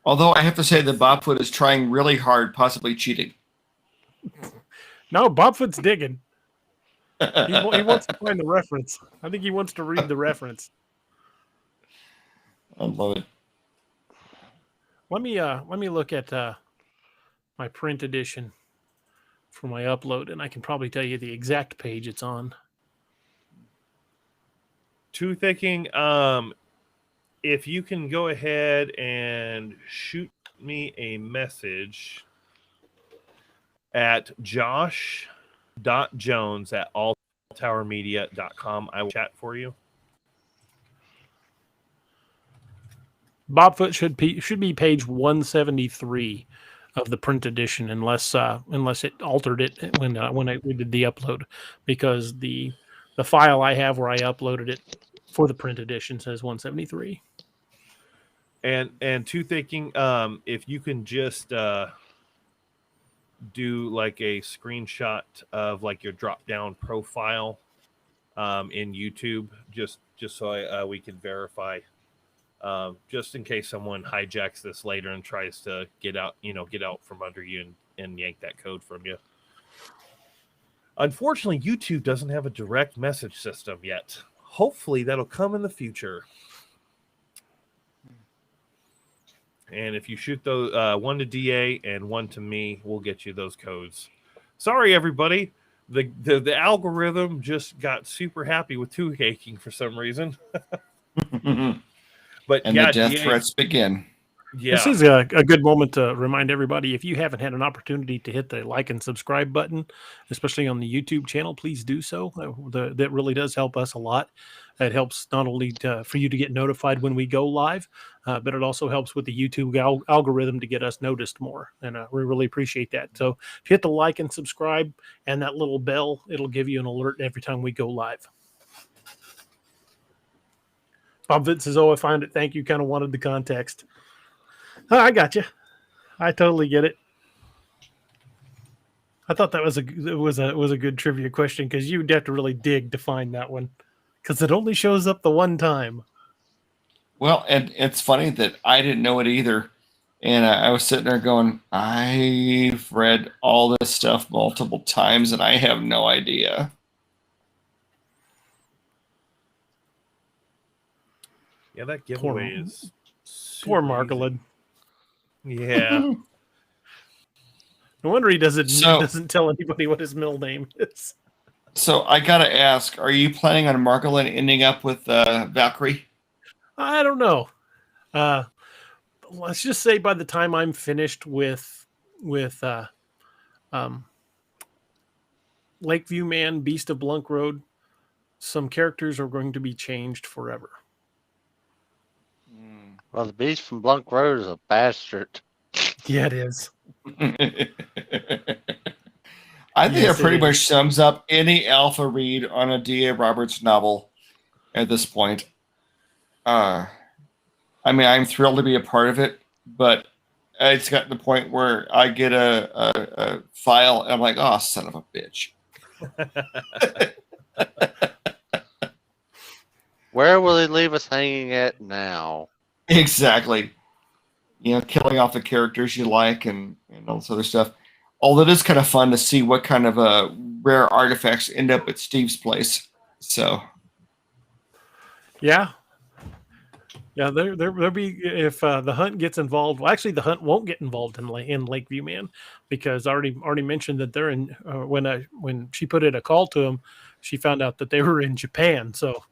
Although I have to say that Bobfoot is trying really hard, possibly cheating. No, Bobfoot's digging. He wants to find the reference. I think he wants to read the reference. I love it. Let me look at my print edition for my upload, and I can probably tell you the exact page it's on. Toothaking. If you can go ahead and shoot me a message at josh.jones@alltowermedia.com, I will chat for you. Bobfoot should be page 173 of the print edition, unless it altered it when we did the upload, because the file I have where I uploaded it for the print edition says 173. And toothaking, if you can just do like a screenshot of like your drop down profile in YouTube, just so we can verify. Just in case someone hijacks this later and tries to get out from under you and yank that code from you. Unfortunately, YouTube doesn't have a direct message system yet. Hopefully that'll come in the future. And if you shoot those one to DA and one to me, we'll get you those codes. Sorry, everybody. The algorithm just got super happy with toothaking for some reason. But and yeah, the death DA, threats begin. Yeah. This is a good moment to remind everybody, if you haven't had an opportunity to hit the like and subscribe button, especially on the YouTube channel, please do so. That really does help us a lot. It helps not only for you to get notified when we go live, but it also helps with the YouTube algorithm to get us noticed more. And we really appreciate that. So if you hit the like and subscribe and that little bell, it'll give you an alert every time we go live. Bob Vitt says, "Oh, I find it. Thank you. Kind of wanted the context." Oh, I got you. I totally get it. I thought that was a good trivia question, because you'd have to really dig to find that one, because it only shows up the one time. Well, and it's funny that I didn't know it either. And I was sitting there going, I've read all this stuff multiple times and I have no idea. Yeah, that giveaway is poor Margolid. Yeah. No wonder he doesn't tell anybody what his middle name is. So I gotta ask, are you planning on Margolin ending up with Valkyrie? I don't know. Let's just say by the time I'm finished with Lakeview Man, Beast of Blunk Road, some characters are going to be changed forever. Well, the beast from Blunk Road is a bastard. Yeah, it is. I think it pretty much sums up any alpha read on a D.A. Roberts novel at this point. I mean, I'm thrilled to be a part of it, but it's gotten to the point where I get a file and I'm like, oh, son of a bitch. Where will they leave us hanging at now? Exactly. Killing off the characters you like and all this other stuff. Although it is kind of fun to see what kind of rare artifacts end up at Steve's place. So, Yeah. Yeah, there'll be, if the hunt gets involved. Well, actually, the hunt won't get involved in Lakeview, man, because I already mentioned that they're in. When she put in a call to them, she found out that they were in Japan. So,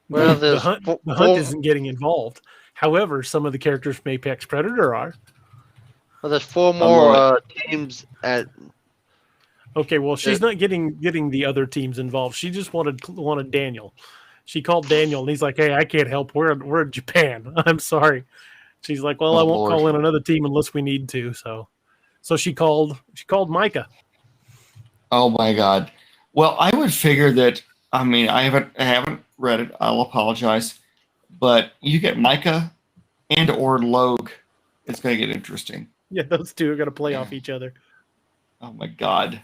Well, the hunt isn't getting involved. However, some of the characters from Apex Predator are. Well, there's 4 more teams at. Okay, well, she's not getting the other teams involved. She just wanted Daniel. She called Daniel, and he's like, "Hey, I can't help. We're in Japan. I'm sorry." She's like, "Well, I won't call in another team unless we need to." So she called Micah. oh my God. Well, I would figure that. I mean, I haven't read it. I'll apologize, but you get Micah and or Logue, it's going to get interesting. Yeah, those two are going to play off each other. Oh my God.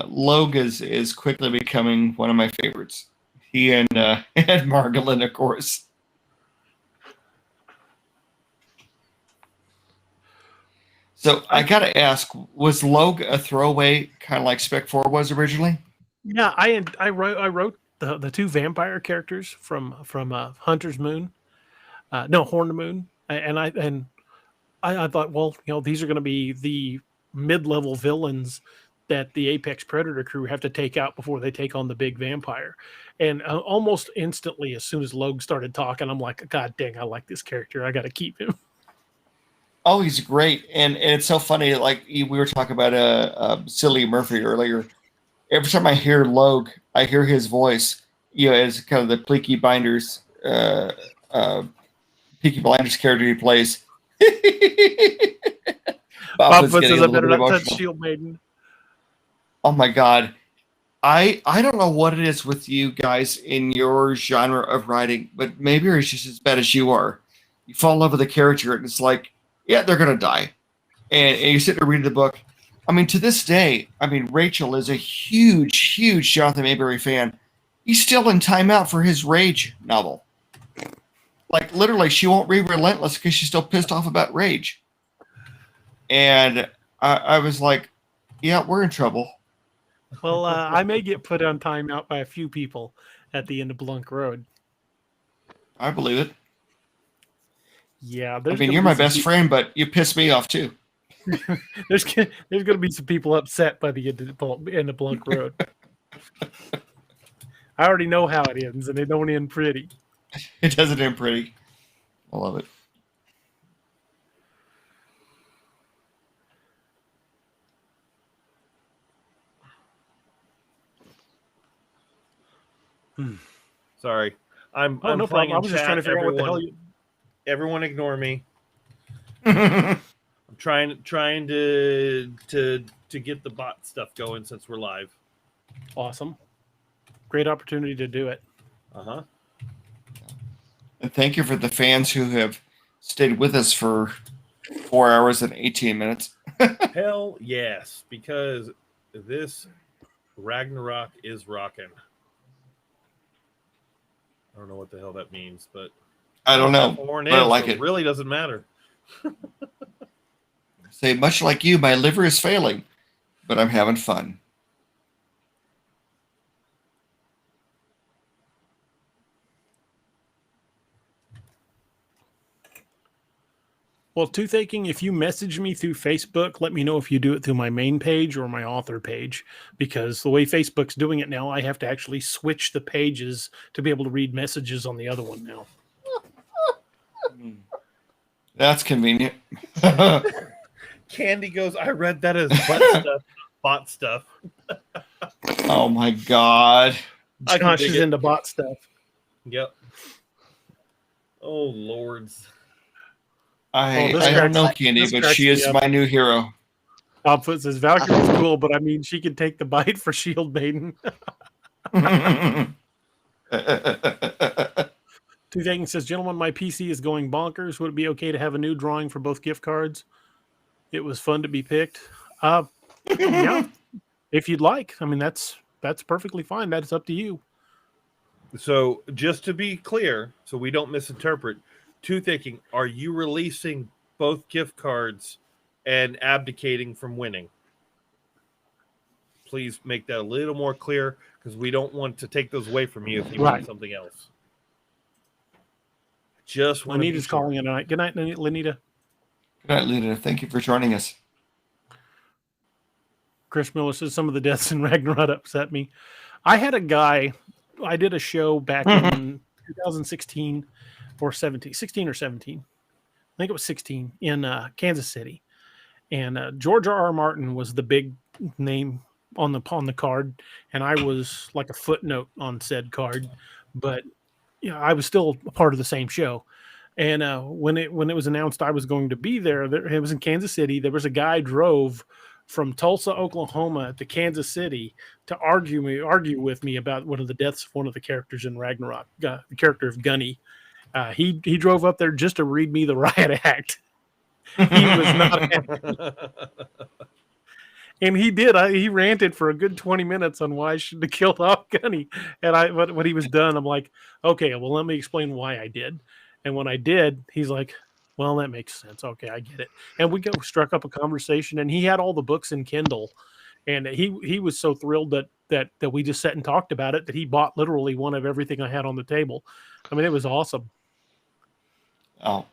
Logue is quickly becoming one of my favorites. He and Margolin, of course. So I got to ask, was Logue a throwaway, kind of like Spec 4 was originally? Yeah, I wrote the 2 vampire characters from Hunter's Moon, Horn the Moon, and I thought, well, these are going to be the mid-level villains that the Apex Predator crew have to take out before they take on the big vampire. And almost instantly, as soon as Logue started talking, I'm like, God dang, I like this character. I got to keep him. Oh, he's great. And it's so funny. Like we were talking about Cillian Murphy earlier. Every time I hear Logue, I hear his voice, as kind of the Peaky Blinders character he plays. Bob puts us a better touch Shield Maiden. Oh my God. I don't know what it is with you guys in your genre of writing, but maybe it's just as bad as you are. You fall in love with a character and it's like, yeah, they're going to die. And you sit there reading the book. I mean, to this day, Rachel is a huge, huge Jonathan Mayberry fan. He's still in timeout for his Rage novel. Like, literally, she won't read Relentless because she's still pissed off about Rage. And I was like, yeah, we're in trouble. Well, I may get put on timeout by a few people at the end of Blunk Road. I believe it. Yeah, you're my best friend, but you piss me off too. there's going to be some people upset by the end of Blunk Road. I already know how it ends, and it don't end pretty. It doesn't end pretty. I love it. Sorry, I'm no problem. I was just trying to figure out what the hell you. Everyone, ignore me. I'm trying to get the bot stuff going since we're live. Awesome, great opportunity to do it. Uh-huh. And thank you for the fans who have stayed with us for 4 hours and 18 minutes. Hell yes, because this Ragnarok is rocking. I don't know what the hell that means, but I don't know. But I like it. It really doesn't matter. Say, much like you, my liver is failing, but I'm having fun. Well, Toothaking, if you message me through Facebook, let me know if you do it through my main page or my author page, because the way Facebook's doing it now, I have to actually switch the pages to be able to read messages on the other one now. That's convenient. Candy goes, I read that as bot stuff. Oh my God. Josh is into bot stuff. Yep. Oh, Lords. I don't know Candy, but she is my new hero. Bob Foot says Valkyrie's cool, but she can take the bite for Shield Maiden. Two Things says, gentlemen, my PC is going bonkers. Would it be okay to have a new drawing for both gift cards? It was fun to be picked. Yeah, if you'd like. I mean, that's perfectly fine. That's up to you. So just to be clear, so we don't misinterpret, Two Thinking, are you releasing both gift cards and abdicating from winning? Please make that a little more clear, because we don't want to take those away from you if you want something else. Just want Lenita's calling it tonight. Good night, Lenita. Good night, Lenita. Thank you for joining us. Chris Miller says some of the deaths in Ragnarok upset me. I had a guy, I did a show back in 2016 or 17, 16 or 17. I think it was 16 in Kansas City. And George R.R. Martin was the big name on the card. And I was like a footnote on said card. But I was still a part of the same show. And when it was announced I was going to be there, it was in Kansas City. There was a guy drove from Tulsa, Oklahoma to Kansas City to argue with me about one of the deaths of one of the characters in Ragnarok, the character of Gunny. He drove up there just to read me the riot act. He was not happy. And he did. He ranted for a good 20 minutes on why I should have killed off Gunny. And when he was done, I'm like, okay, well, let me explain why I did. And when I did, he's like, well, that makes sense. Okay, I get it. And we struck up a conversation, and he had all the books in Kindle. And he was so thrilled that we just sat and talked about it that he bought literally one of everything I had on the table. I mean, it was awesome. Oh,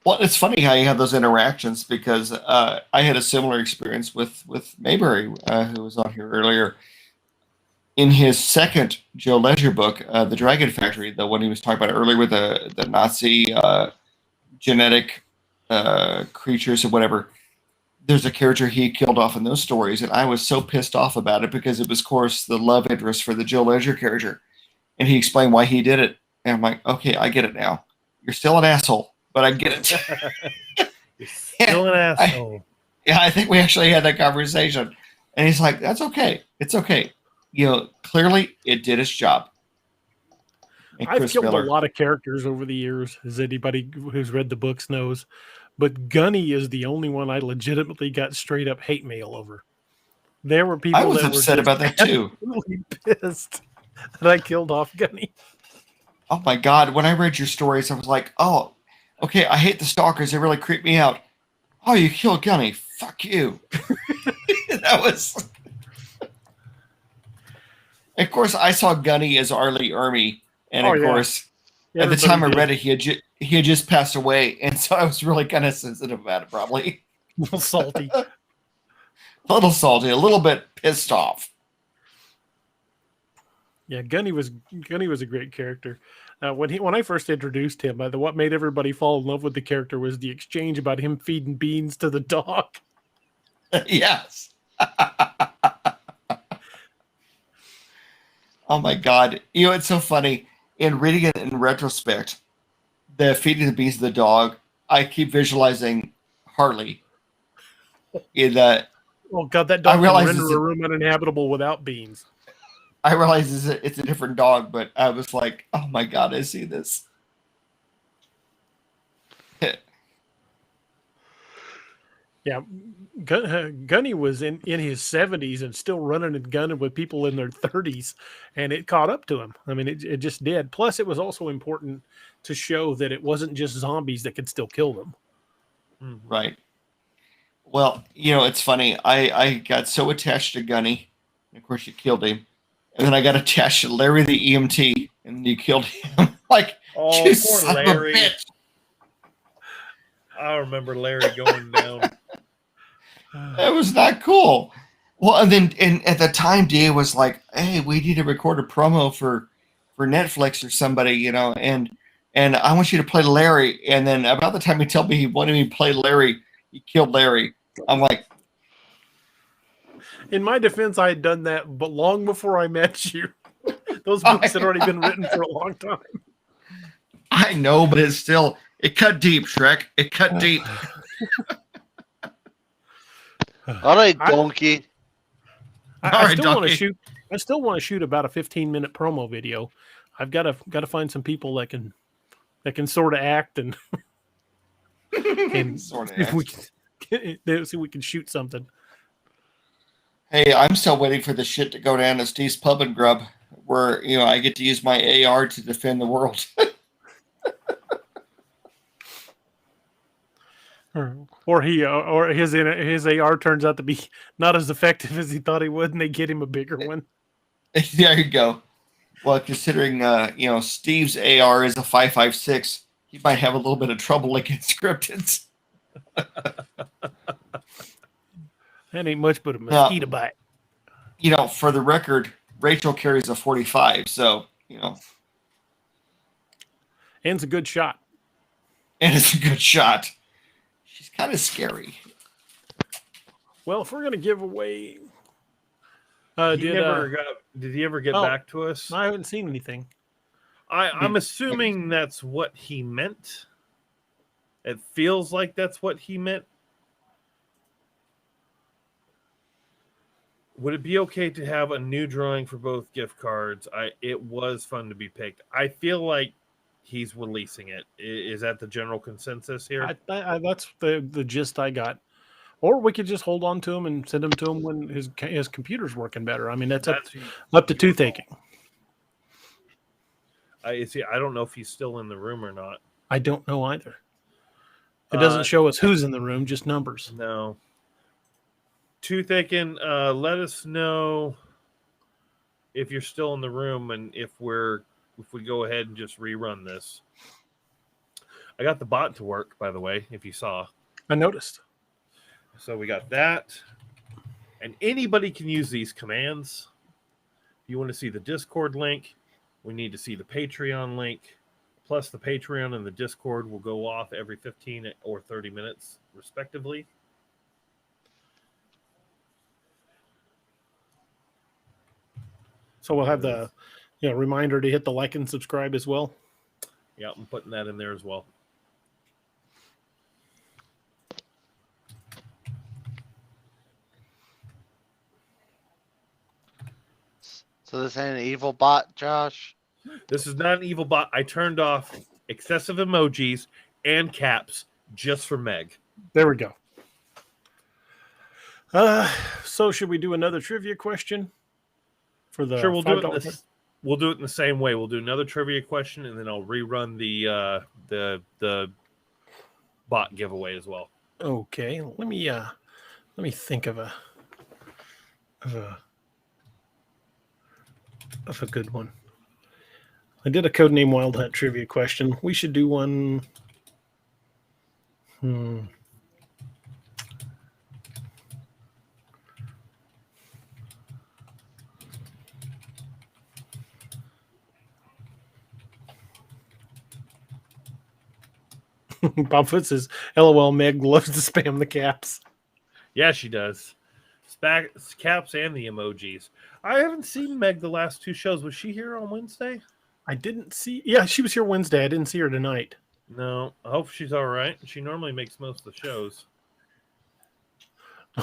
well, it's funny how you have those interactions, because I had a similar experience with Mayberry, who was on here earlier. In his second Joe Ledger book, The Dragon Factory, the one he was talking about earlier with the Nazi genetic creatures or whatever, there's a character he killed off in those stories, and I was so pissed off about it because it was, of course, the love interest for the Joe Ledger character, and he explained why he did it, and I'm like, okay, I get it now. You're still an asshole, but I get it. You're still an asshole. I think we actually had that conversation, and he's like, that's okay. It's okay. Clearly it did its job. I've killed a lot of characters over the years, as anybody who's read the books knows. But Gunny is the only one I legitimately got straight up hate mail over. There were people I was that upset were about that too. Pissed that I killed off Gunny. Oh my God. When I read your stories, I was like, oh, okay, I hate the stalkers. They really creep me out. Oh, you killed Gunny. Fuck you. That was... Of course, I saw Gunny as Arlie Ermy. And of course, at the time I read it, he had just passed away. And so I was really kind of sensitive about it, probably. A little salty. A little salty, a little bit pissed off. Yeah, Gunny was a great character. When I first introduced him, what made everybody fall in love with the character was the exchange about him feeding beans to the dog. Yes. Oh my God. It's so funny. In reading it in retrospect, the feeding the beans to the dog, I keep visualizing Harley. Oh God, that dog can render a room uninhabitable without beans. I realize it's a different dog, but I was like, oh my God, I see this. Yeah, Gunny was in his 70s and still running and gunning with people in their 30s, and it caught up to him. I mean, it just did. Plus, it was also important to show that it wasn't just zombies that could still kill them. Right. Well, it's funny. I got so attached to Gunny, and of course you killed him, and then I got attached to Larry the EMT, and you killed him. Like, oh, poor son Larry. Of a bitch. I remember Larry going down. That was not cool. Well, and at the time, DA was like, "Hey, we need to record a promo for Netflix or somebody, and I want you to play Larry." And then about the time he told me he wanted me to play Larry, he killed Larry. I'm like, in my defense, I had done that, but long before I met you. Those books had already been written for a long time. I know, but it cut deep, Shrek. It cut deep. All right, donkey. I still want to shoot about a 15-minute promo video. I've got to find some people that can sort of act and Sort of see if we act. can see if we can shoot something. Hey, I'm still waiting for the shit to go down at Steve's Pub and Grub, where I get to use my AR to defend the world. Or his AR turns out to be not as effective as he thought he would, and they get him a bigger one. There you go. Well, considering Steve's AR is a 5.56, he might have a little bit of trouble against cryptids. That ain't much but a mosquito bite. For the record, Rachel carries a 45, so and it's a good shot. And it's a good shot. She's kind of scary. Well, if we're gonna give away, did he ever get back to us? I haven't seen anything. I'm assuming that's what he meant. It feels like that's what he meant. Would it be okay to have a new drawing for both gift cards? It was fun to be picked. I feel like he's releasing it. Is that the general consensus here? That's the gist I got. Or we could just hold on to him and send him to him when his computer's working better. I mean, that's up to toothaking. I don't know if he's still in the room or not. I don't know either. It doesn't show us who's in the room, just numbers. No. Toothaking, let us know if you're still in the room and if we go ahead and just rerun this. I got the bot to work, by the way, if you saw. I noticed. So we got that. And anybody can use these commands. If you want to see the Discord link, we need to see the Patreon link. Plus the Patreon and the Discord will go off every 15 or 30 minutes, respectively. So we'll have the reminder to hit the like and subscribe as well. Yeah, I'm putting that in there as well. So this ain't an evil bot, Josh? This is not an evil bot. I turned off excessive emojis and caps just for Meg. There we go. So should we do another trivia question? Sure, we'll do it. We'll do it in the same way. We'll do another trivia question, and then I'll rerun the bot giveaway as well. Okay, let me think of a good one. I did a Codename Wild Hunt trivia question. We should do one. Bob Foot says, LOL, Meg loves to spam the caps. Yeah, she does. Caps and the emojis. I haven't seen Meg the last two shows. Was she here on Wednesday? I didn't see. Yeah, she was here Wednesday. I didn't see her tonight. No, I hope she's all right. She normally makes most of the shows.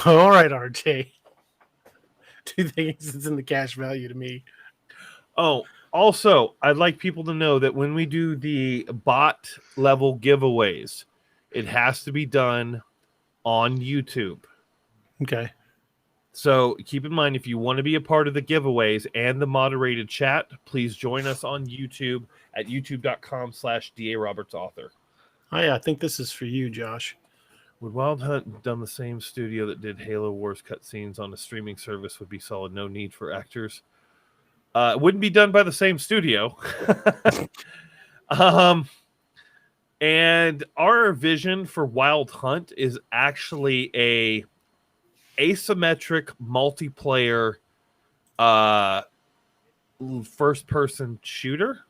All right, RJ. 2 things it's in the cash value to me. Oh, also, I'd like people to know that when we do the bot level giveaways, it has to be done on YouTube. Okay. So keep in mind, if you want to be a part of the giveaways and the moderated chat, please join us on YouTube at youtube.com/DARobertsAuthor. I think this is for you, Josh. Would Wild Hunt done the same studio that did Halo Wars cutscenes on a streaming service would be solid. No need for actors. It wouldn't be done by the same studio. And our vision for Wild Hunt is actually a asymmetric multiplayer first person shooter.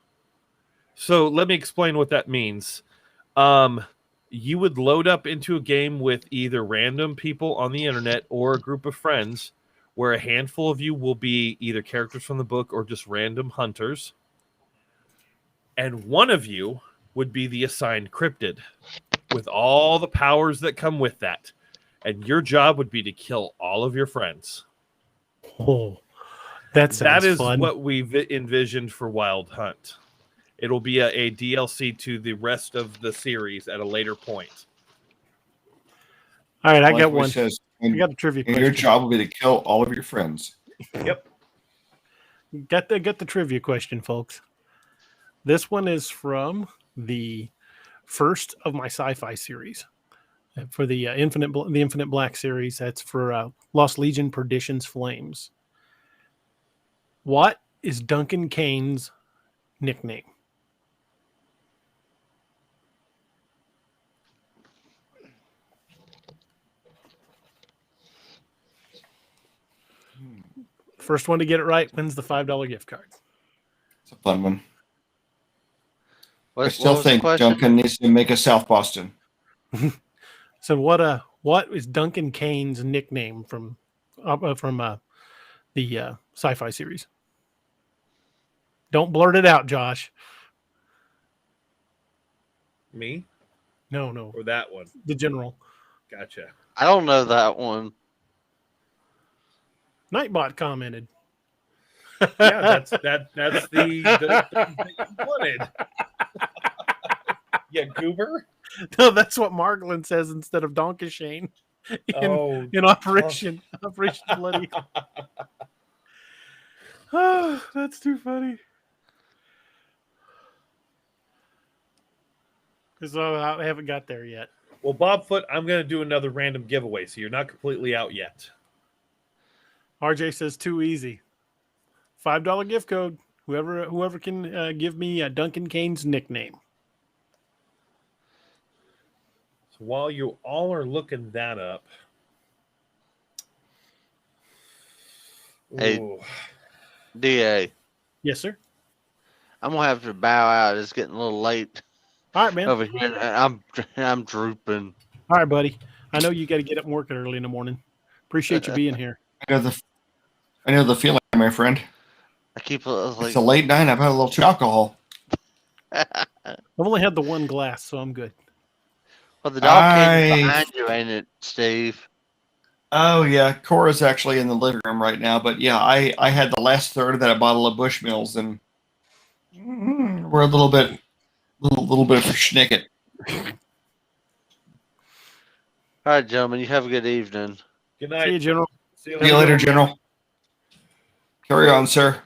So let me explain what that means. You would load up into a game with either random people on the internet or a group of friends, where a handful of you will be either characters from the book or just random hunters. And one of you would be the assigned cryptid with all the powers that come with that. And your job would be to kill all of your friends. Oh, That sounds That is fun. what we've envisioned for Wild Hunt. It'll be a DLC to the rest of the series at a later point. All right, I Like got what one. he says, I got a trivia and question. your job will be to kill all of your friends. Yep. Got the trivia question, folks. This one is from the first of my sci-fi series for the Infinite Black series. That's for Lost Legion: Perdition's Flames. What is Duncan Kane's nickname? First one to get it right wins the $5 gift card. It's a fun one. I What still was the think question? Duncan needs to make a South Boston. So what is Duncan Kane's nickname from the sci-fi series? Don't blurt it out, Josh. Me No, or that one? the general. Gotcha. I don't know that one. Nightbot commented. Yeah, that's the thing that you wanted. Yeah, goober. No, that's what Margolin says instead of Donkashane in Operation Bloody. Oh, that's too funny. Because I haven't got there yet. Well, Bobfoot, I'm going to do another random giveaway, so you're not completely out yet. RJ says too easy. $5 gift code. Whoever can give me Duncan Kane's nickname. So while you all are looking that up, Hey. ooh, DA. Yes, sir. I'm gonna have to bow out. It's getting a little late All right, man. over here. I'm drooping. All right, buddy. I know you got to get up and work early in the morning. Appreciate you being here. I know the feeling, my friend. I keep It's a late night. I've had a little too alcohol. I've only had the one glass, so I'm good. Well, the dog came behind you, ain't it, Steve? Oh yeah, Cora's actually in the living room right now. But yeah, I had the last third of that bottle of Bushmills, and we're a little bit for schnicket. All right, gentlemen. You have a good evening. good night. See you, General. See you See you later, General. Carry on, sir.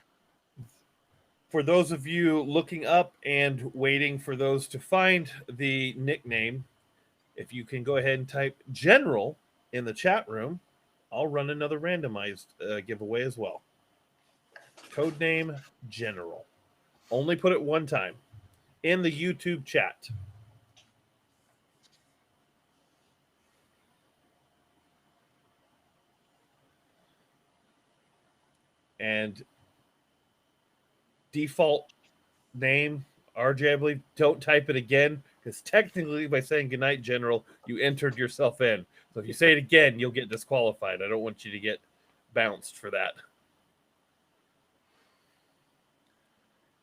For those of you looking up and waiting for those to find the nickname, if you can go ahead and type General in the chat room, I'll run another randomized giveaway as well. Codename General. Only put it one time in the YouTube chat. And default name, RJ, I believe, don't type it again, because technically by saying goodnight, General, you entered yourself in. So if you say it again, you'll get disqualified. I don't want you to get bounced for that.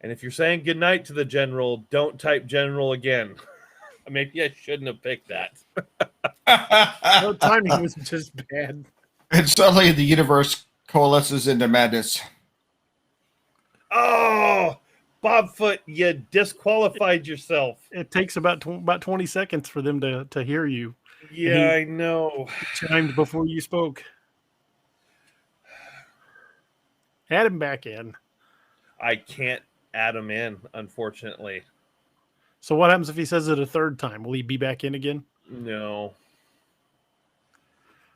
And if you're saying goodnight to the General, don't type General again. Maybe I shouldn't have picked that. No, timing was just bad. And suddenly the universe coalesces into madness. Oh, Bobfoot, you disqualified yourself. It takes about 20 seconds for them to hear you. Yeah, I know. Chimed before you spoke. Add him back in. I can't add him in, unfortunately. So what happens if he says it a third time? Will he be back in again? No.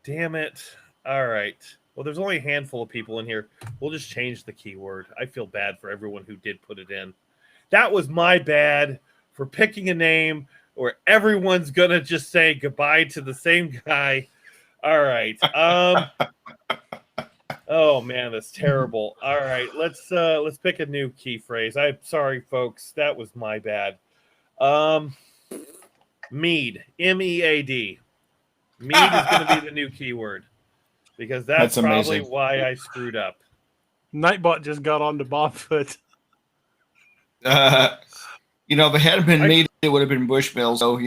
Damn it. All right. Well, there's only a handful of people in here. We'll just change the keyword. I feel bad for everyone who did put it in. That was my bad for picking a name where everyone's going to just say goodbye to the same guy. All right. Oh man, that's terrible. All right, let's pick a new key phrase. I'm sorry, folks. That was my bad. Mead. MEAD. Mead is going to be the new keyword. Because that's probably amazing. why I screwed up. Nightbot just got on to Bobfoot. If it hadn't been me, it would have been Bushmills. So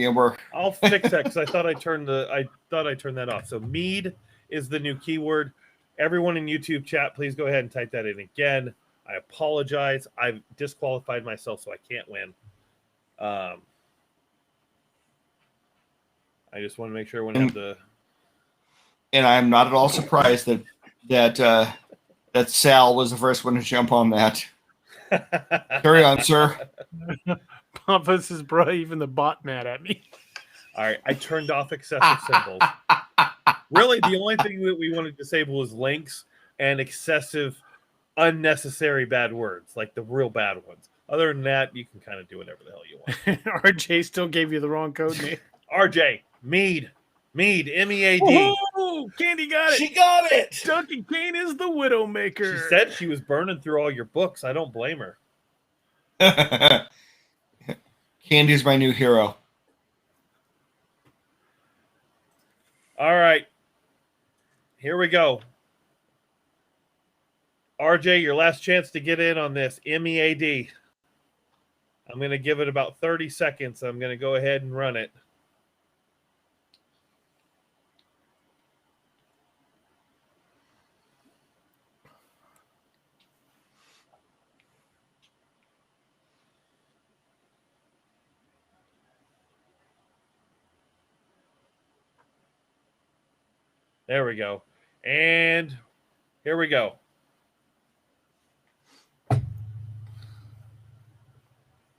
I'll fix that because I thought I turned that off. So mead is the new keyword, Everyone in YouTube chat, please go ahead and type that in again. I apologize. I've disqualified myself, so I can't win. I just want to make sure everyone have the. And I'm not at all surprised that Sal was the first one to jump on that. Carry on, sir. Pompous says, bro, even the bot mad at me. All right, I turned off excessive symbols. Really, the only thing that we want to disable is links and excessive, unnecessary bad words, like the real bad ones. Other than that, you can kind of do whatever the hell you want. RJ still gave you the wrong code name. RJ, Mead, M-E-A-D. Oh, Candy got it. She got it. Duncan Kane is the Widowmaker. She said she was burning through all your books. I don't blame her. Candy's my new hero. All right. Here we go. RJ, your last chance to get in on this. MEAD. I'm going to give it about 30 seconds. I'm going to go ahead and run it. There we go. And here we go.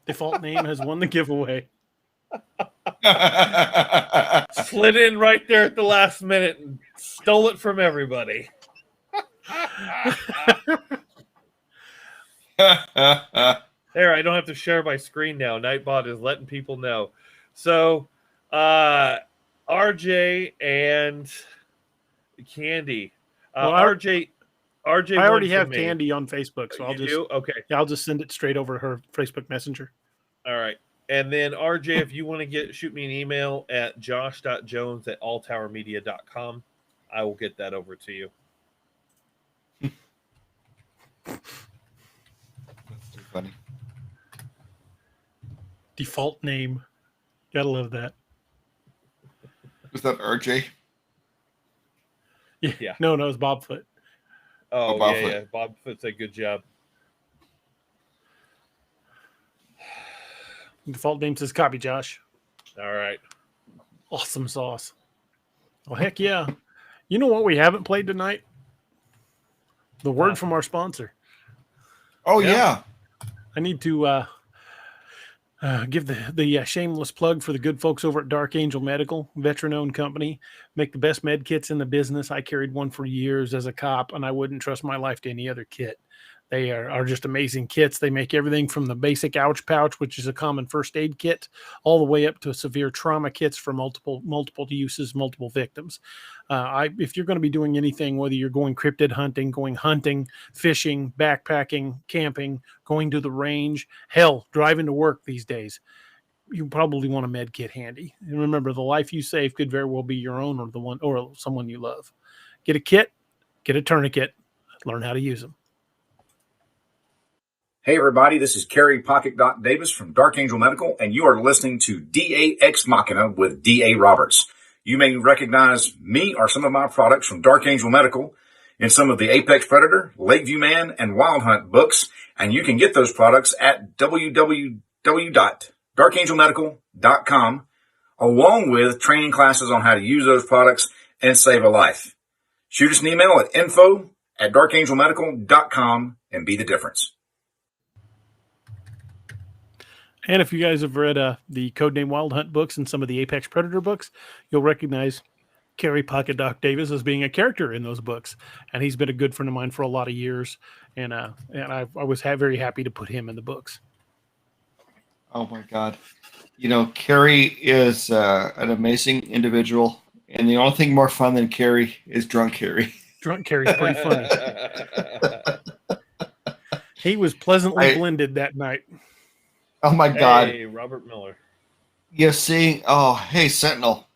Default name has won the giveaway. Slid in right there at the last minute and stole it from everybody. There, I don't have to share my screen now. Nightbot is letting people know. So, RJ and Candy. Well, RJ. I already have me. Candy on Facebook, so I'll just send it straight over her Facebook Messenger. All right. And then RJ, if you want to shoot me an email at josh.jones@alltowermedia.com, I will get that over to you. That's too funny. Default name. Gotta love that. Was that RJ? Yeah. No, it's Bobfoot. Oh, Bobfoot. yeah. Bobfoot's a good job. Default name says copy, Josh. All right. Awesome sauce. Well, heck yeah. You know what we haven't played tonight? The word from our sponsor. Oh, yeah. I need to give the shameless plug for the good folks over at Dark Angel Medical, veteran-owned company. Make the best med kits in the business. I carried one for years as a cop, and I wouldn't trust my life to any other kit. They are just amazing kits. They make everything from the basic ouch pouch, which is a common first aid kit, all the way up to severe trauma kits for multiple uses, multiple victims. If you're going to be doing anything, whether you're going cryptid hunting, fishing, backpacking, camping, going to the range, hell, driving to work these days, you probably want a med kit handy. And remember, the life you save could very well be your own or someone you love. Get a kit, get a tourniquet, learn how to use them. Hey everybody, this is Kerry Pocket Doc Davis from Dark Angel Medical, and you are listening to DA Ex Machina with DA Roberts. You may recognize me or some of my products from Dark Angel Medical in some of the Apex Predator, Lakeview Man, and Wild Hunt books, and you can get those products at www.darkangelmedical.com, along with training classes on how to use those products and save a life. Shoot us an email at info@darkangelmedical.com and be the difference. And if you guys have read the Codename Wild Hunt books and some of the Apex Predator books, you'll recognize Kerry Pocket Doc Davis as being a character in those books. And he's been a good friend of mine for a lot of years. And I was very happy to put him in the books. Oh, my God. You know, Kerry is an amazing individual. And the only thing more fun than Kerry is Drunk Kerry. Drunk Kerry's pretty funny. He was pleasantly blended that night. Oh my God! Hey, Robert Miller. You see? Oh, hey, Sentinel.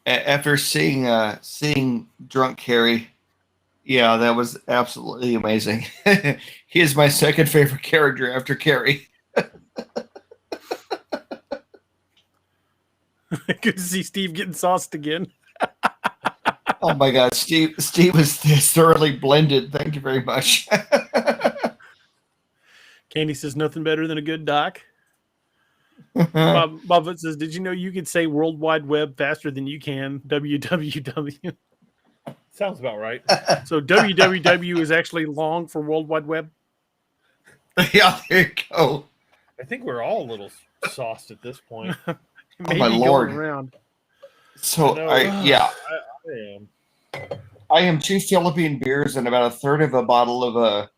After seeing Drunk Kerry, yeah, that was absolutely amazing. He is my second favorite character after Kerry. Good to see Steve getting sauced again. Oh my God, Steve is thoroughly blended. Thank you very much. Candy says nothing better than a good doc. Bob says, did you know you could say World Wide Web faster than you can www? Sounds about right. So www is actually long for World Wide Web. Yeah, there you go. I think we're all a little sauced at this point. Maybe my going Lord. around. So I am. I am 2 Philippine beers and about a third of a bottle of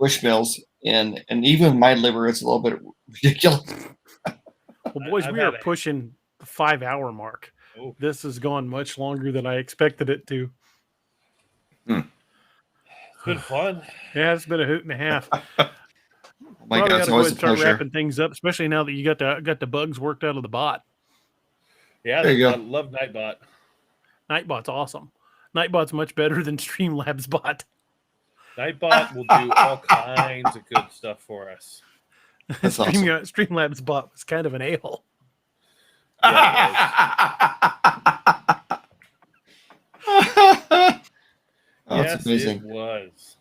Bushmills, and even my liver is a little bit ridiculous. Well, boys, we are pushing the 5-hour mark. Oh. This has gone much longer than I expected it to. It's been fun. Yeah, it's been a hoot and a half. Oh my God, it's always a start pleasure. wrapping things up, especially now that you got the bugs worked out of the bot. Yeah, There you I go. love Nightbot. Nightbot's awesome. Nightbot's much better than Streamlabs bot. Nightbot will do all kinds of good stuff for us. That's awesome. Streamlabs bot was kind of an a-hole. That's amazing. It was.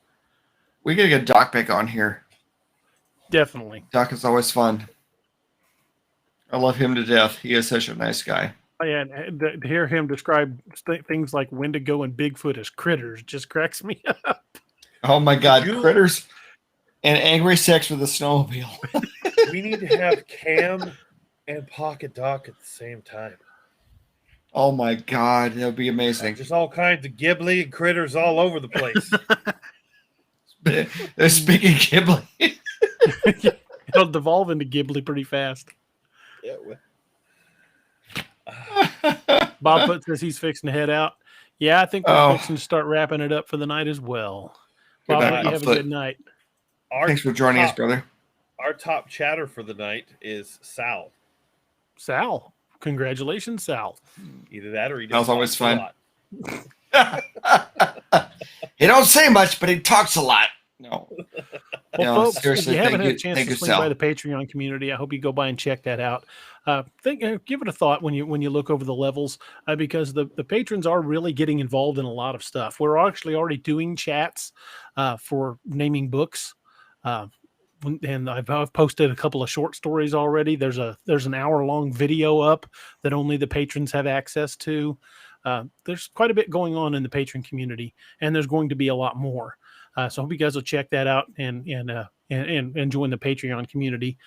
We gotta get Doc back on here. Definitely. Doc is always fun. I love him to death. He is such a nice guy. And to hear him describe things like Wendigo and Bigfoot as critters just cracks me up. Oh my God, critters and angry sex with a snowmobile. We need to have Cam and Pocket Doc at the same time. Oh my God, that would be amazing. There's all kinds of Ghibli and critters all over the place. They're speaking Ghibli. It'll devolve into Ghibli pretty fast. Yeah. Bob Foot says he's fixing to head out. Yeah, I think we're fixing to start wrapping it up for the night as well. Good Bob, night, you have a Foot. good night. Thanks for joining us, brother. Our top chatter for the night is Sal. Sal. Congratulations, Sal. Either that or he That was always talks a fun. lot. He don't say much, but he talks a lot. No. Well, No, folks, if seriously, you haven't thank had you- a chance thank to you, swing Sal. by the Patreon community, I hope you go by and check that out. Give it a thought when you look over the levels, because the patrons are really getting involved in a lot of stuff. We're actually already doing chats for naming books, and I've posted a couple of short stories already. There's an hour-long video up that only the patrons have access to. There's quite a bit going on in the patron community, and there's going to be a lot more. So I hope you guys will check that out and join the Patreon community.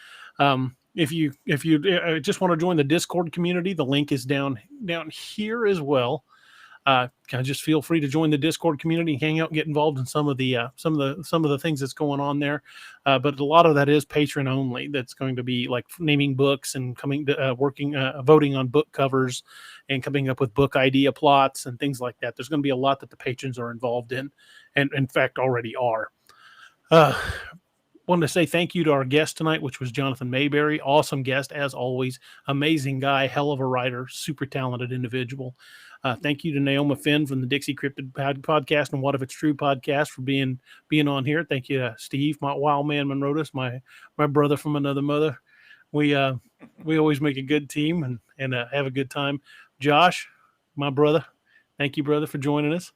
If you just want to join the Discord community, the link is down here as well. Just feel free to join the Discord community, hang out, get involved in some of the things that's going on there. But a lot of that is patron only. That's going to be like naming books and voting on book covers and coming up with book idea plots and things like that. There's going to be a lot that the patrons are involved in, and in fact already are. Wanted to say thank you to our guest tonight, which was Jonathan Mayberry. Awesome guest, as always. Amazing guy, hell of a writer, super talented individual. Thank you to Naoma Finn from the Dixie Cryptid podcast and What If It's True podcast for being on here. Thank you to Steve, my wild man Monrotis, my brother from another mother. We always make a good team and have a good time. Josh, my brother, thank you, brother, for joining us.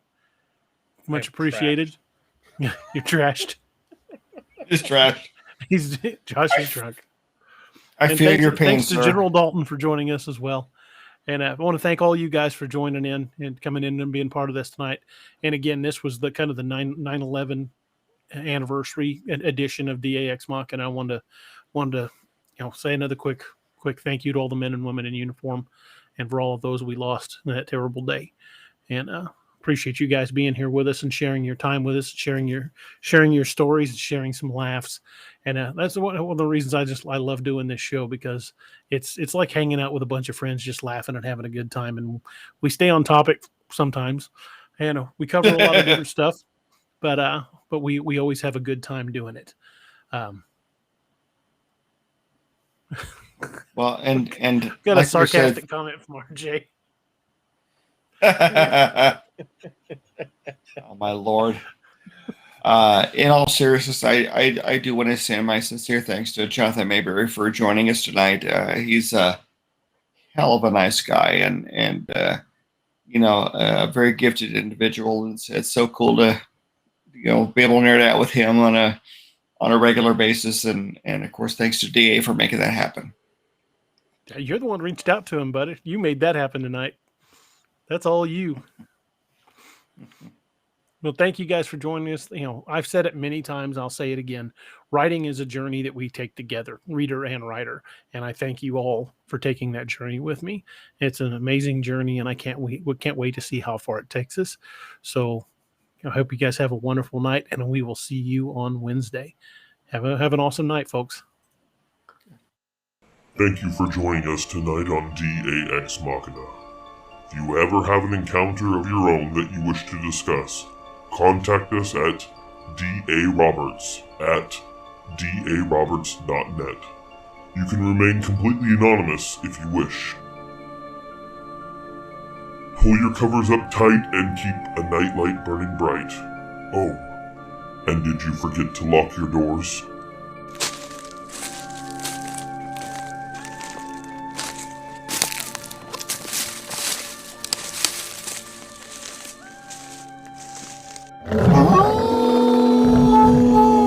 Much appreciated. You're trashed. He's trash. Josh is drunk. I feel your pain, Thanks to sir. General Dalton for joining us as well. And I want to thank all you guys for joining in and coming in and being part of this tonight. And again, this was the kind of the 9/11 anniversary edition of DA Ex Machina. I wanted to say another quick thank you to all the men and women in uniform and for all of those we lost in that terrible day. And appreciate you guys being here with us and sharing your time with us, sharing your stories, and sharing some laughs. And that's one of the reasons I love doing this show, because it's like hanging out with a bunch of friends, just laughing and having a good time. And we stay on topic sometimes, and we cover a lot of different stuff, but we always have a good time doing it. Well, and Got like a sarcastic we said, comment from RJ. oh my Lord. In all seriousness, I do want to send my sincere thanks to Jonathan Mayberry for joining us tonight. He's a hell of a nice guy, and a very gifted individual. It's so cool to be able to nerd out with him on a regular basis, and of course thanks to DA for making that happen. You're the one who reached out to him, buddy. You made that happen tonight. That's all you. Well, thank you guys for joining us. I've said it many times. I'll say it again. Writing is a journey that we take together, reader and writer. And I thank you all for taking that journey with me. It's an amazing journey, and I can't wait to see how far it takes us. So I hope you guys have a wonderful night, and we will see you on Wednesday. Have an awesome night, folks. Thank you for joining us tonight on DA Ex Machina. If you ever have an encounter of your own that you wish to discuss, contact us at daroberts@daroberts.net. You can remain completely anonymous if you wish. Pull your covers up tight and keep a nightlight burning bright. Oh, and did you forget to lock your doors?